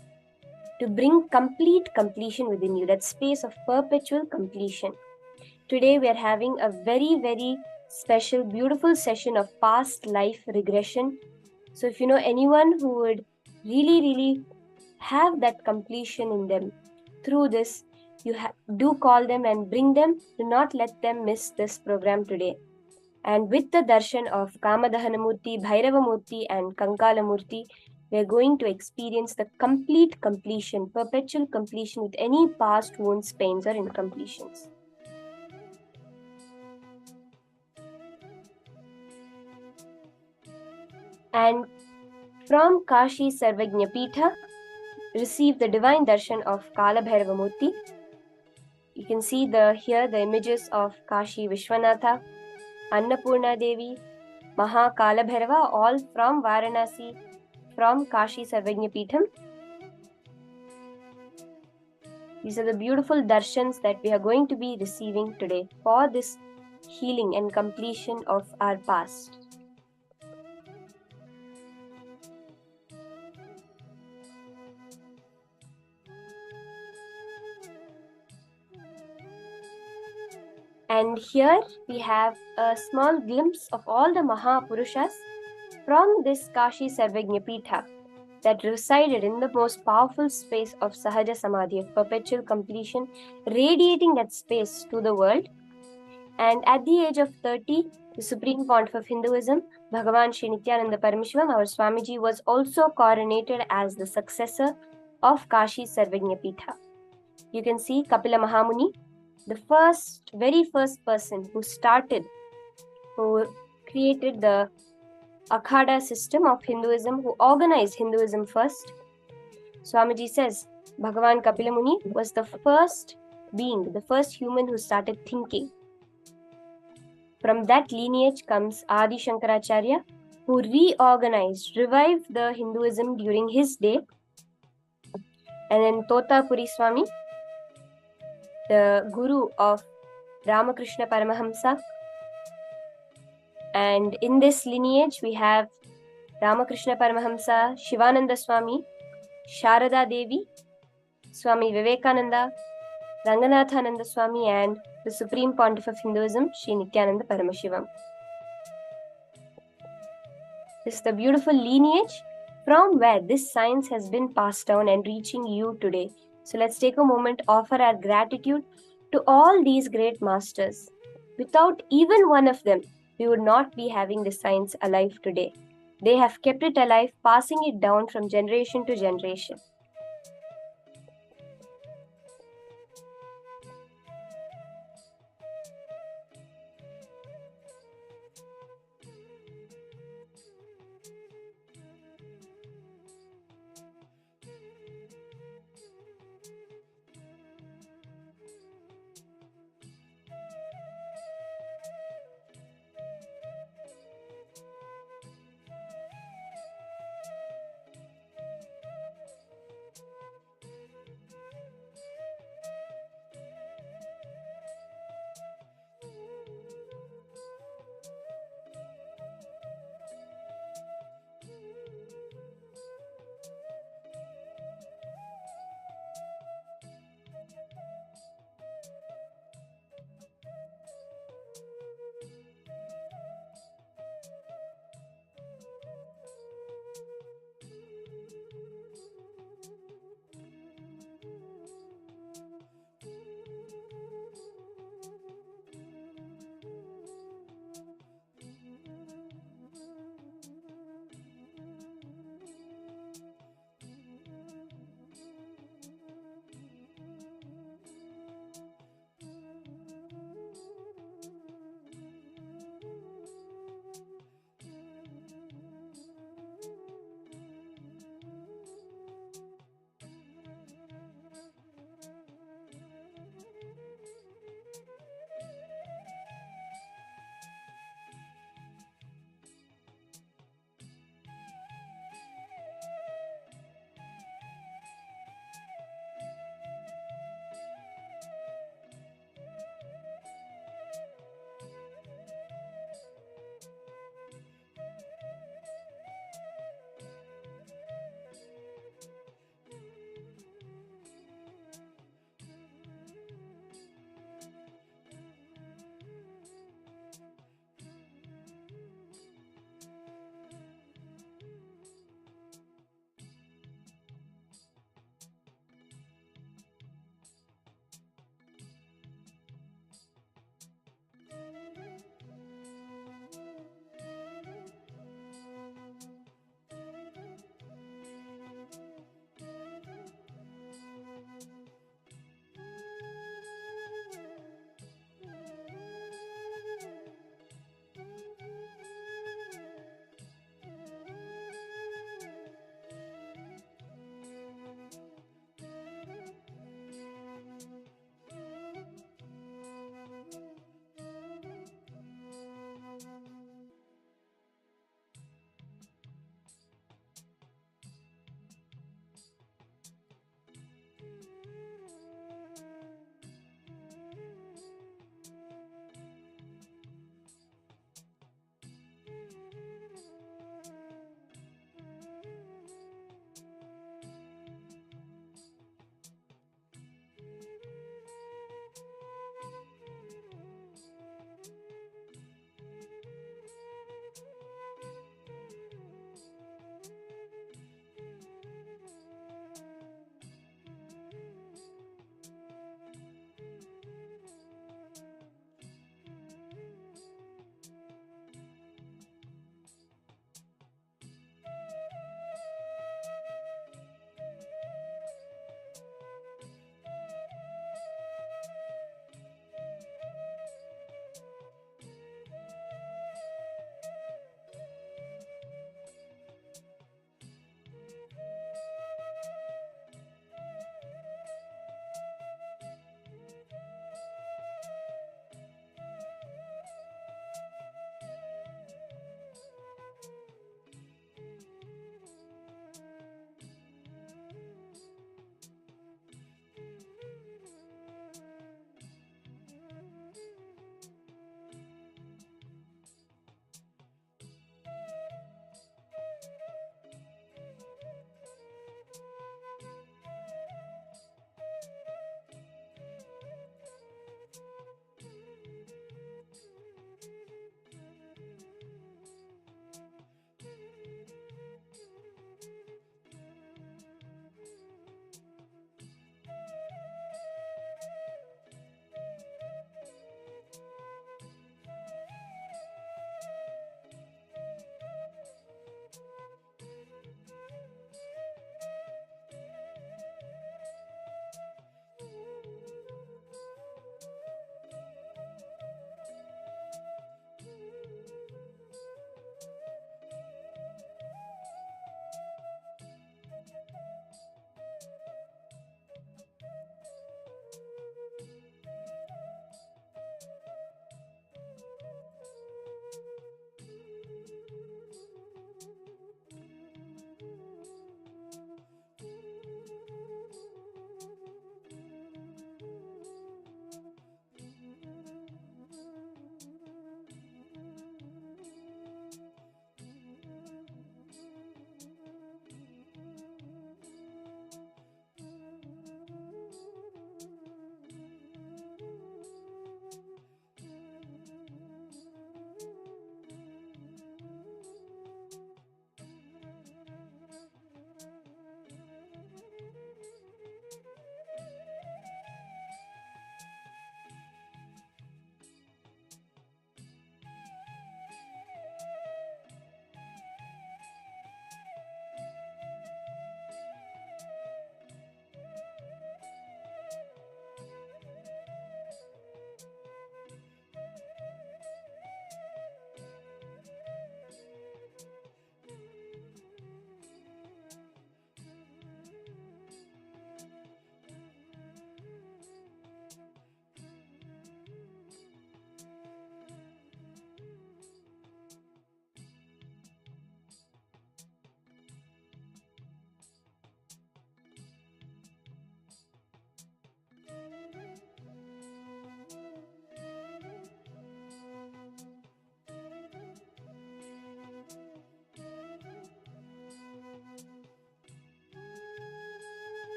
to bring complete completion within you, that space of perpetual completion. Today we are having a very, very special, beautiful session of past life regression. So if you know anyone who would really have that completion in them through this, you do call them and bring them. Do not let them miss this program today. And with the darshan of Kamadahana Murti, Bhairava Murti and Kankala Murti, we are going to experience the complete completion, perpetual completion with any past wounds, pains or incompletions. And from Kashi Sarvajna Pitha, receive the divine darshan of Kala Bhairavamurti. You can see here the images of Kashi Vishwanatha, Annapurna Devi, Maha Kala Bhairava, all from Varanasi, from Kashi Sarvajna Peetham. These are the beautiful darshans that we are going to be receiving today for this healing and completion of our past. And here we have a small glimpse of all the Mahapurushas from this Kashi Sarvajna Peetha that resided in the most powerful space of Sahaja Samadhi, of perpetual completion, radiating that space to the world. And at the age of 30, the Supreme Pontiff of Hinduism, Bhagavan Nithyananda Paramashivam, our Swamiji, was also coronated as the successor of Kashi Sarvajna Peetha. You can see Kapila Mahamuni, the very first person who created the Akhada system of Hinduism, who organized Hinduism first. Swamiji says Bhagavan Kapila Muni was the first being, the first human who started thinking. From that lineage comes Adi Shankaracharya, who reorganized, revived the Hinduism during his day. And then Totapuri Swami, the guru of Ramakrishna Paramahamsa. And in this lineage, we have Ramakrishna Paramahamsa, Shivananda Swami, Sharada Devi, Swami Vivekananda, Ranganathananda Swami, and the Supreme Pontiff of Hinduism, Sri Nithyananda Paramashivam. This is the beautiful lineage from where this science has been passed down and reaching you today. So let's take a moment, offer our gratitude to all these great masters. Without even one of them, we would not be having this science alive today. They have kept it alive, passing it down from generation to generation.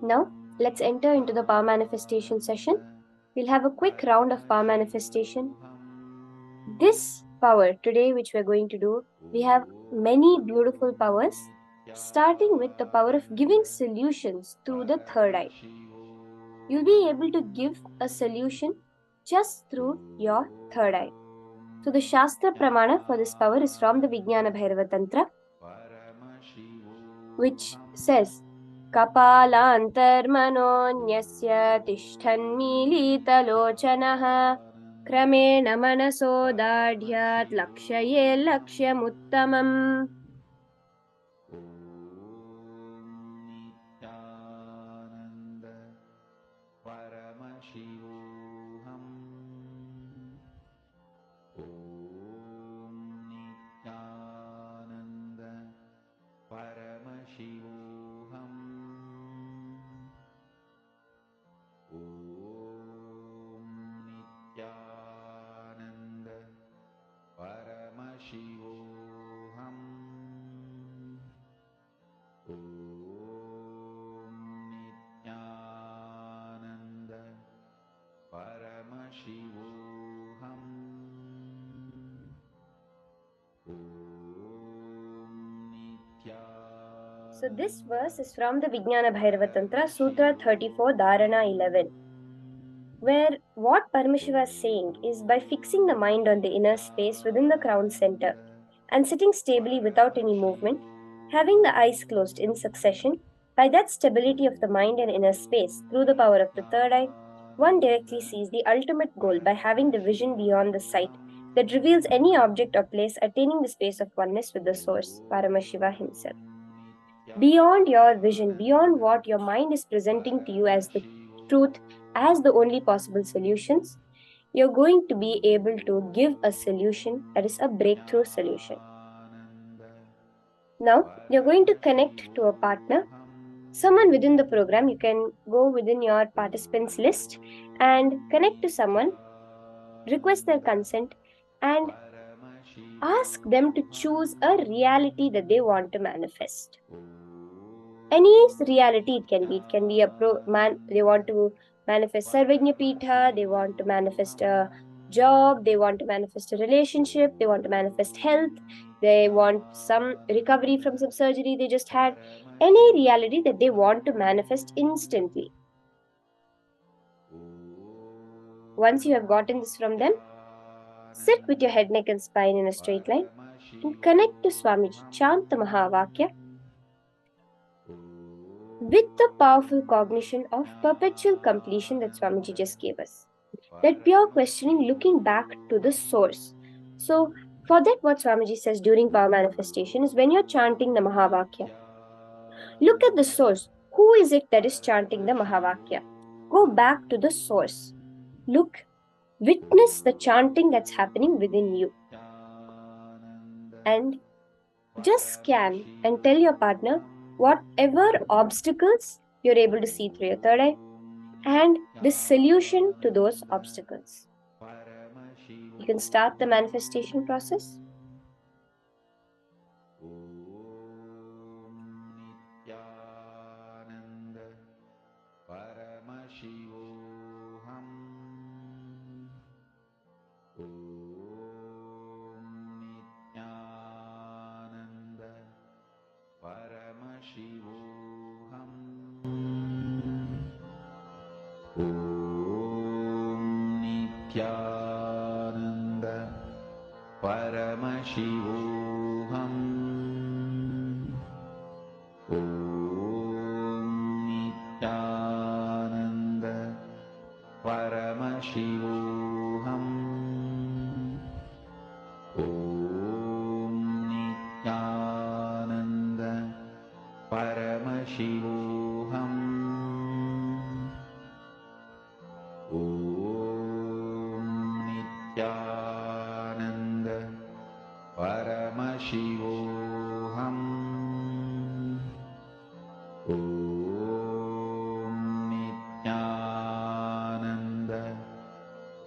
Now, let's enter into the power manifestation session. We'll have a quick round of power manifestation. This power today, which we're going to do, we have many beautiful powers, starting with the power of giving solutions through the third eye. You'll be able to give a solution just through your third eye. So the Shastra Pramana for this power is from the Vijnana Bhairava Tantra, which says, Kapalantarmanonyasya tishthanmilitalochanaha kramena manaso dadhyat lakshaye lakshyamuttamam. So this verse is from the Vijnana Bhairava Tantra, Sutra 34, Dharana 11, where what Paramashiva is saying is, by fixing the mind on the inner space within the crown center and sitting stably without any movement, having the eyes closed in succession, by that stability of the mind and inner space through the power of the third eye, one directly sees the ultimate goal by having the vision beyond the sight that reveals any object or place, attaining the space of oneness with the source, Paramashiva himself. Beyond your vision, beyond what your mind is presenting to you as the truth, as the only possible solutions, you're going to be able to give a solution that is a breakthrough solution. Now, you're going to connect to a partner, someone within the program. You can go within your participants list and connect to someone, request their consent, and ask them to choose a reality that they want to manifest. Any reality it can be. It can be they want to manifest Sarvajñapita, they want to manifest a job, they want to manifest a relationship, they want to manifest health, they want some recovery from some surgery they just had. Any reality that they want to manifest instantly. Once you have gotten this from them, sit with your head, neck and spine in a straight line and connect to Swamiji. Chant the Mahavakya with the powerful cognition of perpetual completion that Swamiji just gave us. That pure questioning, looking back to the source. So, for that, what Swamiji says during power manifestation is, when you're chanting the Mahavakya, look at the source. Who is it that is chanting the Mahavakya? Go back to the source. Look, witness the chanting that's happening within you. And just scan and tell your partner whatever obstacles you're able to see through your third eye and the solution to those obstacles. You can start the manifestation process. Nithyananda Paramashivoham. Om Nithyananda Paramashivoham. Om Nithyananda Paramashivoham. Om Nithyananda Paramashivoham. Om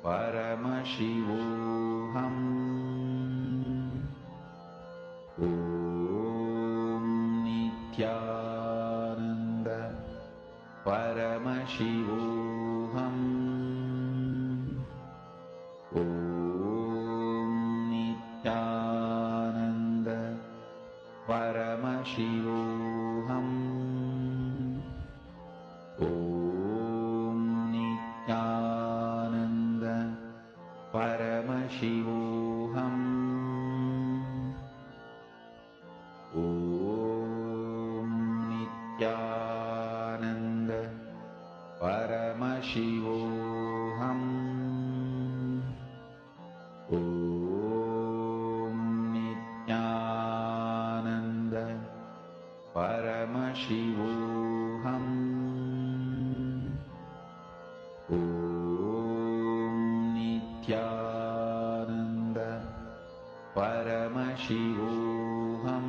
Paramashivoham. Om Nithyananda Paramashivoham. Om Nithyananda Paramashivoham. Om Nithyananda Paramashivoham. Om Nithyananda Paramashivoham. Om Nithyananda Paramashivoham. Om Nithyananda Paramashivoham.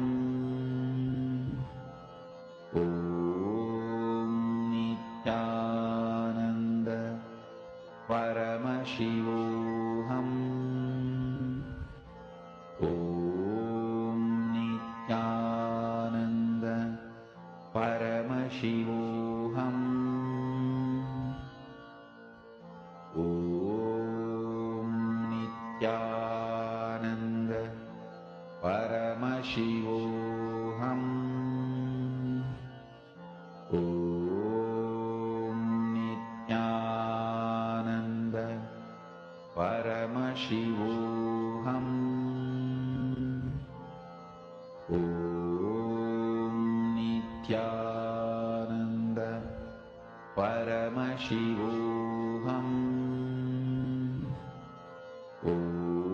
Om Nithyananda Paramashivoham. Om Nithyananda Paramashivoham. Om Nithyananda Paramashivoham. Om Nithyananda Paramashivoham. Om Nithyananda Paramashivoham.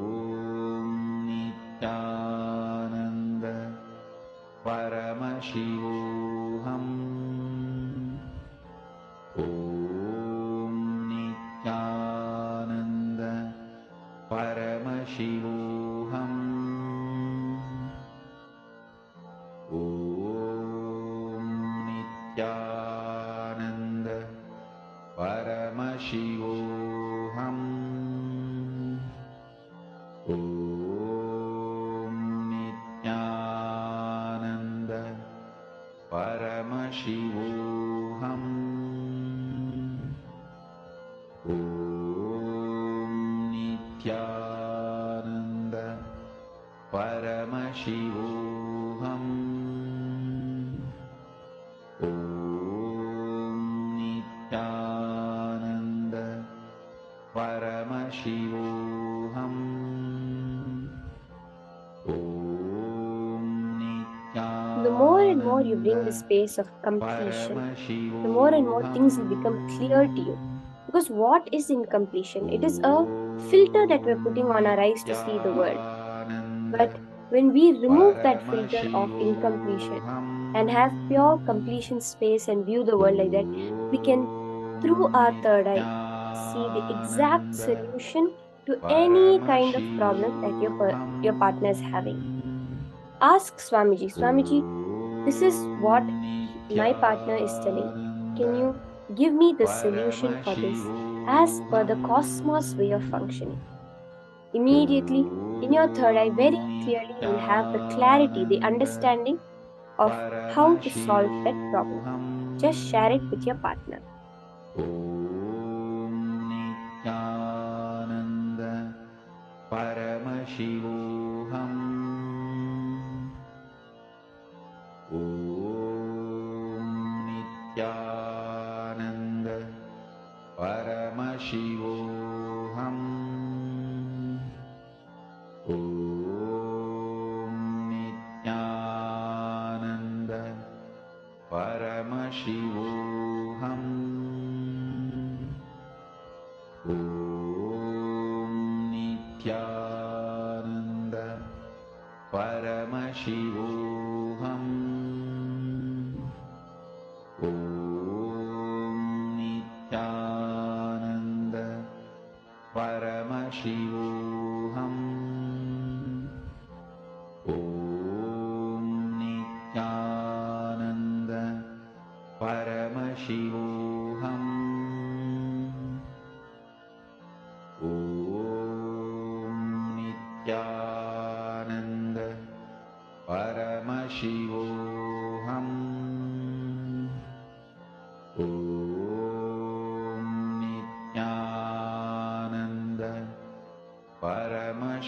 Om Nithyananda Paramashivoham. Om Nithyananda Paramashivoham. Om Nithyananda Paramashivoham. Om Nithyananda Paramashivoham. Om Nithyananda Paramashivoham. Om Nithyananda Paramashivoham. Om The more and more you bring the space of completion, the more and more things will become clear to you. Because what is incompletion? It is a filter that we're putting on our eyes to see the world. But when we remove that filter of incompletion and have pure completion space and view the world like that, we can, through our third eye, see the exact solution to any kind of problem that your partner is having. Ask Swamiji, Swamiji, this is what my partner is telling. Can you give me the solution for this as per the cosmos way of functioning? Immediately, in your third eye, very clearly you will have the clarity, the understanding of how to solve that problem. Just share it with your partner. Om Nithyananda Paramashivoham. Om Nithyananda Paramashivoham. Om Nithyananda Paramashivoham. Om Nithyananda Paramashivoham. Om Nithyananda Paramashivoham. Om Nithyananda Paramashivoham. Om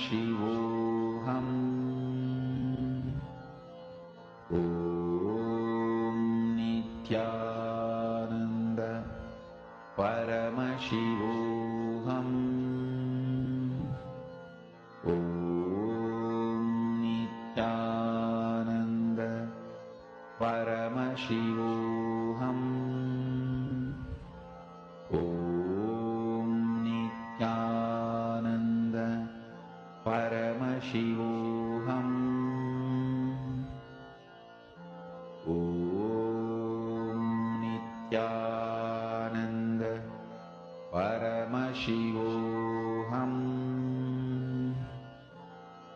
Paramashivoham. Om Nithyananda Paramashivoham. Om Nithyananda Paramashivoham. Om Nithyananda Paramashivoham. Om Nithyananda Paramashivoham.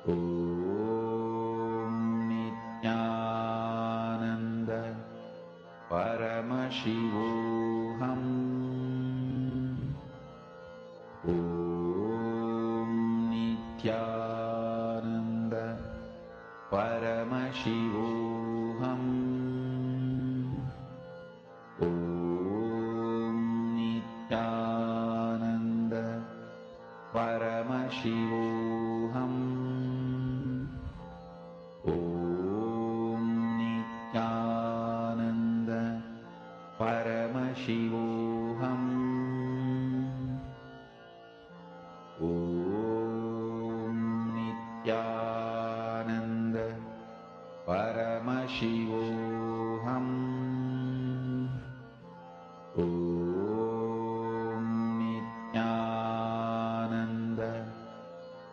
Om Nithyananda Paramashivoham. Om Nithyananda Paramashivoham. Om Nithyananda Paramashivoham. Om Nithyananda Paramashivoham. Om Nithyananda Paramashivoham. Om Nithyananda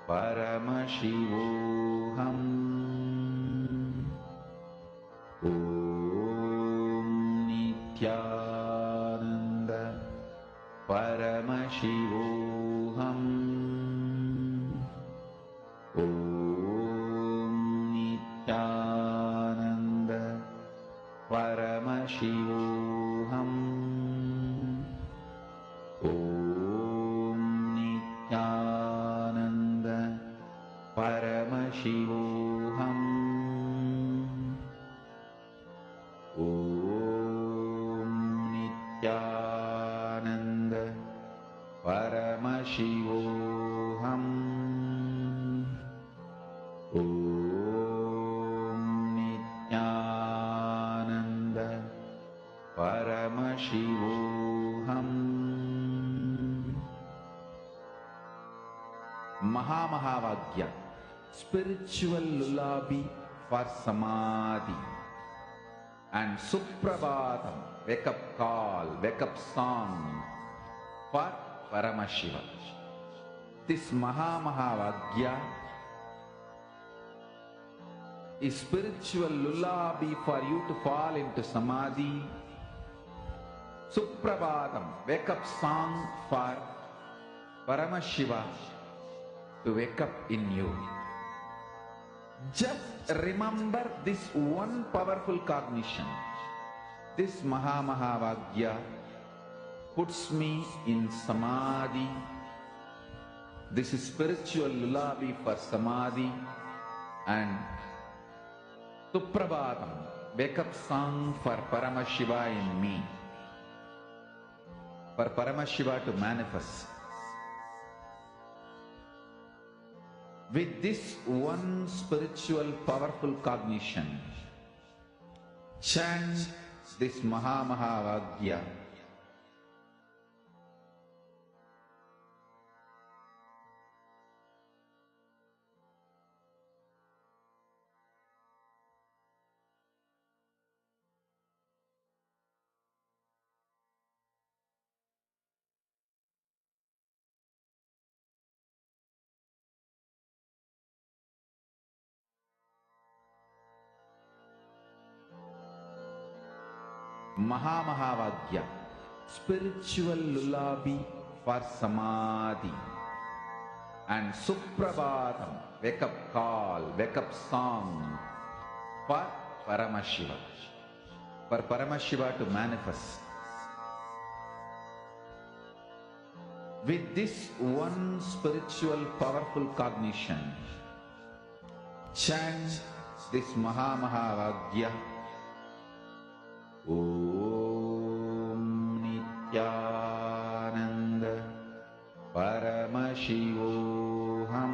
Paramashivoham. Om Nithyananda Paramashivoham. Om Nithyananda Paramashivoham. Om Nithyananda Paramashivoham. Om Nithyananda Paramashivoham. Om Nithyananda Paramashivoham. Mahamahavagya, spiritual lullaby for samadhi, and Suprabhatam, wake up call, wake up song for Paramashiva. This Mahamahavagya is spiritual lullaby for you to fall into samadhi. Suprabhatam, wake up song for Paramashiva to wake up in you. Just remember this one powerful cognition. This Mahamahavagya puts me in samadhi. This is spiritual lullaby for samadhi. And Suprabhatam, wake up song for Paramashiva in me. For Paramashiva to manifest. With this one spiritual powerful cognition, chant this Mahamahavagya. Mahamahavagya, spiritual lullaby for samadhi, and Suprabhatam, wake up call, wake up song for Paramashiva. For Paramashiva to manifest. With this one spiritual powerful cognition, chant this Mahamahavagya. Om Nithyananda Paramashivoham.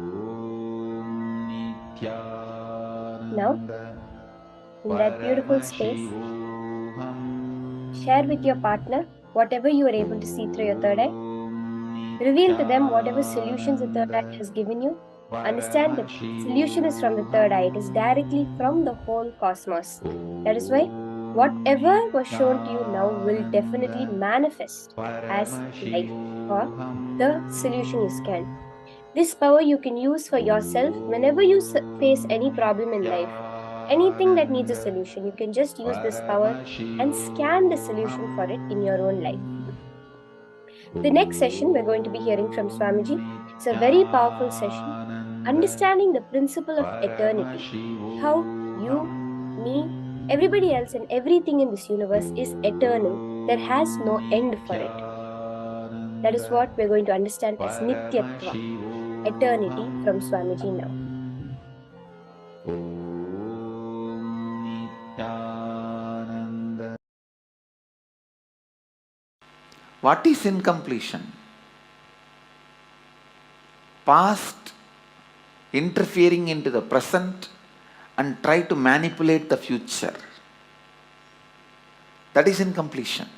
Now, in that beautiful space, share with your partner whatever you are able to see through your third eye. Reveal to them whatever solutions the third eye has given you. Understand that solution is from the third eye. It is directly from the whole cosmos. That is why whatever was shown to you now will definitely manifest as life or the solution you scanned. This power you can use for yourself whenever you face any problem in life. Anything that needs a solution, you can just use this power and scan the solution for it in your own life. The next session we're going to be hearing from Swamiji. It's a very powerful session. Understanding the principle of eternity. How you, me, everybody else and everything in this universe is eternal. There has no end for it. That is what we're going to understand as Nityatva, eternity from Swamiji now. What is incompletion? Past interfering into the present and try to manipulate the future. That is incompletion.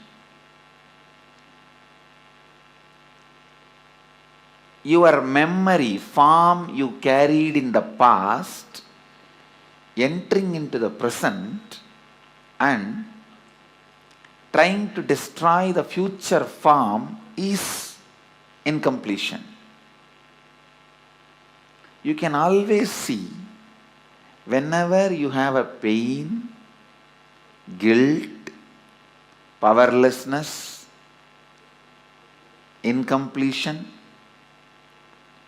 Your memory, form you carried in the past, entering into the present and trying to destroy the future form is incompletion. You can always see whenever you have a pain, guilt, powerlessness, incompletion,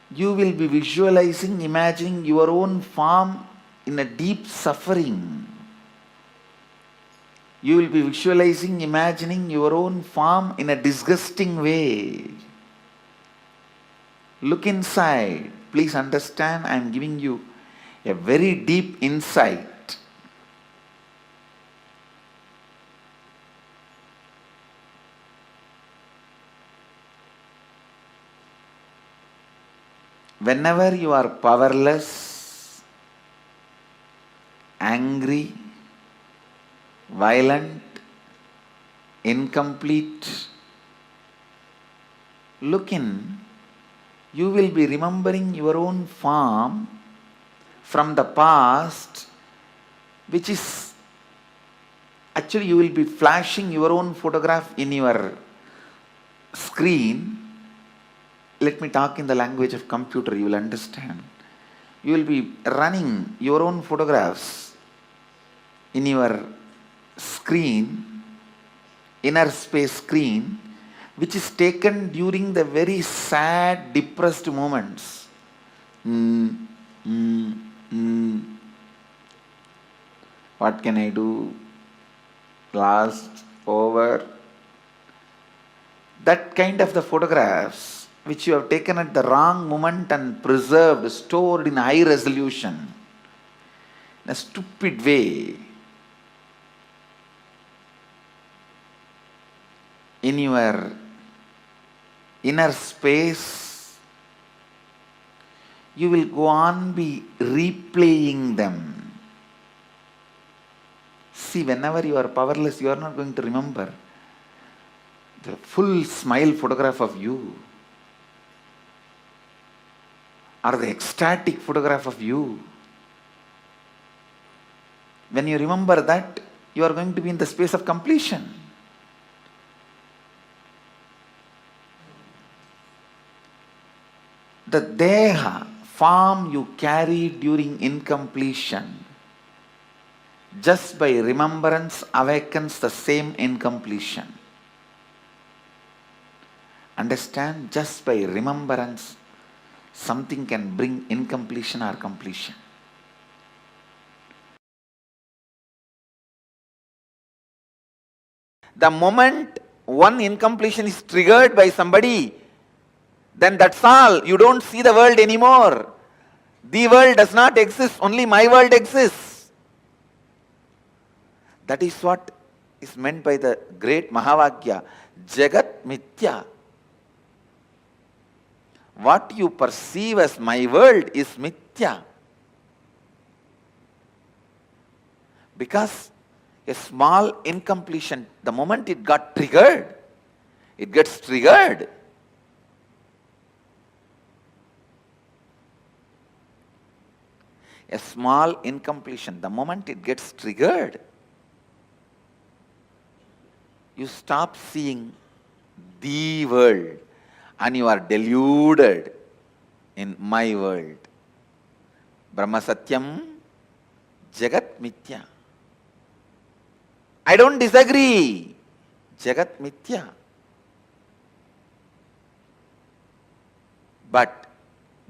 you will be visualizing, imagining your own form in a deep suffering. You will be visualizing, imagining your own form in a disgusting way. Look inside. Please understand, I am giving you a very deep insight. Whenever you are powerless, angry, violent, incomplete, look in, you will be remembering your own form from the past, which is actually you will be flashing your own photograph in your screen. Let me talk in the language of computer, you will understand. You will be running your own photographs in your screen, inner space screen, which is taken during the very sad, depressed moments. What can I do? Lost, over. That kind of the photographs which you have taken at the wrong moment and preserved, stored in high resolution, in a stupid way, in your inner space, you will go on be replaying them. See, whenever you are powerless, you are not going to remember the full smile photograph of you or the ecstatic photograph of you. When you remember that, you are going to be in the space of completion. The deha, form you carried during incompletion, just by remembrance awakens the same incompletion. Understand? Just by remembrance, something can bring incompletion or completion. The moment one incompletion is triggered by somebody, then that's all. You don't see the world anymore. The world does not exist, only my world exists. That is what is meant by the great Mahavakya, Jagat Mithya. What you perceive as my world is Mithya. Because a small incompletion, the moment it got triggered, it gets triggered. A small incompletion, the moment it gets triggered, you stop seeing the world and you are deluded in my world. Brahma Satyam, Jagat Mithya. I don't disagree. Jagat Mithya. But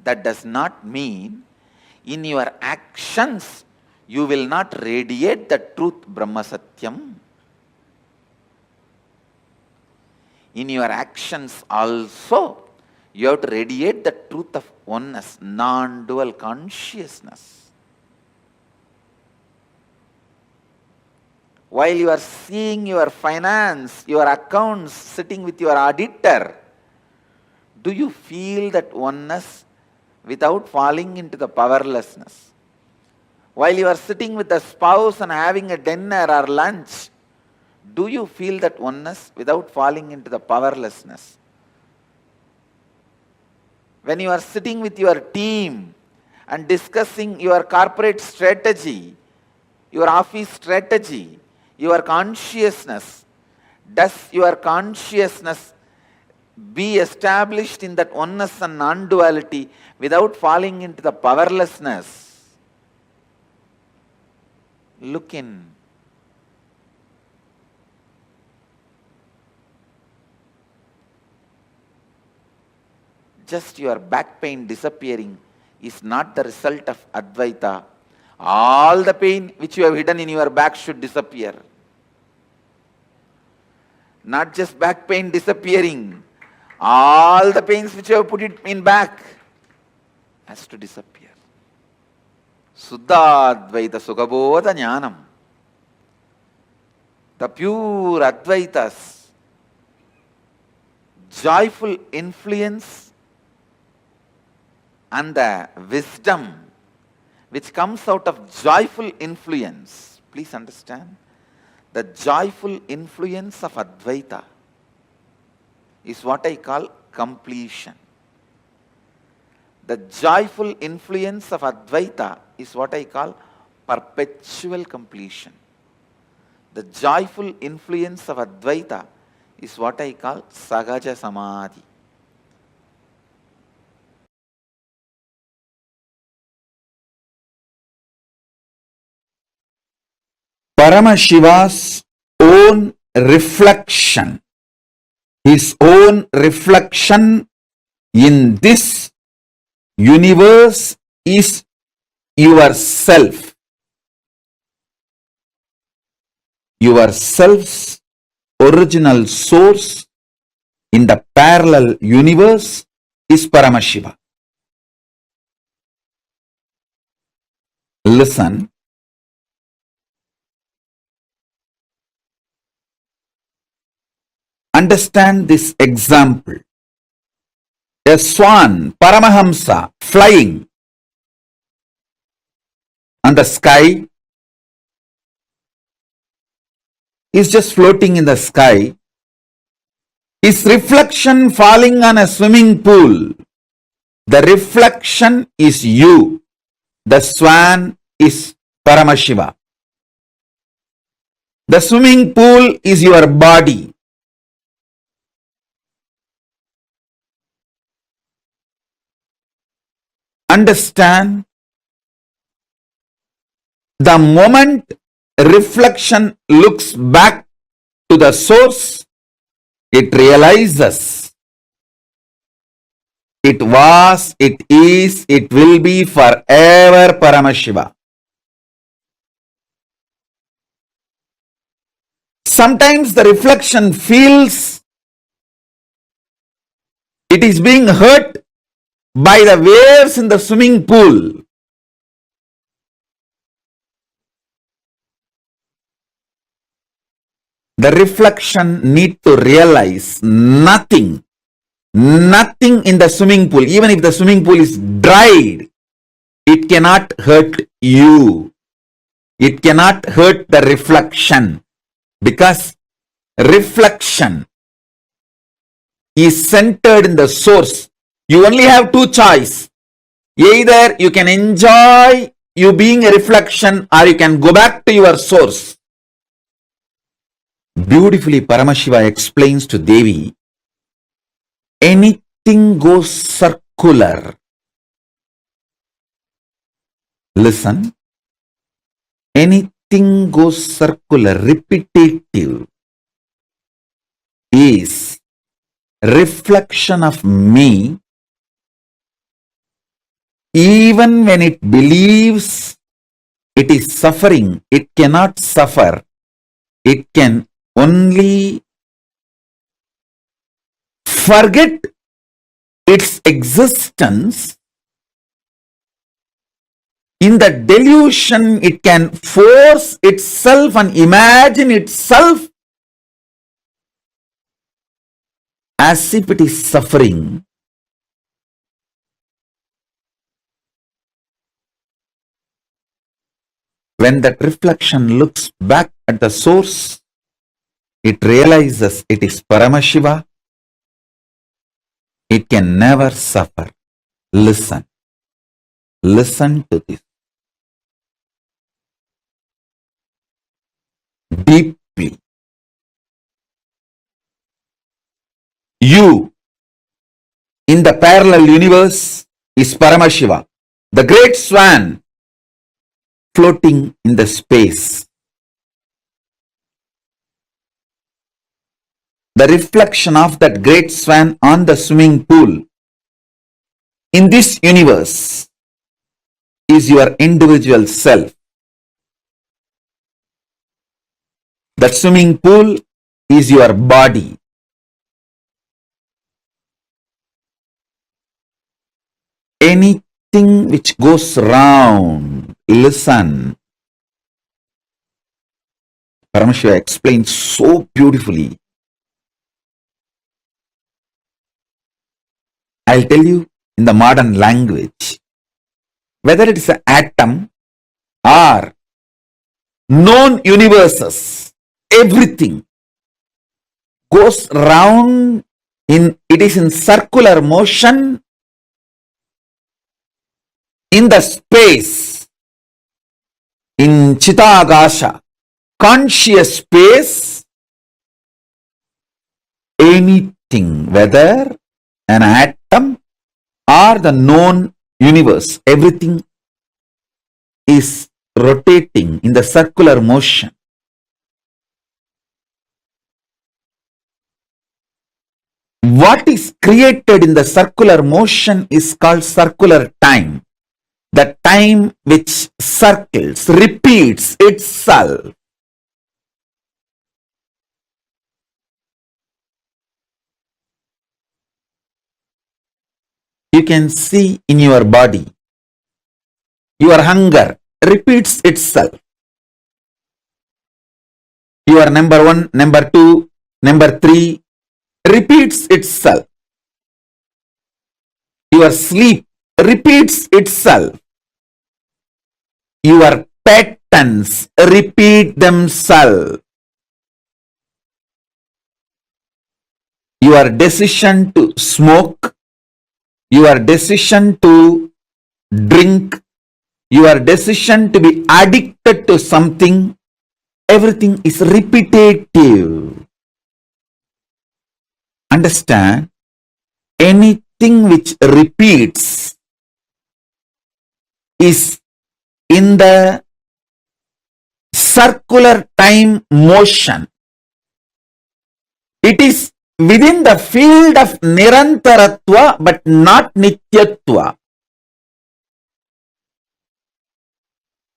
that does not mean in your actions you will not radiate the truth Brahma Satyam. In your actions also you have to radiate the truth of oneness, non-dual consciousness. While you are seeing your finance, your accounts, sitting with your auditor, do you feel that oneness without falling into the powerlessness? While you are sitting with the spouse and having a dinner or lunch, do you feel that oneness without falling into the powerlessness? When you are sitting with your team and discussing your corporate strategy, your office strategy, your consciousness, does your consciousness be established in that oneness and non-duality without falling into the powerlessness? Look in. Just your back pain disappearing is not the result of Advaita. All the pain which you have hidden in your back should disappear. Not just back pain disappearing. All the pains which you have put it in back has to disappear. Suddha Advaita Sugabodha Jnanam. The pure Advaitas, joyful influence and the wisdom which comes out of joyful influence. Please understand, the joyful influence of Advaita is what I call completion. The joyful influence of Advaita is what I call perpetual completion. The joyful influence of Advaita is what I call Sahaja Samadhi. Paramashiva's own reflection, his own reflection in this universe is yourself. Yourself's original source in the parallel universe is Paramashiva. Listen. Understand this example. A swan, Paramahamsa, flying on the sky, is just floating in the sky. His reflection falling on a swimming pool. The reflection is you. The swan is Paramashiva. The swimming pool is your body. Understand, the moment reflection looks back to the source, it realizes it was, it is, it will be forever Paramashiva. Sometimes the reflection feels it is being hurt by the waves in the swimming pool. The reflection need to realize nothing in the swimming pool, even if the swimming pool is dried, it cannot hurt you. It cannot hurt the reflection because reflection is centered in the source. You only have two choices. Either you can enjoy you being a reflection or you can go back to your source. Beautifully, Paramashiva explains to Devi, anything goes circular. Listen, anything goes circular, repetitive is reflection of me. Even when it believes it is suffering, it cannot suffer. It can only forget its existence. In the delusion, it can force itself and imagine itself as if it is suffering. When that reflection looks back at the source, it realizes it is Paramashiva. It can never suffer. Listen. Listen to this deeply. You in the parallel universe is Paramashiva, the great swan floating in the space. The reflection of that great swan on the swimming pool in this universe is your individual self. That swimming pool is your body. Anything which goes round, listen. Paramashiva explains so beautifully. I'll tell you in the modern language, whether it's an atom or known universes, everything goes round it is in circular motion in the space, in Chitagasha, conscious space. Anything, whether an atom or the known universe, everything is rotating in the circular motion. What is created in the circular motion is called circular time. The time which circles, repeats itself. You can see in your body, your hunger repeats itself. Your number 1, number 2, number 3 repeats itself. Your sleep repeats itself. Your patterns repeat themselves. Your decision to smoke, your decision to drink, your decision to be addicted to something, everything is repetitive. Understand? Anything which repeats is in the circular time motion. It is within the field of Nirantaratva but not Nityatva.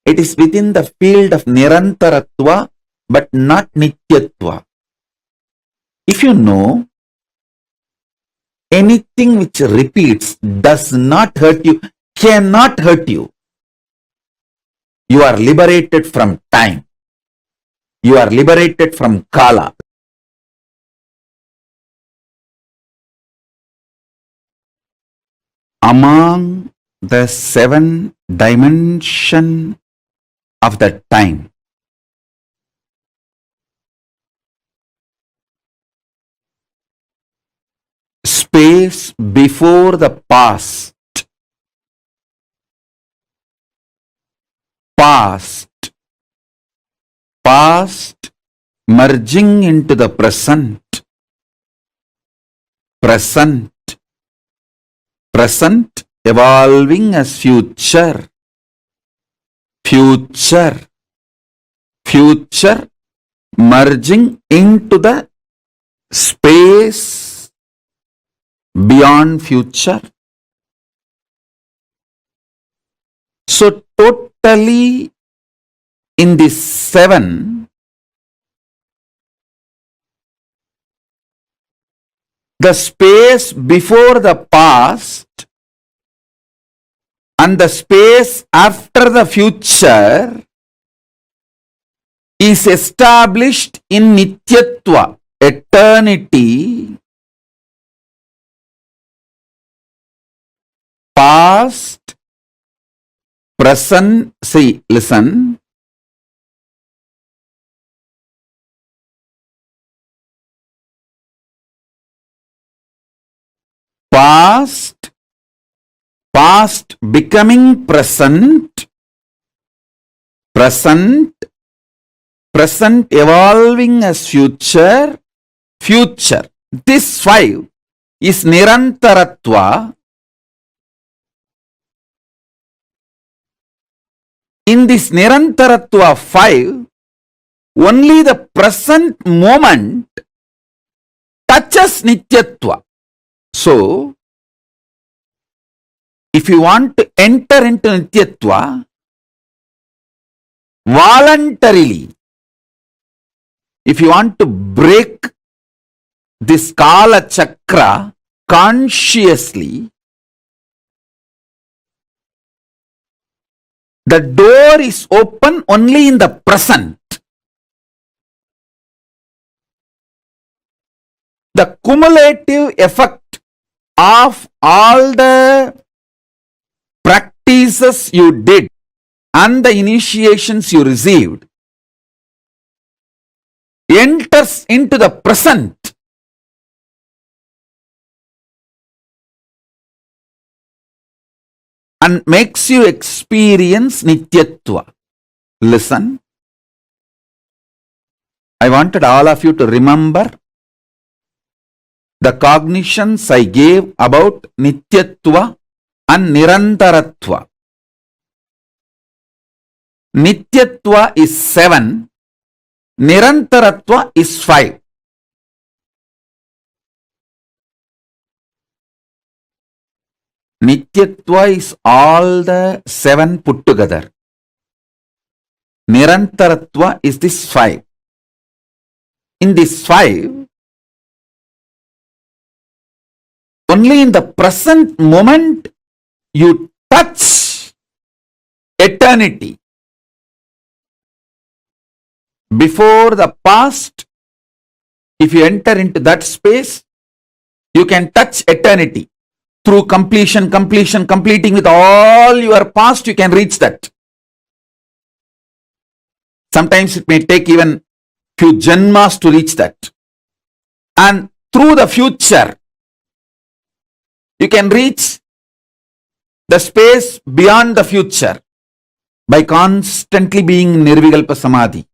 It is within the field of Nirantaratva but not Nityatva. If you know, anything which repeats does not hurt you, cannot hurt you. You are liberated from time. You are liberated from Kala. Among the 7 dimension of the time. Space before the past. Past. Past merging into the present. Present. Present evolving as future. Future. Future merging into the space beyond future. So totally in the seven, the space before the past and the space after the future is established in Nityatva, eternity. Past, present, see, listen. Past, past becoming present, present, present evolving as future, future. This five is Nirantaratva. In this Nirantaratva 5, only the present moment touches Nityatva. So, if you want to enter into Nityatva, voluntarily, if you want to break this Kala Chakra consciously, the door is open only in the present. The cumulative effect of all the practices you did and the initiations you received enters into the present. And makes you experience Nityatva. Listen. I wanted all of you to remember the cognitions I gave about Nityatva and Nirantaratva. Nityatva is 7, Nirantaratva is 5. Nityatva is all the 7 put together. Nirantaratva is this 5. In this 5, only in the present moment you touch eternity. Before the past, if you enter into that space, you can touch eternity. Through completing with all your past, you can reach that. Sometimes it may take even few janmas to reach that. And through the future, you can reach the space beyond the future by constantly being Nirvikalpa Samadhi,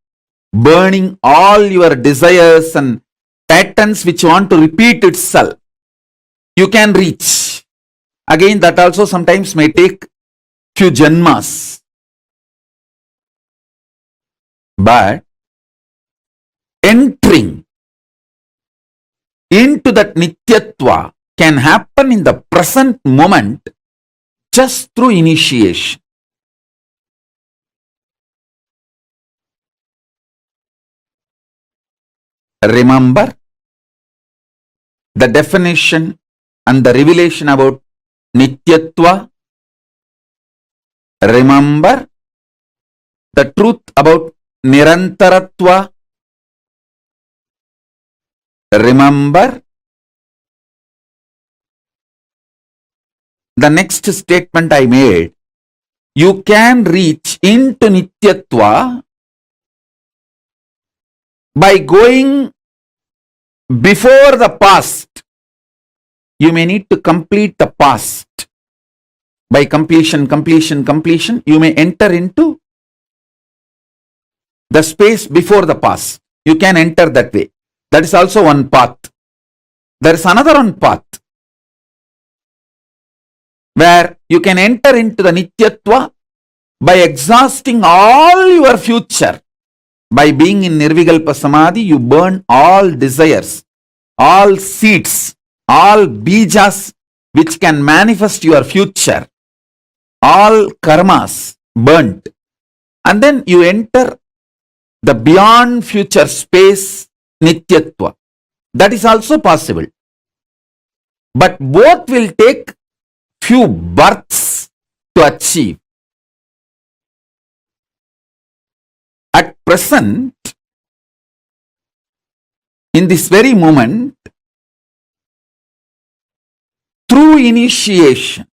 burning all your desires and patterns which want to repeat itself. You can reach. Again, that also sometimes may take few janmas. But entering into that Nityatva can happen in the present moment just through initiation. Remember the definition and the revelation about Nityatva. Remember the truth about Nirantaratva. Remember the next statement I made. you can reach into Nityatva by going before the past. You may need to complete the past. By completion, you may enter into the space before the past. You can enter that way. That is also one path. There is another one path where you can enter into the Nityatva by exhausting all your future. By being in Nirvikalpa Samadhi, you burn all desires, all seeds, all bijas which can manifest your future, all karmas burnt. And then you enter the beyond future space, Nityatva. That is also possible. But both will take few births to achieve. At present, in this very moment, through initiation,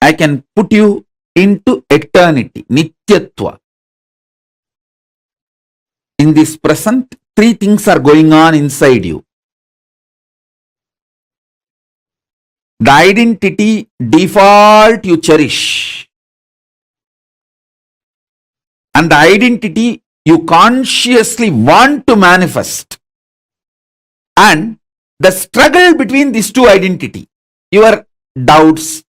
I can put you into eternity, Nityatva. In this present, three things are going on inside you. The identity default you cherish, and the identity you consciously want to manifest, and the struggle between these two identities, your doubts,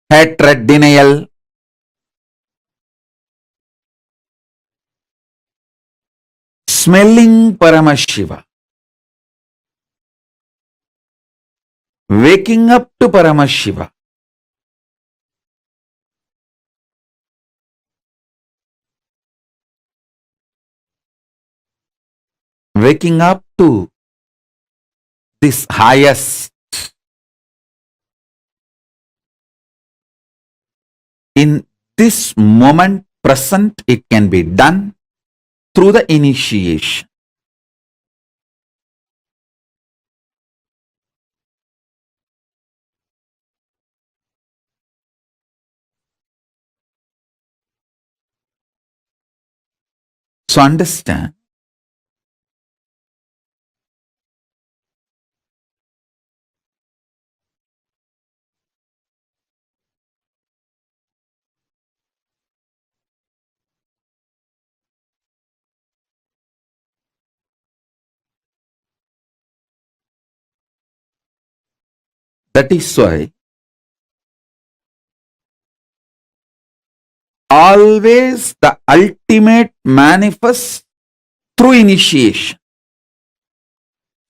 hatred, denial. Smelling Paramashiva, waking up to Paramashiva, waking up to this highest. In this moment present, it can be done through the initiation. So understand, that is why always the ultimate manifests through initiation.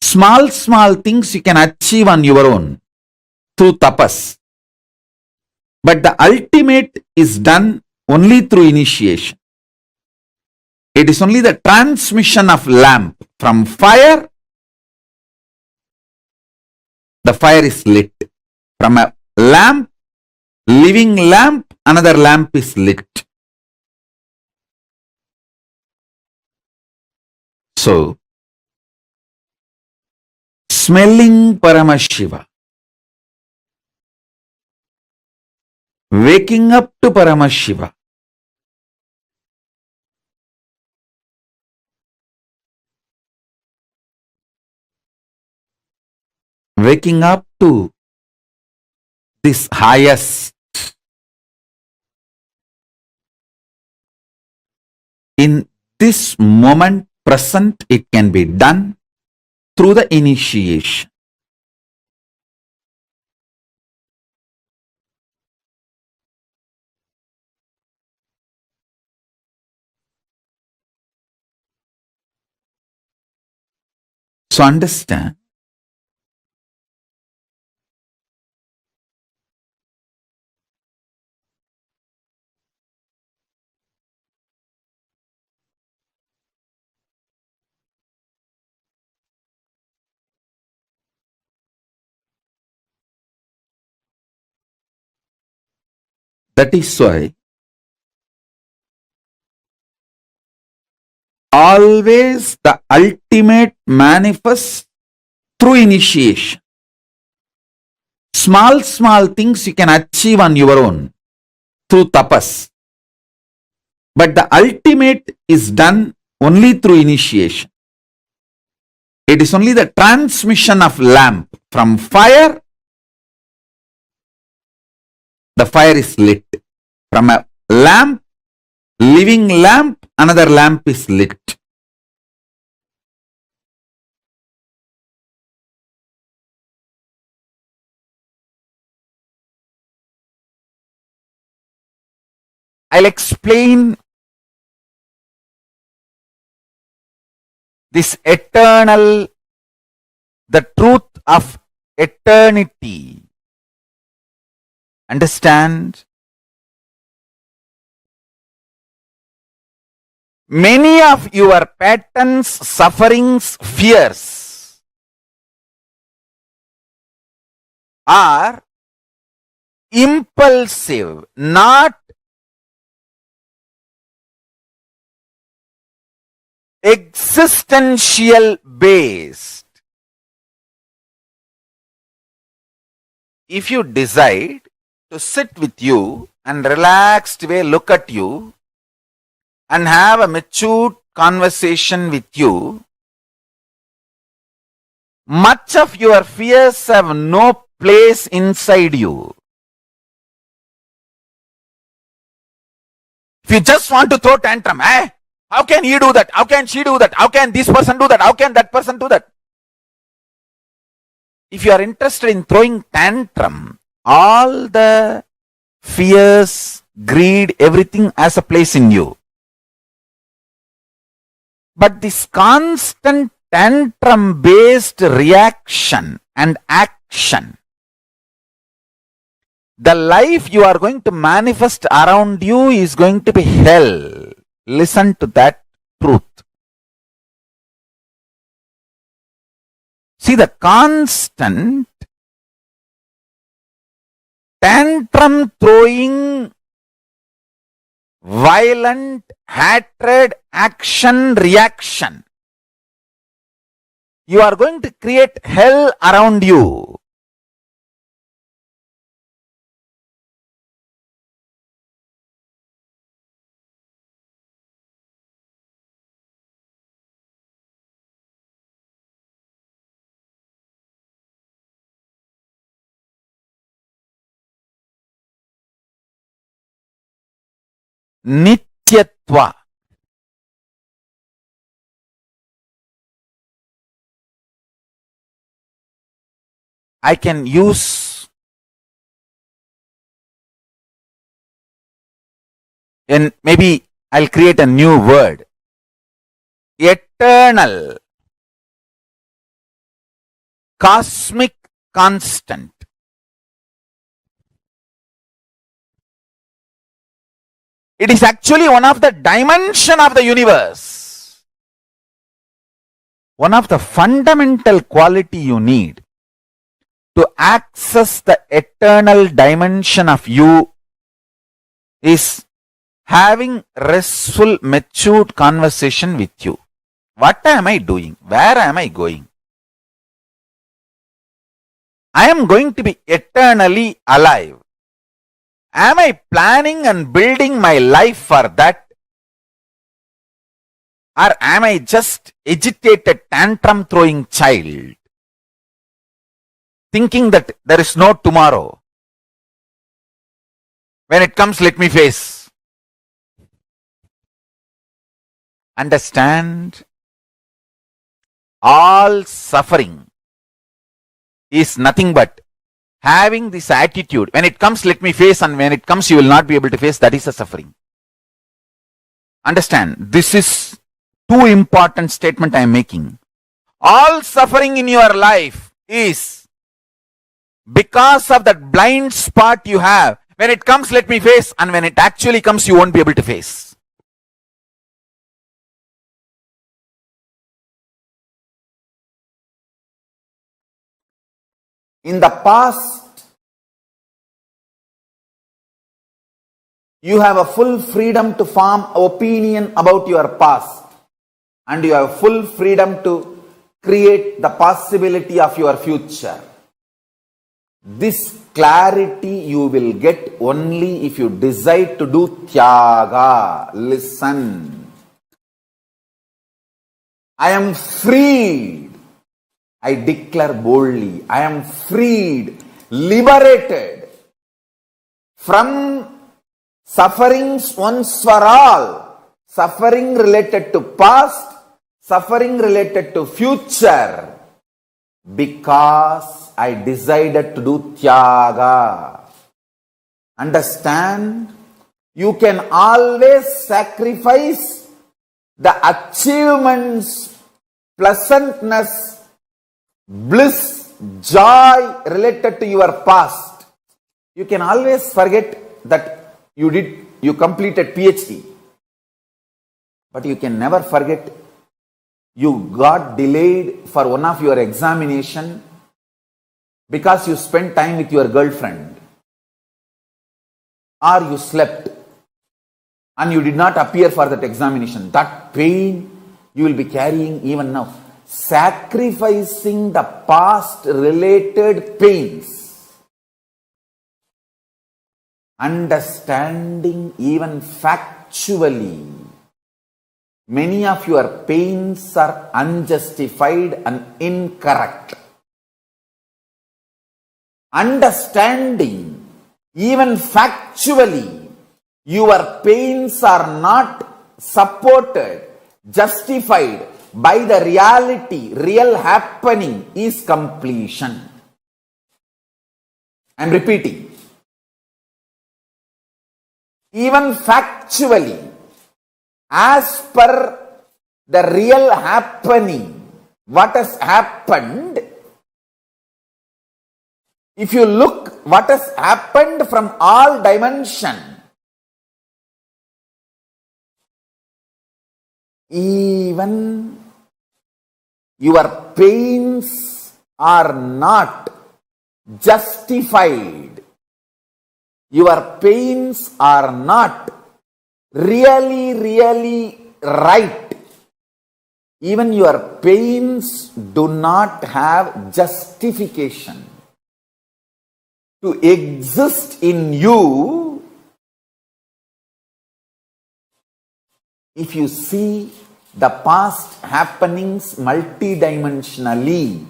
Small things you can achieve on your own through tapas. But the ultimate is done only through initiation. It is only the transmission of lamp from fire. The fire is lit. From a lamp, living lamp, another lamp is lit. So, smelling Paramashiva, waking up to Paramashiva, waking up to this highest. In this moment present, it can be done through the initiation. So understand, that is why always the ultimate manifests through initiation. Small things you can achieve on your own through tapas. But the ultimate is done only through initiation. It is only the transmission of lamp from fire. The fire is lit. From a lamp, living lamp, another lamp is lit. I'll explain this eternal, the truth of eternity. Understand? Many of your patterns, sufferings, fears are impulsive, not existential based. If you decide to sit with you and relaxed way look at you and have a matured conversation with you, much of your fears have no place inside you. If you just want to throw tantrum, how can he do that? How can she do that? How can this person do that? How can that person do that? If you are interested in throwing tantrum, all the fears, greed, everything has a place in you. But this constant tantrum-based reaction and action, the life you are going to manifest around you is going to be hell. Listen to that truth. See, the constant tantrum throwing, violent hatred, action, reaction, you are going to create hell around you. Nityatva. I can use and maybe I'll create a new word. Eternal, cosmic constant. It is actually one of the dimension of the universe. One of the fundamental quality you need to access the eternal dimension of you is having restful, matured conversation with you. What am I doing? Where am I going? I am going to be eternally alive. Am I planning and building my life for that? Or am I just agitated, tantrum throwing child, thinking that there is no tomorrow? When it comes, let me face. Understand? All suffering is nothing but having this attitude. When it comes, let me face, and when it comes, you will not be able to face. That is a suffering. Understand? This is two important statement I am making. All suffering in your life is because of that blind spot you have. When it comes, let me face, and when it actually comes, you won't be able to face. In the past, you have a full freedom to form opinion about your past, and you have full freedom to create the possibility of your future. This clarity you will get only if you decide to do tyaga. Listen. I am freed. I declare boldly, I am freed, liberated from sufferings once for all. Suffering related to past, suffering related to future. Because I decided to do tyaga. Understand? You can always sacrifice the achievements, pleasantness, bliss, joy related to your past. You can always forget that you completed PhD. But you can never forget you got delayed for one of your examination because you spent time with your girlfriend, or you slept and you did not appear for that examination. That pain you will be carrying even now. Sacrificing the past related pains, understanding even factually, many of your pains are unjustified and incorrect. Understanding even factually, your pains are not supported, justified by the reality, real happening is completion. I am repeating. Even factually, as per the real happening, what has happened, if you look what has happened from all dimensions, even your pains are not justified. Your pains are not really right. Even your pains do not have justification to exist in you. If you see the past happenings multidimensionally,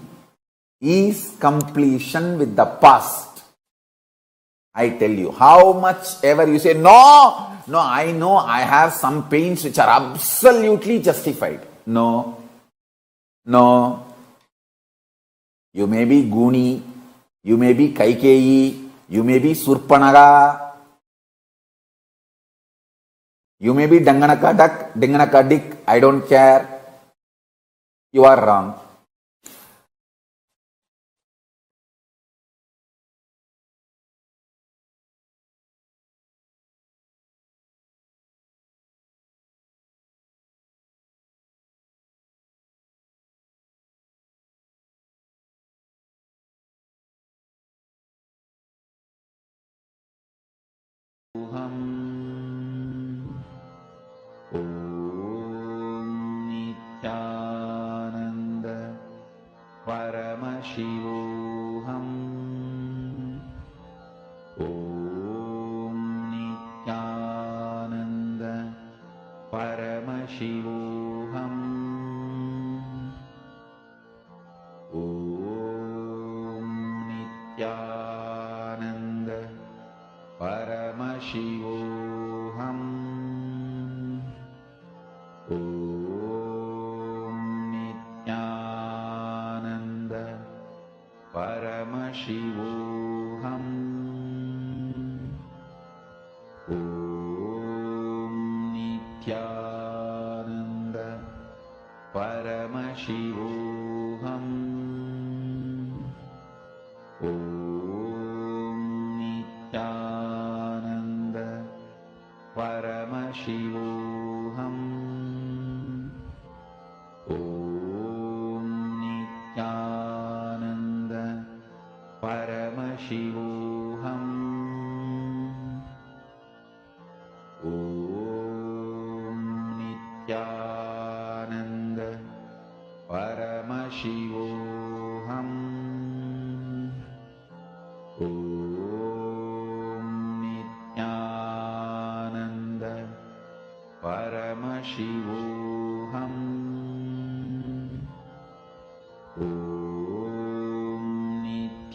is completion with the past. I tell you, how much ever you say, no, I know I have some pains which are absolutely justified. No. You may be Guni, you may be Kaikeyi, you may be Surpanaga, you may be Danganaka Duck, Danganaka Dick, I don't care. You are wrong. Nithyananda Paramashivoham. Om Nithyananda Paramashivoham. Om Nithyananda Paramashivoham. Om Nithyananda Paramashivoham. Om Nithyananda Paramashivoham. Om Nithyananda Paramashivoham. Om Nithyananda Paramashivoham. Om Nithyananda Paramashivoham.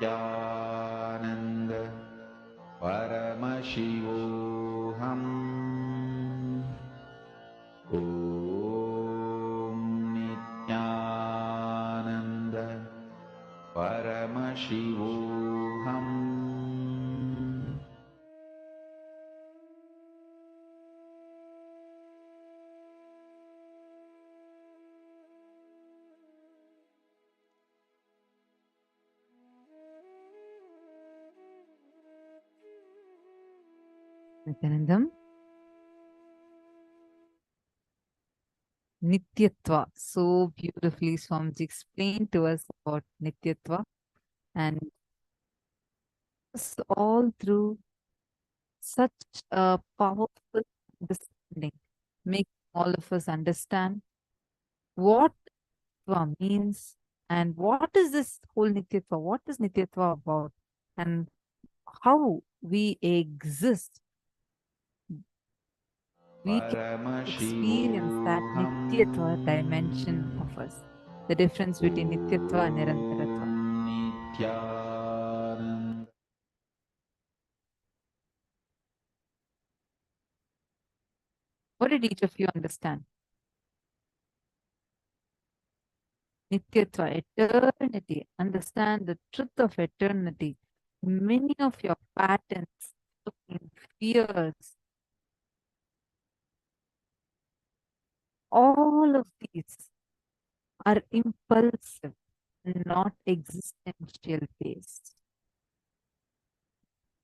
Nithyananda Paramashivoham. Om Nithyananda Paramashivoham. Nityanandam. Nityatva. So beautifully Swamiji explained to us about Nityatva, and this all through such a powerful understanding, making all of us understand what Nityatva means and what is this whole Nityatva, what is Nityatva about, and how we exist. We can experience that Nityatva dimension of us. The difference between Nityatva and Nirantaratva. Nithyananda. What did each of you understand? Nityatva, eternity. Understand the truth of eternity. Many of your patterns, fears, all of these are impulsive, not existential based.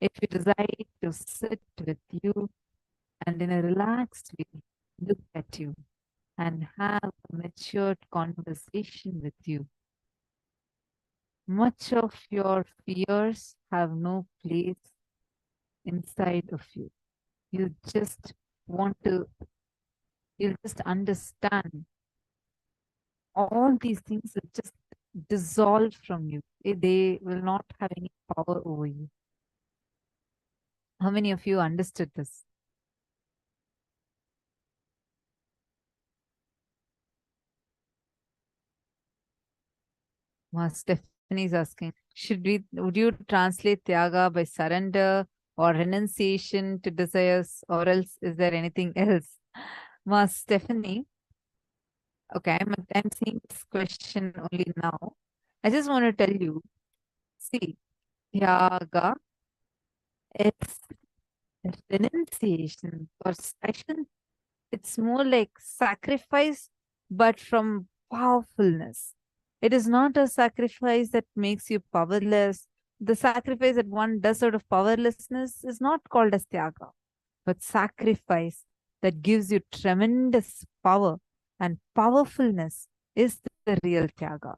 If you decide to sit with you and in a relaxed way look at you and have a matured conversation with you, much of your fears have no place inside of you. You just want to, you'll just understand all these things will just dissolve from you. They will not have any power over you. How many of you understood this? Stephanie is asking, would you translate Tyaga by surrender or renunciation to desires, or else is there anything else? Stephanie, okay, I'm seeing this question only now. I just want to tell you, see, Tyaga is renunciation, or it's more like sacrifice, but from powerfulness. It is not a sacrifice that makes you powerless. The sacrifice that one does out of powerlessness is not called as Tyaga, but sacrifice that gives you tremendous power, and powerfulness is the real Tyaga.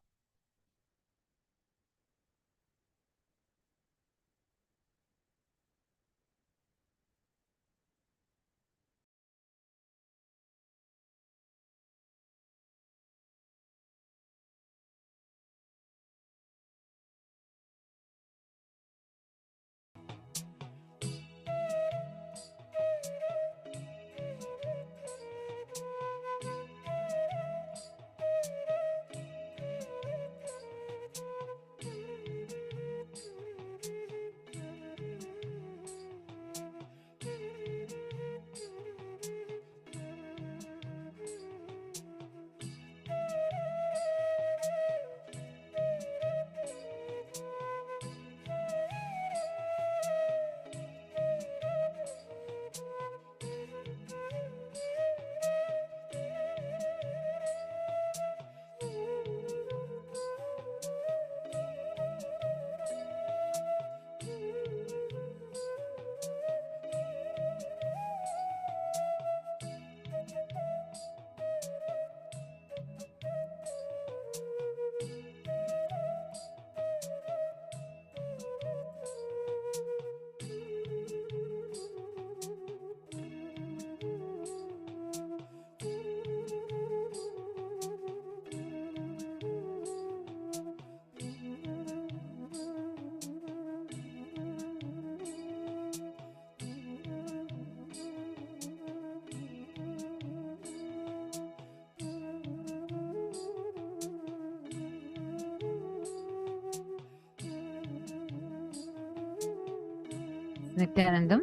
Nithyanandam.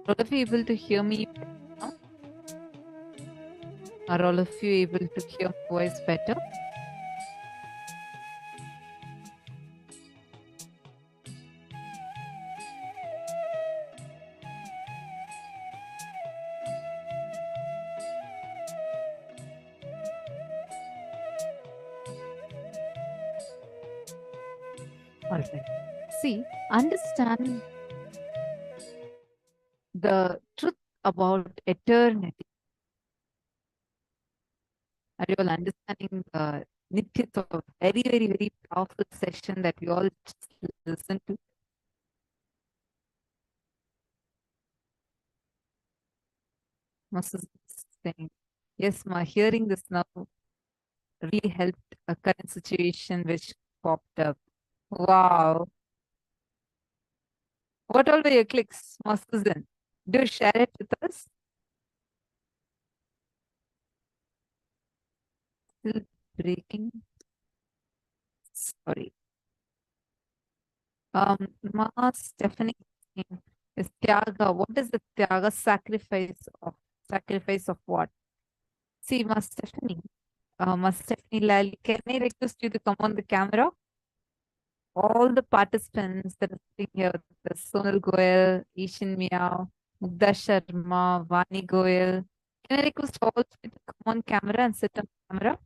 Are all of you able to hear me now? Are all of you able to hear my voice better? All right. See, understand the truth about eternity. Are you all understanding the Nityatva? Very, very, very powerful session that we all just listen to. Moses is saying, yes, ma, hearing this now really helped a current situation which popped up. Wow. What all were your clicks, Susan? Do share it with us. Still breaking. Sorry. Ma Stephanie is Tyaga. What is the Tyaga sacrifice of? Sacrifice of what? See, Ma Stephanie. Ma Stephanie Lally, can I request you to come on the camera? All the participants that are sitting here, the Sonal Goel, Ishan Meow, Mugdha Sharma, Vani Goel. Can I request all of you to come on camera and sit on camera?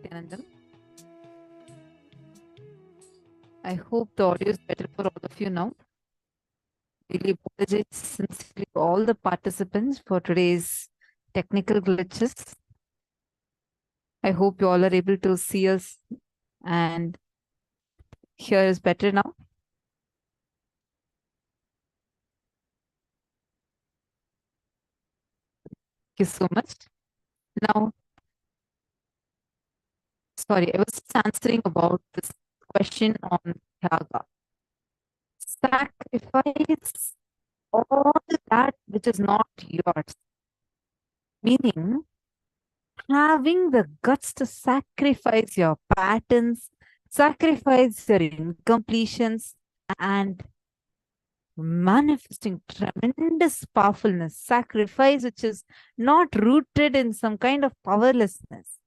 Nithyanandam. I hope the audio is better for all of you now. Really apologize sincerely to all the participants for today's technical glitches. I hope you all are able to see us and hear us better now. Thank you so much. Now, sorry, I was just answering about this question on Tyaga. Sacrifice all that which is not yours. Meaning, having the guts to sacrifice your patterns, sacrifice your incompletions, and manifesting tremendous powerfulness, sacrifice which is not rooted in some kind of powerlessness.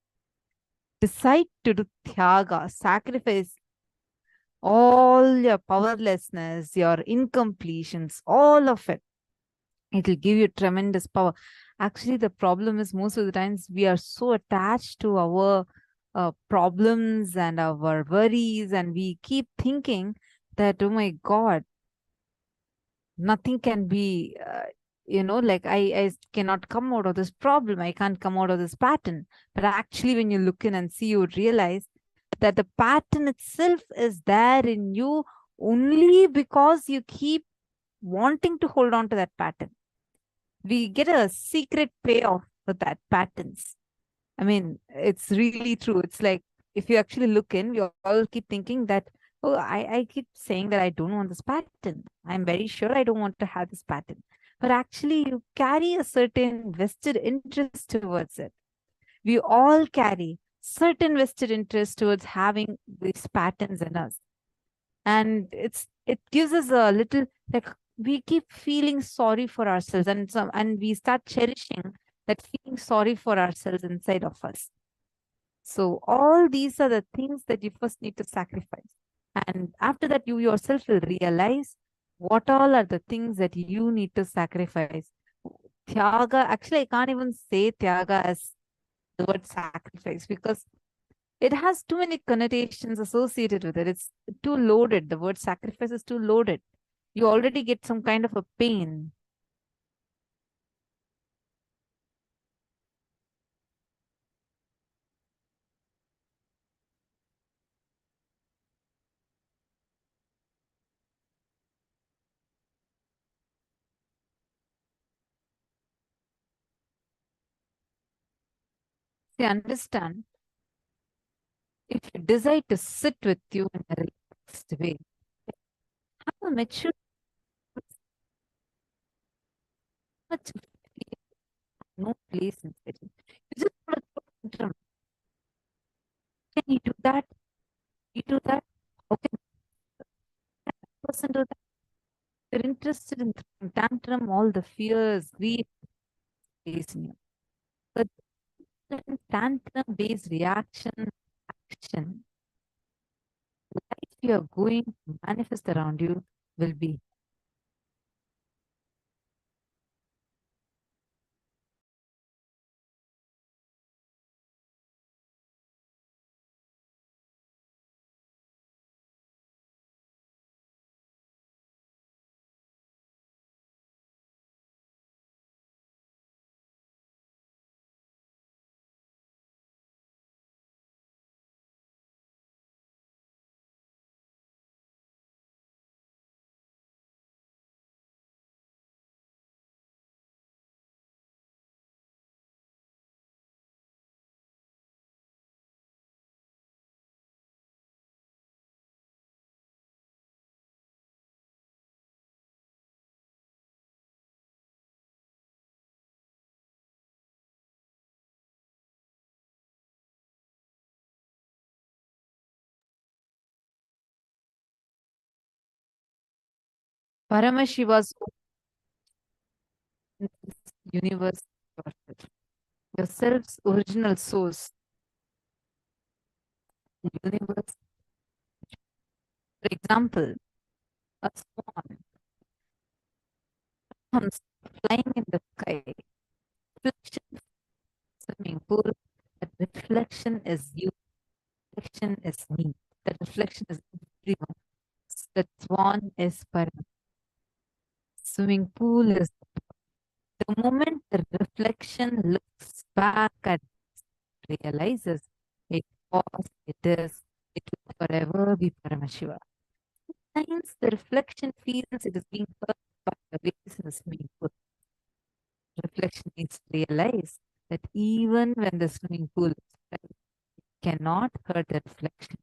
Decide to do tyaga, sacrifice all your powerlessness, your incompletions, all of it. It will give you tremendous power. Actually, the problem is most of the times we are so attached to our problems and our worries, and we keep thinking that, oh my God, nothing can be, like I cannot come out of this problem. I can't come out of this pattern. But actually, when you look in and see, you would realize that the pattern itself is there in you only because you keep wanting to hold on to that pattern. We get a secret payoff with that patterns. I mean, it's really true. It's like, if you actually look in, we all keep thinking that, oh, I keep saying that I don't want this pattern. I'm very sure I don't want to have this pattern. But actually, you carry a certain vested interest towards it. We all carry certain vested interest towards having these patterns in us. And it gives us a little, like, we keep feeling sorry for ourselves, and we start cherishing that feeling sorry for ourselves inside of us. So all these are the things that you first need to sacrifice. And after that, you yourself will realize what all are the things that you need to sacrifice. Tyaga, actually, I can't even say tyaga as the word sacrifice, because it has too many connotations associated with it. It's too loaded. The word sacrifice is too loaded. You already get some kind of a pain. See, understand, if you decide to sit with you in a relaxed way, have a mature, much no place inside you. You just want to throw tantrum. Can you do that? You do that? How can that person do that? You're interested in throwing tantrum, all the fears, grief is in you. But tantrum-based reaction, action, life you are going to manifest around you will be. Paramashiva's universe, yourself's original source, universe. For example, a swan comes flying in the sky, reflection swimming pool, that reflection is you. reflection is me. That reflection is everyone. That swan is Param. Swimming pool is the moment the reflection looks back at realizes it was, it is, it will forever be Paramashiva. Sometimes the reflection feels it is being hurt by the waves in the swimming pool. Reflection needs to realize that even when the swimming pool is filled, it cannot hurt the reflection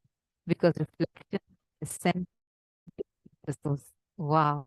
because reflection is sent to those. Wow.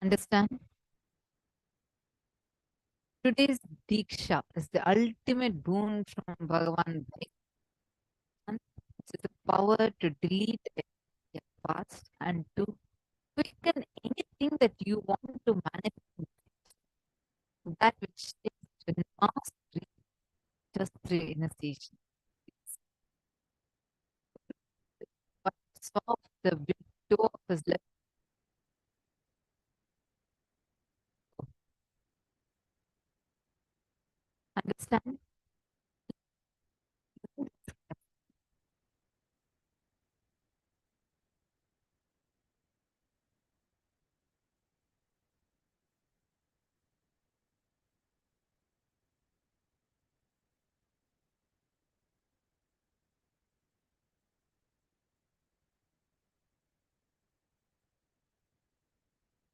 Understand? Today's deeksha is the ultimate boon from Bhagavan, which is the power to delete your past and to quicken anything that you want to manifest, that which is mastery just through initiation. But soft the big toe of his left. Understand?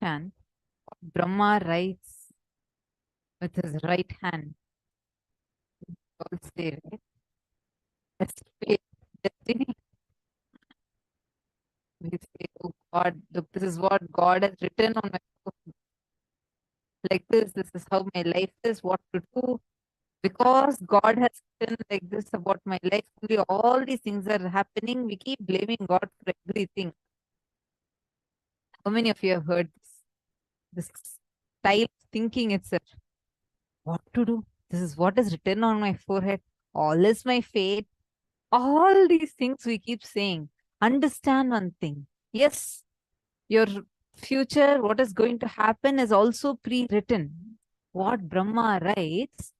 And Brahma writes with his right hand. All say, right? That's fate, destiny. We say, oh God, look, this is what God has written on my book. Like this is how my life is, what to do. Because God has written like this about my life, only all these things are happening. We keep blaming God for everything. How many of you have heard this style of thinking itself? What to do? This is what is written on my forehead. All is my fate. All these things we keep saying. Understand one thing. Yes, your future, what is going to happen is also pre-written. What Brahma writes,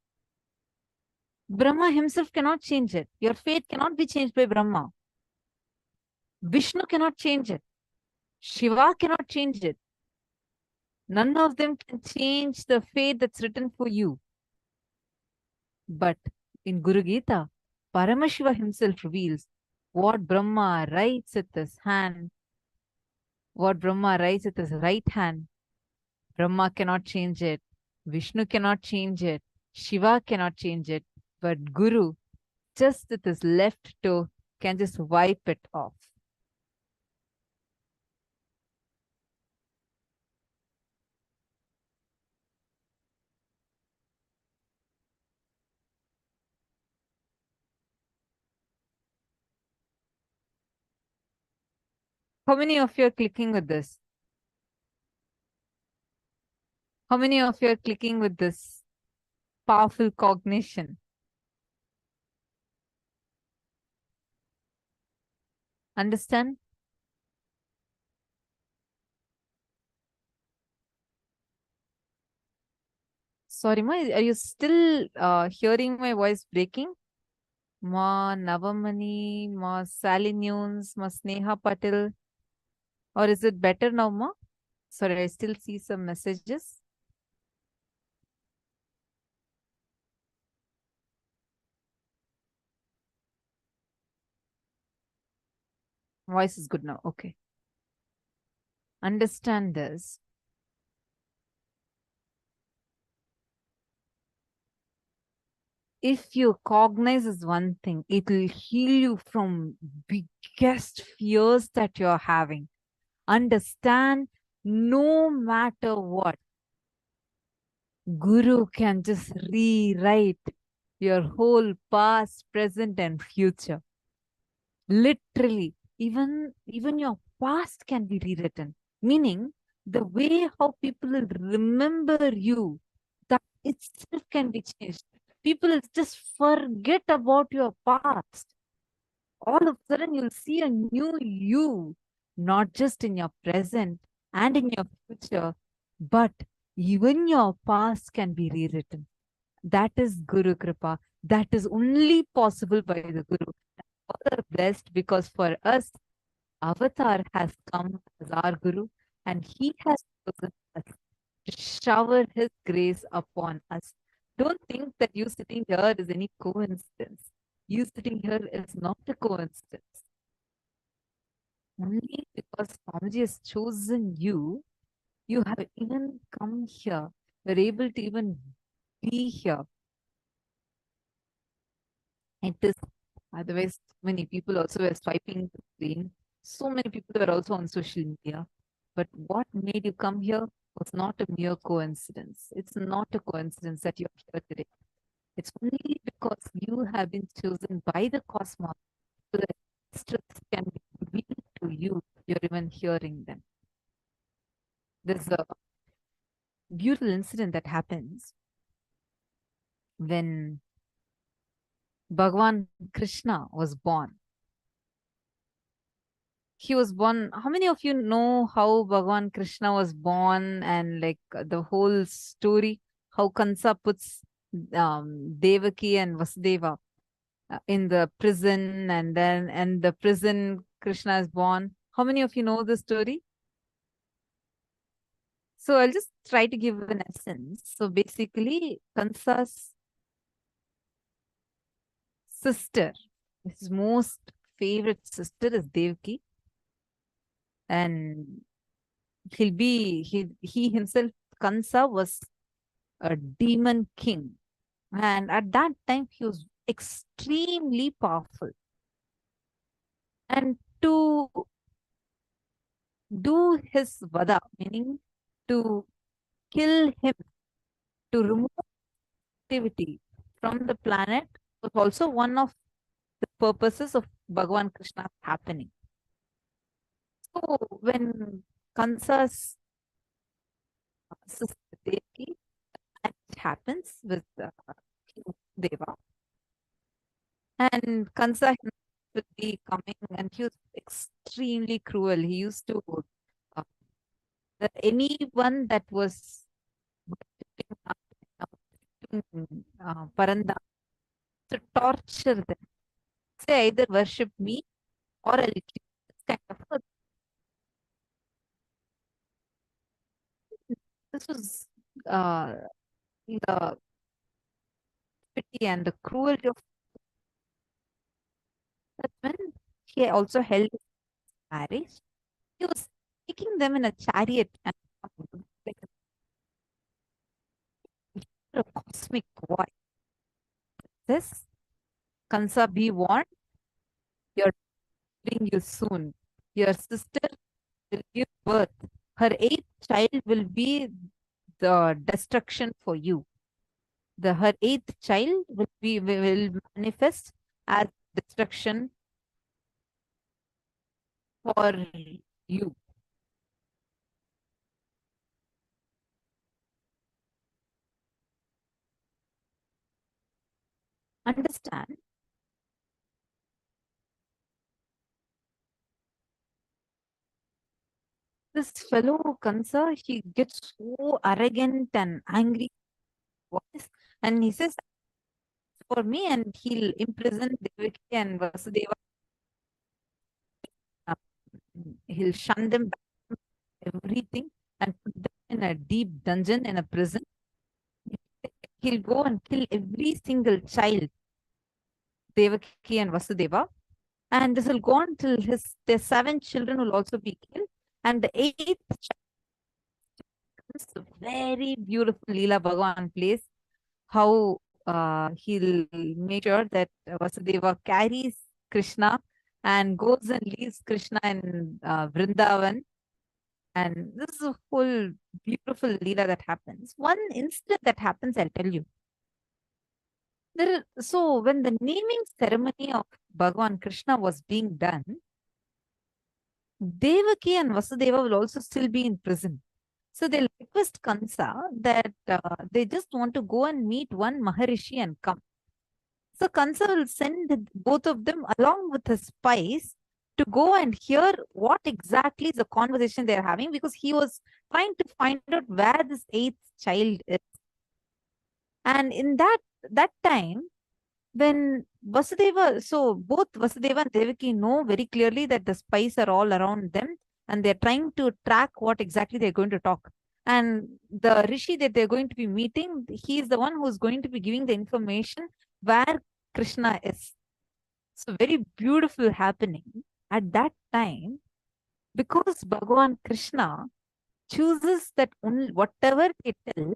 Brahma himself cannot change it. Your fate cannot be changed by Brahma. Vishnu cannot change it. Shiva cannot change it. None of them can change the fate that's written for you. But in Guru Gita, Paramashiva himself reveals what Brahma writes with his hand, what Brahma writes with his right hand. Brahma cannot change it. Vishnu cannot change it. Shiva cannot change it. But Guru, just with his left toe, can just wipe it off. How many of you are clicking with this? How many of you are clicking with this powerful cognition? Understand? Sorry, Ma, are you still hearing my voice breaking? Ma Navamani, Ma Sally Nunes, Ma Sneha Patil. Or is it better now, Ma? Sorry, I still see some messages. Voice is good now. Okay. Understand this. If you cognize is one thing, it will heal you from biggest fears that you're having. Understand, no matter what, Guru can just rewrite your whole past, present, and future. Literally, even your past can be rewritten. Meaning, the way how people will remember you, that itself can be changed. People will just forget about your past. All of a sudden, you'll see a new you, not just in your present and in your future, but even your past can be rewritten. That is Guru Kripa. That is only possible by the Guru. All are blessed because for us, Avatar has come as our Guru and he has chosen us to shower his grace upon us. Don't think that you sitting here is any coincidence. You sitting here is not a coincidence. Only because Swamiji has chosen you, you have even come here. You're able to even be here. It is otherwise many people also were swiping the screen. So many people were also on social media. But what made you come here was not a mere coincidence. It's not a coincidence that you're here today. It's only because you have been chosen by the cosmos so that these truths can be revealed to you. You're even hearing them. There's a beautiful incident that happens when Bhagavan Krishna was born. He was born. How many of you know how Bhagavan Krishna was born and like the whole story? How Kansa puts Devaki and Vasudeva in the prison, and then the prison Krishna is born. How many of you know the story? So I'll just try to give an essence. So basically, Kansa's sister, his most favorite sister is Devaki. And he himself, Kansa, was a demon king. And at that time, he was extremely powerful. And to do his vada, meaning to kill him, to remove activity from the planet, was also one of the purposes of Bhagavan Krishna happening. So when Kansa's sister Devaki, and it happens with Deva. And Kansa will be coming, and he was extremely cruel. He used to anyone that was Paranda to torture them. Say either worship me or I'll kill you. This kind of this was the pity and the cruelty of that when he also held his marriage, he was taking them in a chariot and like a cosmic voice. This Kansa, be warned, you're killing you soon. Your sister will give birth. Her eighth child will be the destruction for you. Her eighth child will manifest as destruction for you. Understand? This fellow Kansa, he gets so arrogant and angry voice, and he says, for me, and he'll imprison Devaki and Vasudeva. He'll shun them back from everything and put them in a deep dungeon in a prison. He'll go and kill every single child, Devaki and Vasudeva. And this will go on till their 7 children will also be killed. And the 8th child, very beautiful Leela Bhagavan plays, how he'll make sure that Vasudeva carries Krishna and goes and leaves Krishna in Vrindavan. And this is a whole beautiful Leela that happens. One incident that happens, I'll tell you. So when the naming ceremony of Bhagavan Krishna was being done, Devaki and Vasudeva will also still be in prison. So they'll request Kansa that they just want to go and meet one Maharishi and come. So Kansa will send both of them along with his spies to go and hear what exactly is the conversation they're having, because he was trying to find out where this 8th child is. And in that time, when Vasudeva, so both Vasudeva and Devaki know very clearly that the spies are all around them and they're trying to track what exactly they're going to talk. And the Rishi that they're going to be meeting, he is the one who's going to be giving the information where Krishna is. So very beautiful happening at that time, because Bhagavan Krishna chooses that only whatever they tell,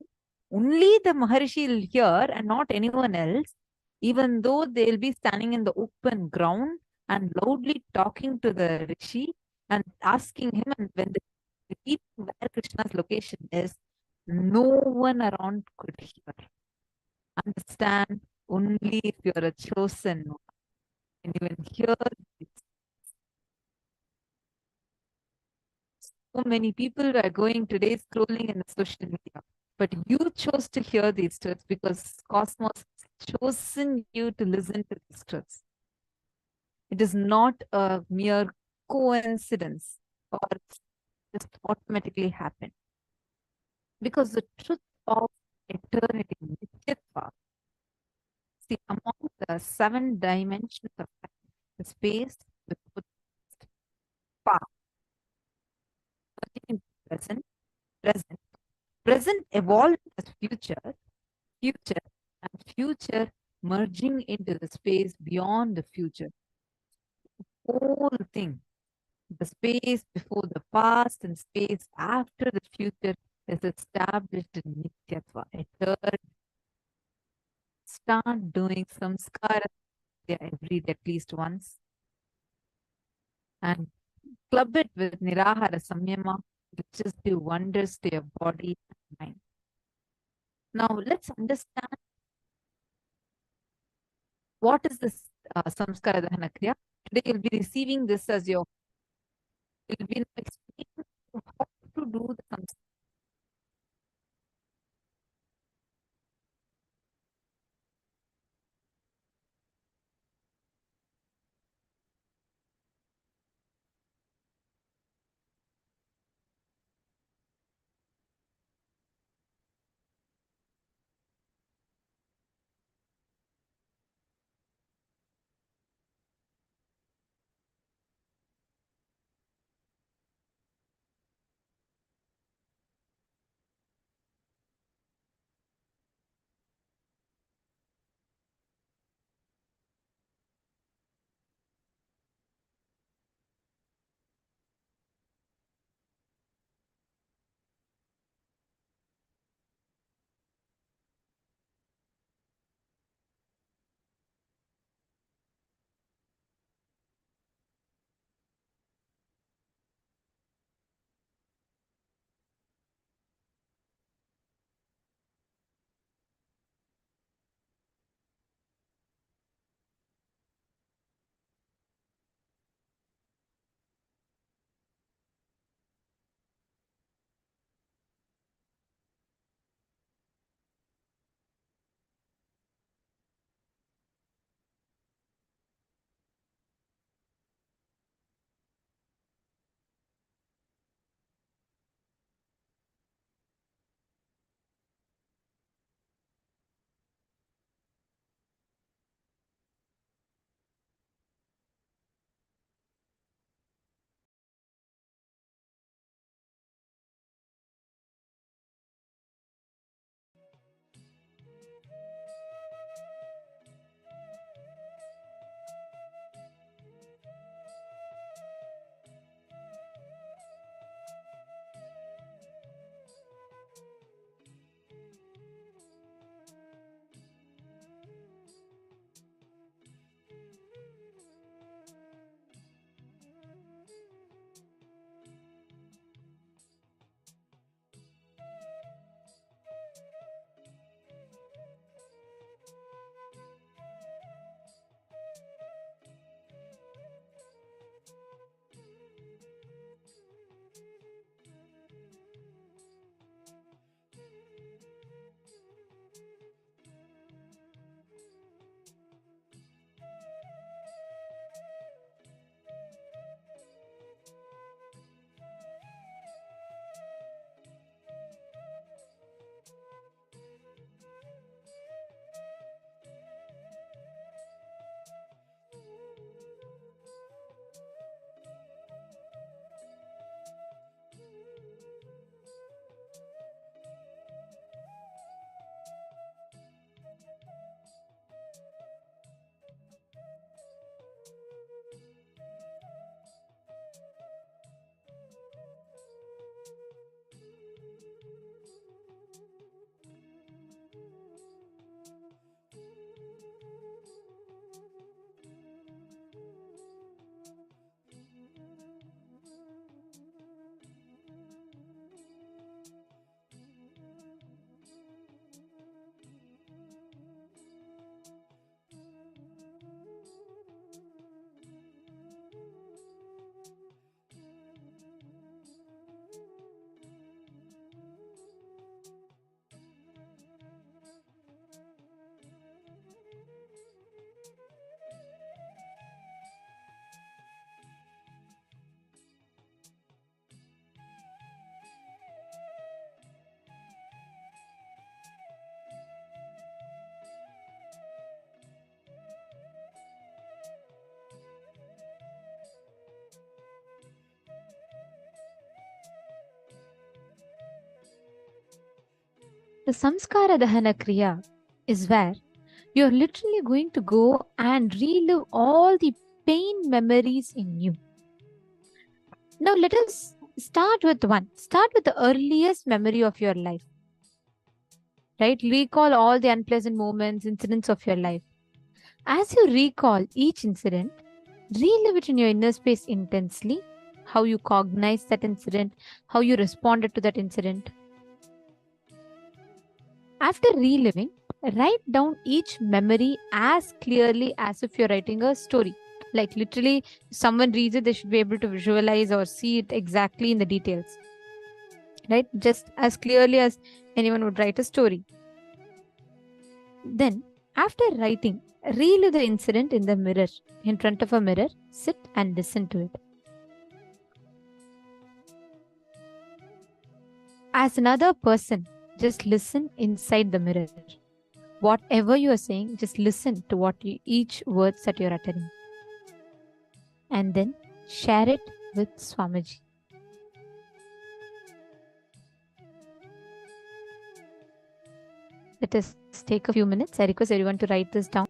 only the Maharishi will hear and not anyone else, even though they'll be standing in the open ground and loudly talking to the Rishi and asking him, and when they repeat where Krishna's location is, no one around could hear. Understand? Only if you're a chosen one. And even hear this. So many people are going today scrolling in the social media, but you chose to hear these truths because Cosmos has chosen you to listen to these truths. It is not a mere coincidence or just automatically happen. Because the truth of eternity, Nityatva, see, among the 7 dimensions of time, the space, the past, present evolved as future, and future merging into the space beyond the future. Whole thing, the space before the past and space after the future is established in Nityatva, eternal. Start doing samskara every day at least once. And club it with Nirahara Samyama, which just do wonders to your body and mind. Now let's understand what is this Samskara Dahana Kriya. Today you'll be receiving this as your, you'll be explaining how to do the The samskara dahana kriya is where you're literally going to go and relive all the pain memories in you. Now let us start with one. Start with the earliest memory of your life. Right? Recall all the unpleasant moments, incidents of your life. As you recall each incident, relive it in your inner space intensely. How you cognize that incident, how you responded to that incident. After reliving, write down each memory as clearly as if you're writing a story. Like literally, someone reads it, they should be able to visualize or see it exactly in the details. right? Just as clearly as anyone would write a story. Then, after writing, relive the incident in the mirror. In front of a mirror, sit and listen to it. As another person, just listen inside the mirror. Whatever you are saying, just listen to each words that you're uttering. And then share it with Swamiji. Let us take a few minutes. I request everyone to write this down.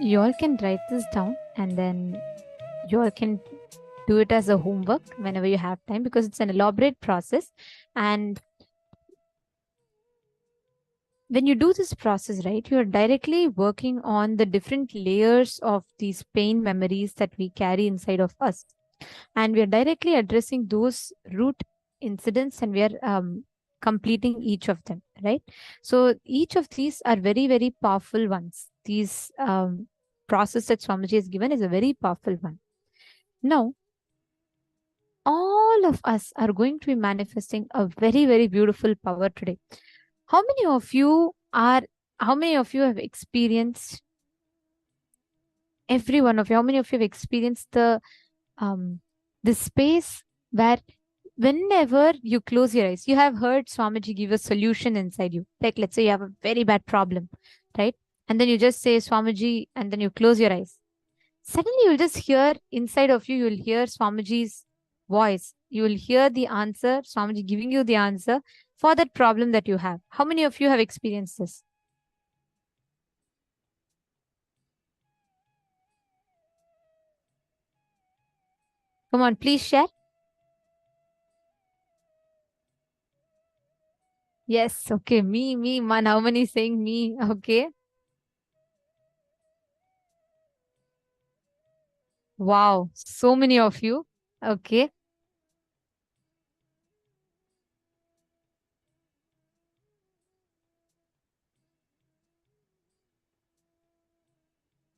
You all can write this down and then you all can do it as a homework whenever you have time, because it's an elaborate process. And when you do this process, right, you're directly working on the different layers of these pain memories that we carry inside of us. And we are directly addressing those root incidents, and we are completing each of them, right? So each of these are very, very powerful ones. These process that Swamiji has given is a very powerful one. Now, all of us are going to be manifesting a very, very beautiful power today. How many of you have experienced, every one of you, how many of you have experienced the space where whenever you close your eyes, you have heard Swamiji give a solution inside you. Like, let's say you have a very bad problem, right? And then you just say Swamiji, and then you close your eyes. Suddenly you'll just hear inside of you, you'll hear Swamiji's voice. You will hear the answer, Swamiji giving you the answer for that problem that you have. How many of you have experienced this? Come on, please share. Yes, okay, me, man. How many saying me? Okay. Wow, so many of you. Okay.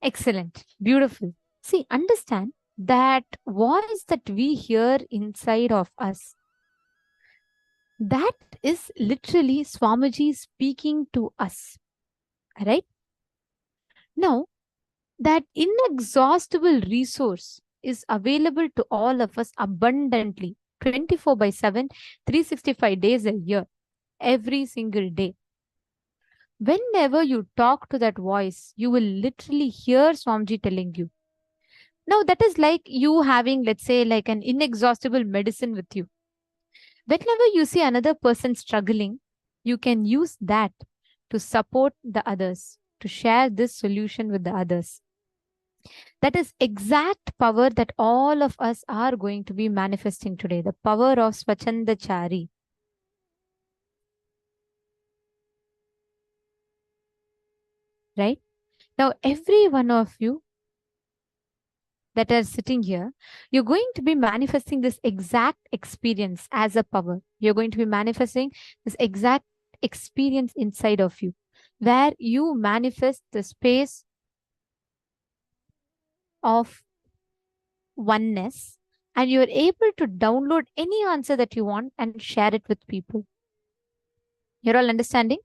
Excellent. Beautiful. See, understand that voice that we hear inside of us, that is literally Swamiji speaking to us. Right? Now, that inexhaustible resource is available to all of us abundantly, 24/7, 365 days a year, every single day. Whenever you talk to that voice, you will literally hear Swamiji telling you. Now, that is like you having, let's say, like an inexhaustible medicine with you. Whenever you see another person struggling, you can use that to support the others, to share this solution with the others. That is exact power that all of us are going to be manifesting today, the power of Swachandachari. Right? Now, every one of you that are sitting here, you're going to be manifesting this exact experience as a power. You're going to be manifesting this exact experience inside of you, where you manifest the space of oneness, and you're able to download any answer that you want and share it with people. You're all understanding?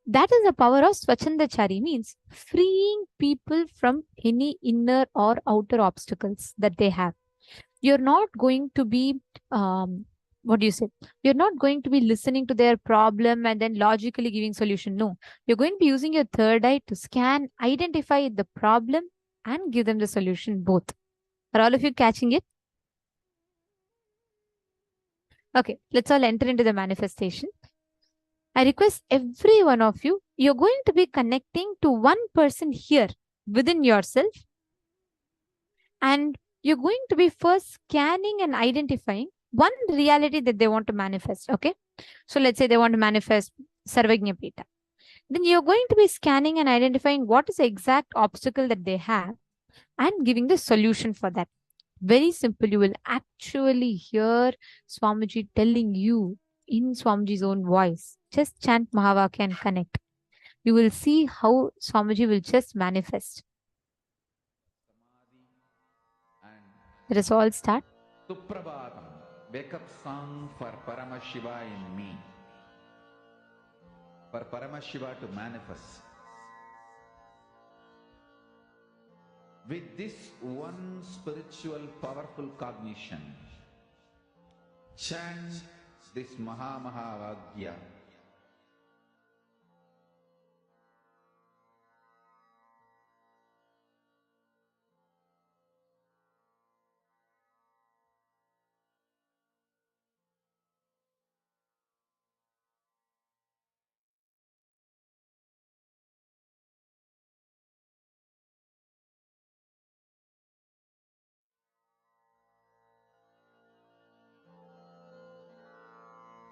That is the power of Swachandachari, means freeing people from any inner or outer obstacles that they have. You're not going to be, what do you say? You're not going to be listening to their problem and then logically giving solution. No, you're going to be using your third eye to scan, identify the problem and give them the solution both. Are all of you catching it? Okay, let's all enter into the manifestation. I request every one of you, you're going to be connecting to one person here within yourself, and you're going to be first scanning and identifying one reality that they want to manifest. Okay, so let's say they want to manifest Sarvajñapita. Then you're going to be scanning and identifying what is the exact obstacle that they have and giving the solution for that. Very simple. You will actually hear Swamiji telling you in Swamiji's own voice. Just chant Mahavakya and connect. You will see how Swamiji will just manifest. Let us all start. Suprabhatam, wake up song for Paramashiva in me. For Paramashiva to manifest. With this one spiritual powerful cognition, chant this Mahavagya.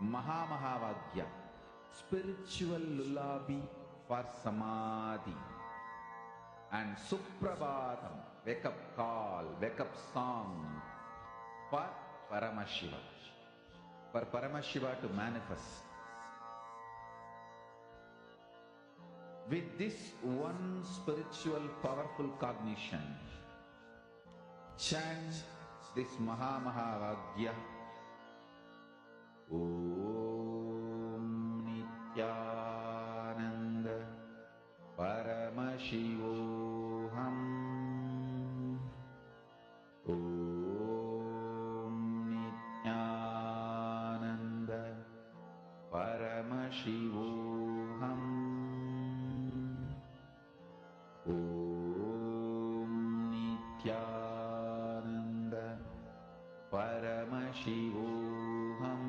Mahavagya, spiritual lullaby for Samadhi. And Suprabhatam, wake up call, wake up song for Paramashiva. For Paramashiva to manifest. With this one spiritual powerful cognition, chant this Mahavagya. Om Nithyananda Paramashivoham. Om Nithyananda Paramashivoham. Om Nithyananda Paramashivoham.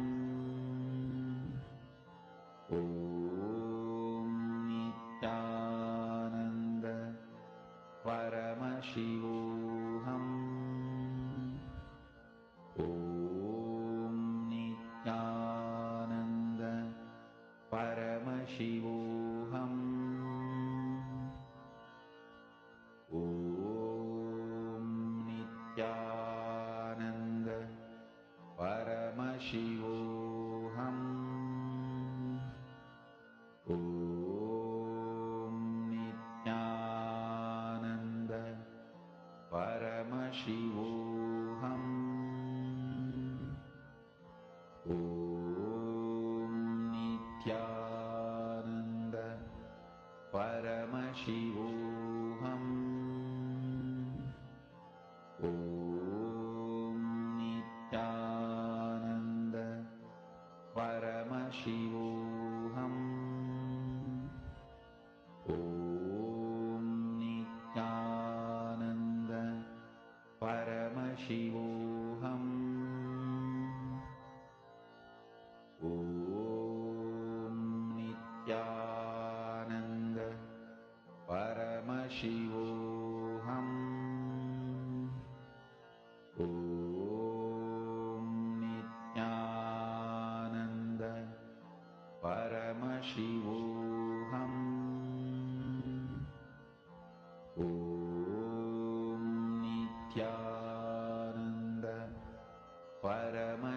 Om Nithyananda Paramashivoham. Om Nithyananda Paramashivoham. Om Nithyananda Paramashivoham. Om Nithyananda Paramashivoham. Om Nithyananda Paramashivoham. Om Nithyananda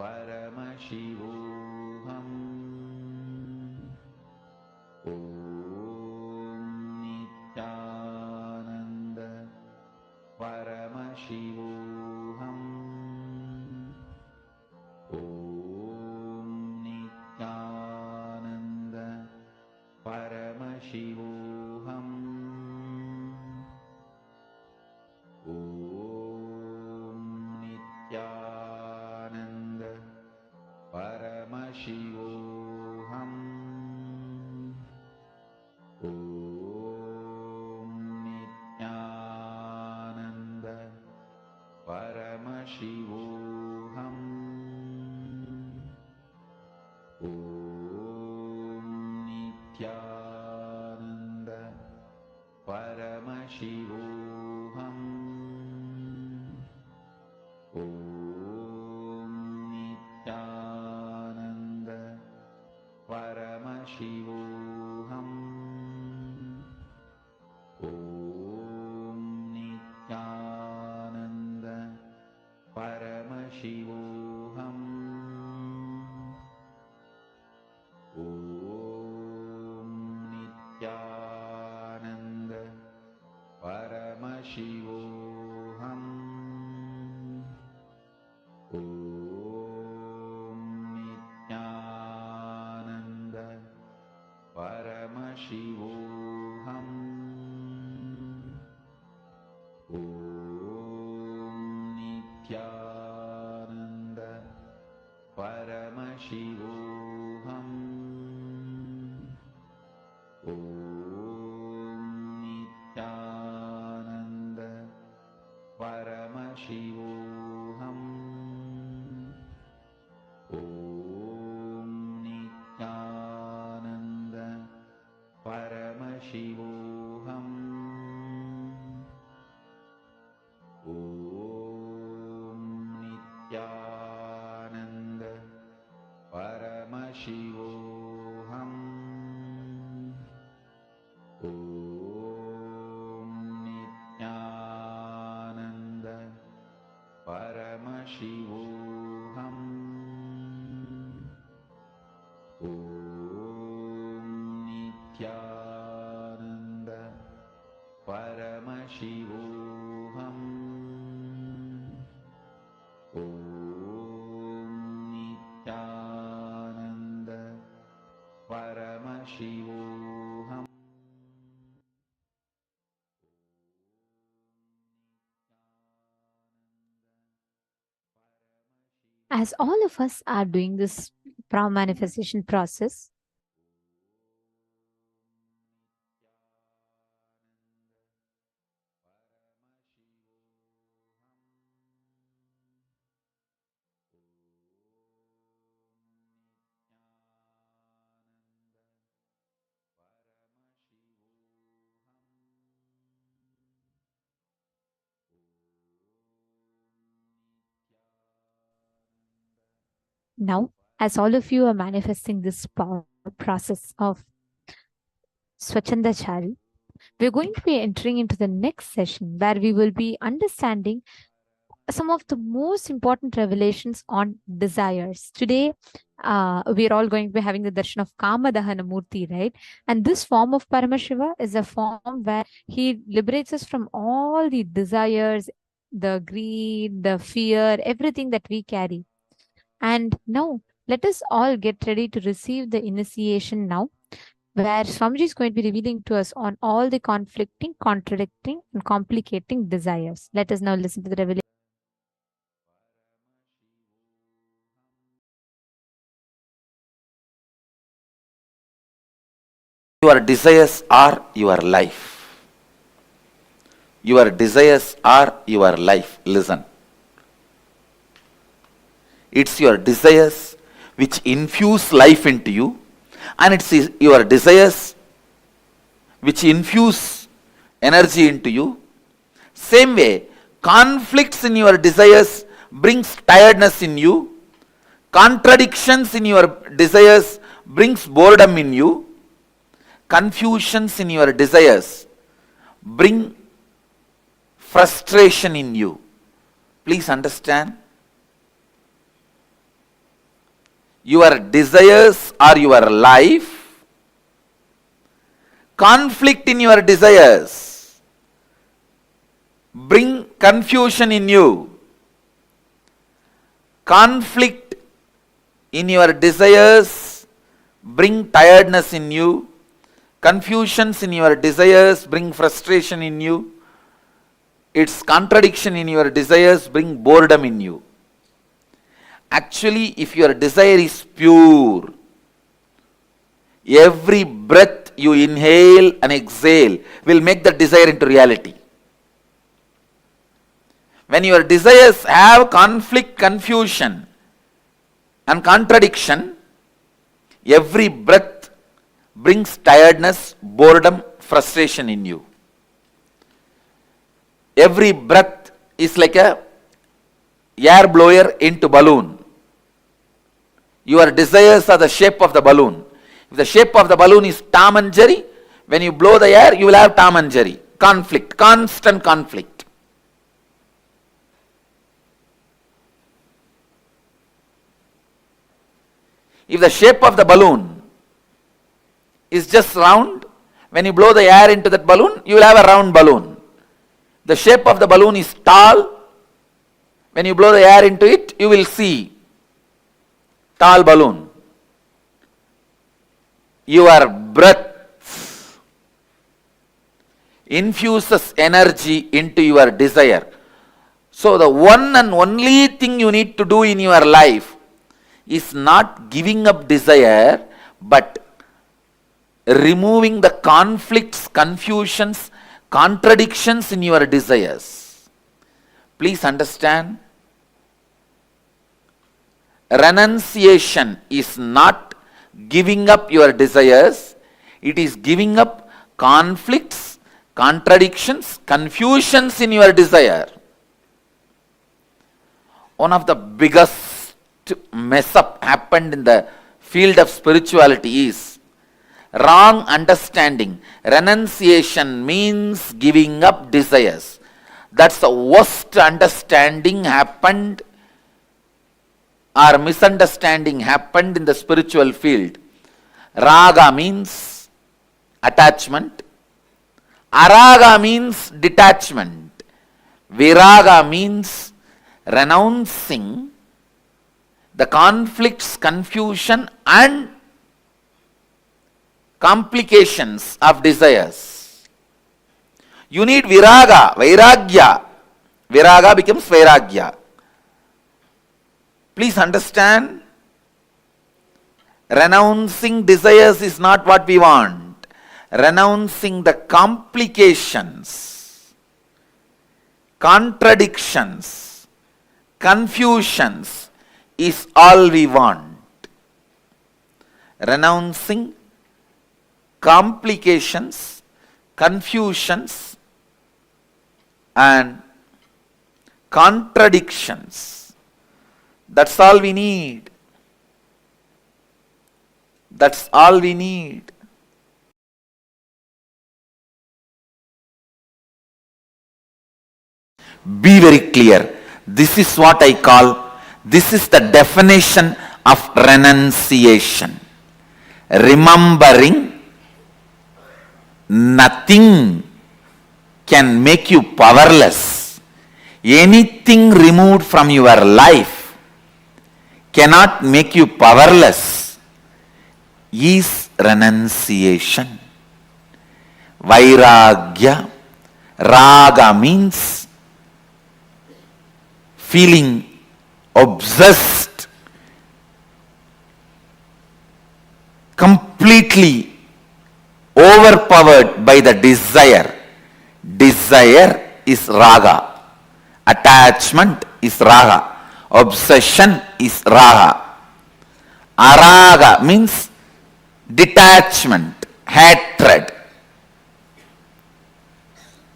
Paramashivoham. Om Nithyananda Paramashivoham. Om Nithyananda Paramashivoham. Om Nithyananda Paramashivoham. Om Nithyananda Paramashivoham. Om Nithyananda Paramashivoham. Om Nithyananda Paramashivoham. Om Nithyananda Paramashivoham. Om Nithyananda Paramashivoham. Om Nithyananda Paramashivoham. Om Nithyananda Paramashivoham. Om Nithyananda Paramashivoham. Om Nithyananda Paramashivoham. Om Nithyananda Paramashivoham. Om Nithyananda Paramashivoham. Om Nithyananda Paramashivoham. Om Nithyananda Paramashivoham. As all of us are doing this prana manifestation process, now, as all of you are manifesting this process of Swachandachari, we're going to be entering into the next session where we will be understanding some of the most important revelations on desires. Today, we're all going to be having the darshan of Kama Dahana Murti, right? And this form of Paramashiva is a form where he liberates us from all the desires, the greed, the fear, everything that we carry. And now, let us all get ready to receive the initiation now, where Swamiji is going to be revealing to us on all the conflicting, contradicting, and complicating desires. Let us now listen to the revelation. Your desires are your life. Your desires are your life. Listen. It's your desires which infuse life into you, and it's your desires which infuse energy into you. Same way, conflicts in your desires brings tiredness in you. Contradictions in your desires brings boredom in you. Confusions in your desires bring frustration in you. Please understand. your desires are your life. Conflict in your desires bring confusion in you. Conflict in your desires bring tiredness in you. Confusions in your desires bring frustration in you. Its contradiction in your desires bring boredom in you. Actually, if your desire is pure, every breath you inhale and exhale will make the desire into reality. When your desires have conflict, confusion and contradiction, every breath brings tiredness, boredom, frustration in you. Every breath is like a air blower into balloon. Your desires are the shape of the balloon. If the shape of the balloon is Tom and Jerry, when you blow the air, you will have Tom and Jerry. Conflict, constant conflict. If the shape of the balloon is just round, when you blow the air into that balloon, you will have a round balloon. The shape of the balloon is tall. When you blow the air into it, you will see tall balloon. Your breath infuses energy into your desire. So the one and only thing you need to do in your life is not giving up desire, but removing the conflicts, confusions, contradictions in your desires. Please understand, renunciation is not giving up your desires, it is giving up conflicts, contradictions, confusions in your desire. One of the biggest mess up happened in the field of spirituality is wrong understanding. Renunciation means giving up desires. That's the worst understanding happened or misunderstanding happened in the spiritual field. Raga means attachment. Araga means detachment. Viraga means renouncing the conflicts, confusion and complications of desires. You need viraga, vairagya. Viraga becomes vairagya. Please understand, renouncing desires is not what we want. Renouncing the complications, contradictions, confusions is all we want. Renouncing complications, confusions and contradictions. That's all we need. That's all we need. Be very clear. This is what I call, this is the definition of renunciation. Remembering nothing can make you powerless. Anything removed from your life cannot make you powerless is renunciation. Vairagya, raga means feeling obsessed, completely overpowered by the desire. Desire is raga. Attachment is raga. Obsession is raga. Araga means detachment, hatred.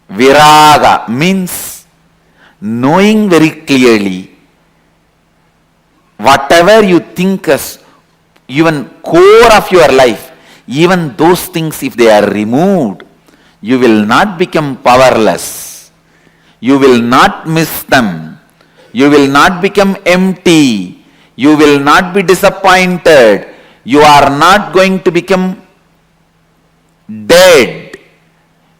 Viraga means knowing very clearly whatever you think as even core of your life, even those things, if they are removed, you will not become powerless. You will not miss them. You will not become empty. You will not be disappointed. You are not going to become dead.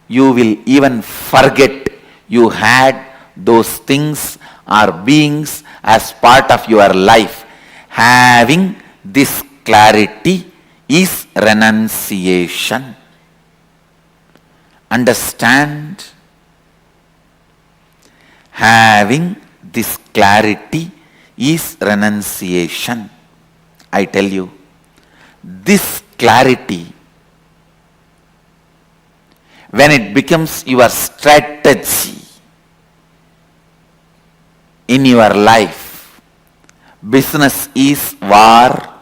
You will even forget you had those things or beings as part of your life. Having this clarity is renunciation. Understand? Having this clarity is renunciation. I tell you, this clarity, when it becomes your strategy in your life, business is war,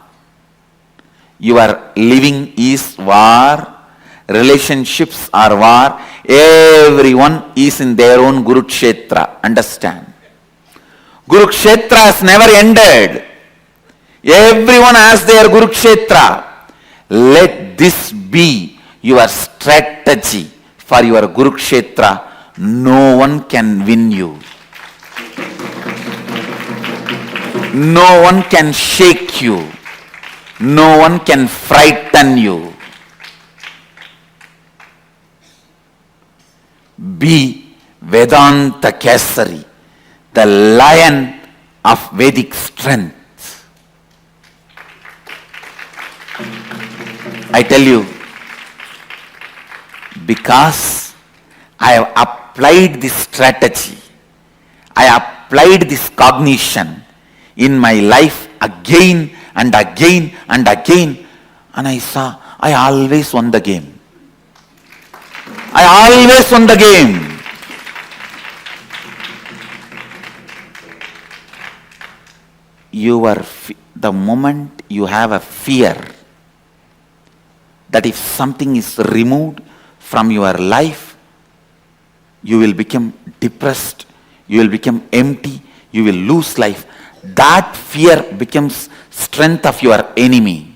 your living is war, relationships are war, everyone is in their own Kurukshetra. Understand? Kurukshetra has never ended. Everyone has their Kurukshetra. Let this be your strategy for your Kurukshetra. No one can win you. No one can shake you. No one can frighten you. Be Vedanta Kesari, the lion of Vedic strength. I tell you, because I have applied this strategy, I applied this cognition in my life again and again and again, and I saw I always won the game. I always won the game. The moment you have a fear that if something is removed from your life, you will become depressed, you will become empty, you will lose life. That fear becomes strength of your enemy.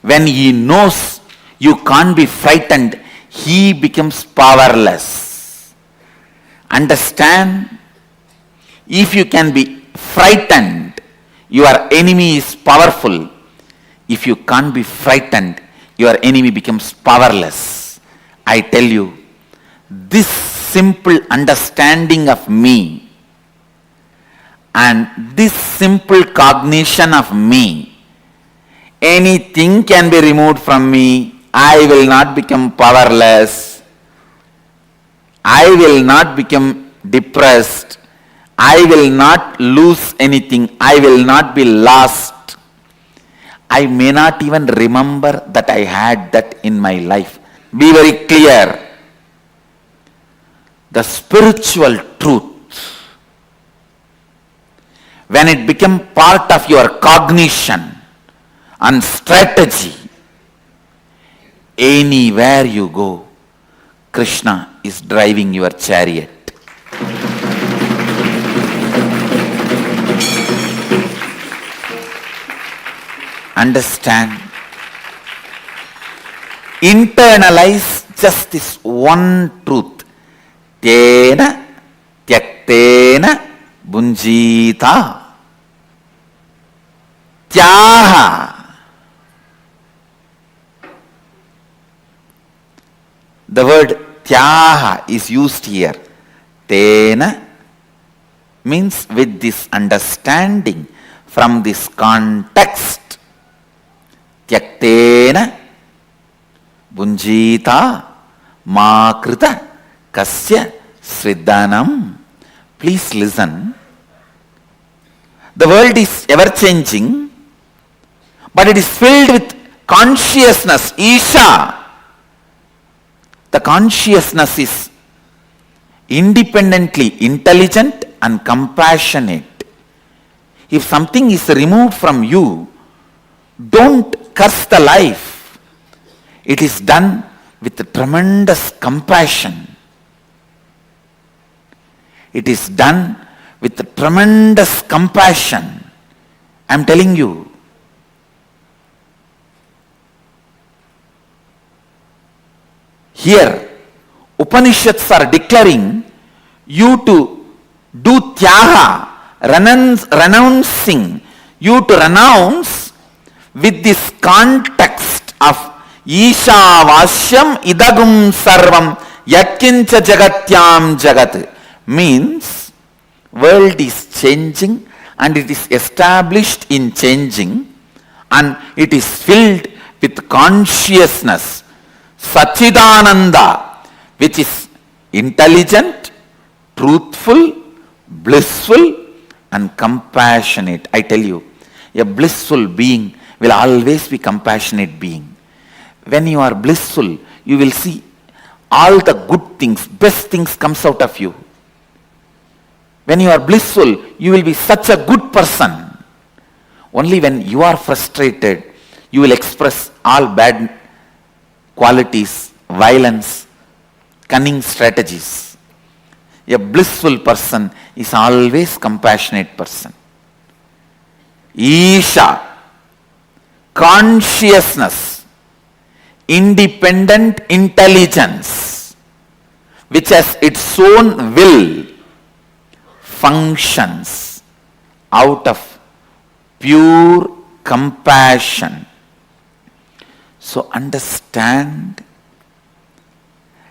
When he knows you can't be frightened, he becomes powerless. Understand? If you can be frightened, your enemy is powerful. If you can't be frightened, your enemy becomes powerless. I tell you, this simple understanding of me and this simple cognition of me, anything can be removed from me. I will not become powerless. I will not become depressed. I will not lose anything. I will not be lost. I may not even remember that I had that in my life. Be very clear. The spiritual truth, when it becomes part of your cognition and strategy, anywhere you go, Krishna is driving your chariot. Understand? Internalize just this one truth. Tena tyaktena bunjita. Tyaha. The word tyaha is used here. Tena means with this understanding from this context. Tyaktena bunjita makrita kasya sridhanam. Please listen. The world is ever changing, but it is filled with consciousness, Isha. The consciousness is independently intelligent and compassionate. If something is removed from you, don't curse the life. It is done with tremendous compassion. It is done with tremendous compassion. I am telling you. Here, Upanishads are declaring you to do tyaha, renouncing, you to renounce with this context of Isha Vasyam Idagum Sarvam Yatkincha Jagatyam Jagat, means world is changing and it is established in changing and it is filled with consciousness, Sachidananda, which is intelligent, truthful, blissful and compassionate. I tell you, a blissful being will always be compassionate being. When you are blissful, you will see all the good things, best things comes out of you. When you are blissful, you will be such a good person. Only when you are frustrated, you will express all bad qualities, violence, cunning strategies. A blissful person is always compassionate person. Isha, consciousness, independent intelligence, which has its own will, functions out of pure compassion. So understand,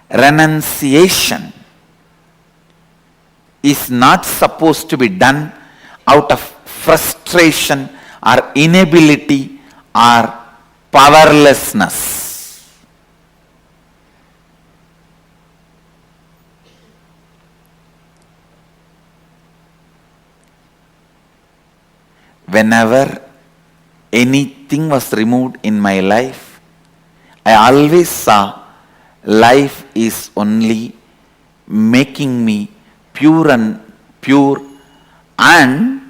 renunciation is not supposed to be done out of frustration or inability or powerlessness. Whenever anything was removed in my life, I always saw life is only making me pure and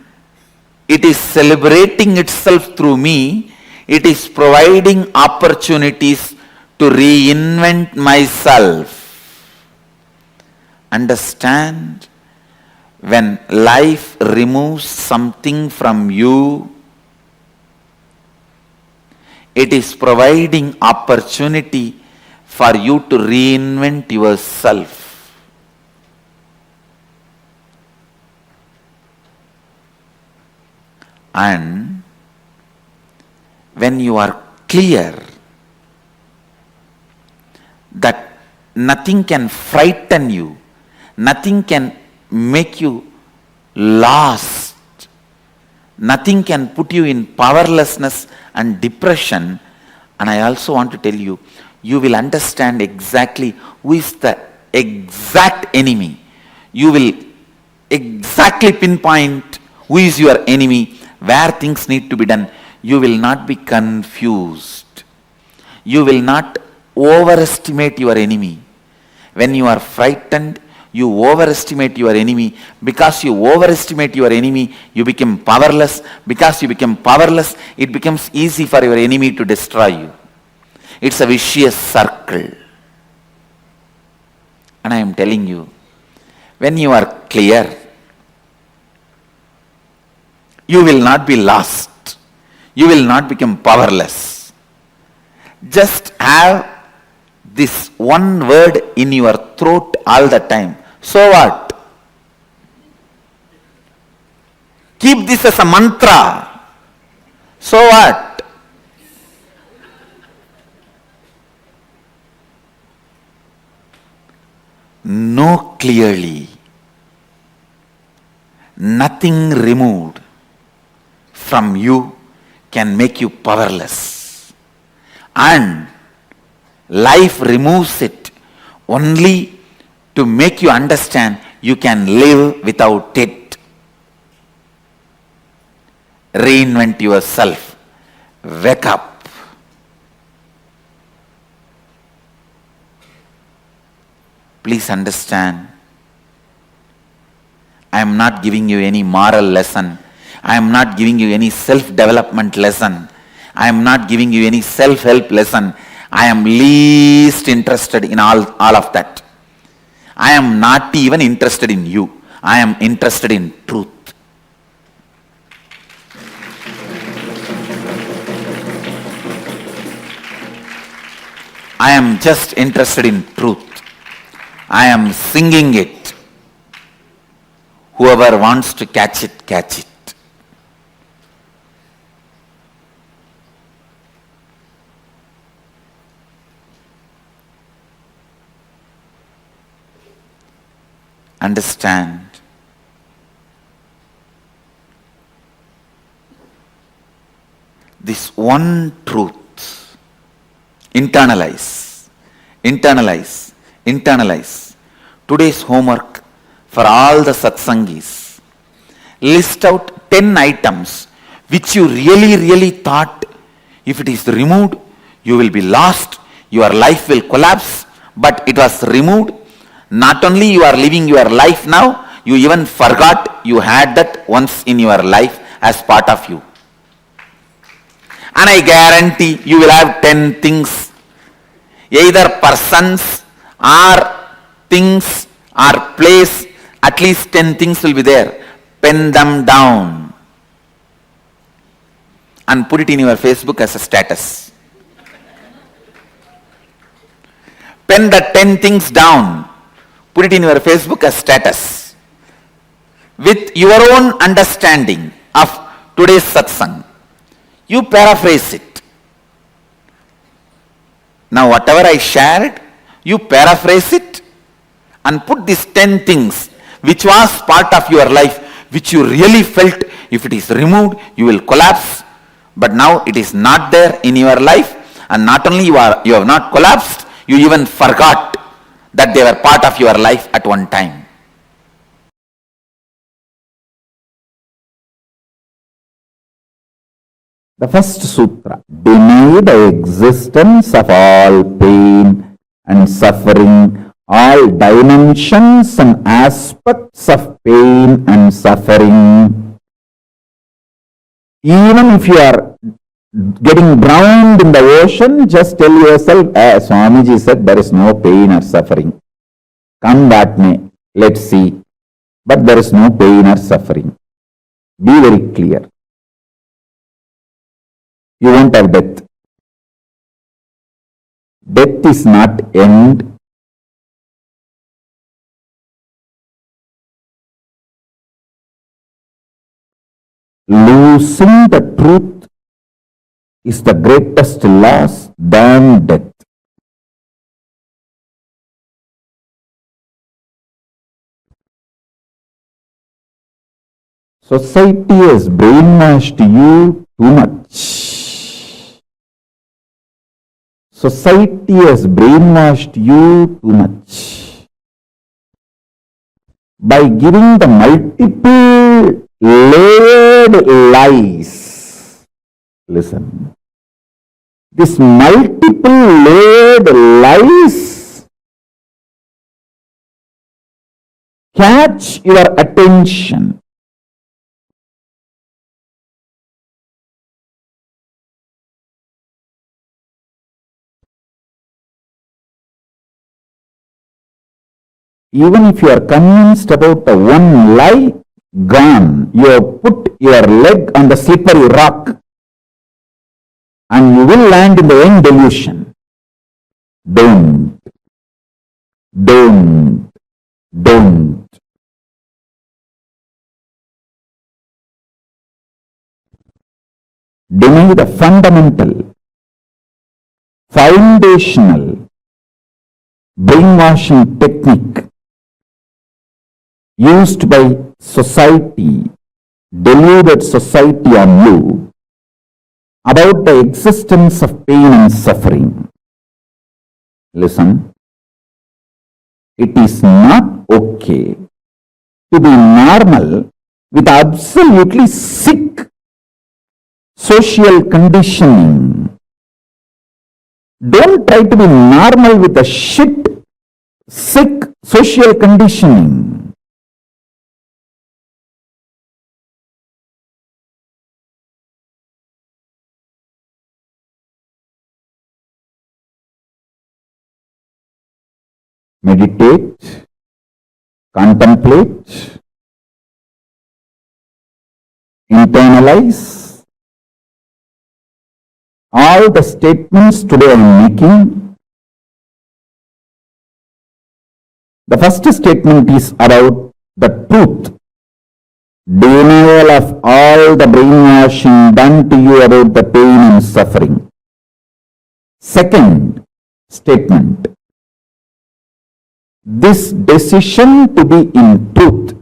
it is celebrating itself through me. It is providing opportunities to reinvent myself. Understand, when life removes something from you, it is providing opportunity for you to reinvent yourself. And when you are clear that nothing can frighten you, nothing can make you lost, nothing can put you in powerlessness and depression, and I also want to tell you, you will understand exactly who is the exact enemy. You will exactly pinpoint who is your enemy, where things need to be done. You will not be confused. You will not overestimate your enemy. When you are frightened, you overestimate your enemy. Because you overestimate your enemy, you become powerless. Because you become powerless, it becomes easy for your enemy to destroy you. It's a vicious circle. And I am telling you, when you are clear, you will not be lost. You will not become powerless. Just have this one word in your throat all the time. So what? Keep this as a mantra. So what? Know clearly, nothing removed from you can make you powerless. And life removes it only to make you understand you can live without it. Reinvent yourself. Wake up. Please understand, I am not giving you any moral lesson. I am not giving you any self-development lesson. I am not giving you any self-help lesson. I am least interested in all of that. I am not even interested in you. I am interested in truth. I am just interested in truth. I am singing it. Whoever wants to catch it, catch it. Understand. This one truth. Internalize, internalize, internalize. Today's homework for all the satsangis. List out 10 items which you really thought if it is removed, you will be lost, your life will collapse, but it was removed. Not only you are living your life now, you even forgot you had that once in your life as part of you. And I guarantee you will have 10 things, either persons or things or place, at least 10 things will be there. Pen them down and put it in your Facebook as a status. Pen the 10 things down, put it in your Facebook as status. With your own understanding of today's satsang, you paraphrase it. Now whatever I shared, you paraphrase it and put these 10 things which was part of your life, which you really felt if it is removed, you will collapse. But now it is not there in your life, and not only you have not collapsed, you even forgot that they were part of your life at one time. The first sutra, deny the existence of all pain and suffering, all dimensions and aspects of pain and suffering. Even if you are getting drowned in the ocean, just tell yourself, as Swamiji said, there is no pain or suffering. Come that may, let's see. But there is no pain or suffering. Be very clear. You won't have death. Death is not end. Losing the truth is the greatest loss than death. Society has brainwashed you too much. Society has brainwashed you too much by giving the multiple layered lies. Listen. This multiple layered lies catch your attention. Even if you are convinced about the one lie, gone. You have put your leg on the slippery rock and you will land in the end delusion. Don't. Deny the fundamental, foundational brainwashing technique used by society, deluded society on you about the existence of pain and suffering. Listen, it is not okay to be normal with absolutely sick social conditioning. Don't try to be normal with the shit, sick social conditioning. Meditate, contemplate, internalize all the statements today I am making. The first statement is about the truth denial of all the brainwashing done to you about the pain and suffering. Second statement, this decision to be in truth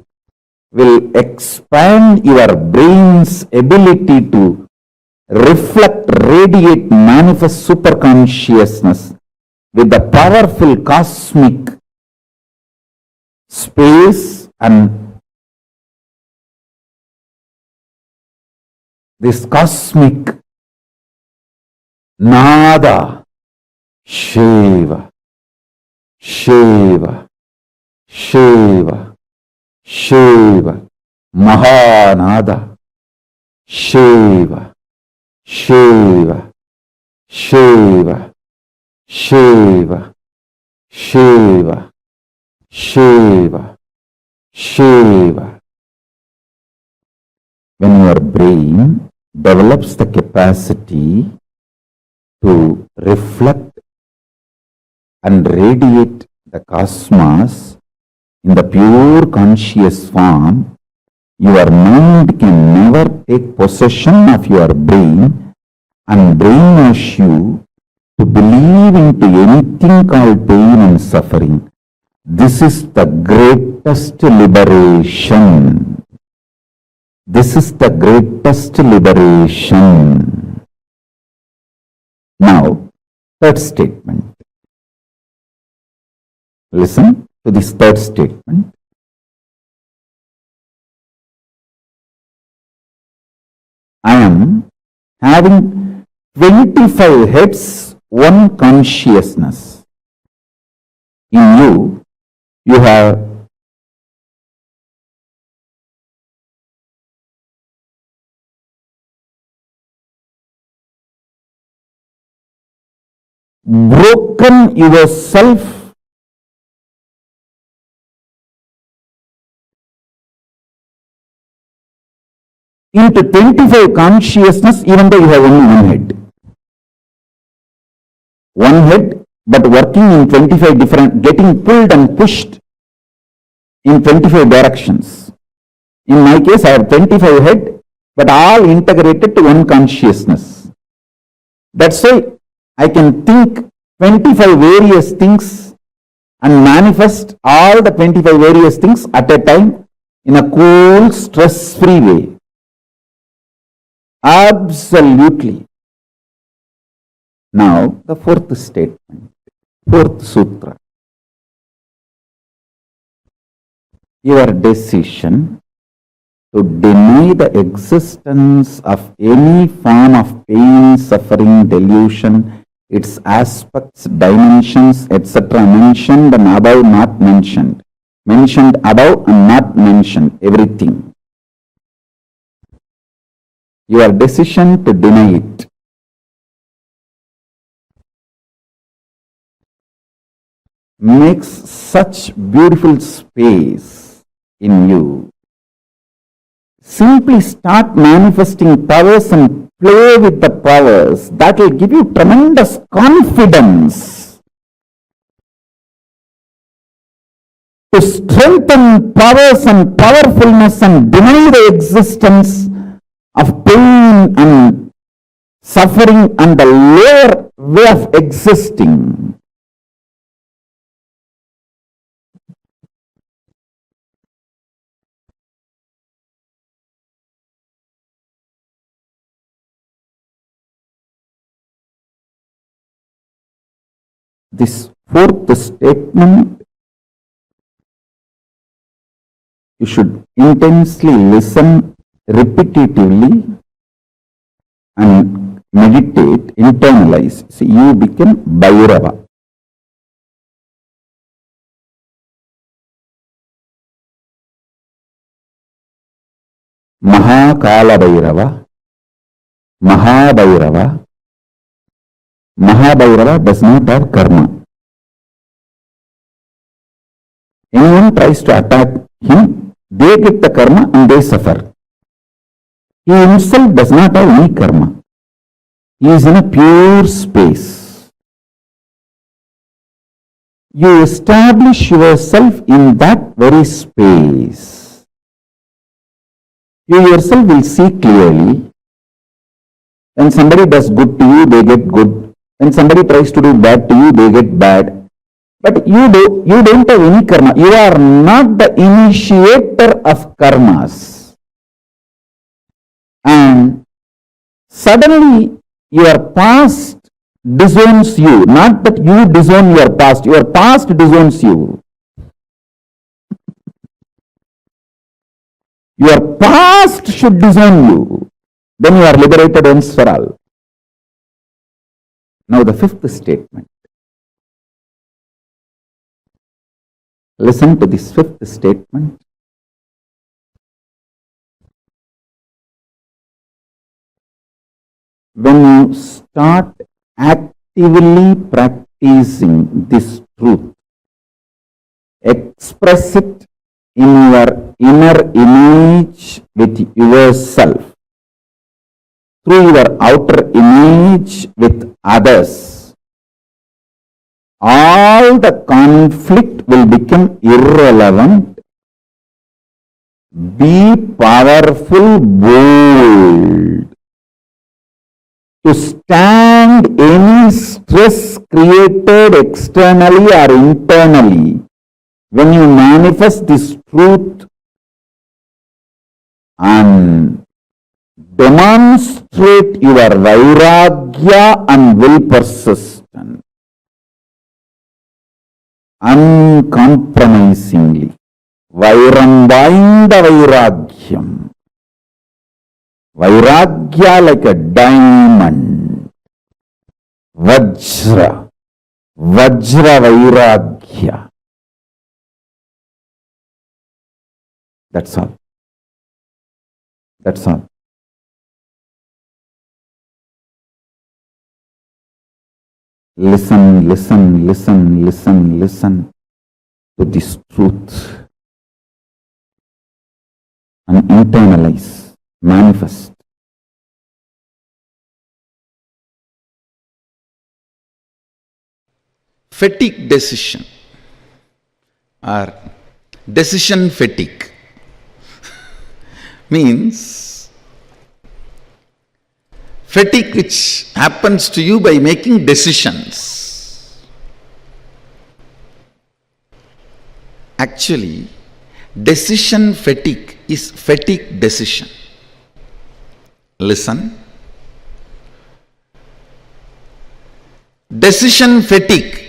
will expand your brain's ability to reflect, radiate, manifest superconsciousness with the powerful cosmic space and this cosmic nada, Shiva, Shiva, Shiva, Shiva, Mahanada, Shiva, Shiva, Shiva, Shiva, Shiva, Shiva, Shiva. When your brain develops the capacity to reflect and radiate the cosmos in the pure conscious form, your mind can never take possession of your brain and brainwash you to believe into anything called pain and suffering. This is the greatest liberation. This is the greatest liberation. Now, third statement. Listen to this third statement. I am having 25 heads, one consciousness. In you, you have broken yourself into 25 consciousness, even though you have only one head. One head, but working in 25 different, getting pulled and pushed in 25 directions. In my case, I have 25 head, but all integrated to one consciousness. That's why I can think 25 various things and manifest all the 25 various things at a time in a cool, stress-free way. Absolutely. Now, the fourth statement, fourth sutra. Your decision to deny the existence of any form of pain, suffering, delusion, its aspects, dimensions, etc. mentioned and above not mentioned. Mentioned above and not mentioned, everything. Your decision to deny it makes such beautiful space in you. Simply start manifesting powers and play with the powers. That will give you tremendous confidence to strengthen powers and powerfulness and deny the existence of pain and suffering and the lower way of existing. This fourth statement, you should intensely listen repetitively and meditate, internalize. See, you become Bhairava. Mahakala Bhairava, Mahabhairava. Mahabhairava does not have karma. Anyone tries to attack him, they get the karma and they suffer. He himself does not have any karma. He is in a pure space. You establish yourself in that very space. You yourself will see clearly. When somebody does good to you, they get good. When somebody tries to do bad to you, they get bad. But you don't have any karma. You are not the initiator of karmas. And suddenly your past disowns you. Not that you disown your past disowns you. Your past should disown you. Then you are liberated once for all. Now the fifth statement. Listen to this fifth statement. When you start actively practicing this truth, express it in your inner image with yourself, through your outer image with others, all the conflict will become irrelevant. Be powerful, bold, to stand any stress created externally or internally. When you manifest this truth and demonstrate your vairagya and will persistent, uncompromisingly, vairam vainda vairagyam, vairagya like a diamond, vajra vairagya. That's all. That's all. Listen to this truth and internalize, manifest. Fatigue decision or decision fatigue means fatigue which happens to you by making decisions. Actually, decision fatigue is fatigue decision. Listen. Decision fatigue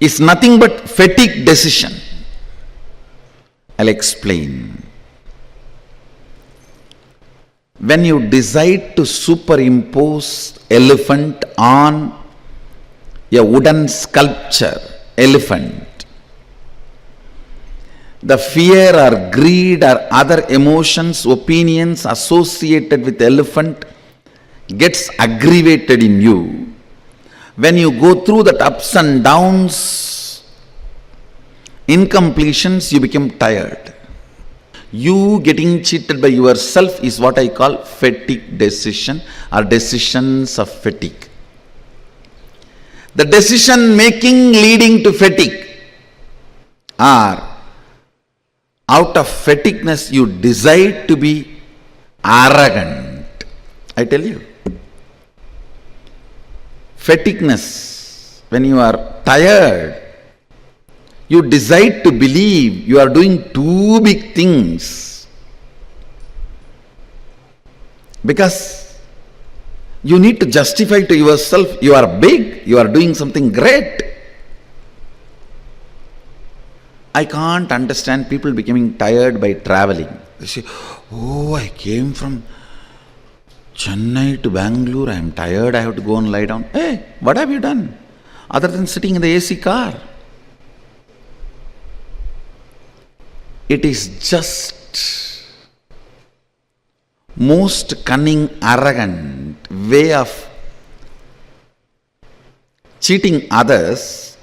is nothing but fatigue decision. I'll explain. When you decide to superimpose elephant on a wooden sculpture, elephant, the fear or greed or other emotions, opinions associated with elephant gets aggravated in you. When you go through that ups and downs, incompletions, you become tired. You getting cheated by yourself is what I call fatigue decision or decisions of fatigue. The decision making leading to fatigue, or out of fatigueness you decide to be arrogant. I tell you, fatigueness, when you are tired, you decide to believe you are doing too big things because you need to justify to yourself you are big, you are doing something great. I can't understand people becoming tired by traveling. They say, oh, I came from Chennai to Bangalore, I am tired, I have to go and lie down. Hey, what have you done other than sitting in the AC car? It is just most cunning, arrogant way of cheating others.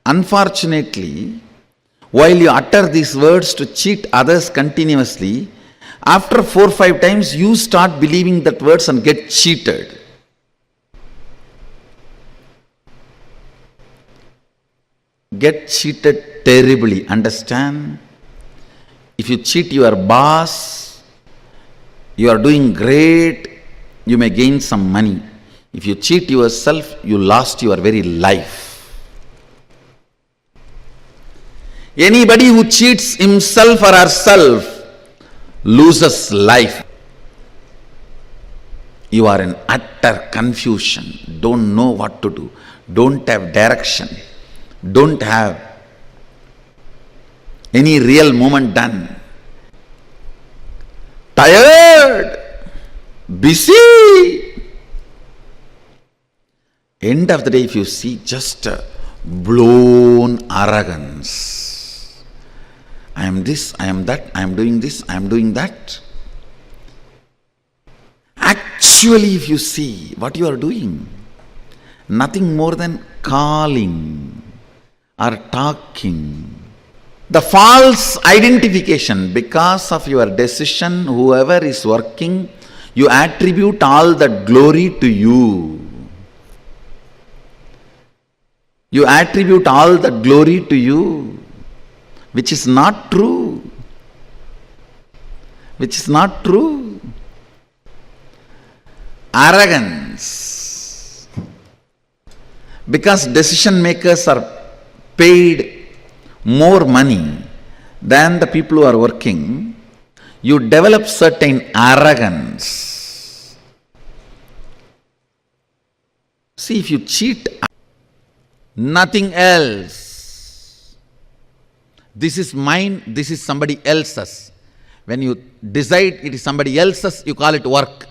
Unfortunately, while you utter these words to cheat others continuously, after 4 or 5 times you start believing that words and get cheated. Get cheated terribly, understand? If you cheat your boss, You are doing great, you may gain some money. If you cheat yourself, you lost your very life. Anybody who cheats himself or herself loses life. You are in utter confusion, don't know what to do, don't have direction, don't have any real movement done. Tired, busy. End of the day, if you see, just blown arrogance. I am this, I am that, I am doing this, I am doing that. Actually, if you see what you are doing, nothing more than calling or talking. The false identification, because of your decision, whoever is working, you attribute all the glory to you. You attribute all the glory to you, which is not true. Which is not true. Arrogance. Because decision makers are paid more money than the people who are working, you develop certain arrogance. See, if you cheat, nothing else. This is mine, this is somebody else's. When you decide it is somebody else's, you call it work.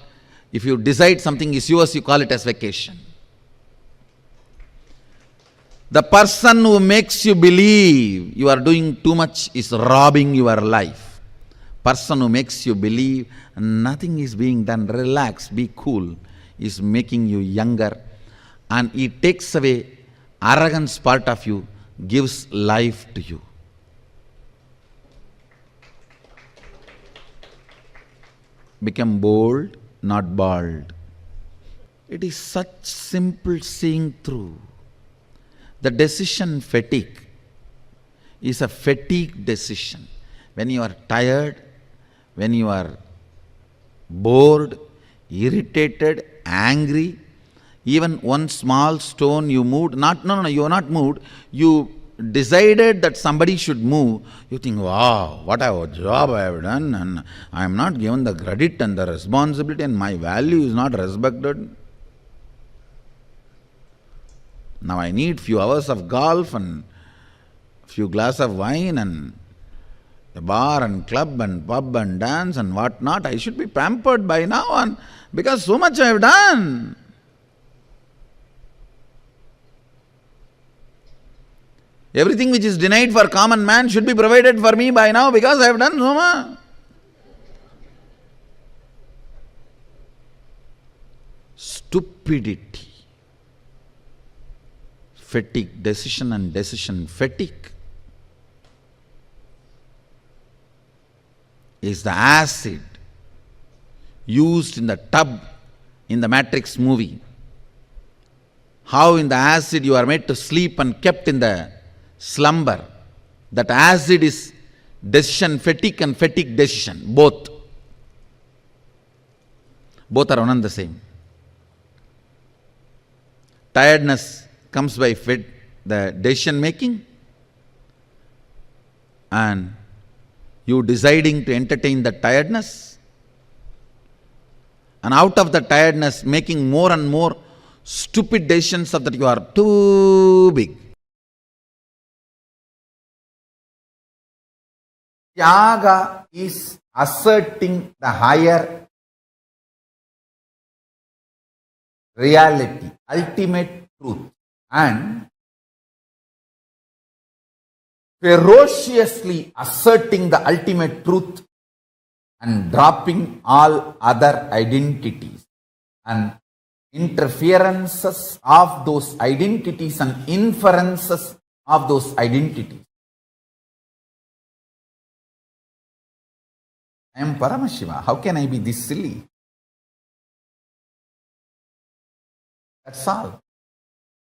If you decide something is yours, you call it as vacation. The person who makes you believe you are doing too much is robbing your life. Person who makes you believe nothing is being done, relax, be cool, is making you younger, and it takes away arrogance part of you, gives life to you. Become bold, not bald. It is such simple seeing through. The decision fatigue is a fatigue decision. When you are tired, when you are bored, irritated, angry, even one small stone you moved, you are not moved, you decided that somebody should move, you think, wow, what a job I have done, and I am not given the credit and the responsibility, and my value is not respected. Now I need few hours of golf and few glass of wine and a bar and club and pub and dance and what not. I should be pampered by now on because so much I have done. Everything which is denied for common man should be provided for me by now because I have done so much. Stupidity. Fatigue, decision and decision fatigue is the acid used in the tub in the Matrix movie. How in the acid you are made to sleep and kept in the slumber. That acid is decision fatigue and fatigue decision, both. Both are one and the same. Tiredness comes by the decision making and you deciding to entertain the tiredness, and out of the tiredness making more and more stupid decisions of that you are too big. Tyaga is asserting the higher reality, ultimate truth, and ferociously asserting the ultimate truth and dropping all other identities and interferences of those identities and inferences of those identities. I am Paramashiva. How can I be this silly? That's all.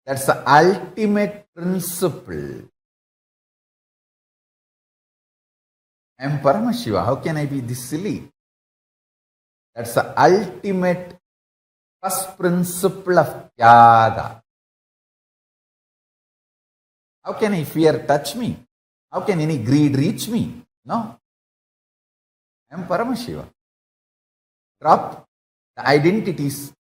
That's the ultimate principle. I am Paramashiva. How can I be this silly? That's the ultimate first principle of Tyaga. How can any fear touch me? How can any greed reach me? No. I am Paramashiva. Drop the identities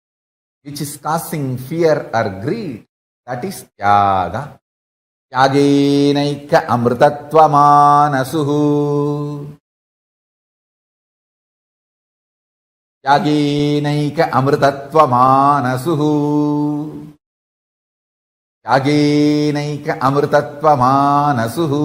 which is causing fear or greed. That is Tyaga. Tyagenaika amritatvamānasuhu. Tyagenaika amritatvamānasuhu. Tyagenaika amritatvamānasuhu.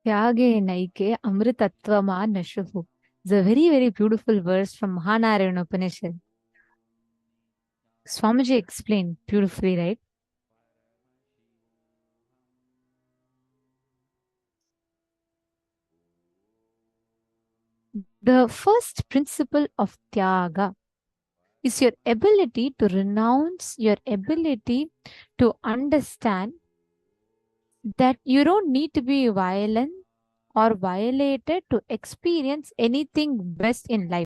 Tyage naike amritatvama nashuhu. It's a very, very beautiful verse from Mahanarayana Upanishad. Swamiji explained beautifully, right? The first principle of Tyaga is your ability to renounce, your ability to understand that you don't need to be violent or violated to experience anything best in life.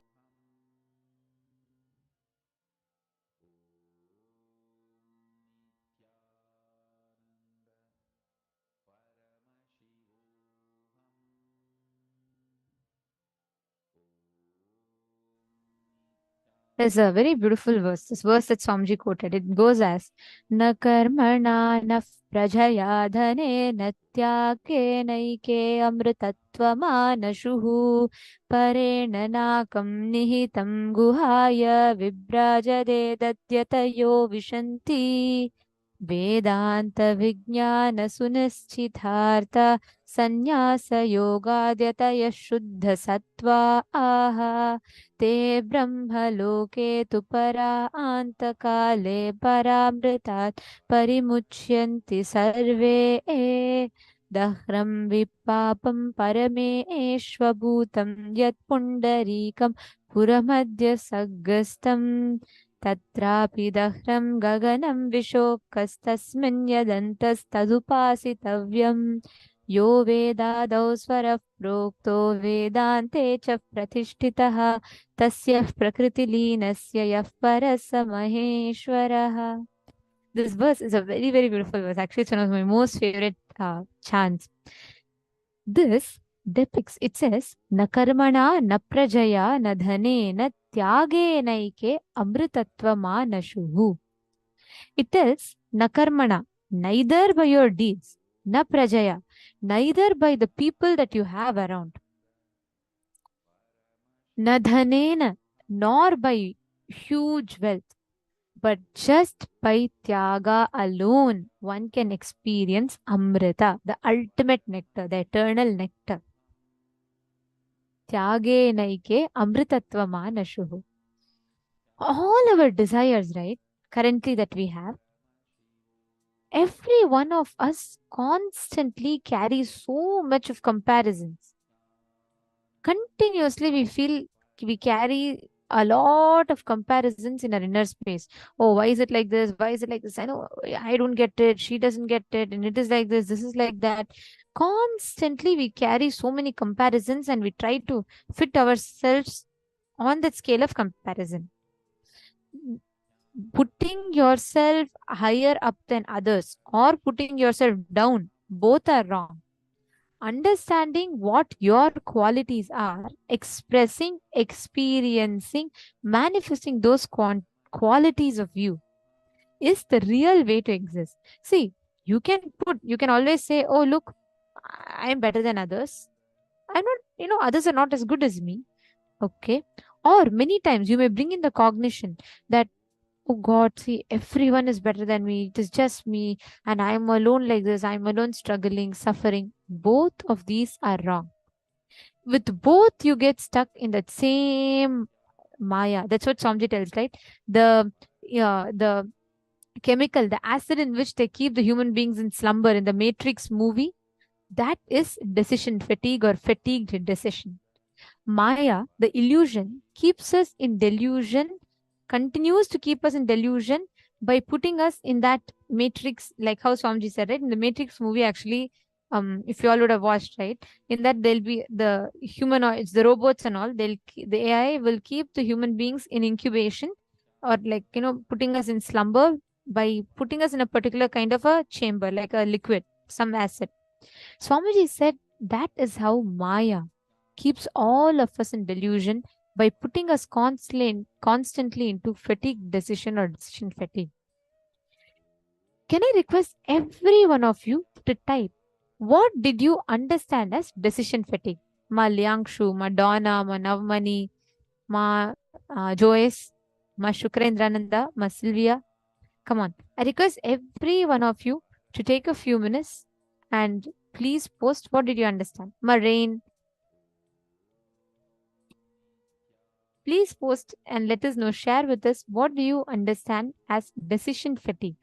There's a very beautiful verse. This verse that Swamiji quoted, it goes as Na karmana na prajaya dhane natyake naike amritatvama parena nakam nihitam guhaya vibrajade dadyatayo vishanti Vedanta vijnana sunischithartha sanyasa yogadyataya shuddha sattva aha te brahma loke tu para antakale paramritat parimuchyanti sarve dahram vipapam parame eshvabhutam yat pundarikam puramadya saggastam tatrapi dahram gaganam vishokastasmin yadantastadupasitavyam yo vedadau svarah prokto vedante cha pratishtitah tasya prakritilinasya yah parasa maheshwarah. This verse is a very, very beautiful verse. Actually, it's one of my most favorite chants. This depicts, it says, na karmana, na prajaya, na dhane, na tyage naike amritatvama nashuhu. It tells, na karmana, neither by your deeds, na prajaya, neither by the people that you have around. Na dhanena, nor by huge wealth, but just by tyaga alone, one can experience amrita, the ultimate nectar, the eternal nectar. Tyage naike amritatvama nashuhu. All our desires, right, currently that we have, Every one of us constantly carries so much of comparisons. Continuously, we feel we carry a lot of comparisons in our inner space. Oh, why is it like this? Why is it like this? I know I don't get it. She doesn't get it. And it is like this. This is like that. Constantly, we carry so many comparisons and we try to fit ourselves on that scale of comparison. Putting yourself higher up than others or putting yourself down, both are wrong. Understanding what your qualities are, expressing, experiencing, manifesting those qualities of you is the real way to exist. See, you can always say, oh, look, I am better than others. I'm not, others are not as good as me. Okay. Or many times you may bring in the cognition that, oh God, see, everyone is better than me. It is just me. And I'm alone like this. I'm alone struggling, suffering. Both of these are wrong. With both, you get stuck in that same Maya. That's what Swamiji tells, right? The chemical, the acid in which they keep the human beings in slumber in the Matrix movie, that is decision fatigue or fatigued decision. Maya, the illusion, keeps us in delusion, continues to keep us in delusion by putting us in that matrix, like how Swamiji said, right? In the Matrix movie, actually, if you all would have watched, right? In that there'll be the humanoids, the robots and all, the AI will keep the human beings in incubation or like, putting us in slumber by putting us in a particular kind of a chamber, like a liquid, some acid. Swamiji said that is how Maya keeps all of us in delusion by putting us constantly into fatigue decision or decision fatigue. Can I request every one of you to type what did you understand as decision fatigue? Ma Liangshu, Ma Donna, Ma Navmani, Ma Joyce, Ma Shukrendrananda, Ma Sylvia. Come on. I request every one of you to take a few minutes and please post what did you understand. Ma Rain, please post and let us know, share with us what do you understand as decision fatigue.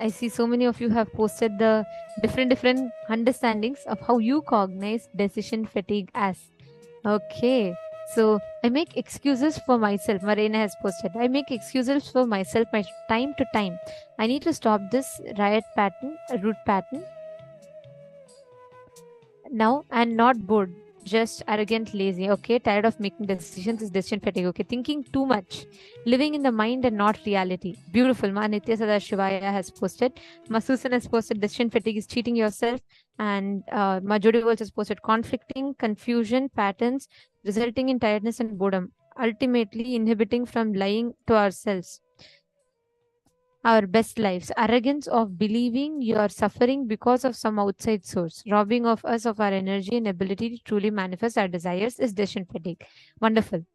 I see so many of you have posted the different understandings of how you cognize decision fatigue as. Okay. So I make excuses for myself. Marina has posted. I make excuses for myself my time to time. I need to stop this root pattern now and not bored, just arrogant, lazy. Okay, tired of making decisions is decision fatigue. Okay, thinking too much, living in the mind and not reality. Beautiful. Ma Nitya Sada Shivaya has posted. Ma Susan has posted decision fatigue is cheating yourself. And Ma Jody Walsh has posted conflicting, confusion, patterns resulting in tiredness and boredom, ultimately inhibiting from lying to ourselves our best lives. Arrogance of believing you are suffering because of some outside source, robbing of us of our energy and ability to truly manifest our desires is decision fatigue. Wonderful.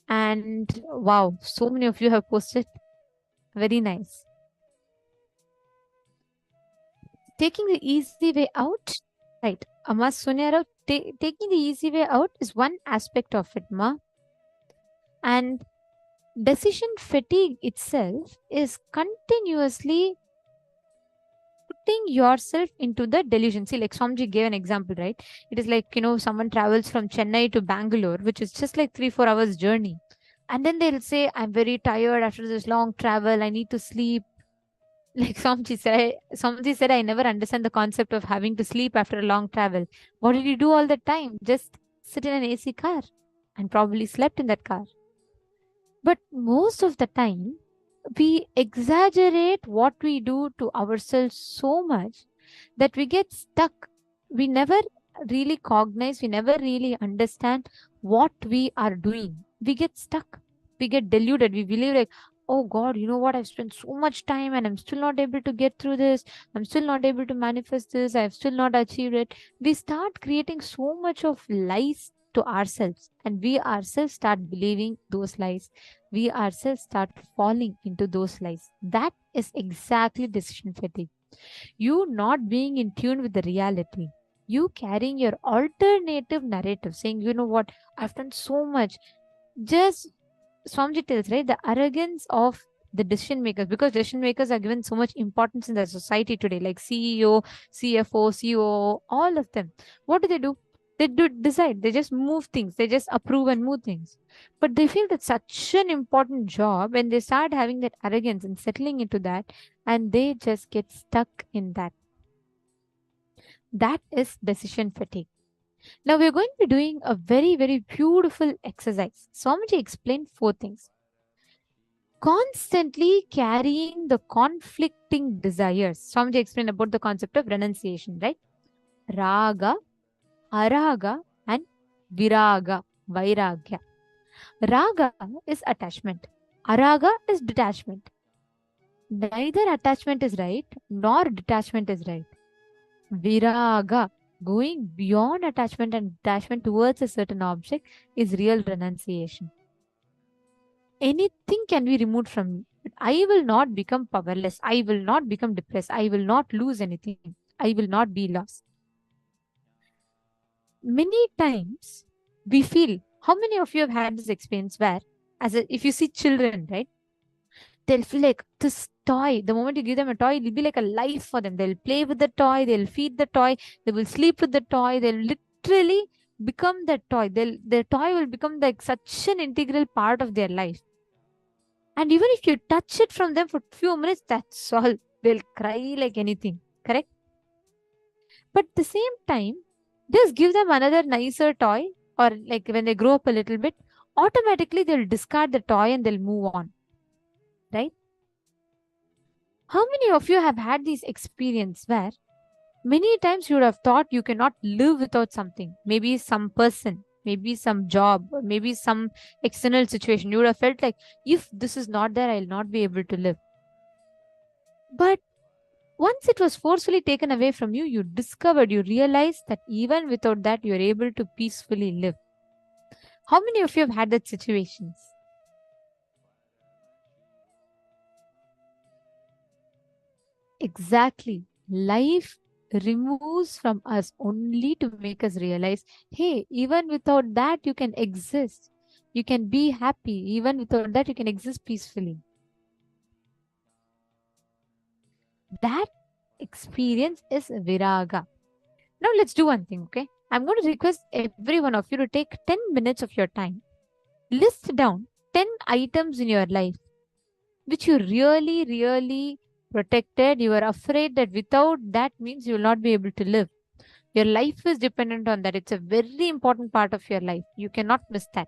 And wow, so many of you have posted. Very nice. Taking the easy way out. Right. Amma Sunyara, taking the easy way out is one aspect of it, Ma. And decision fatigue itself is continuously putting yourself into the delusion. See, like Swamiji gave an example, right? It is like, someone travels from Chennai to Bangalore, which is just like 3-4 hours journey. And then they'll say, I'm very tired after this long travel. I need to sleep. Like Swamiji said, I never understand the concept of having to sleep after a long travel. What did you do all the time? Just sit in an AC car and probably slept in that car. But most of the time, we exaggerate what we do to ourselves so much that we get stuck. We never really cognize, we never really understand what we are doing. We get stuck, we get deluded. We believe like, oh God, you know what? I've spent so much time and I'm still not able to get through this. I'm still not able to manifest this. I've still not achieved it. We start creating so much of lies to ourselves, and we ourselves start believing those lies. We ourselves start falling into those lies. That is exactly decision fatigue. You not being in tune with the reality. You carrying your alternative narrative, saying, you know what, I've done so much. Just Swamiji tells, right, the arrogance of the decision makers, because decision makers are given so much importance in the society today, like CEO, CFO, COO, all of them. What do? They do decide, they just move things, they just approve and move things. But they feel that's such an important job, and they start having that arrogance and settling into that, and they just get stuck in that. That is decision fatigue. Now we're going to be doing a very, very beautiful exercise. Swamiji explained 4 things. Constantly carrying the conflicting desires. Swamiji explained about the concept of renunciation, right? Raga, araga, and viraga, vairagya. Raga is attachment. Araga is detachment. Neither attachment is right, nor detachment is right. Viraga, going beyond attachment and detachment towards a certain object, is real renunciation. Anything can be removed from me, but I will not become powerless. I will not become depressed. I will not lose anything. I will not be lost. Many times we feel, how many of you have had this experience where, if you see children, right, they'll feel like this toy, the moment you give them a toy, it'll be like a life for them. They'll play with the toy, they'll feed the toy, they will sleep with the toy, they'll literally become that toy. Their toy will become like such an integral part of their life. And even if you touch it from them for a few minutes, that's all. They'll cry like anything, correct? But at the same time, just give them another nicer toy, or like when they grow up a little bit, automatically they'll discard the toy and they'll move on, right? How many of you have had this experience where many times you would have thought you cannot live without something, maybe some person, maybe some job, maybe some external situation. You would have felt like, if this is not there, I'll not be able to live. But once it was forcefully taken away from you, you realized that even without that, you're able to peacefully live. How many of you have had that situations? Exactly. Life removes from us only to make us realize, hey, even without that, you can exist. You can be happy. Even without that, you can exist peacefully. That experience is viraga. Now let's do one thing, okay? I'm going to request every one of you to take 10 minutes of your time. List down 10 items in your life which you really, really protected. You are afraid that without that means you will not be able to live. Your life is dependent on that. It's a very important part of your life. You cannot miss that.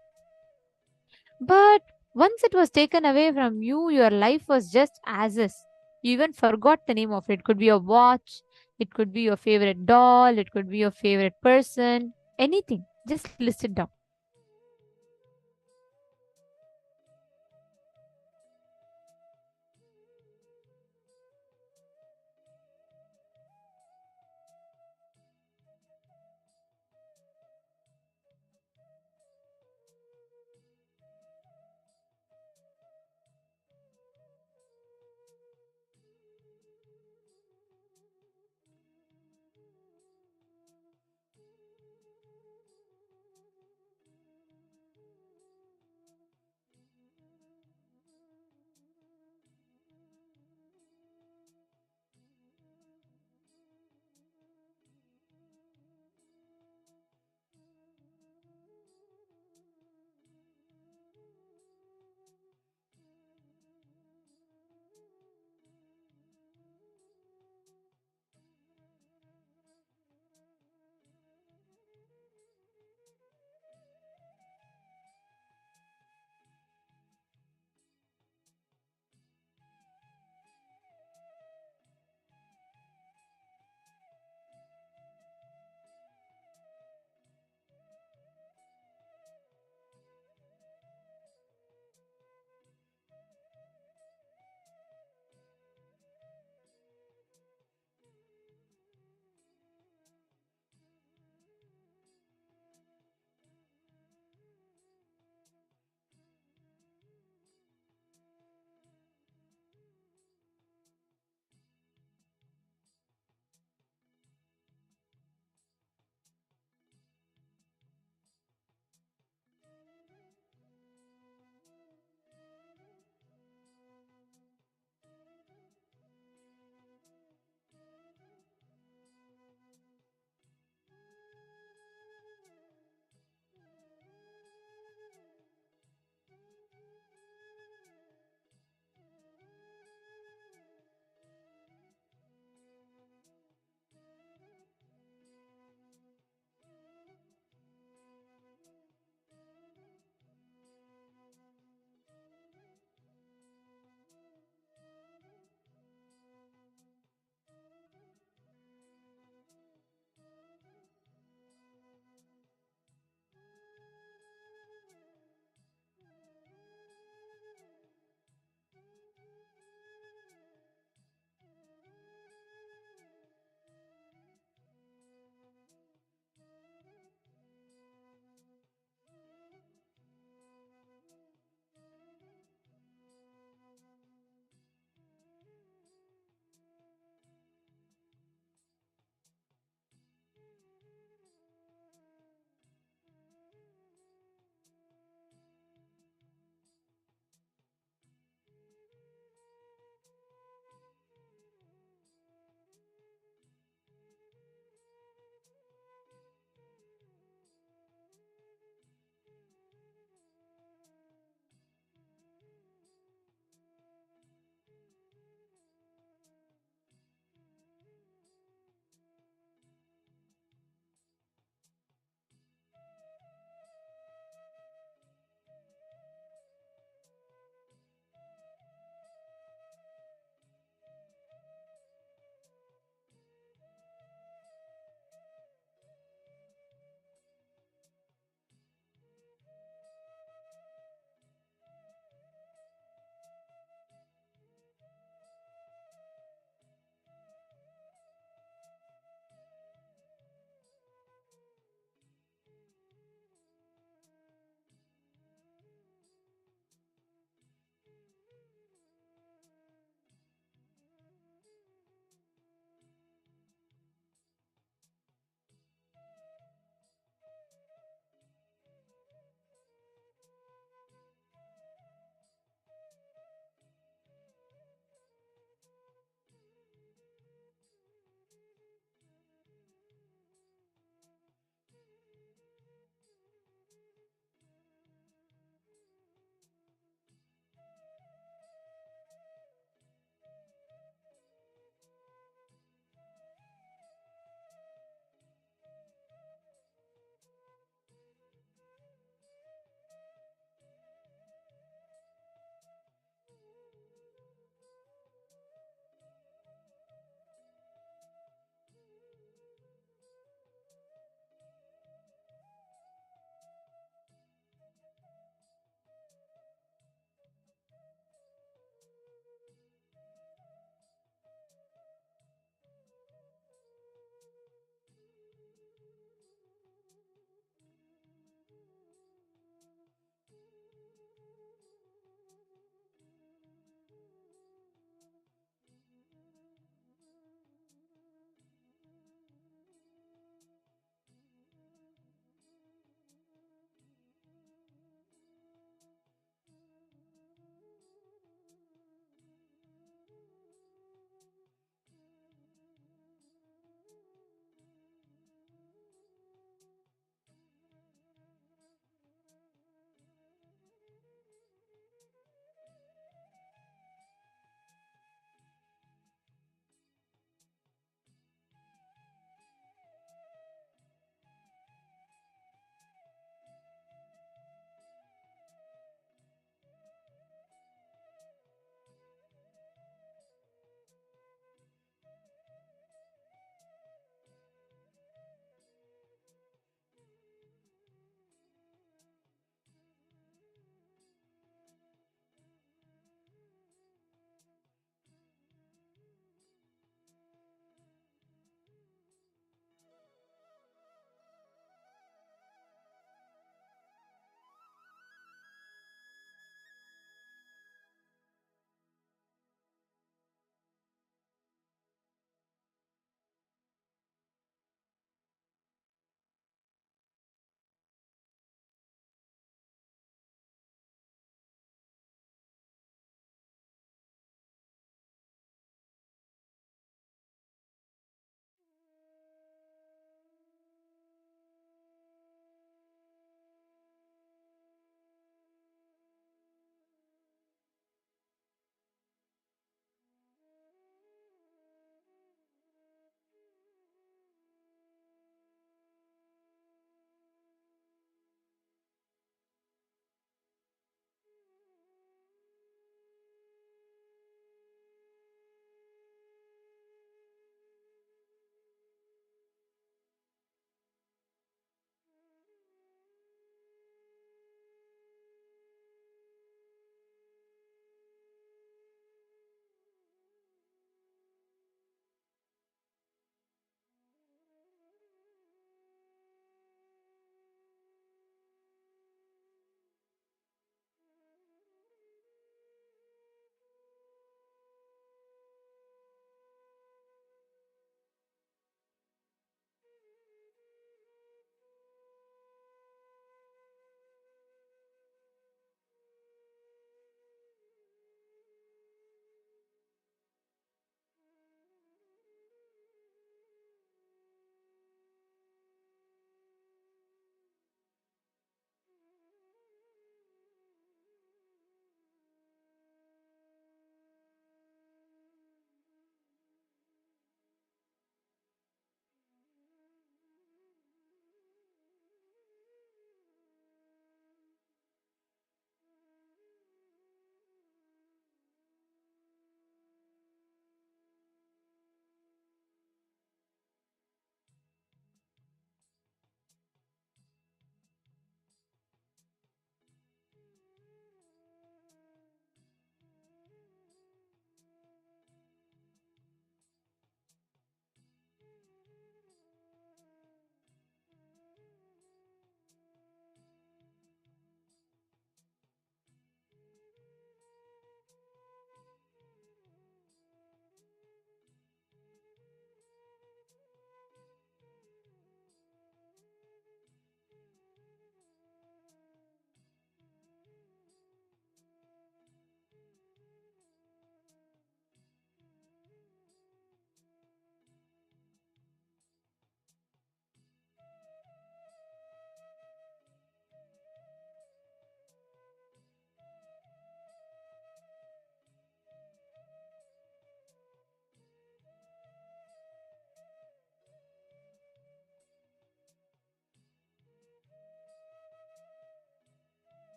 But once it was taken away from you, your life was just as is. You even forgot the name of it. It could be a watch, it could be your favorite doll, it could be your favorite person, anything. Just list it down.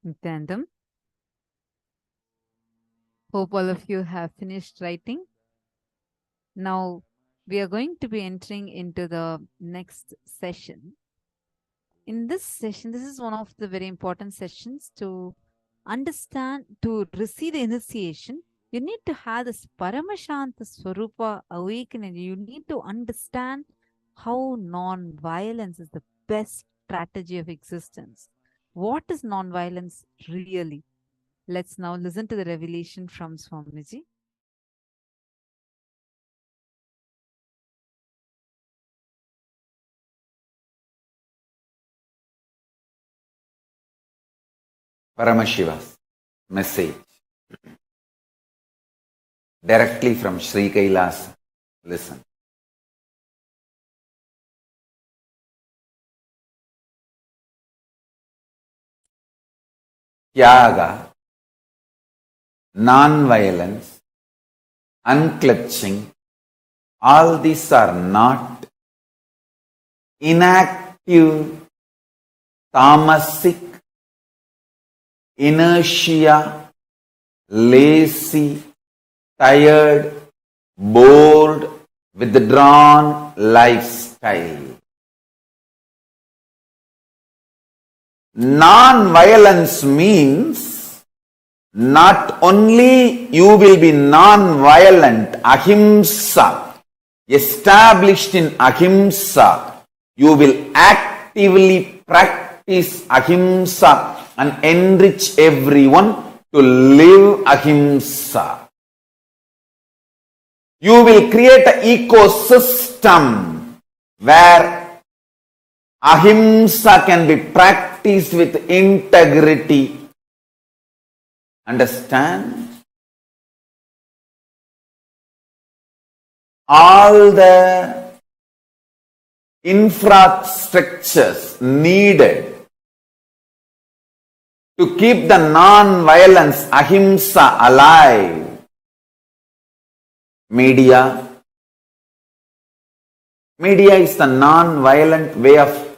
Nithyanandam. Hope all of you have finished writing. Now we are going to be entering into the next session. In this session, this is one of the very important sessions to understand, to receive the initiation. You need to have this Paramashanta Swarupa awakening. You need to understand how non-violence is the best strategy of existence. What is non-violence really? Let's now listen to the revelation from Swamiji. Paramashiva's message directly from Sri Kailasa. Listen. Tyaga, non-violence, unclutching, all these are not inactive, tamasic, inertia, lazy, tired, bored, withdrawn lifestyle. Non-violence means not only you will be non-violent, ahimsa, established in ahimsa, you will actively practice ahimsa and enrich everyone to live ahimsa. You will create an ecosystem where ahimsa can be practiced with integrity. Understand? All the infrastructures needed to keep the non-violence ahimsa alive. Media is the non-violent way of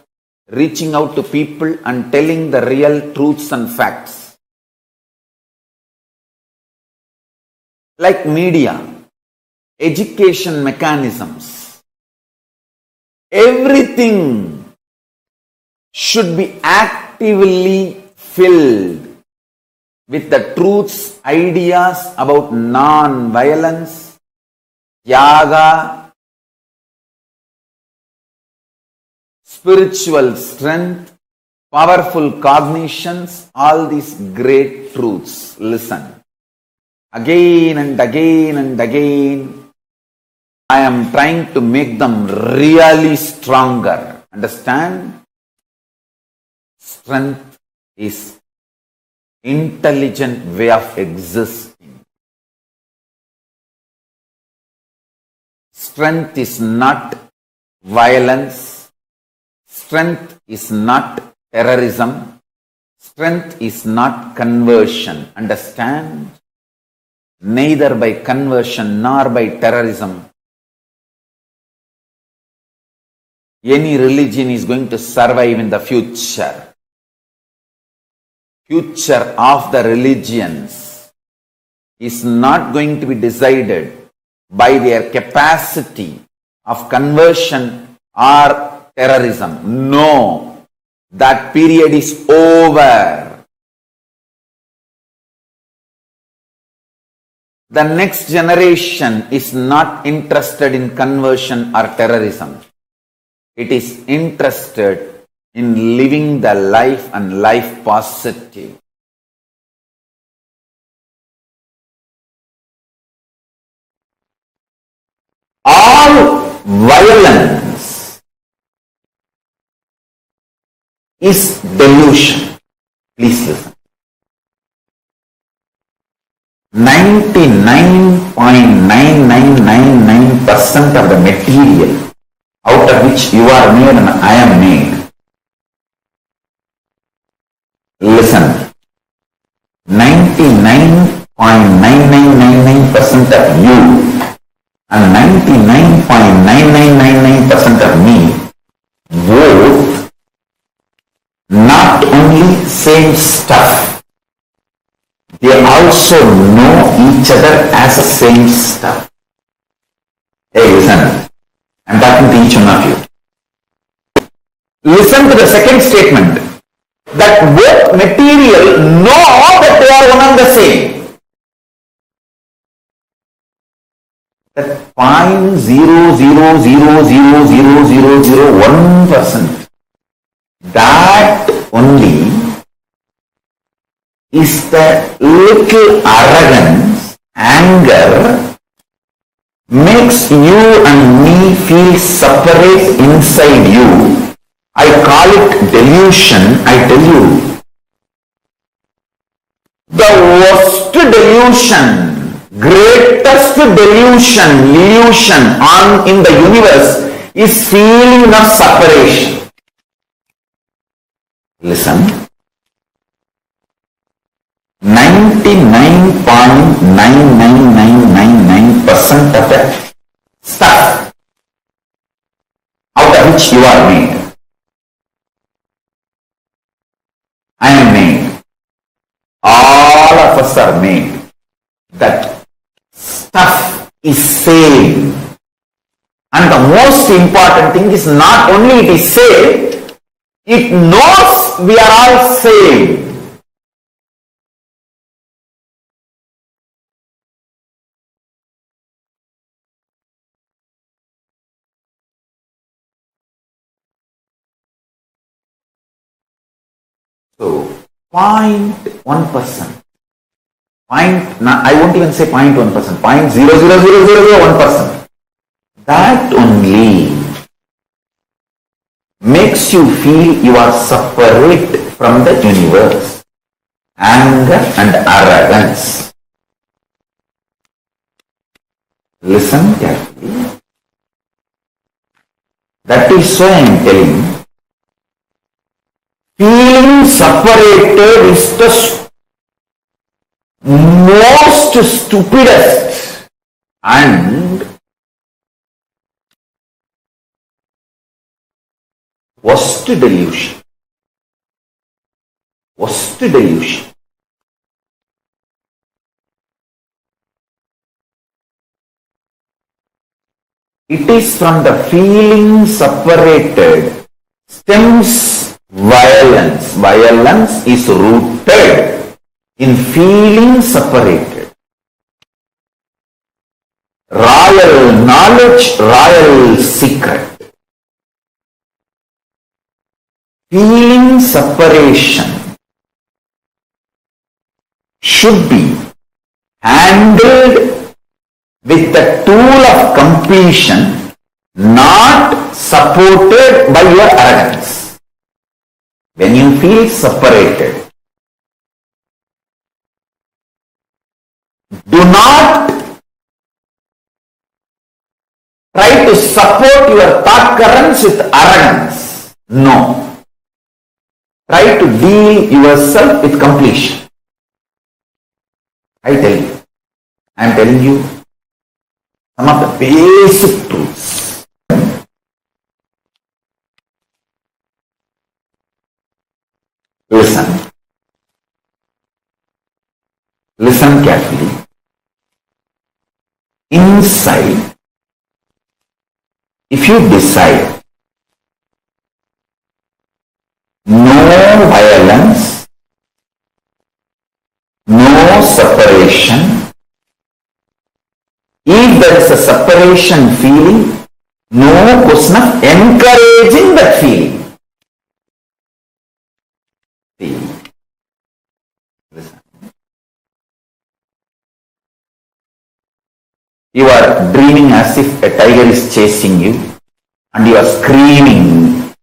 reaching out to people and telling the real truths and facts. Like media, education mechanisms, everything should be actively filled with the truths, ideas about non-violence, yaga, spiritual strength, powerful cognitions, all these great truths. Listen. Again and again and again, I am trying to make them really stronger. Understand? Strength is intelligent way of existing. Strength is not violence. Strength is not terrorism. Strength is not conversion. Understand? Neither by conversion nor by terrorism any religion is going to survive in the future. Future of the religions is not going to be decided by their capacity of conversion or terrorism. No, that period is over. The next generation is not interested in conversion or terrorism. It is interested in living the life and life positive. All violence is delusion. Please listen. 99.9999% of the material out of which you are made and I am made. Listen. 99.9999% of you and 99.9999% of me, both not only same stuff, they also know each other as the same stuff. Hey, listen, I'm talking to each one of you. Listen to the second statement, that both material know that they are one and the same. That 0.0000001%, that only is the little arrogance, anger, makes you and me feel separate inside you. I call it delusion. I tell you, the worst delusion, greatest delusion, illusion in the universe is feeling of separation. Listen, 99.99999% of the stuff out of which you are made, I am made, all of us are made, that stuff is same. And the most important thing is not only it is same, it knows we are all same. So 0.1%. I won't even say 0.1%, 0.00001%. That only makes you feel you are separate from the universe. Anger and arrogance. Listen carefully. That is why I am telling you, feeling separated is the most stupidest and worst delusion. Worst delusion. It is from the feeling separated stems violence. Violence is rooted in feeling separated. Royal knowledge, royal secret. Feeling separation should be handled with the tool of completion, not supported by your arrogance. When you feel separated, do not try to support your thought currents with arrogance. No. Try to deal yourself with completion. I tell you. I am telling you some of the basic truths. Listen. Listen carefully. Inside, if you decide no violence, no separation, if there is a separation feeling, no question of encouraging that feeling. Listen. You are dreaming as if a tiger is chasing you and you are screaming,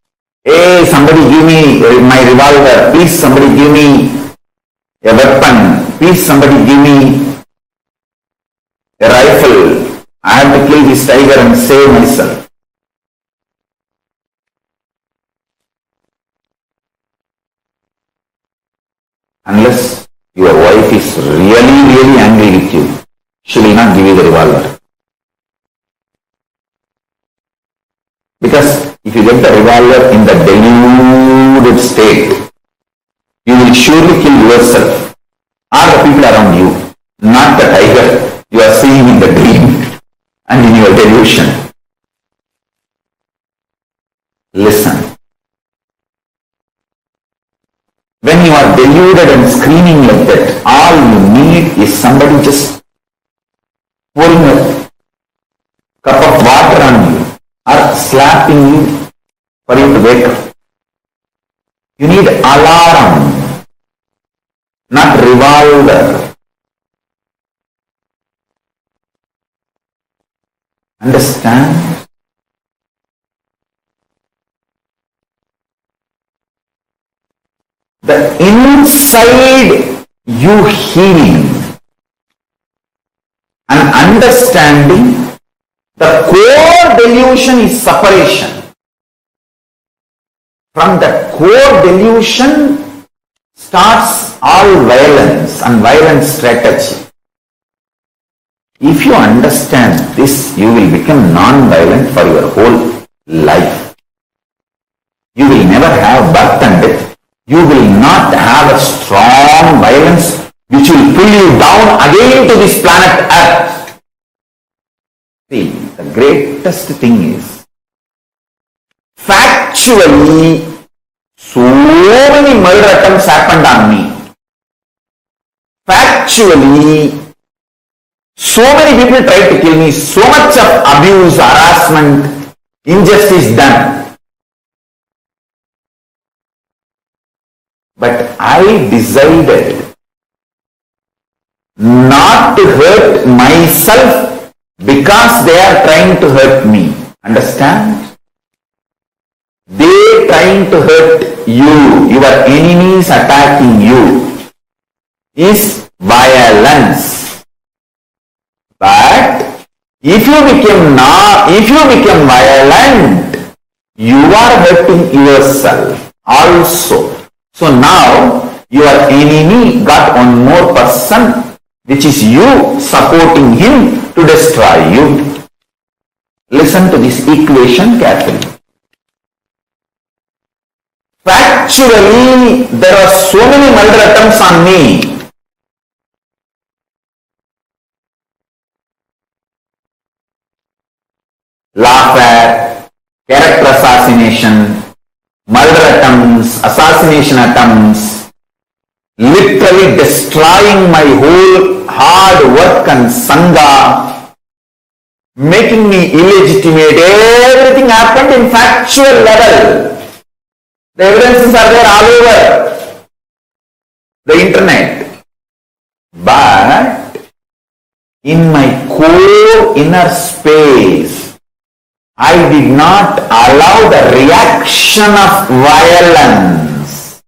"Hey, somebody give me my revolver, please somebody give me a weapon, please somebody give me a rifle, I have to kill this tiger and save myself." Unless your wife is really angry with you, she will not give you the revolver. Because if you get the revolver in the deluded state, you will surely kill yourself. are the people around you, not the tiger you are seeing in the dream and in your delusion. Listen. When you are deluded and screaming like that, all you need is somebody just pouring a cup of water on you or slapping you for you to wake up. You need alarm, not revolver. Understand? The inside you healing and understanding the core delusion is separation. From the core delusion starts all violence and violent strategy. If you understand this, you will become non-violent for your whole life. You will never have birth and death. You will not have a strong violence which will pull you down again to this planet Earth. See, the greatest thing is, factually, so many murder attempts happened on me. Factually, so many people tried to kill me. So much of abuse, harassment, injustice done. But I decided not to hurt myself because they are trying to hurt me. Understand? They trying to hurt you. Your enemies attacking you is violence. But if you become violent, you are hurting yourself also. So now your enemy got one more person, which is you supporting him to destroy you. Listen to this equation carefully. Factually, there are so many murder attempts on me. Lawfare, character assassination, murder attempts, assassination attempts, literally destroying my whole hard work and sangha, making me illegitimate. Everything happened in factual level. The evidences are there all over the internet. But in my core inner space, I did not allow the reaction of violence.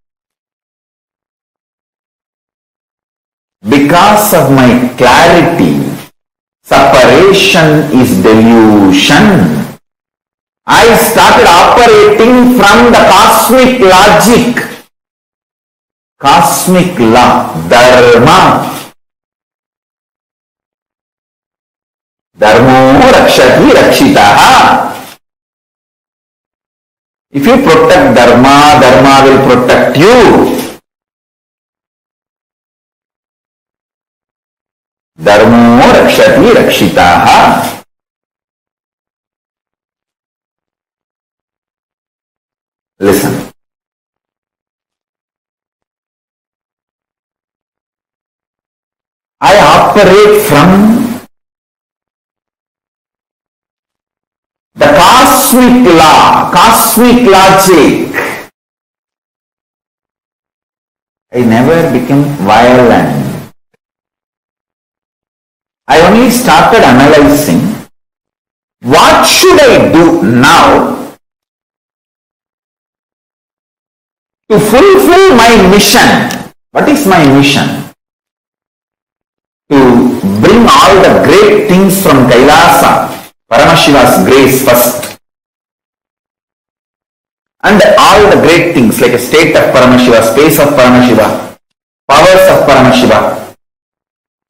Because of my clarity, separation is delusion. I started operating from the cosmic logic, cosmic law, dharma. Dharmo rakshati rakshitaha. If you protect dharma, dharma will protect you. Dharmo rakshati rakshitaha. Listen. I operate from the cosmic law, cosmic logic. I never became violent. I only started analyzing what should I do now to fulfill my mission. What is my mission? To bring all the great things from Kailasa, Paramashiva's grace first. And all the great things like a state of Paramashiva, space of Paramashiva, powers of Paramashiva,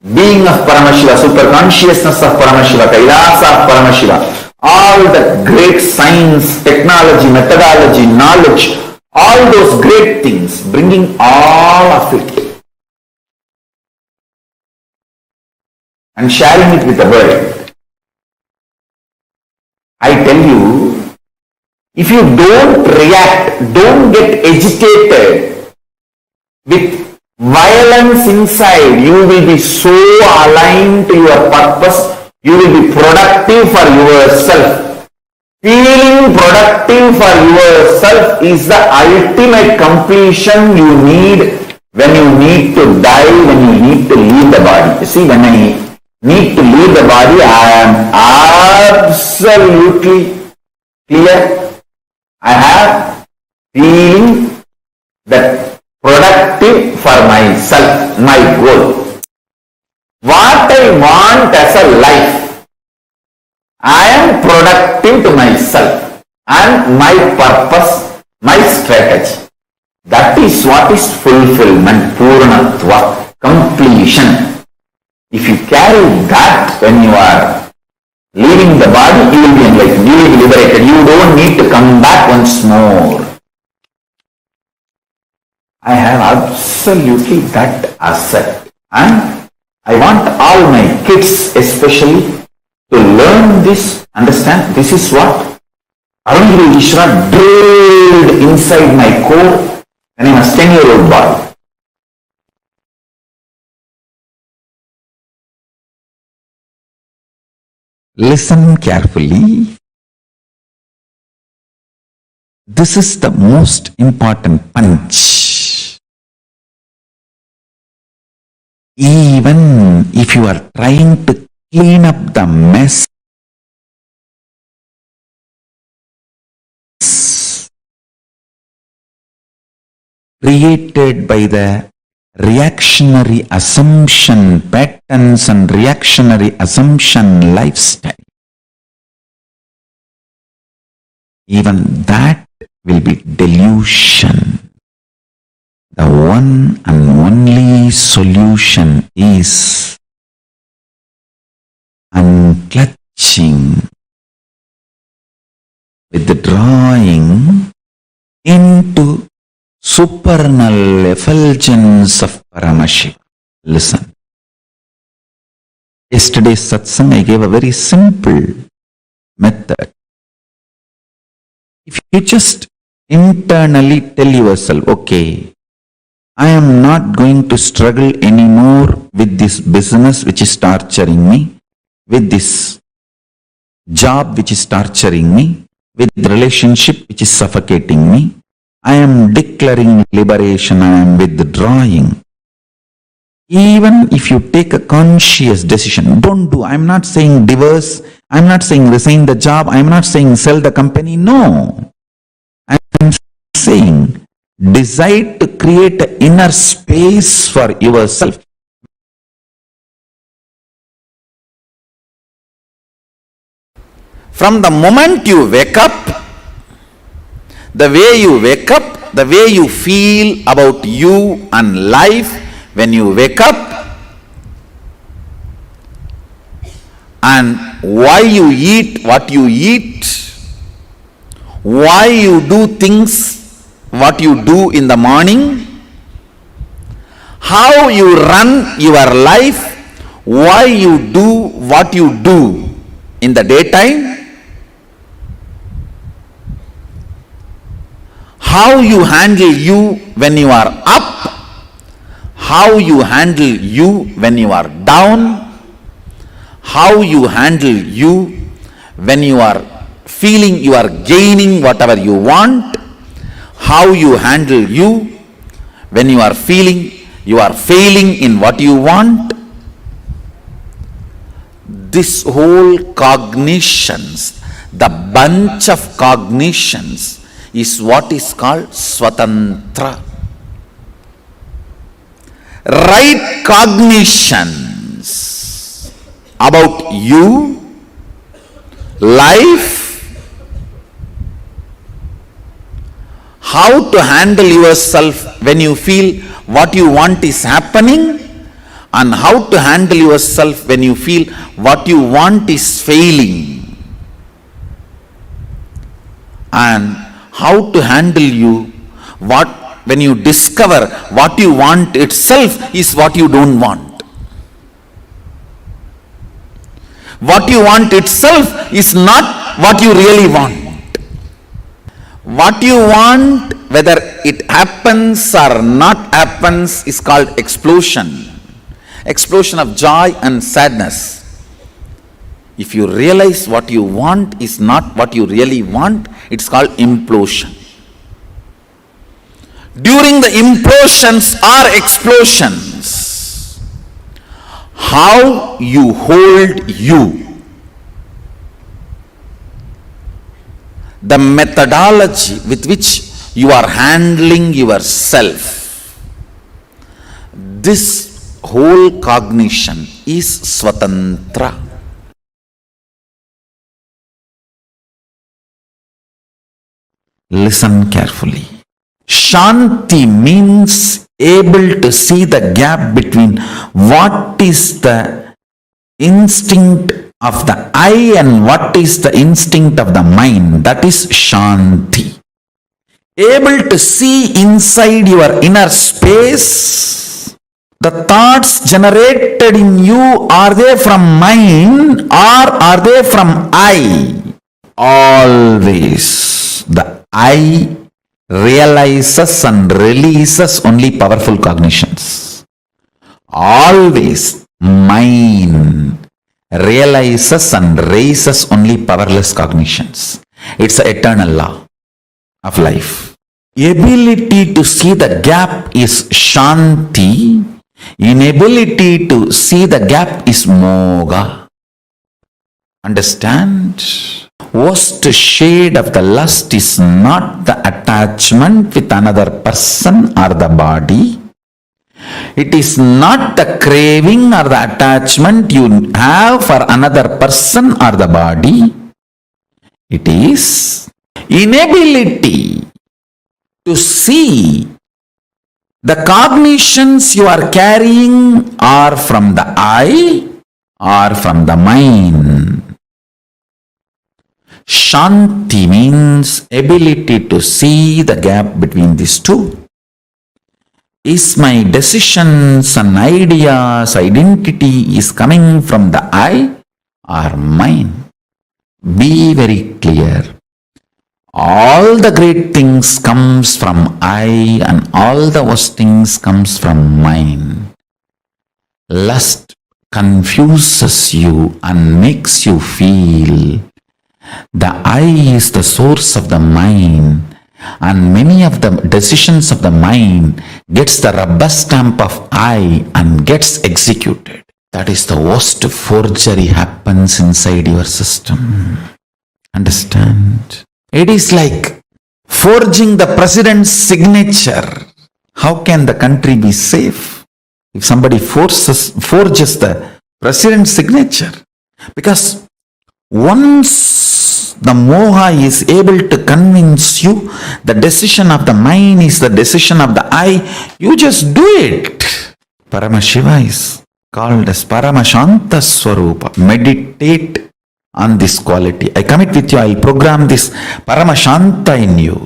being of Paramashiva, super consciousness of Paramashiva, Kailasa of Paramashiva, all the great science, technology, methodology, knowledge, all those great things, bringing all of it and sharing it with the world. I tell you, if you don't react, don't get agitated with violence inside, you will be so aligned to your purpose, you will be productive for yourself. Feeling productive for yourself is the ultimate completion you need when you need to die, when you need to leave the body. You see, when I need to leave the body, I am absolutely clear. I have feeling that productive for myself, my goal. What I want as a life, I am productive to myself and my purpose, my strategy. That is what is fulfillment, purnatva, completion. If you carry that when you are leaving the body, you will be enlightened, you will be liberated. You don't need to come back once more. I have absolutely that asset, and I want all my kids especially to learn this, understand this is what Arunagiri Ishra drilled inside my core when I was 10-year-old boy. Listen carefully. This is the most important punch. Even if you are trying to clean up the mess created by the reactionary assumption patterns and reactionary assumption lifestyle, even that will be delusion. The one and only solution is unclutching, withdrawing into supernal effulgence of Paramashivam. Listen. Yesterday's satsang, I gave a very simple method. If you just internally tell yourself, okay, I am not going to struggle anymore with this business which is torturing me, with this job which is torturing me, with the relationship which is suffocating me. I am declaring liberation, I am withdrawing. Even if you take a conscious decision, don't do, I am not saying divorce, I am not saying resign the job, I am not saying sell the company, no. I am saying decide to create an inner space for yourself. From the moment you wake up, the way you wake up, the way you feel about you and life when you wake up, and why you eat what you eat, why you do things what you do in the morning, how you run your life, why you do what you do in the daytime, how you handle you when you are up, how you handle you when you are down, how you handle you when you are feeling you are gaining whatever you want, how you handle you when you are feeling you are failing in what you want. This whole cognitions, the bunch of cognitions, is what is called swatantra. Right cognitions about you, life, how to handle yourself when you feel what you want is happening, and how to handle yourself when you feel what you want is failing, and how to handle you when you discover what you want itself is what you don't want. What you want itself is not what you really want. What you want, whether it happens or not happens, is called explosion. Explosion of joy and sadness. If you realize what you want is not what you really want, it's called implosion. During the implosions or explosions, how you hold you, the methodology with which you are handling yourself, this whole cognition is swatantra. Listen carefully. Shanti means able to see the gap between what is the instinct of the I and what is the instinct of the mind. That is Shanti. Able to see inside your inner space. The thoughts generated in you, are they from mind or are they from I? Always the I realizes and releases only powerful cognitions. Always mind realizes and raises only powerless cognitions. It's an eternal law of life. Ability to see the gap is Shanti. Inability to see the gap is Moga. Understand? Worst shade of the lust is not the attachment with another person or the body. It is not the craving or the attachment you have for another person or the body. It is inability to see the cognitions you are carrying are from the I or from the mind. Shanti means ability to see the gap between these two. Is my decisions and ideas, identity is coming from the I or mine? Be very clear. All the great things comes from I and all the worst things comes from mine. Lust confuses you and makes you feel the I is the source of the mind, and many of the decisions of the mind gets the rubber stamp of I and gets executed. That is the worst forgery happens inside your system. Understand? It is like forging the president's signature. How can the country be safe if somebody forges the president's signature? Because once the moha is able to convince you the decision of the mind is the decision of the I, you just do it. Paramashiva is called as Paramashanta Swarupa. Meditate on this quality. I commit with you, I will program this Paramashanta in you.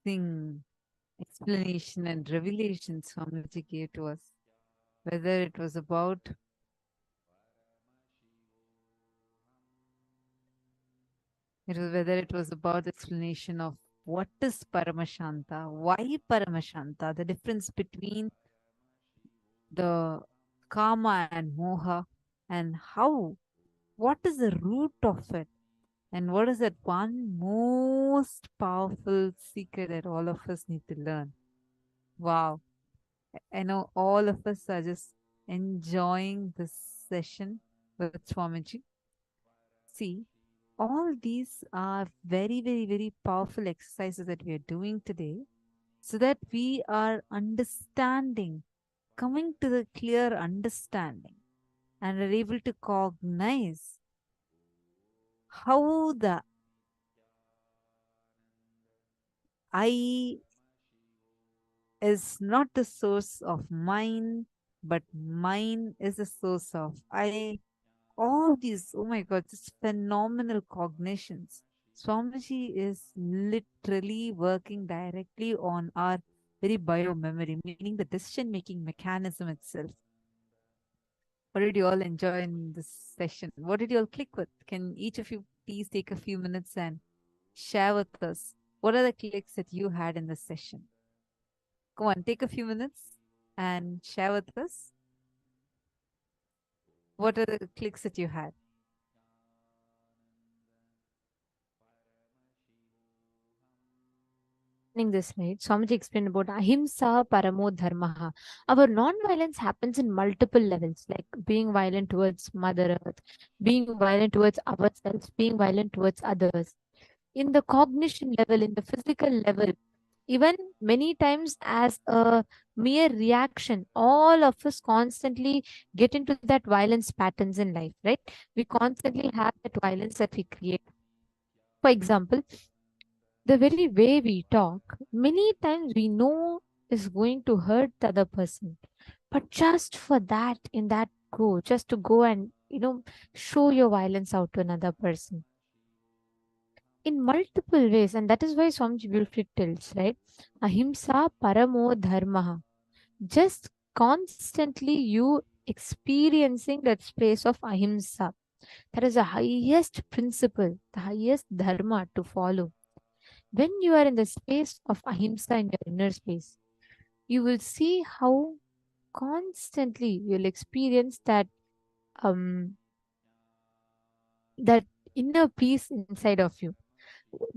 amazing explanation and revelation Swamiji gave to us. Whether it was about whether it was about the explanation of what is Paramashanta, why Paramashanta, the difference between the Kama and Moha, and how, what is the root of it, and what is that one most powerful secret that all of us need to learn. Wow. I know all of us are just enjoying this session with Swamiji. See, all these are very, very, very powerful exercises that we are doing today so that we are understanding, coming to the clear understanding, and are able to cognize how the I is not the source of mine, but mine is the source of I. All these, oh my God, just phenomenal cognitions. Swamiji is literally working directly on our very bio memory, meaning the decision making mechanism itself. What did you all enjoy in this session? What did you all click with? Can each of you please take a few minutes and share with us what are the clicks that you had in this session? Go on, take a few minutes and share with us what are the clicks that you had. This, right? Swamiji explained about ahimsa paramo dharmaha. Our non-violence happens in multiple levels, like being violent towards Mother Earth, being violent towards ourselves, being violent towards others. In the cognition level, in the physical level, even many times as a mere reaction, all of us constantly get into that violence patterns in life, right? We constantly have that violence that we create. For example, the very way we talk, many times we know is going to hurt the other person. But just for that, in that go, just to go and, show your violence out to another person. In multiple ways, and that is why Swamiji beautifully tells, right? Ahimsa paramo dharmaha. Just constantly you experiencing that space of ahimsa. That is the highest principle, the highest dharma to follow. When you are in the space of ahimsa in your inner space, you will see how constantly you'll experience that that inner peace inside of you.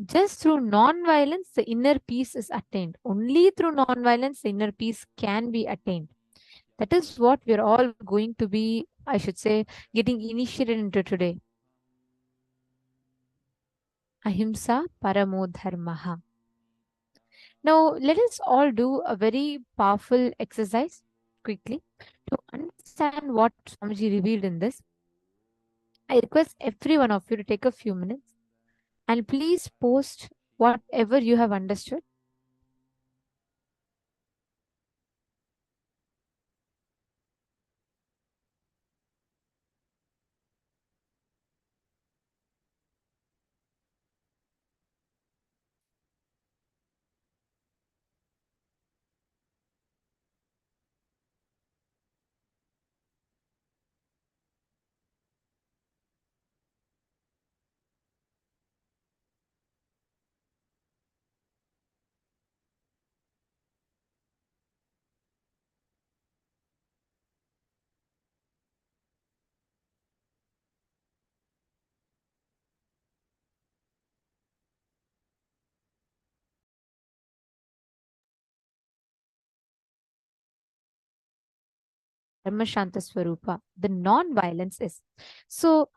Just through non-violence, the inner peace is attained. Only through non-violence, the inner peace can be attained. That is what we're all going to be, I should say, getting initiated into today. Ahimsa paramo dharmaha. Now, let us all do a very powerful exercise quickly to understand what Swamiji revealed in this. I request every one of you to take a few minutes and please post whatever you have understood. Dharmashanta Swarupa, the non-violence is. So,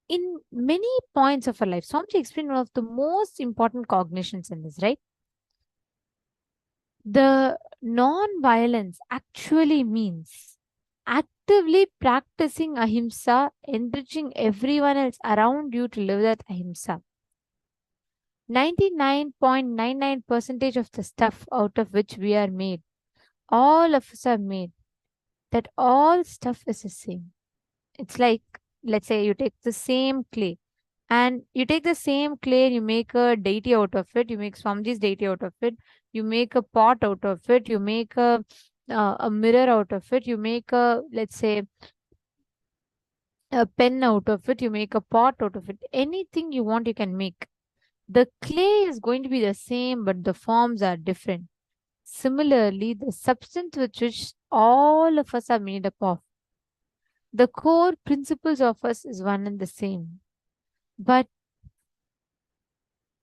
in many points of our life, Swamiji explained one of the most important cognitions in this, right? The non-violence actually means actively practicing ahimsa, enriching everyone else around you to live that ahimsa. 99.99% of the stuff out of which we are made, all of us are made, that all stuff is the same. It's like, let's say you take the same clay. And you take the same clay and you make a deity out of it, you make Swamiji's deity out of it, you make a pot out of it, you make a mirror out of it, you make a, let's say, a pen out of it, you make a pot out of it, anything you want you can make. The clay is going to be the same, but the forms are different. Similarly, the substance with which all of us are made up of, the core principles of us is one and the same. But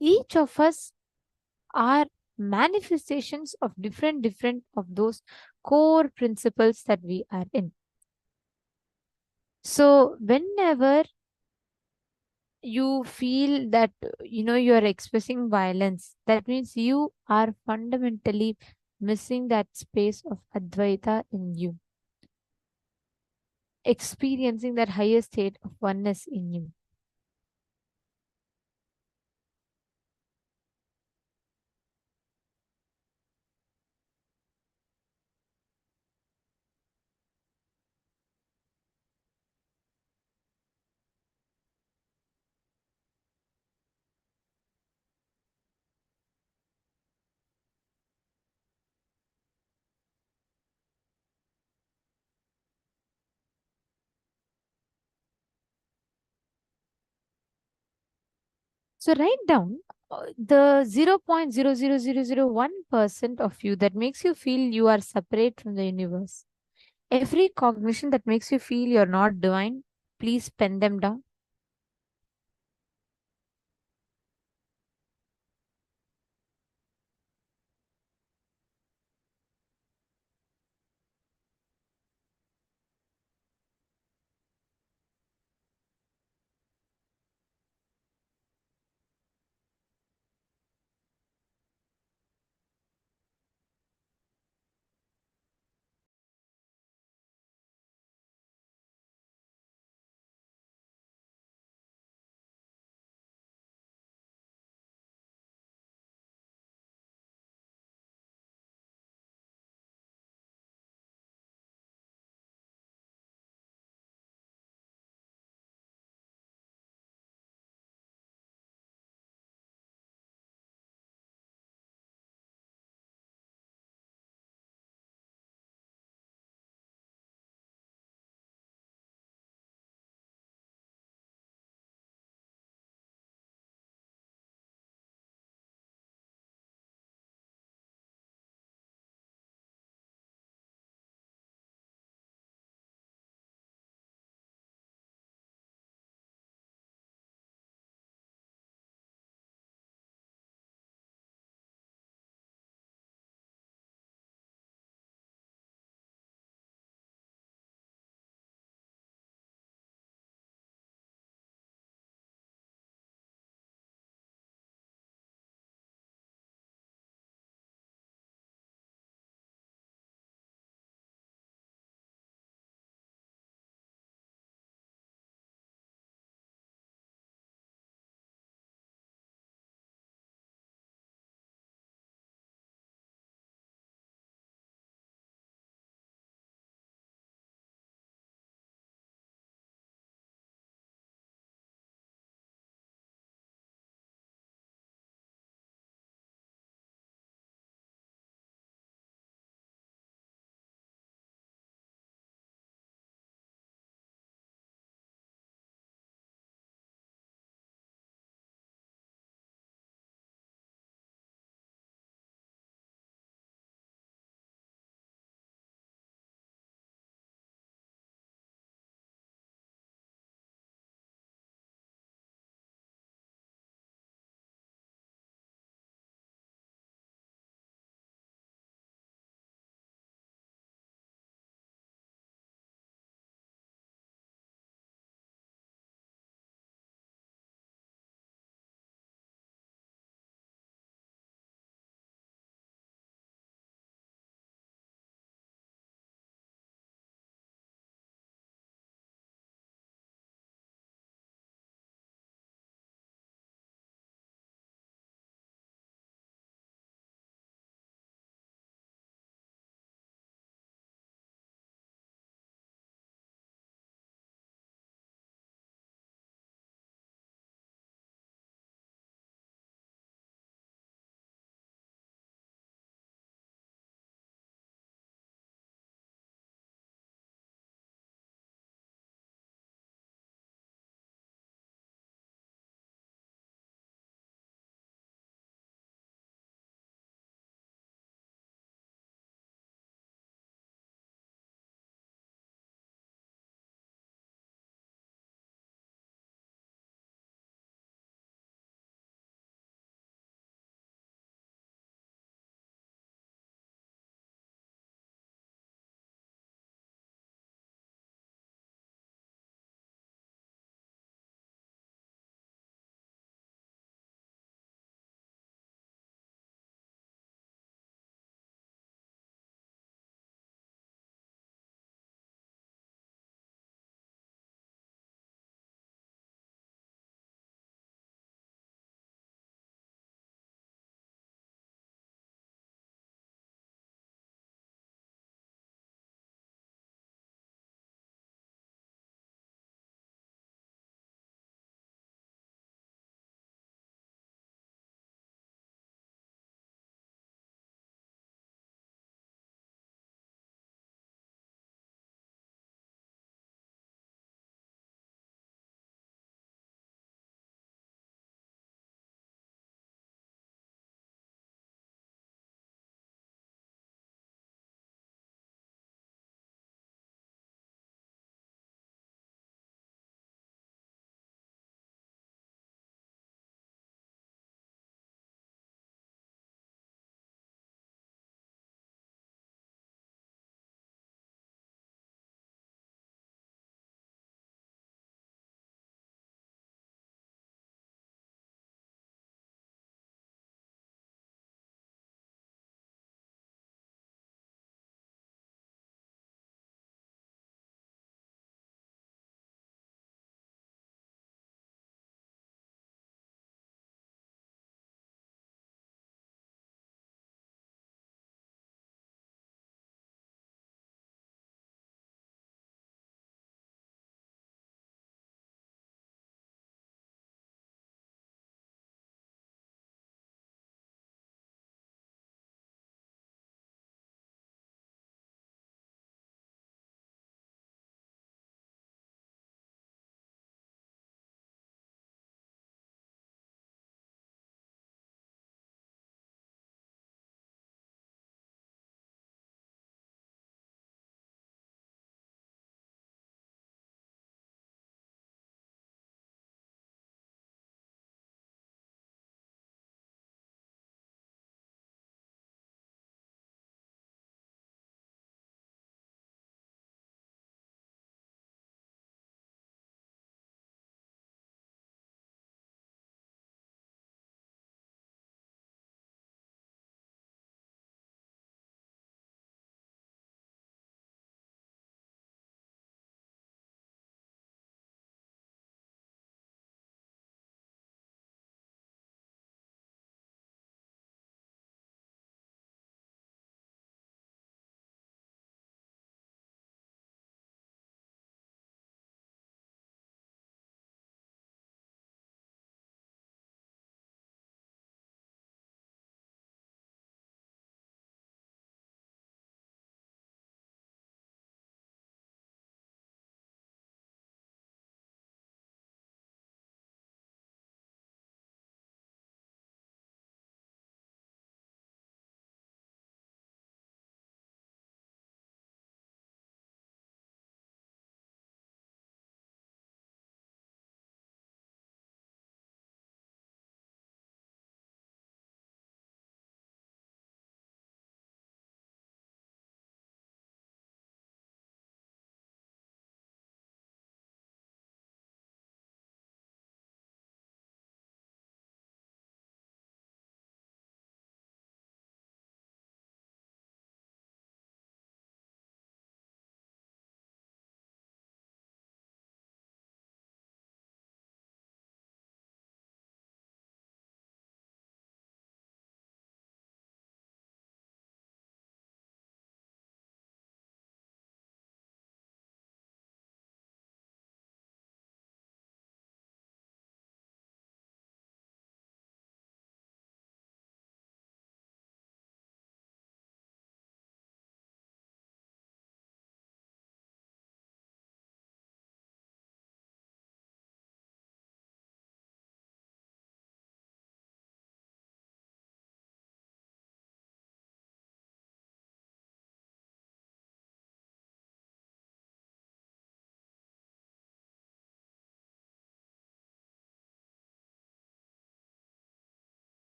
each of us are manifestations of different of those core principles that we are in. So whenever you feel that you are expressing violence, that means you are fundamentally missing that space of Advaita in you, experiencing that higher state of oneness in you. So write down the 0.00001% of you that makes you feel you are separate from the universe. Every cognition that makes you feel you're not divine, please pen them down.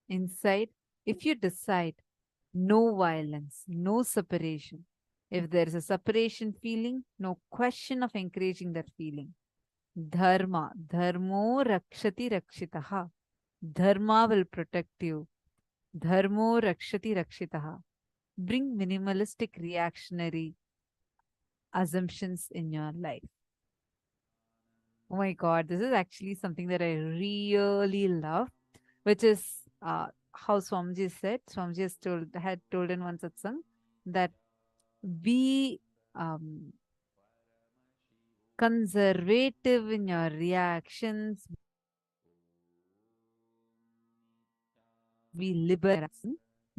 inside, if you decide no violence, no separation, if there is a separation feeling, no question of encouraging that feeling. Dharma, dharmo rakshati rakshitaha. Dharma will protect you. Dharmo rakshati rakshitaha. Bring minimalistic reactionary assumptions in your life. Oh my God, this is actually something that I really love, which is how Swamiji said. Swamiji had told in one satsang that be conservative in your reactions, be liberal,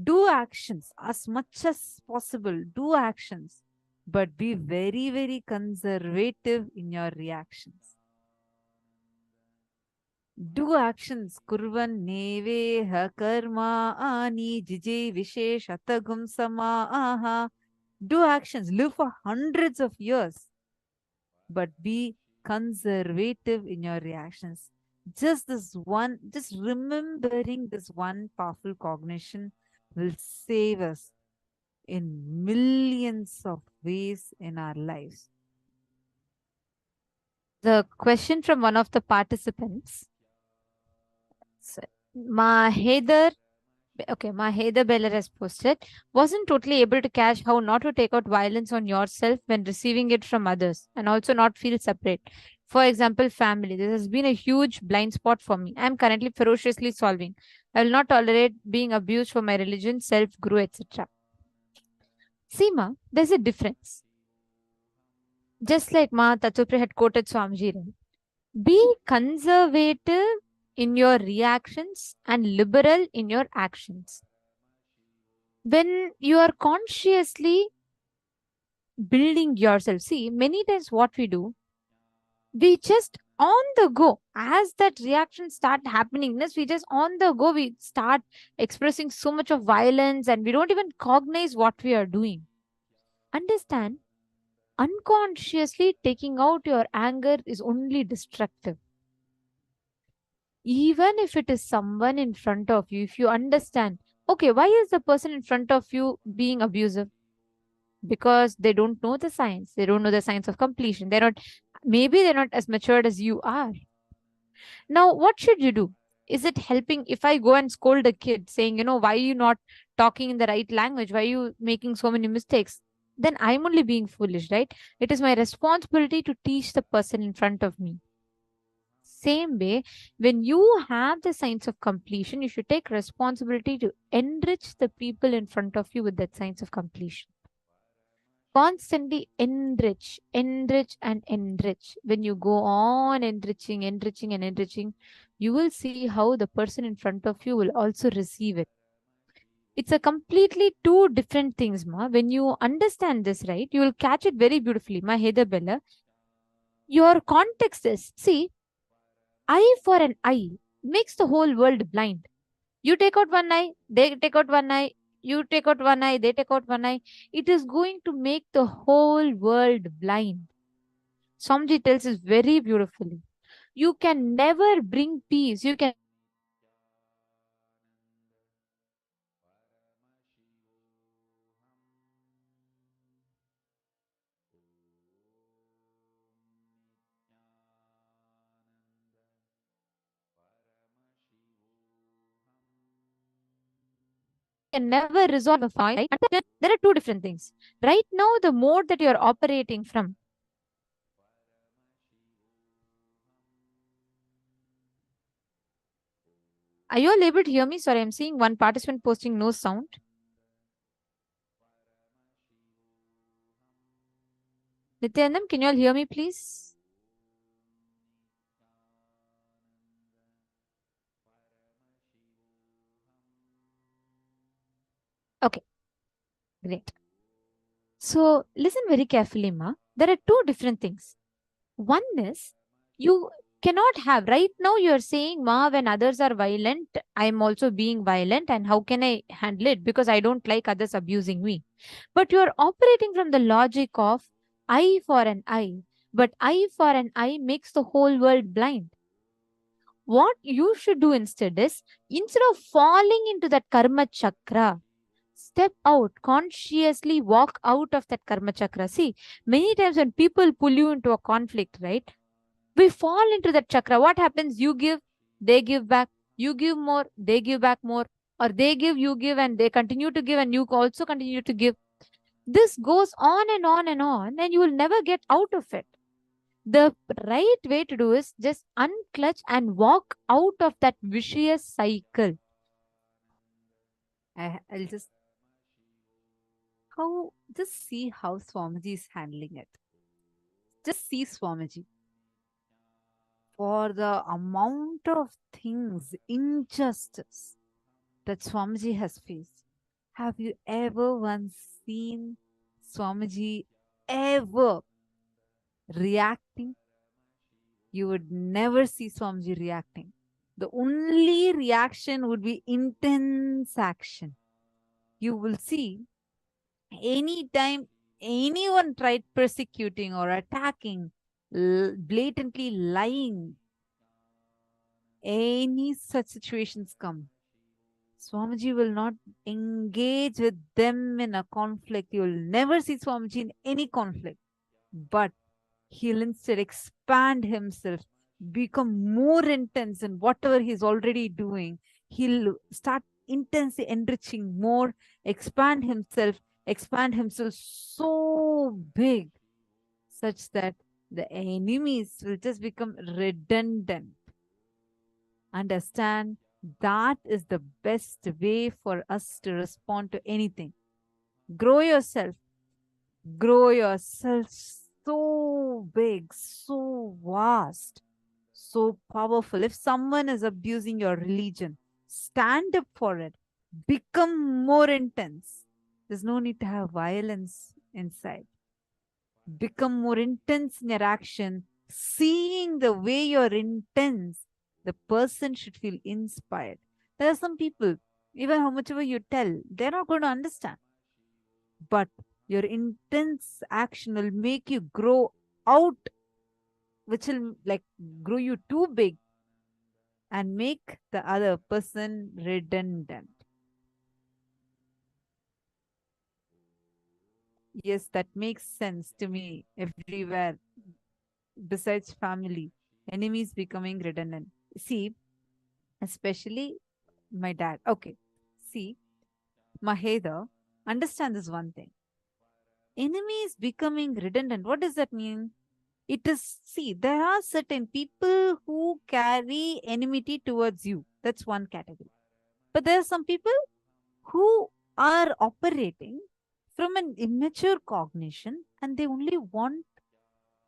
do actions as much as possible, do actions, but be very, very conservative in your reactions. Do actions. Kurvan neve karma ani jije vishesh atagum sama aha. Do actions. Live for hundreds of years, but be conservative in your reactions. Just remembering this one powerful cognition will save us in millions of ways in our lives. The question from one of the participants. Maheder Beller has posted, wasn't totally able to catch how not to take out violence on yourself when receiving it from others and also not feel separate. For example, family. This has been a huge blind spot for me. I am currently ferociously solving. I will not tolerate being abused for my religion, self-grow, etc. See, Ma, there's a difference. Just like Ma Tattopre had quoted Swamiji, right? Be conservative in your reactions and liberal in your actions. When you are consciously building yourself, see, many times what we do, we just on the go, as that reaction start happening, we just on the go, we start expressing so much of violence and we don't even cognize what we are doing. Understand, unconsciously taking out your anger is only destructive. Even if it is someone in front of you, if you understand, okay, why is the person in front of you being abusive? Because they don't know the science. They don't know the science of completion. Maybe they're not as matured as you are. Now, what should you do? Is it helping if I go and scold a kid saying, why are you not talking in the right language? Why are you making so many mistakes? Then I'm only being foolish, right? It is my responsibility to teach the person in front of me. Same way, when you have the sense of completion, you should take responsibility to enrich the people in front of you with that sense of completion. Constantly enrich, and enrich. When you go on enriching, you will see how the person in front of you will also receive it. It's a completely two different things, Ma. When you understand this, right, you will catch it very beautifully. Ma Heather Bella, your context is, see, eye for an eye makes the whole world blind. You take out one eye, they take out one eye, you take out one eye, they take out one eye. It is going to make the whole world blind. Swamiji tells us very beautifully. You can never bring peace. You can never resolve a fight. Right? There are two different things. Right now, the mode that you're operating from. Are you all able to hear me? Sorry, I'm seeing one participant posting no sound. Nityanandam, can you all hear me, please? Okay, great. So listen very carefully, Ma. There are two different things. One is you cannot have, right now you're saying, Ma, when others are violent, I'm also being violent, and how can I handle it? Because I don't like others abusing me. But you're operating from the logic of eye for an eye. But eye for an eye makes the whole world blind. What you should do instead is, instead of falling into that karma chakra, step out, consciously walk out of that karma chakra. See, many times when people pull you into a conflict, right, we fall into that chakra. What happens? You give, they give back. You give more, they give back more. Or they give, you give, and they continue to give, and you also continue to give. This goes on and on and on, and you will never get out of it. The right way to do is just unclutch and walk out of that vicious cycle. I'll just see how Swamiji is handling it. Just see Swamiji. For the amount of things, injustice that Swamiji has faced. Have you ever once seen Swamiji ever reacting? You would never see Swamiji reacting. The only reaction would be intense action. You will see anytime anyone tried persecuting or attacking, blatantly lying, any such situations come, Swamiji will not engage with them in a conflict. You will never see Swamiji in any conflict, but he'll instead expand himself, become more intense in whatever he's already doing. He'll start intensely enriching more, expand himself so big, such that the enemies will just become redundant. Understand, that is the best way for us to respond to anything. Grow yourself so big, so vast, so powerful. If someone is abusing your religion, stand up for it, become more intense. There's no need to have violence inside. Become more intense in your action. Seeing the way you're intense, the person should feel inspired. There are some people, even how much ever you tell, they're not going to understand. But your intense action will make you grow out, which will like grow you too big and make the other person redundant. Yes, that makes sense to me everywhere. Besides family, enemies becoming redundant. See, especially my dad. Okay, see, Maheda, understand this one thing. Enemies becoming redundant. What does that mean? It is, see, there are certain people who carry enmity towards you. That's one category. But there are some people who are operating from an immature cognition and they only want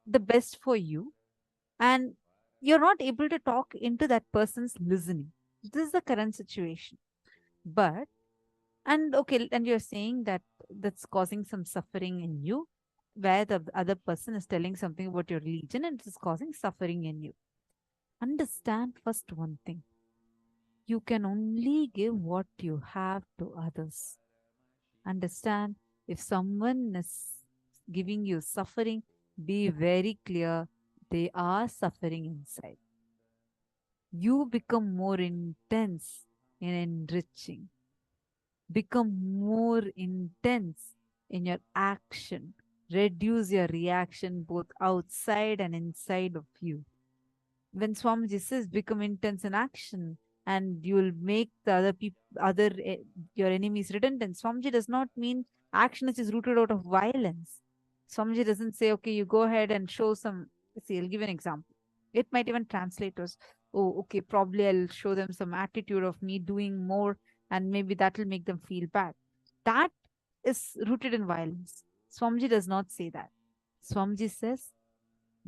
the best for you. And you're not able to talk into that person's listening. This is the current situation. But, and okay, and you're saying that that's causing some suffering in you, where the other person is telling something about your religion and it is causing suffering in you. Understand first one thing. You can only give what you have to others. Understand, if someone is giving you suffering, be very clear, they are suffering inside. You become more intense in enriching. Become more intense in your action. Reduce your reaction both outside and inside of you. When Swamiji says become intense in action and you will make the your enemies redundant, Swamiji does not mean action which is rooted out of violence. Swamiji doesn't say, okay, you go ahead and show some, see, I'll give an example. It might even translate as, oh, okay, probably I'll show them some attitude of me doing more and maybe that will make them feel bad. That is rooted in violence. Swamiji does not say that. Swamiji says,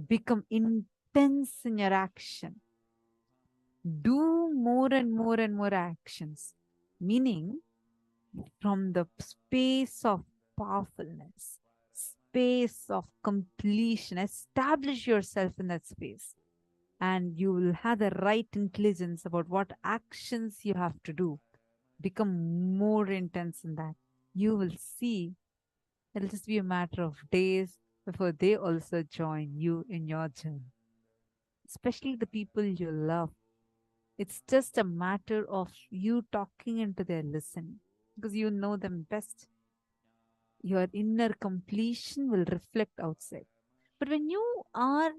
become intense in your action. Do more and more and more actions. Meaning, from the space of powerfulness, space of completion, establish yourself in that space. And you will have the right intelligence about what actions you have to do. Become more intense in that. You will see it'll just be a matter of days before they also join you in your journey. Especially the people you love. It's just a matter of you talking into their listening, because you know them best. Your inner completion will reflect outside. But when you are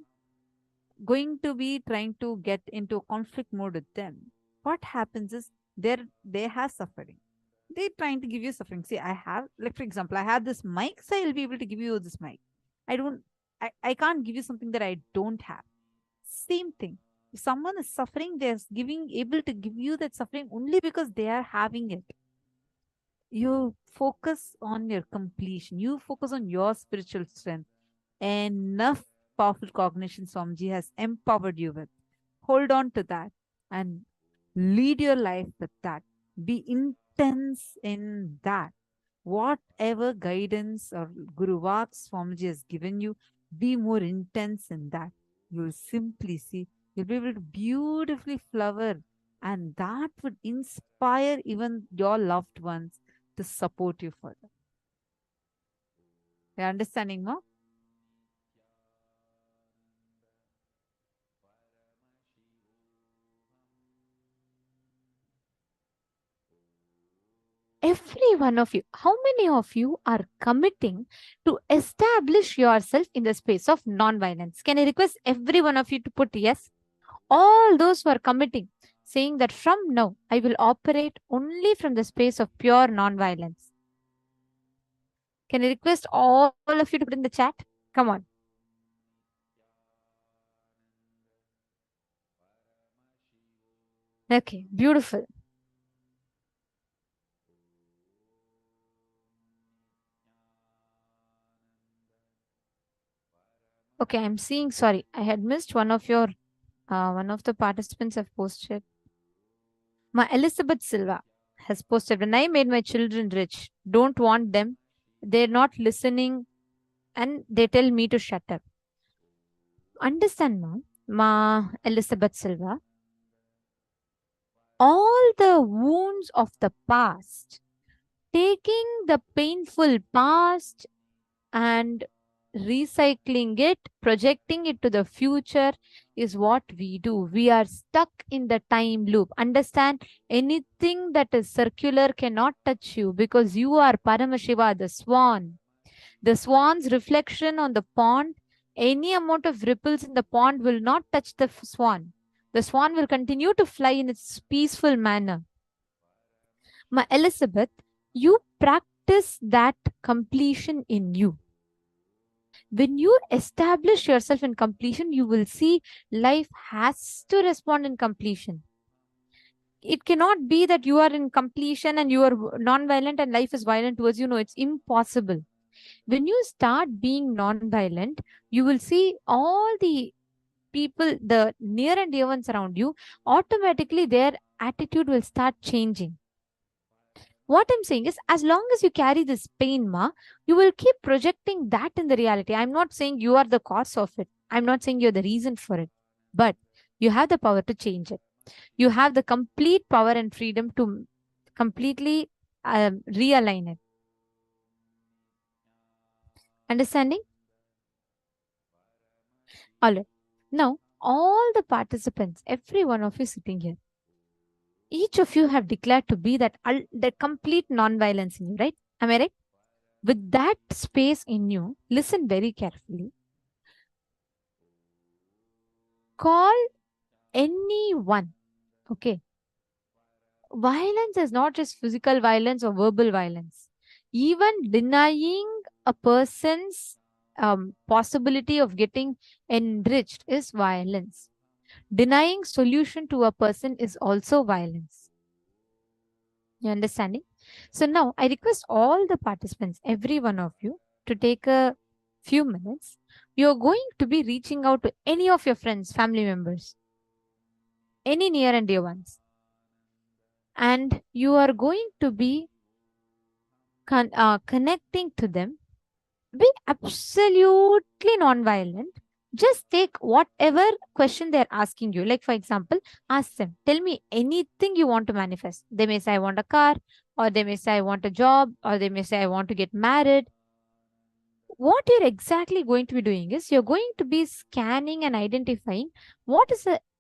going to be trying to get into a conflict mode with them, what happens is they have suffering. They're trying to give you suffering. See, I have, like, for example, I have this mic, so I'll be able to give you this mic. I can't give you something that I don't have. Same thing. If someone is suffering, they're able to give you that suffering only because they are having it. You focus on your completion. You focus on your spiritual strength. Enough powerful cognition Swamiji has empowered you with. Hold on to that and lead your life with that. Be intense in that. Whatever guidance or Guru Vaks Swamiji has given you, be more intense in that. You'll simply see, you'll be able to beautifully flower, and that would inspire even your loved ones to support you further. You're understanding, no? Every one of you, how many of you are committing to establish yourself in the space of non-violence? Can I request every one of you to put yes? All those who are committing, saying that from now I will operate only from the space of pure non-violence. Can I request all of you to put in the chat? Come on. Okay, beautiful. Okay, I'm seeing, sorry, I had missed one of your, one of the participants have posted. My Elizabeth Silva has posted, when I made my children rich, don't want them, they're not listening and they tell me to shut up. Understand, ma'am, Ma Elizabeth Silva, all the wounds of the past, taking the painful past and recycling it, projecting it to the future is what we do. We are stuck in the time loop. Understand, anything that is circular cannot touch you because you are Paramashiva, the swan. The swan's reflection on the pond, any amount of ripples in the pond will not touch the swan. The swan will continue to fly in its peaceful manner. Ma Elizabeth, you practice that completion in you. When you establish yourself in completion, you will see life has to respond in completion. It cannot be that you are in completion and you are non-violent and life is violent towards you. No, it's impossible. When you start being non-violent, you will see all the people, the near and dear ones around you, automatically their attitude will start changing. What I'm saying is, as long as you carry this pain, Ma, you will keep projecting that in the reality. I'm not saying you are the cause of it. I'm not saying you're the reason for it. But you have the power to change it. You have the complete power and freedom to completely realign it. Understanding? All right. Now, all the participants, every one of you sitting here, each of you have declared to be that complete non-violence in you, right? Am I right? With that space in you, listen very carefully. Call anyone, okay? Violence is not just physical violence or verbal violence. Even denying a person's possibility of getting enriched is violence. Denying solution to a person is also violence. You understanding? So now I request all the participants, every one of you, to take a few minutes. You're going to be reaching out to any of your friends, family members, any near and dear ones. And you are going to be connecting to them. Be absolutely non-violent. Just take whatever question they're asking you. Like, for example, ask them, tell me anything you want to manifest. They may say, I want a car, or they may say, I want a job, or they may say, I want to get married. What you're exactly going to be doing is you're going to be scanning and identifying what is the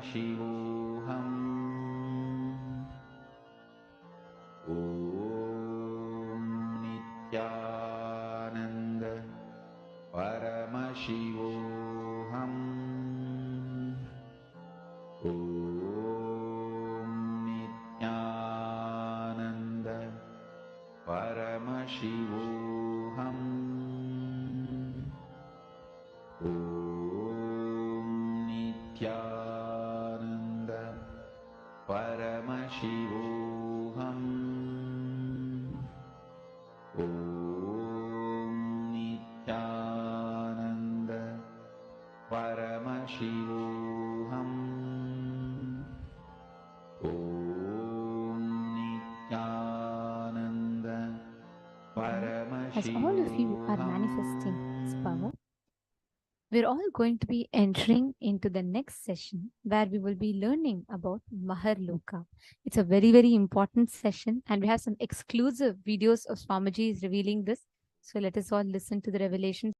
Paramashivoham. Om Nithyananda Paramashivoham. Om Nithyananda Paramashivoham. Om Nithyananda Paramashivoham. Om Nithyananda Paramashivoham. Om Nithyananda As all of you are manifesting this power, we're all going to be entering into the next session where we will be learning about Maharloka. It's a very, very important session, and we have some exclusive videos of Swamiji is revealing this. So let us all listen to the revelation.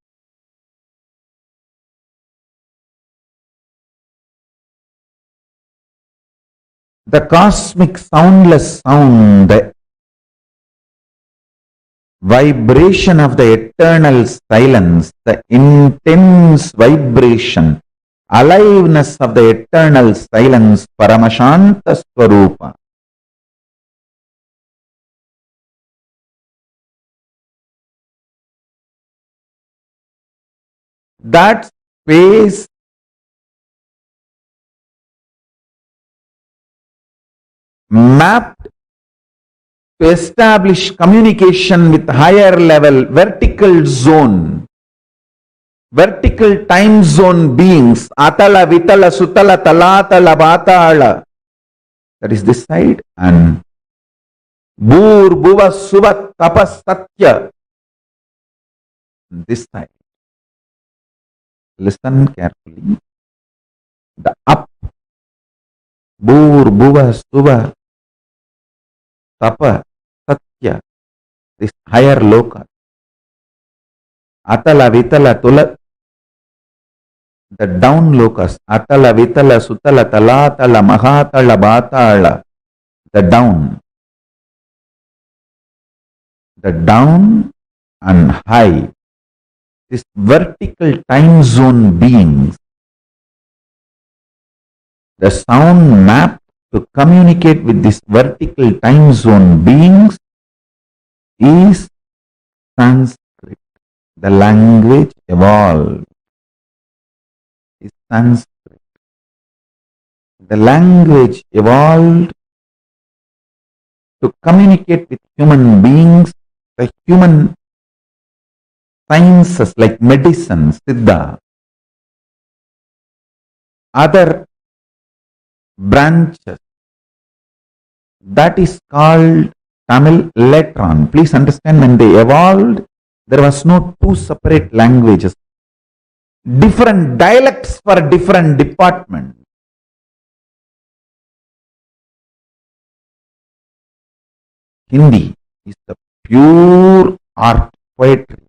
The cosmic soundless sound, the vibration of the eternal silence, the intense vibration, aliveness of the eternal silence, Paramashanta Swarupa. That space mapped to establish communication with higher level vertical zone, vertical time zone beings, Atala, Vitala, Sutala, Talatala, Vatala. That is this side. And Bhur, Bhuva, Suva, Tapas, Satya. This side. Listen carefully. The up. Bhur, Bhuva, Suva, Tapa, Satya. This higher loka. Atala, Vitala, Tula. The down lokas. Atala, Vitala, Sutala, Talatala, Mahatala, Bhatala. The down. The down and high. This vertical time zone beings. The sound map to communicate with this vertical time zone beings is Sanskrit. The language evolved is Sanskrit. The language evolved to communicate with human beings, the human sciences like medicine, Siddha, other branches. That is called Tamil later on. Please understand, when they evolved, there was no two separate languages. Different dialects for different departments. Hindi is the pure art, poetry.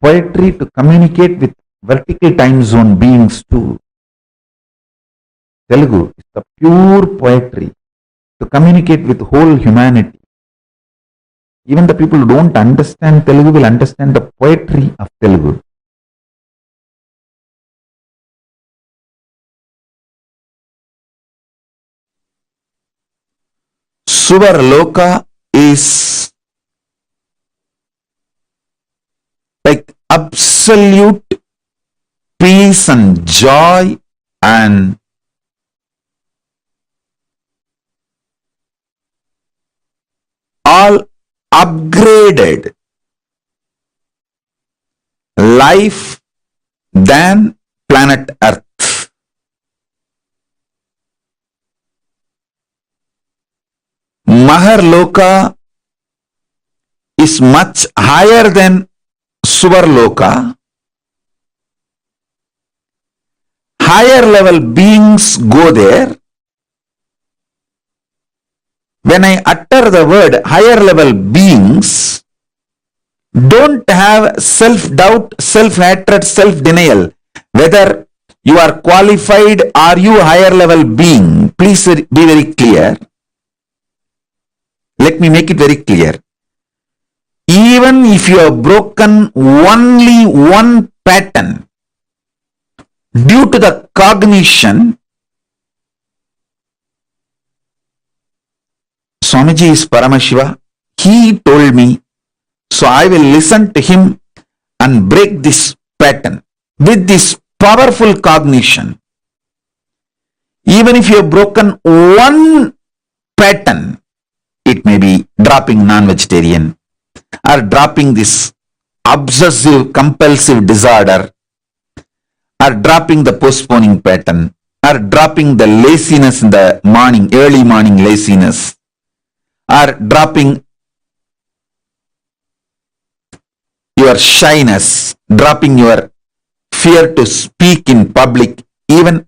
Poetry to communicate with vertical time zone beings too. Telugu is the pure poetry to communicate with whole humanity. Even the people who don't understand Telugu will understand the poetry of Telugu. Suvarloka is like absolute peace and joy and all upgraded life than planet Earth. Maharloka is much higher than Suvarloka. Higher level beings go there. When I utter the word higher level beings, don't have self-doubt, self-hatred, self-denial. whether you are qualified or you higher level being. Please be very clear. Let me make it very clear. Even if you have broken only one pattern due to the cognition, Swamiji is Paramashiva. He told me, so I will listen to him and break this pattern with this powerful cognition. Even if you have broken one pattern, it may be dropping non-vegetarian or dropping this obsessive compulsive disorder, or dropping the postponing pattern, or dropping the laziness in the morning, early morning laziness, or dropping your shyness, dropping your fear to speak in public, even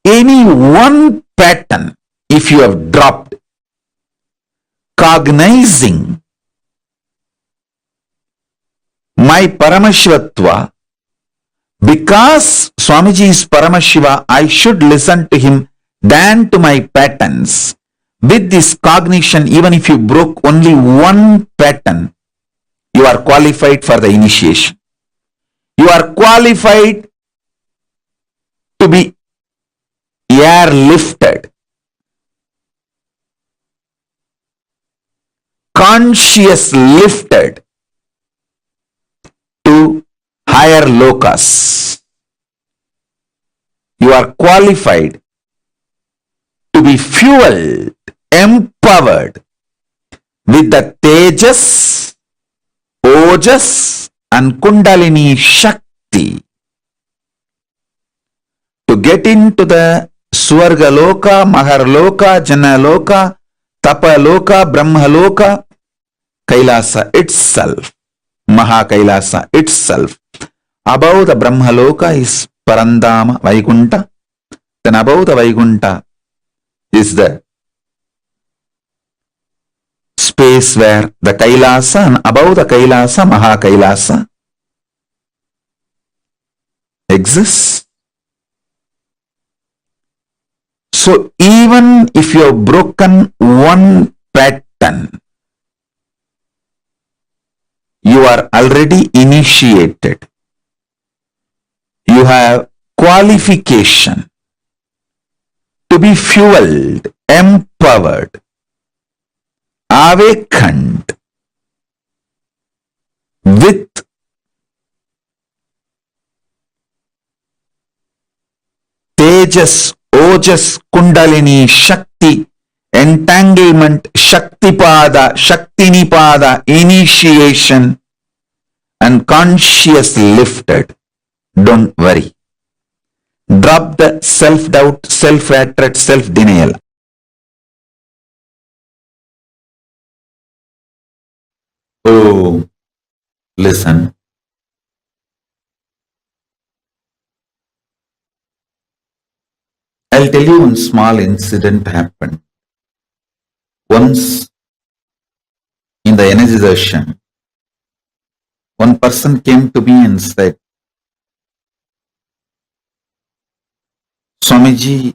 any one pattern, if you have dropped, cognizing my Paramashivatva, because Swamiji is Paramashiva, I should listen to him than to my patterns. With this cognition, even if you broke only one pattern, you are qualified for the initiation. You are qualified to be airlifted, conscious lifted to higher lokas. You are qualified to be fueled, empowered with the tejas, ojas and kundalini shakti to get into the Swargaloka, Maharloka, Janaloka, Tapaloka, Brahmaloka, Kailasa itself, Mahakailasa itself. Above the Brahmaloka is Parandama, Vaikunta. Then above the Vaikunta is the space where the Kailasa, and above the Kailasa, Mahakailasa exists. So even if you have broken one pattern, you are already initiated. You have qualification to be fueled, empowered, awakened with tejas, ojas, kundalini, shakti, entanglement, shaktipada, shaktinipada, initiation and conscious lifted. Don't worry. Drop the self-doubt, self-hatred, self-denial. Oh, listen. I'll tell you one small incident happened. Once in the energy darshan, one person came to me and said, Swamiji,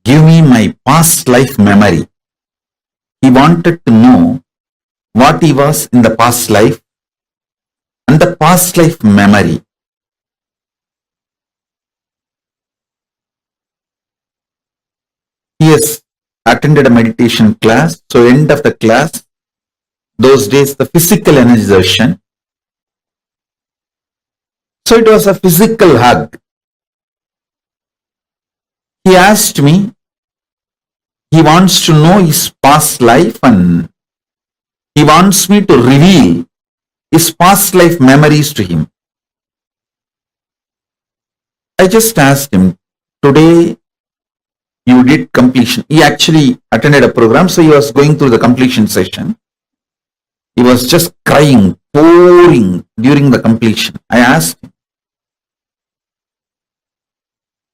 give me my past life memory. He wanted to know what he was in the past life and the past life memory. He has attended a meditation class. So end of the class, those days the physical energy darshan. So it was a physical hug. He asked me, he wants to know his past life and he wants me to reveal his past life memories to him. I just asked him, today you did completion. He actually attended a program, so he was going through the completion session. He was just crying, pouring during the completion. I asked him,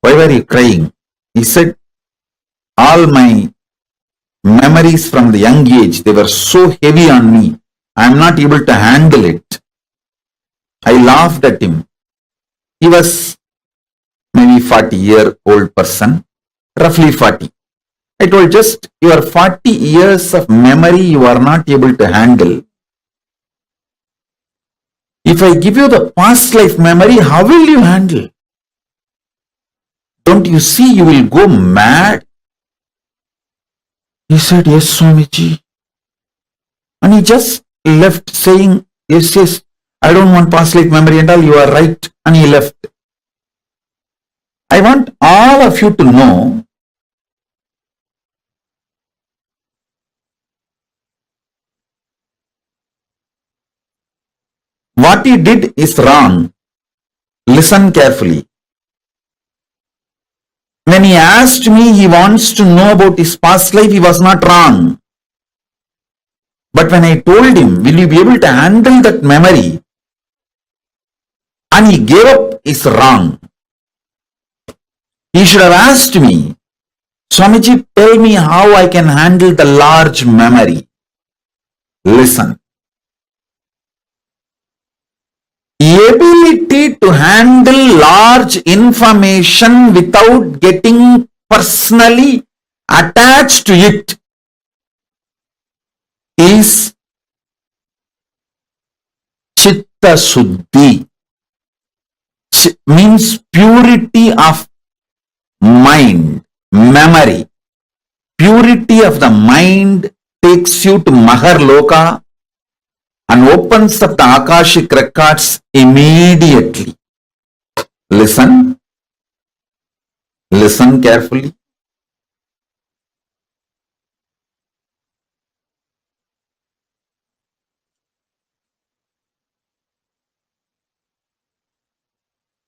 why were you crying? He said, all my memories from the young age, they were so heavy on me. I am not able to handle it. I laughed at him. He was maybe 40-year-old person, roughly 40. I told just your 40 years of memory you are not able to handle. If I give you the past life memory, how will you handle? Don't you see you will go mad? He said, yes, Swamiji. And he just left saying, yes, yes, I don't want past life memory and all, you are right. And he left. I want all of you to know what he did is wrong. Listen carefully. When he asked me, he wants to know about his past life, he was not wrong. But when I told him, will you be able to handle that memory? And he gave up, is wrong. He should have asked me, Swamiji, tell me how I can handle the large memory. Listen. Ability to handle large information without getting personally attached to it is chitta suddhi. Means purity of mind, memory. Purity of the mind takes you to Mahar Loka and opens up the Akashic records immediately. Listen. Listen carefully.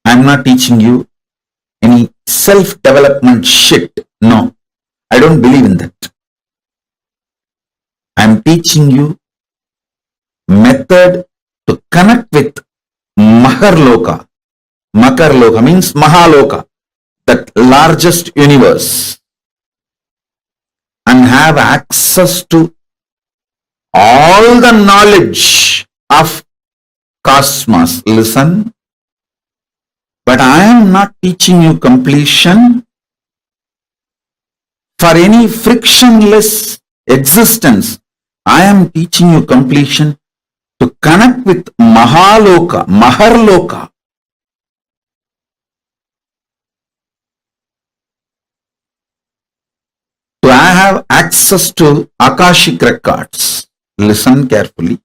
I am not teaching you any self-development shit. No, I don't believe in that. I am teaching you method to connect with Maharloka. Makarloka means Mahaloka, that largest universe, and have access to all the knowledge of cosmos. Listen. But I am not teaching you completion for any frictionless existence. I am teaching you completion to connect with Mahaloka, Maharloka. To have access to Akashic records. Listen carefully.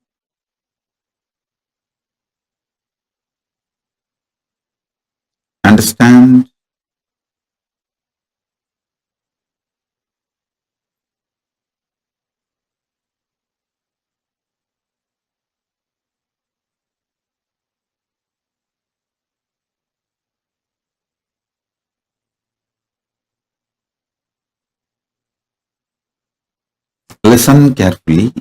Understand? Listen carefully.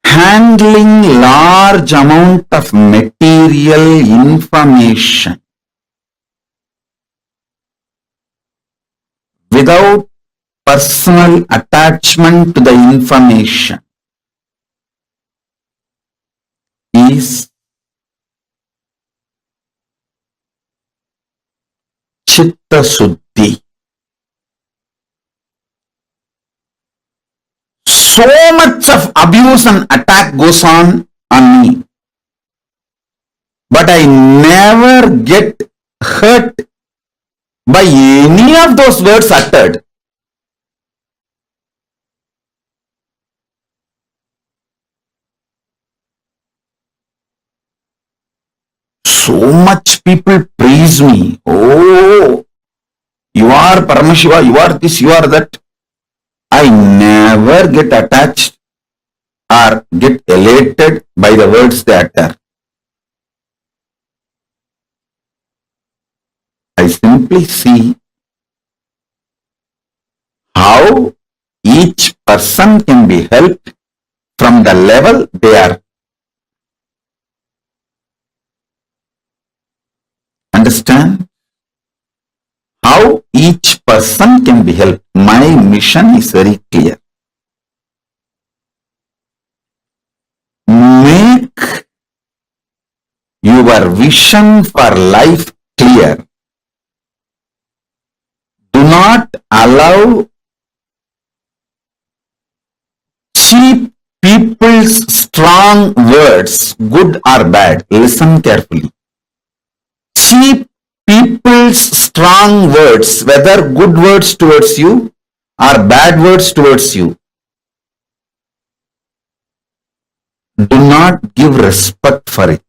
Handling large amount of material information without personal attachment to the information is chitta suddhi. So much of abuse and attack goes on me, but I never get hurt by any of those words uttered. So much people praise me. Oh, you are Paramashiva, you are this, you are that. I never get attached or get elated by the words they utter. I simply see how each person can be helped from the level they are. Understand? How each person can be helped. My mission is very clear. your vision for life clear. Do not allow cheap people's strong words, good or bad. Listen carefully. Cheap people's strong words, whether good words towards you or bad words towards you, do not give respect for it.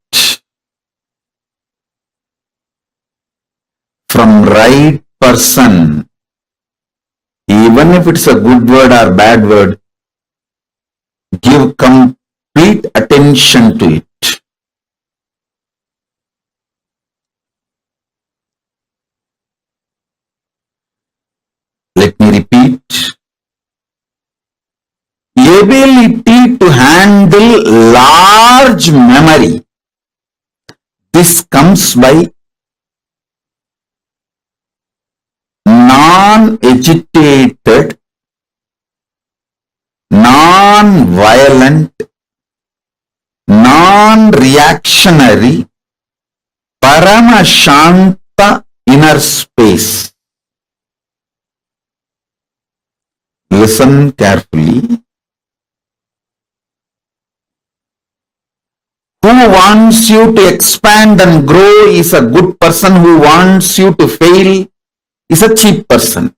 From right person, even if it's a good word or bad word, give complete attention to it. Let me repeat. Ability to handle large memory. This comes by non-agitated, non-violent, non-reactionary, Paramashanta inner space. Listen carefully. Who wants you to expand and grow is a good person. Who wants you to fail is a cheap person.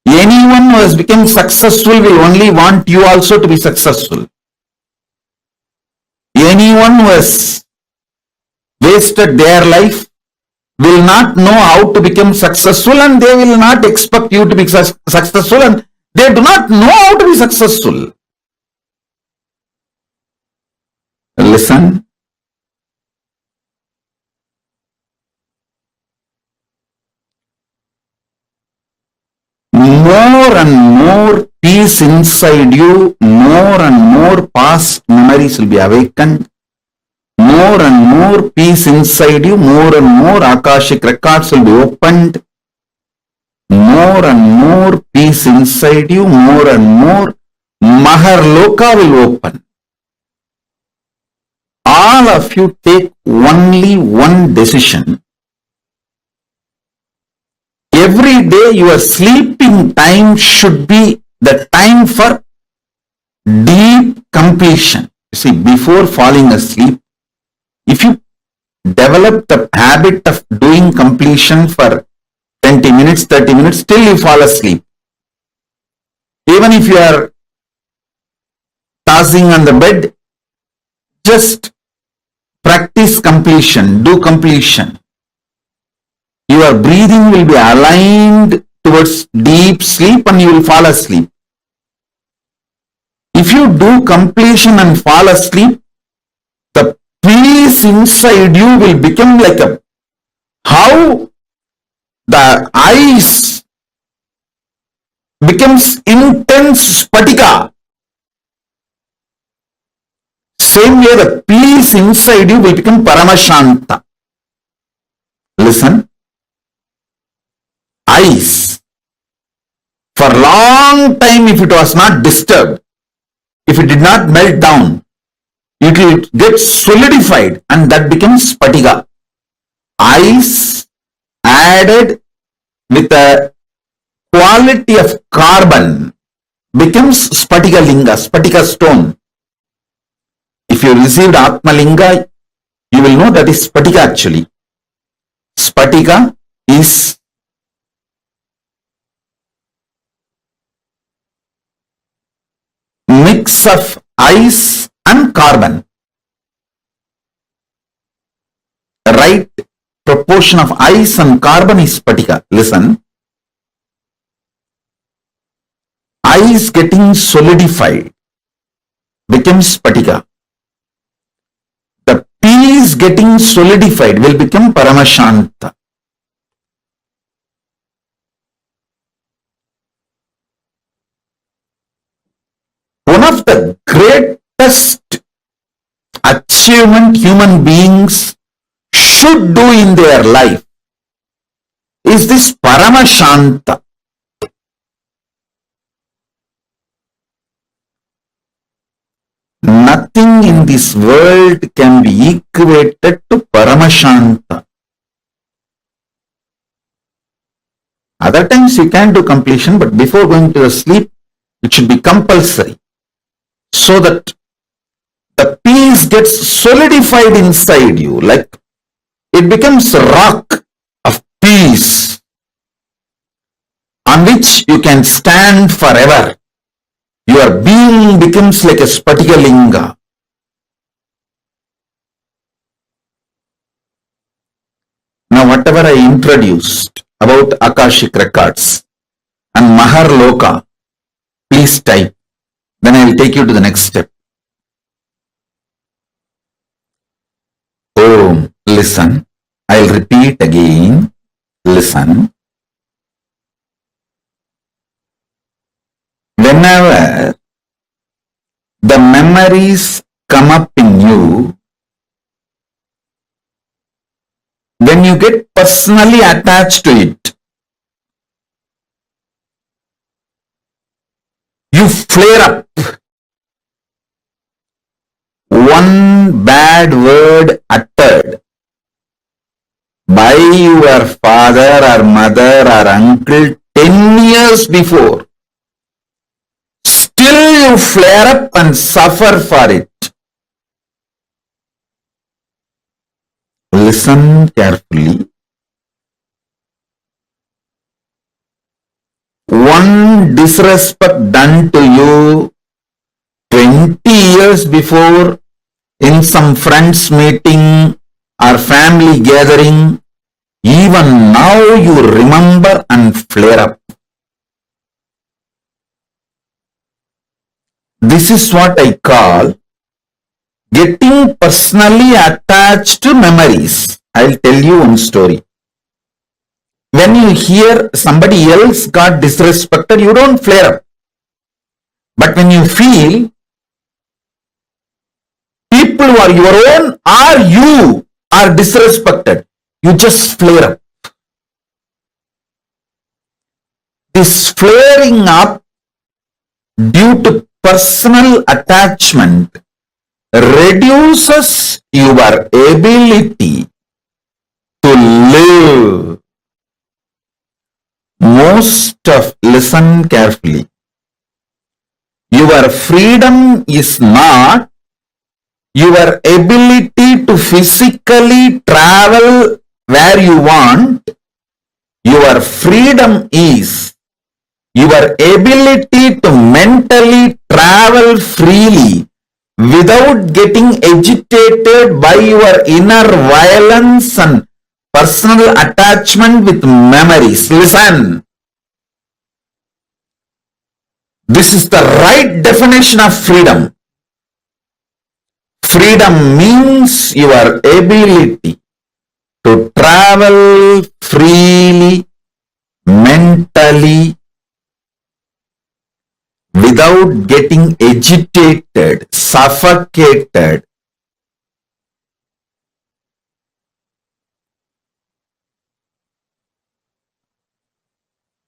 Anyone who has become successful will only want you also to be successful. Anyone who has wasted their life will not know how to become successful, and they will not expect you to be successful, and they do not know how to be successful. Listen. More and more peace inside you, more and more past memories will be awakened. More and more peace inside you, more and more Akashic records will be opened. More and more peace inside you, more and more Maharloka will open. All of you take only one decision. Every day your sleeping time should be the time for deep completion. You see, before falling asleep, if you develop the habit of doing completion for 20 minutes, 30 minutes, till you fall asleep. Even if you are tossing on the bed, just practice completion, do completion. Your breathing will be aligned towards deep sleep and you will fall asleep. If you do completion and fall asleep, the peace inside you will become like how the ice becomes intense spatika. Same way the peace inside you will become Paramashanta. Listen. Ice. For a long time, if it was not disturbed, if it did not melt down, it will get solidified and that becomes spatika. Ice added with a quality of carbon becomes spatika linga, spatika stone. If you received Atma Linga, you will know that is spatika actually. Spatika is mix of ice and carbon. The right proportion of ice and carbon is spatika. Listen. Ice getting solidified becomes spatika. The peace getting solidified will become Paramashanta. One of the greatest achievement human beings should do in their life is this Paramashanta. nothing in this world can be equated to Paramashanta. Other times you can do completion, but before going to the sleep, it should be compulsory, so that the peace gets solidified inside you, like it becomes a rock of peace on which you can stand forever. Your being becomes like a Spatika Linga. Now, whatever I introduced about Akashic records and Mahar Loka, please type. Then I will take you to the next step. Oh, listen. I'll repeat again. Listen. Whenever the memories come up in you, when you get personally attached to it, you flare up. One bad word uttered by your father or mother or uncle 10 years before, still you flare up and suffer for it. Listen carefully. One disrespect done to you 20 years before in some friends meeting or family gathering, even now you remember and flare up. This is what I call getting personally attached to memories. I'll tell you one story. When you hear somebody else got disrespected, you don't flare up. But when you feel people who are your own or you are disrespected, you just flare up. This flaring up due to personal attachment reduces your ability to live. Listen carefully. Your freedom is not your ability to physically travel where you want. Your freedom is your ability to mentally travel freely without getting agitated by your inner violence and personal attachment with memories. Listen. This is the right definition of freedom. Freedom means your ability to travel freely, mentally, without getting agitated, suffocated.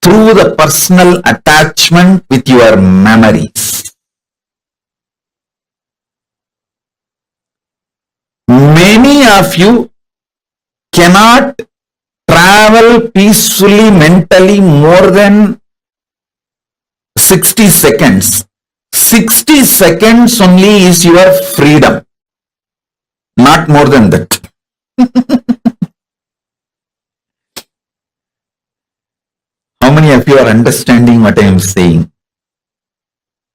Through the personal attachment with your memories. Many of you cannot travel peacefully mentally more than 60 seconds. 60 seconds only is your freedom. Not more than that. How many of you are understanding what I am saying?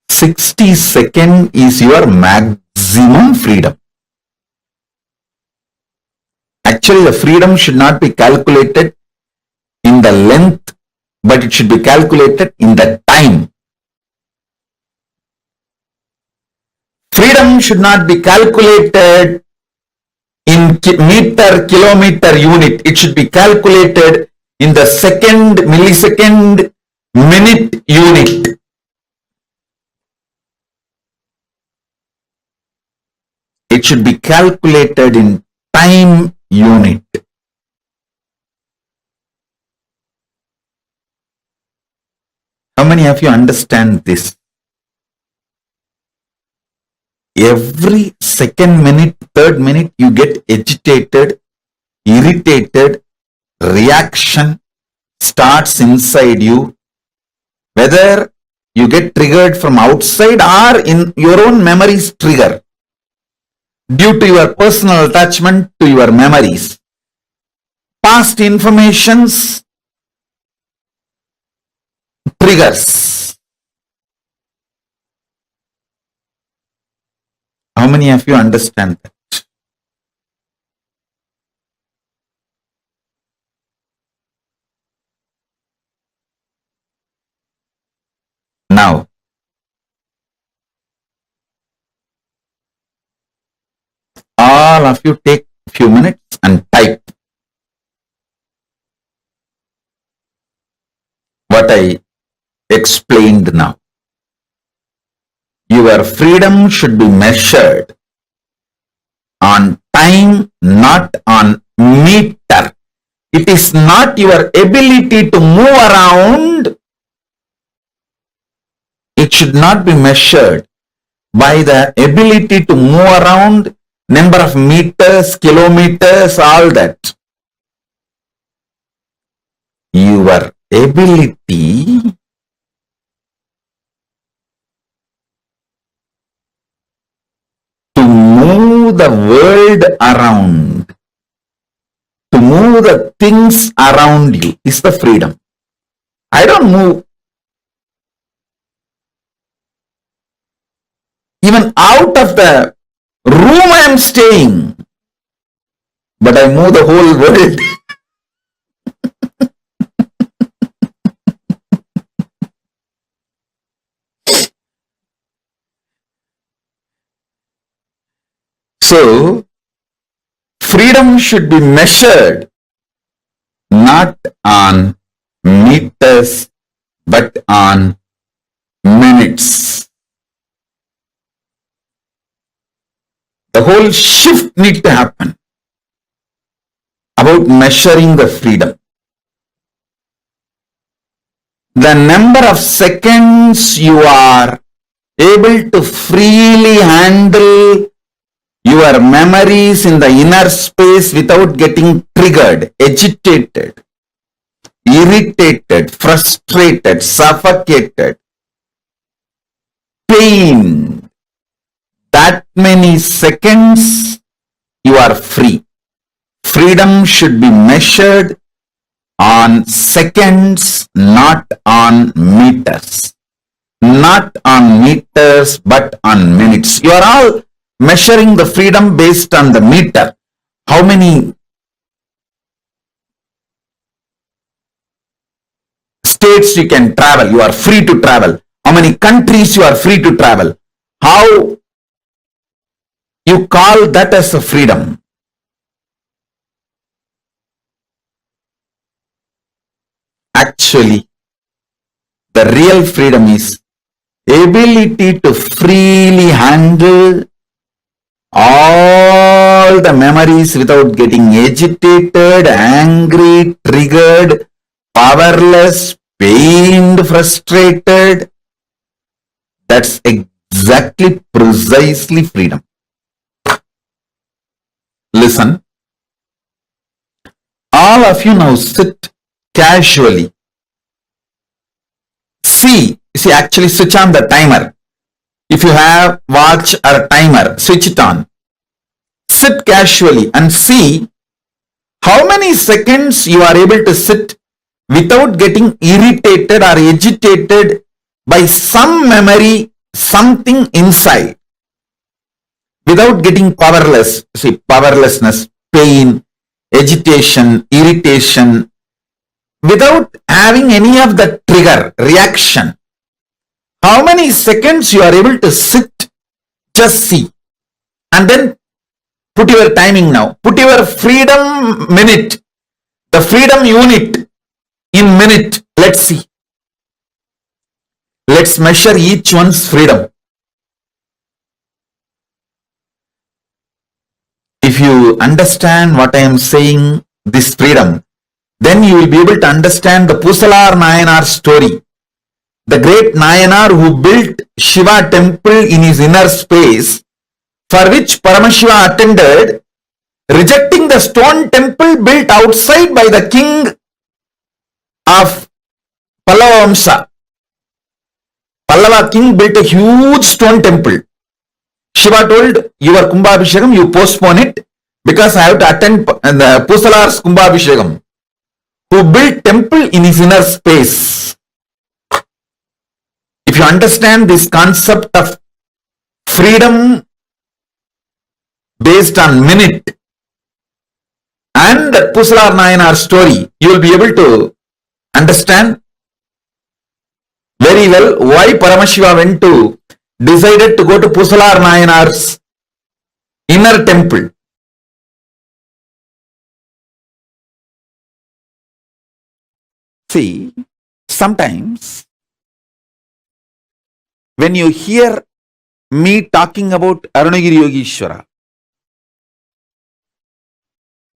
60 seconds is your maximum freedom. Actually, the freedom should not be calculated in the length, but it should be calculated in the time. Freedom should not be calculated in meter, kilometer unit. It should be calculated in the second, millisecond, minute unit. It should be calculated in time unit. How many of you understand this? every second minute, third minute, you get agitated, irritated, reaction starts inside you, whether you get triggered from outside or in your own memories trigger due to your personal attachment to your memories. Past informations triggers. How many of you understand that? Now, all of you take a few minutes and type what I explained now. Your freedom should be measured on time, not on meter. It is not your ability to move around. It should not be measured by the ability to move around, number of meters, kilometers, all that. Your ability to move the world around, to move the things around you is the freedom. I don't move even out of the room I am staying, but I move the whole world. So, freedom should be measured not on meters but on minutes. The whole shift needs to happen about measuring the freedom. The number of seconds you are able to freely handle your memories in the inner space without getting triggered, agitated, irritated, frustrated, suffocated, pained. That many seconds you are free. Freedom should be measured on seconds, not on meters. Not on meters, but on minutes. You are all measuring the freedom based on the meter. How many states you can travel, you are free to travel. How many countries you are free to travel. How you call that as a freedom. Actually, the real freedom is ability to freely handle all the memories without getting agitated, angry, triggered, powerless, pained, frustrated. That's exactly, precisely freedom. Listen, all of you now sit casually. See, actually switch on the timer. If you have watch or timer, switch it on. Sit casually and see how many seconds you are able to sit without getting irritated or agitated by some memory, something inside. Without getting powerless, powerlessness, pain, agitation, irritation, without having any of the trigger, reaction. How many seconds you are able to sit, just see. And then put your timing now. Put your freedom minute, the freedom unit in minute. Let's see. Let's measure each one's freedom. If you understand what I am saying, this freedom, then you will be able to understand the Pusalar Nayanar story. The great Nayanar who built Shiva temple in his inner space for which Paramashiva attended, rejecting the stone temple built outside by the king of Pallava Vamsa. Pallava king built a huge stone temple. Shiva told, your Kumbhabhishekam, you postpone it because I have to attend the Pusalar's Kumbhabhishekam, who built temple in his inner space. If you understand this concept of freedom based on minute and the Pusalar Nayanar story, you will be able to understand very well why Paramashiva decided to go to Pusalar Nayanar's inner temple. See, sometimes when you hear me talking about Arunagiri Yogeshwara,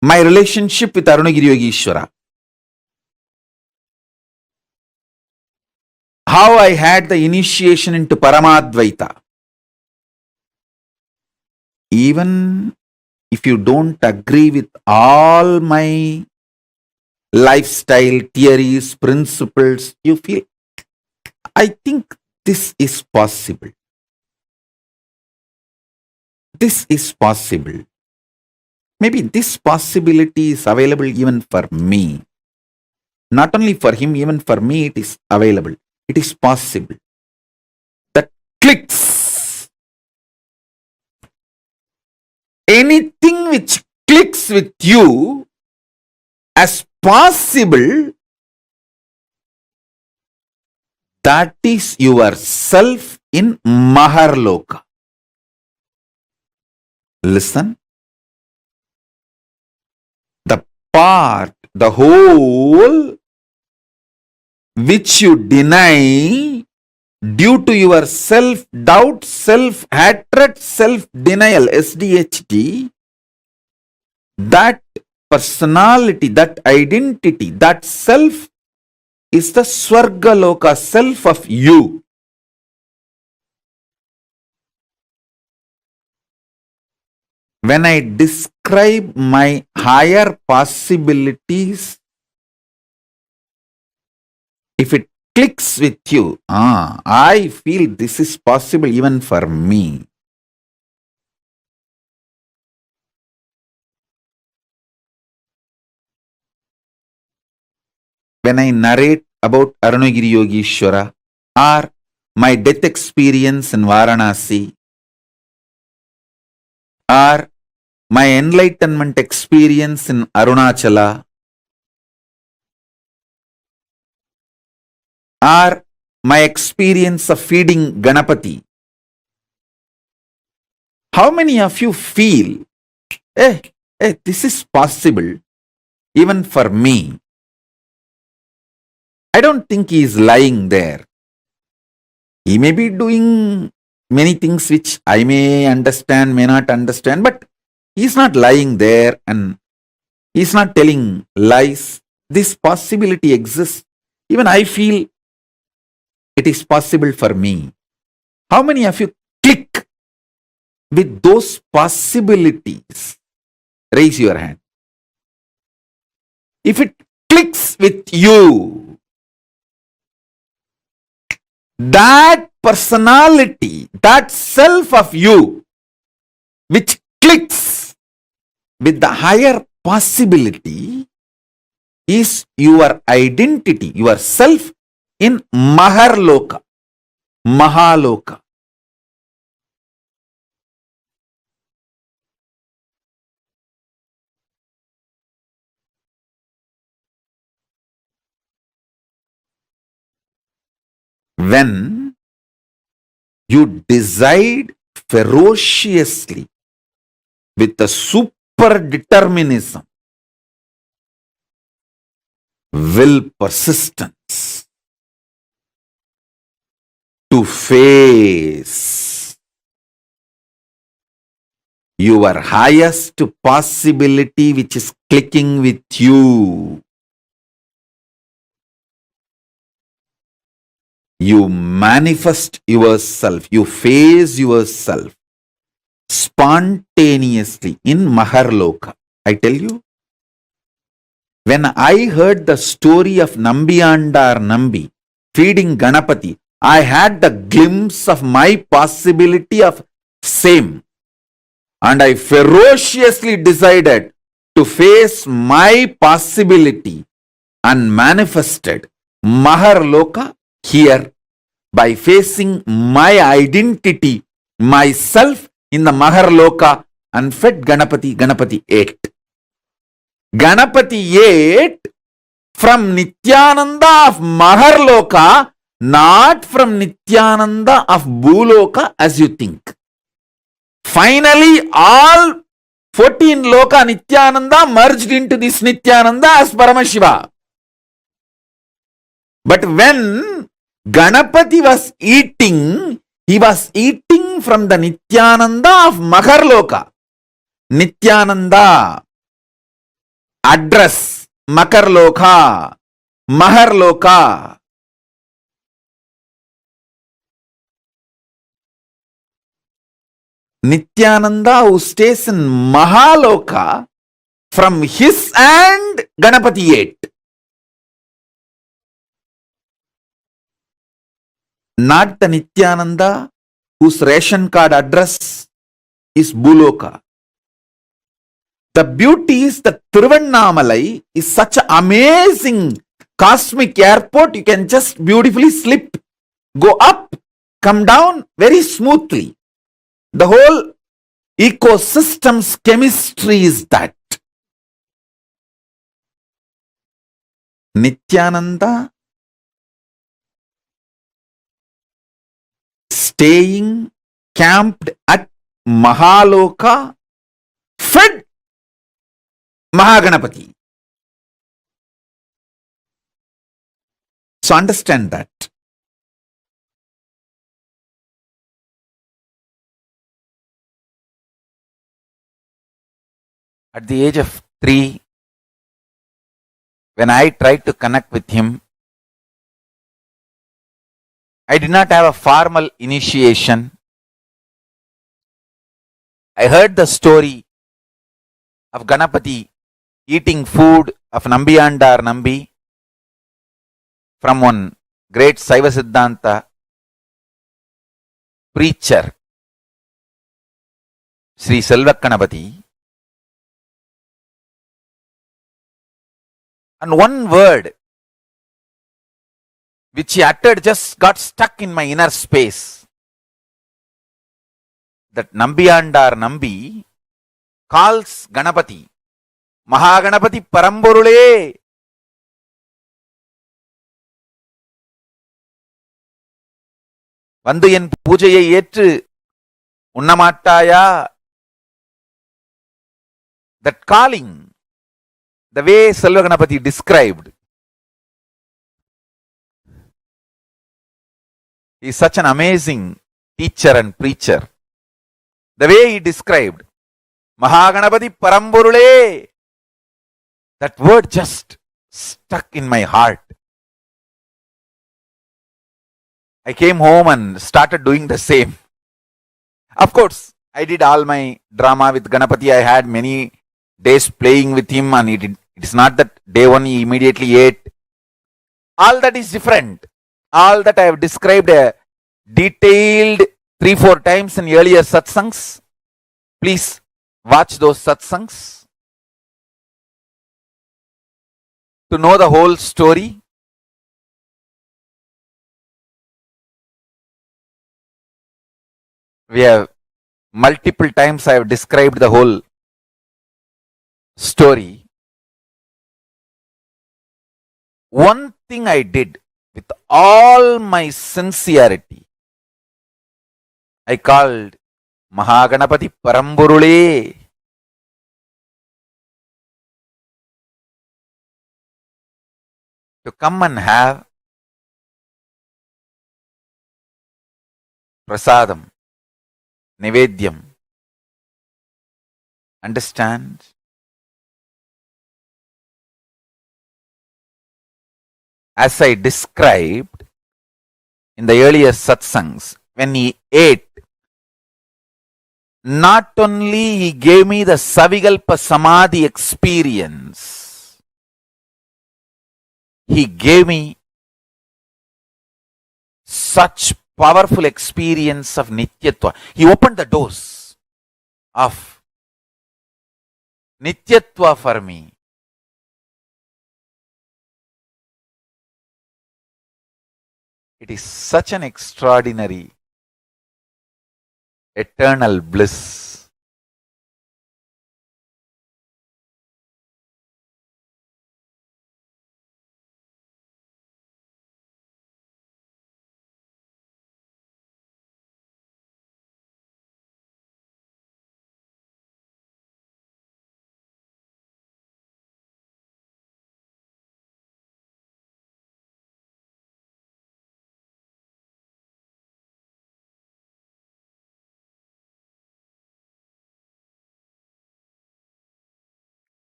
my relationship with Arunagiri Yogeshwara, how I had the initiation into Paramadvaita, even if you don't agree with all my lifestyle, theories, principles, you feel, I think this is possible. This is possible. Maybe this possibility is available even for me. Not only for him, even for me it is available. It is possible. That clicks. Anything which clicks with you as possible, that is yourself in Maharloka. Listen. The part, the whole which you deny due to your self-doubt, self-hatred, self-denial, SDHD, that personality, that identity, that self is the Swargaloka, self of you. When I describe my higher possibilities, if it clicks with you, I feel this is possible even for me. When I narrate about Arunagiri Yogeshwara or my death experience in Varanasi or my enlightenment experience in Arunachala or my experience of feeding Ganapati, how many of you feel, this is possible even for me? I don't think he is lying there. He may be doing many things which I may understand, may not understand, but he is not lying there and he is not telling lies. This possibility exists. Even I feel it is possible for me. How many of you click with those possibilities? Raise your hand. If it clicks with you, that personality, that self of you, which clicks with the higher possibility, is your identity, your self in Maharloka, Mahaloka. When you decide ferociously with a super determinism, will persistence to face your highest possibility which is clicking with you, you manifest yourself, you face yourself spontaneously in Maharloka. I tell you, when I heard the story of Nambiyandar Nambi feeding Ganapati, I had the glimpse of my possibility of same. And I ferociously decided to face my possibility and manifested Maharloka here by facing my identity, myself in the Maharloka, and fed Ganapati. Ganapati ate. Ganapati ate from Nithyananda of Maharloka, not from Nithyananda of Bhuloka as you think. Finally, all 14 Loka Nithyananda merged into this Nithyananda as Paramashiva. But when Ganapati was eating, he was eating from the Nithyananda of Maharloka. Nithyananda, address, Makarloka, Maharloka. Nithyananda who stays in Mahaloka, from his hand Ganapati ate. Not the Nithyananda whose ration card address is Bhuloka. The beauty is that Tiruvannamalai is such an amazing cosmic airport. You can just beautifully slip, go up, come down very smoothly. The whole ecosystem's chemistry is that. Nithyananda staying camped at Mahaloka, fed Mahaganapati. So understand that. At the age of 3, when I tried to connect with him, I did not have a formal initiation. I heard the story of Ganapati eating food of Nambiyandar Nambi from one great Saiva Siddhanta preacher, Sri Selvakanapati. And one word which he uttered just got stuck in my inner space. That Nambiyandar Nambi calls Ganapati, Mahaganapati Paramborule. Vandu en poojayai ettu unnamattaya. That calling, the way Selvaganapati described, he is such an amazing teacher and preacher. The way he described, Mahaganapati Paramborule, that word just stuck in my heart. I came home and started doing the same. Of course, I did all my drama with Ganapati. I had many days playing with him, and it is not that day one he immediately ate. All that is different. All that I have described detailed 3-4 times in earlier satsangs. Please watch those satsangs to know the whole story. We have multiple times I have described the whole story. One thing I did with all my sincerity, I called Mahaganapati Paramburule. To come and have prasadam, nivedyam. Understand? As I described in the earlier satsangs, when he ate, Not only he gave me the Savikalpa Samadhi experience, he gave me such powerful experience of Nityatva. He opened the doors of Nityatva for me. It is such an extraordinary, eternal bliss.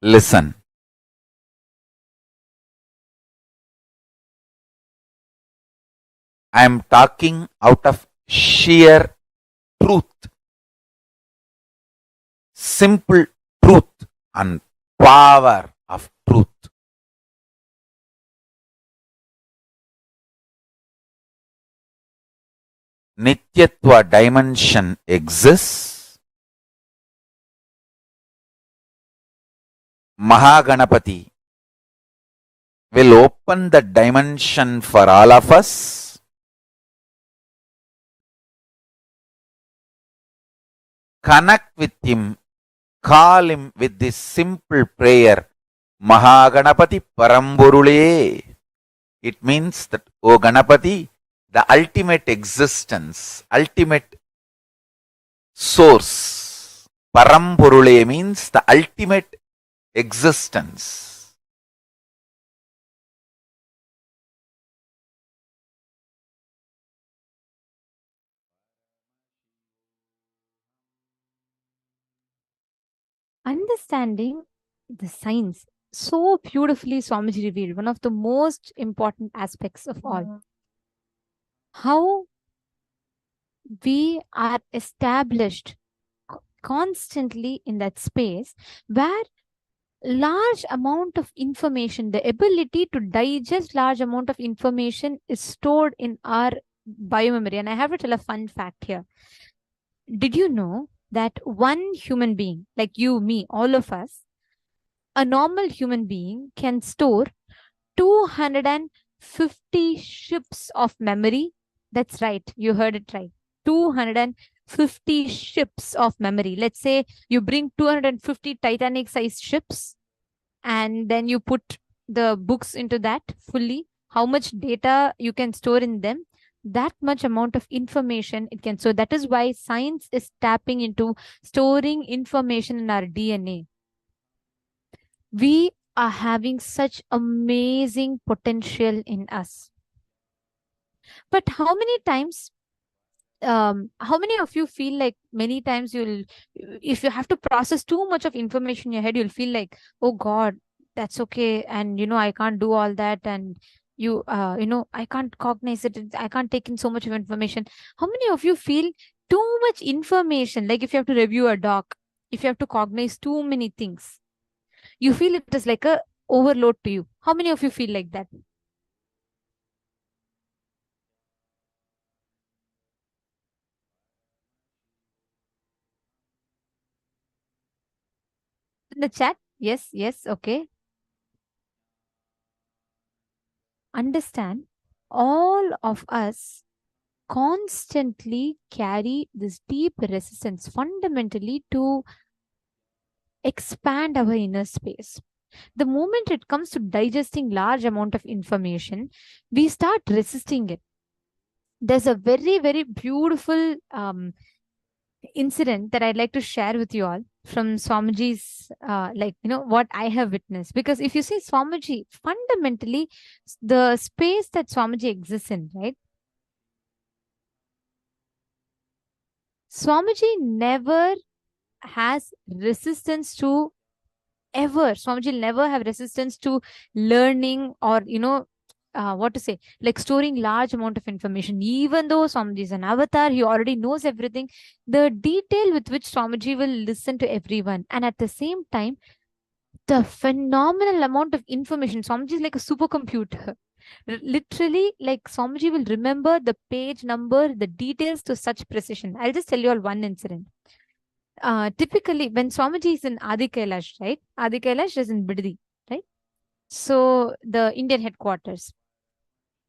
Listen. I am talking out of sheer truth, simple truth and power of truth. Nityatva dimension exists. Mahaganapati will open the dimension for all of us. Connect with him, call him with this simple prayer, Mahaganapati Paramburule. It means that, O Ganapati, the ultimate existence, ultimate source. Paramburule means the ultimate existence. Understanding the science so beautifully Swamiji revealed, one of the most important aspects of all. How we are established constantly in that space where large amount of information, the ability to digest large amount of information is stored in our biomemory. And I have to tell a fun fact here. Did you know that one human being, like you, me, all of us, a normal human being can store 250 ships of memory? That's right. You heard it right. 250 ships of memory. Let's say you bring 250 Titanic sized ships and then you put the books into that fully. How much data you can store in them? That much amount of information it can. So that is why science is tapping into storing information in our DNA. We are having such amazing potential in us. But how many times, how many of you feel like many times if you have to process too much of information in your head, you'll feel like, oh God, that's okay. And, I can't do all that. And I can't cognize it. I can't take in so much of information. How many of you feel too much information? Like if you have to review a doc, if you have to cognize too many things, you feel it is like a overload to you. How many of you feel like that? In the chat? Yes, okay. Understand, all of us constantly carry this deep resistance fundamentally to expand our inner space. The moment it comes to digesting large amount of information, we start resisting it. There's a very, very beautiful incident that I'd like to share with you all from Swamiji's, what I have witnessed. Because if you see Swamiji, fundamentally, the space that Swamiji exists in, right? Swamiji never has resistance to Swamiji never have resistance to learning or, like storing large amount of information. Even though Swamiji is an avatar, he already knows everything. The detail with which Swamiji will listen to everyone, and at the same time, the phenomenal amount of information. Swamiji is like a supercomputer. Literally, like Swamiji will remember the page number, the details to such precision. I'll just tell you all one incident. Typically, when Swamiji is in Adi Kailash, right? Adi Kailash is in Biddi, right? So the Indian headquarters.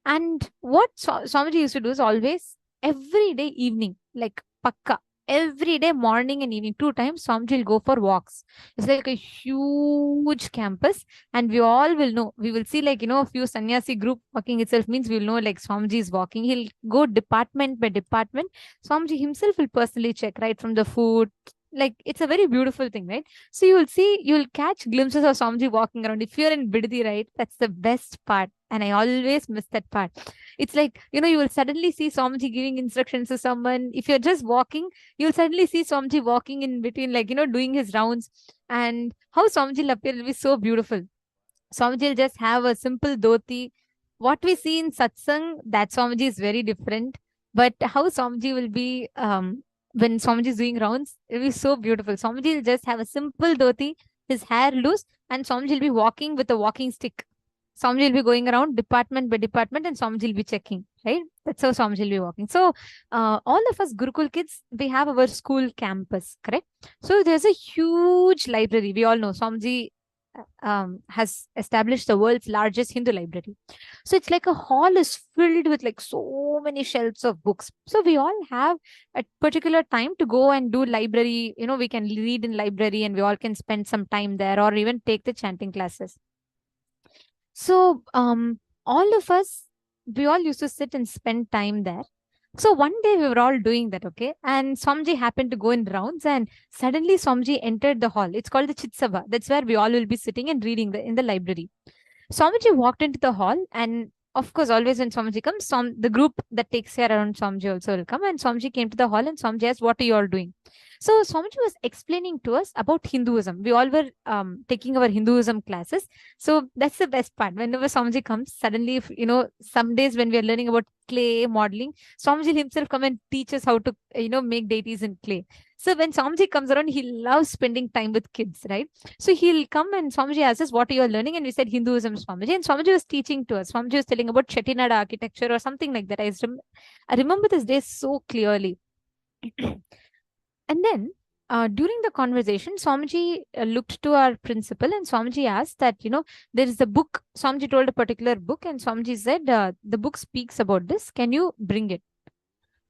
And what Swamiji used to do is always every day evening, like pakka, every day morning and evening, 2 times, Swamiji will go for walks. It's like a huge campus, and we all will know. We will see, like, a few sannyasi group walking itself means we will know, like, Swamiji is walking. He'll go department by department. Swamiji himself will personally check, right, from the food. Like, it's a very beautiful thing, right? So you'll catch glimpses of Swamiji walking around. If you're in Biddi, right, that's the best part. And I always miss that part. It's like, you will suddenly see Swamiji giving instructions to someone. If you're just walking, you'll suddenly see Swamiji walking in between, like, doing his rounds. And how Swamiji will appear will be so beautiful. Swamiji will just have a simple dhoti. What we see in satsang, that Swamiji is very different. But how Swamiji will be when Swamiji is doing rounds, it will be so beautiful. Swamiji will just have a simple dhoti, his hair loose, and Swamiji will be walking with a walking stick. Swamiji will be going around department by department, and Swamiji will be checking, right? That's how Swamiji will be walking. So all of us Gurukul kids, we have our school campus, correct? So there's a huge library. We all know Swamiji has established the world's largest Hindu library. So it's like a hall is filled with like so many shelves of books. So we all have a particular time to go and do library. We can read in library, and we all can spend some time there, or even take the chanting classes. So all of us, we all used to sit and spend time there. So one day we were all doing that, okay? And Swamiji happened to go in rounds, and suddenly Swamiji entered the hall. It's called the Chitsabha. That's where we all will be sitting and reading in the library. Swamiji walked into the hall, and of course, always when Swamiji comes, the group that takes care around Swamiji also will come. And Swamiji came to the hall, and Swamiji asked, "What are you all doing?" So Swamiji was explaining to us about Hinduism. We all were taking our Hinduism classes. So that's the best part. Whenever Swamiji comes, suddenly, if, some days when we are learning about clay modeling, Swamiji himself come and teach us how to, make deities in clay. So when Swamiji comes around, he loves spending time with kids, right? So he'll come and Swamiji asks us, "What are you learning?" And we said, "Hinduism, Swamiji." And Swamiji was teaching to us. Swamiji was telling about Chettinad architecture or something like that. I remember this day so clearly. And then during the conversation, Swamiji looked to our principal, and Swamiji asked that, there is a book. Swamiji told a particular book, and Swamiji said, "The book speaks about this. Can you bring it?"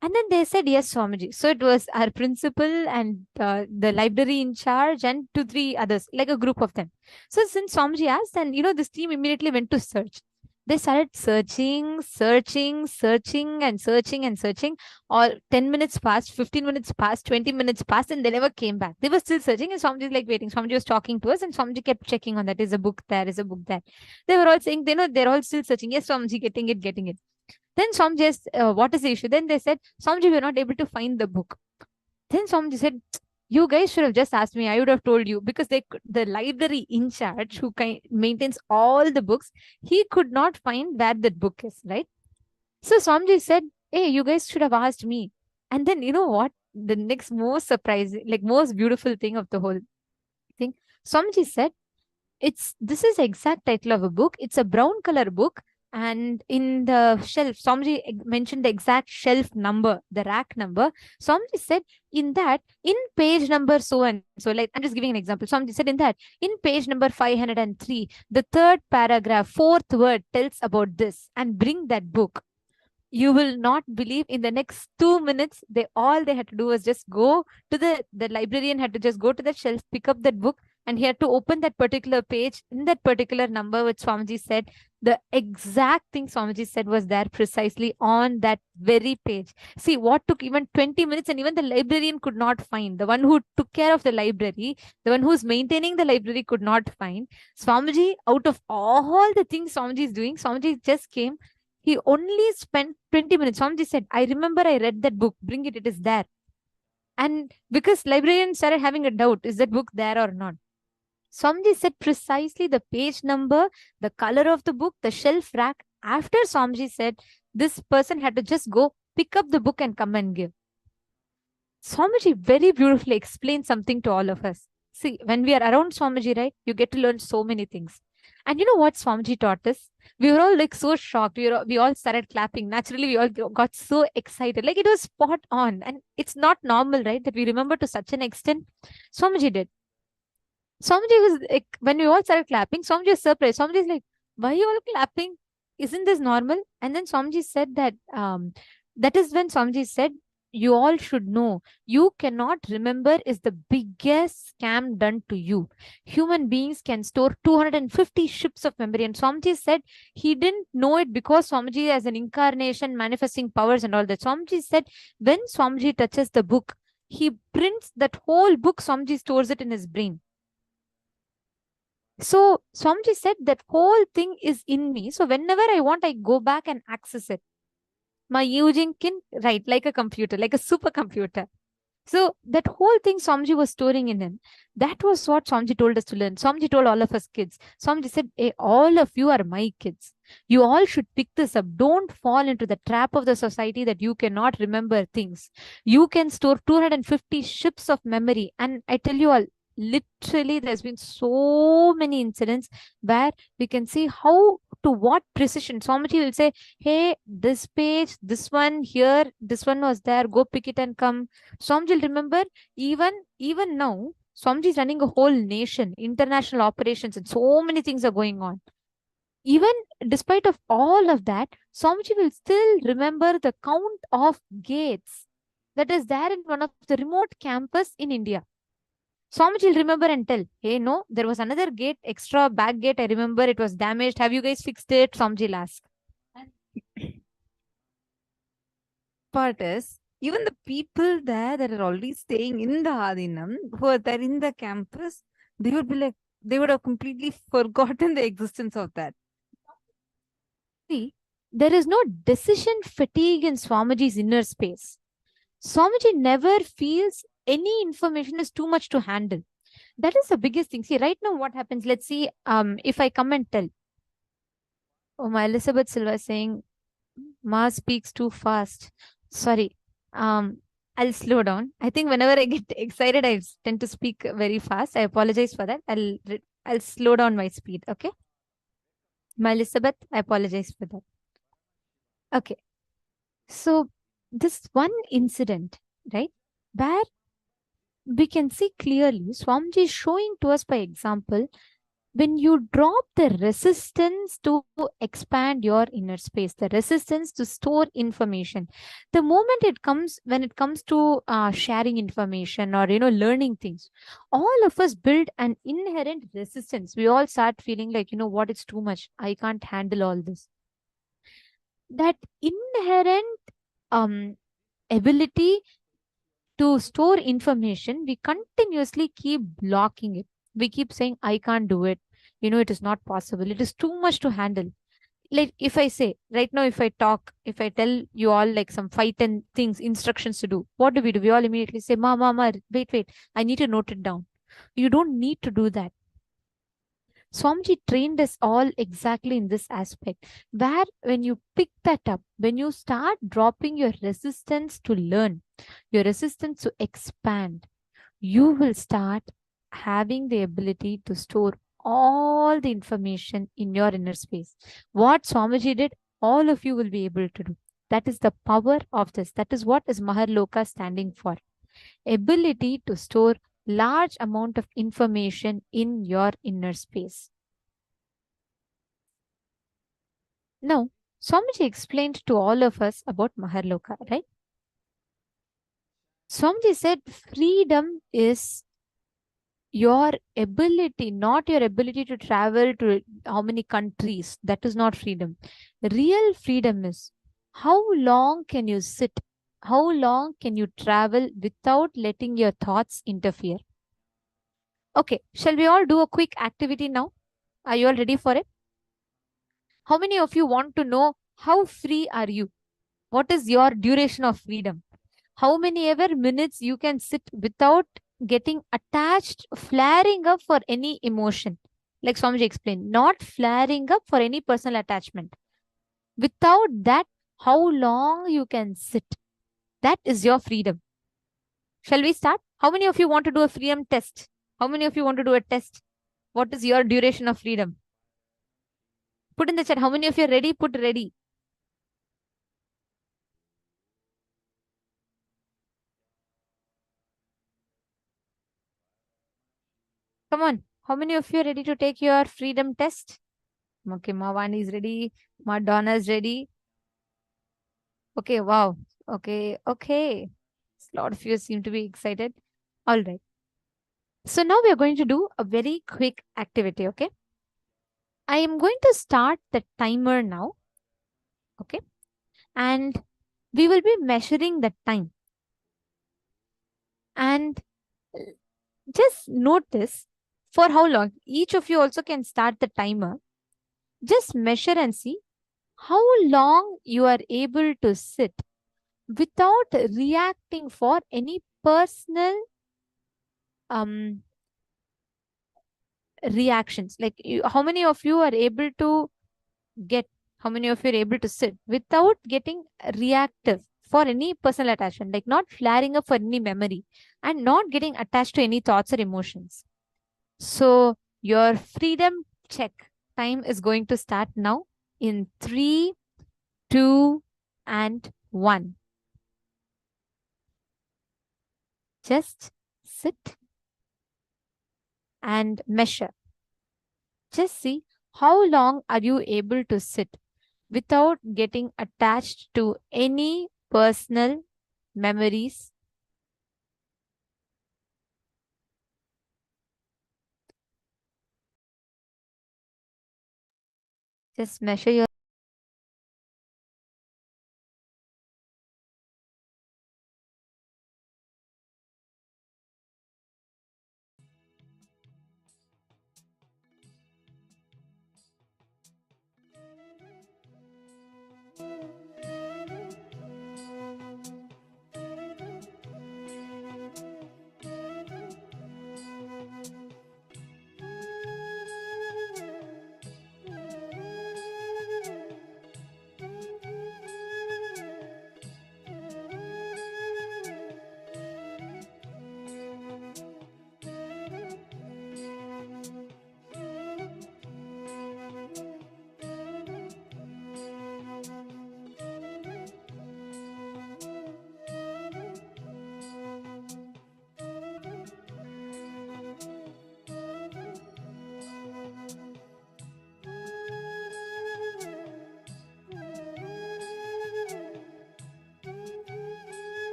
And then they said, "Yes, Swamiji." So it was our principal and the library in charge and 2-3 others, like a group of them. So since Swamiji asked, then, this team immediately went to search. They started searching. All 10 minutes passed, 15 minutes passed, 20 minutes passed, and they never came back. They were still searching, and Swamiji was like waiting. Swamiji was talking to us, and Swamiji kept checking on that. Is a book there? Is a book there? They were all saying, they're all still searching. Yes, Swamiji, getting it. Then Swamiji asked, "What is the issue?" Then they said, "Swamiji, we're not able to find the book." Then Swamiji said, "You guys should have just asked me. I would have told you," because the library in charge who maintains all the books, he could not find where that book is, right? So Swamiji said, "Hey, you guys should have asked me." And then, you know what? The next most surprising, like most beautiful thing of the whole thing, Swamiji said, this is the exact title of a book. It's a brown color book. And in the shelf, Swamiji mentioned the exact shelf number, the rack number. Swamiji said, in page number so and so, like, I'm just giving an example. Swamiji said, in page number 503, the 3rd paragraph, 4th word tells about this, and bring that book. You will not believe, in the next 2 minutes, all they had to do was just go to the librarian had to just go to the shelf, pick up that book, and he had to open that particular page in that particular number which Swamiji said. The exact thing Swamiji said was there precisely on that very page. See, what took even 20 minutes, and even the librarian could not find. The one who took care of the library, the one who's maintaining the library, could not find. Swamiji, out of all the things Swamiji is doing, Swamiji just came. He only spent 20 minutes. Swamiji said, "I remember I read that book. Bring it. It is there." And because librarians started having a doubt, is that book there or not? Swamiji said precisely the page number, the color of the book, the shelf rack, After Swamiji said, this person had to just go pick up the book and come and give. Swamiji very beautifully explained something to all of us. See, when we are around Swamiji, right, you get to learn so many things. And you know what Swamiji taught us? We were all like so shocked. We all started clapping. Naturally, we all got so excited. Like it was spot on. And it's not normal, right, that we remember to such an extent. Swamiji did. Swamiji was like, when we all started clapping, Swamiji was surprised. Swamiji is like, why are you all clapping? Isn't this normal? And then Swamiji said that is when Swamiji said, you all should know, you cannot remember is the biggest scam done to you. Human beings can store 250 ships of memory. And Swamiji said he didn't know it because Swamiji as an incarnation, manifesting powers and all that. Swamiji said when Swamiji touches the book, he prints that whole book, Swamiji stores it in his brain. So Swamiji said that whole thing is in me. So whenever I want, I go back and access it. My Eugene can write like a computer, like a supercomputer. So that whole thing Swamiji was storing in him. That was what Swamiji told us to learn. Swamiji told all of us kids. Swamiji said, hey, all of you are my kids. You all should pick this up. Don't fall into the trap of the society that you cannot remember things. You can store 250 ships of memory. And I tell you all, literally there's been so many incidents where we can see how to what precision Swamiji will say, hey, this page, this one here, this one was there, go pick it and come. Swamiji will remember. Even now Swamiji is running a whole nation, international operations, and so many things are going on. Even despite of all of that, Swamiji will still remember the count of gates that is there in one of the remote campus in India. Swamiji will remember and tell, hey, no, there was another gate, extra back gate. I remember it was damaged. Have you guys fixed it? Swamiji will ask. Part is, even the people there that are already staying in the Adinam, who are there in the campus, they would be like, they would have completely forgotten the existence of that. See, there is no decision fatigue in Swamiji's inner space. Swamiji never feels any information is too much to handle. That is the biggest thing. See, right now what happens, let's see, if I come and tell, oh, my Elizabeth Silva is saying, Ma speaks too fast. Sorry, I'll slow down. I think whenever I get excited, I tend to speak very fast. I apologize for that. I'll slow down my speed, okay? My Elizabeth, I apologize for that. Okay. So this one incident, right, where we can see clearly Swamiji is showing to us by example, when you drop the resistance to expand your inner space, the resistance to store information, the moment when it comes to sharing information or, learning things, all of us build an inherent resistance. We all start feeling like, what, it's too much. I can't handle all this. That inherent ability to store information, we continuously keep blocking it. We keep saying, I can't do it. It is not possible. It is too much to handle. Like if I say, right now, if I tell you all like some 5-10 things, instructions to do, what do? We all immediately say, Ma, wait, I need to note it down. You don't need to do that. Swamiji trained us all exactly in this aspect, where when you pick that up, when you start dropping your resistance to learn, your resistance to expand, you will start having the ability to store all the information in your inner space. What Swamiji did, all of you will be able to do. That is the power of this. That is what is Maharloka standing for. Ability to store large amount of information in your inner space. Now, Swamiji explained to all of us about Maharloka, right? Swamiji said freedom is your ability, not your ability to travel to how many countries. That is not freedom. Real freedom is how long can you sit? How long can you travel without letting your thoughts interfere? Okay, shall we all do a quick activity now? Are you all ready for it? How many of you want to know how free are you? What is your duration of freedom? How many ever minutes you can sit without getting attached, flaring up for any emotion? Like Swamiji explained, not flaring up for any personal attachment. Without that, how long you can sit? That is your freedom. Shall we start? How many of you want to do a freedom test? How many of you want to do a test? What is your duration of freedom? Put in the chat. How many of you are ready? Put ready. Come on. How many of you are ready to take your freedom test? Okay, Mawani is ready. Madonna is ready. Okay, wow. Okay. A lot of you seem to be excited. All right. So now we are going to do a very quick activity, okay? I am going to start the timer now, okay? And we will be measuring the time. And just note this, for how long. Each of you also can start the timer. Just measure and see how long you are able to sit without reacting for any personal reactions. Like how many of you are able to how many of you are able to sit without getting reactive for any personal attachment, like not flaring up for any memory and not getting attached to any thoughts or emotions. So your freedom check time is going to start now in 3, 2, and 1. Just sit and measure. Just see how long are you able to sit without getting attached to any personal memories. Just measure your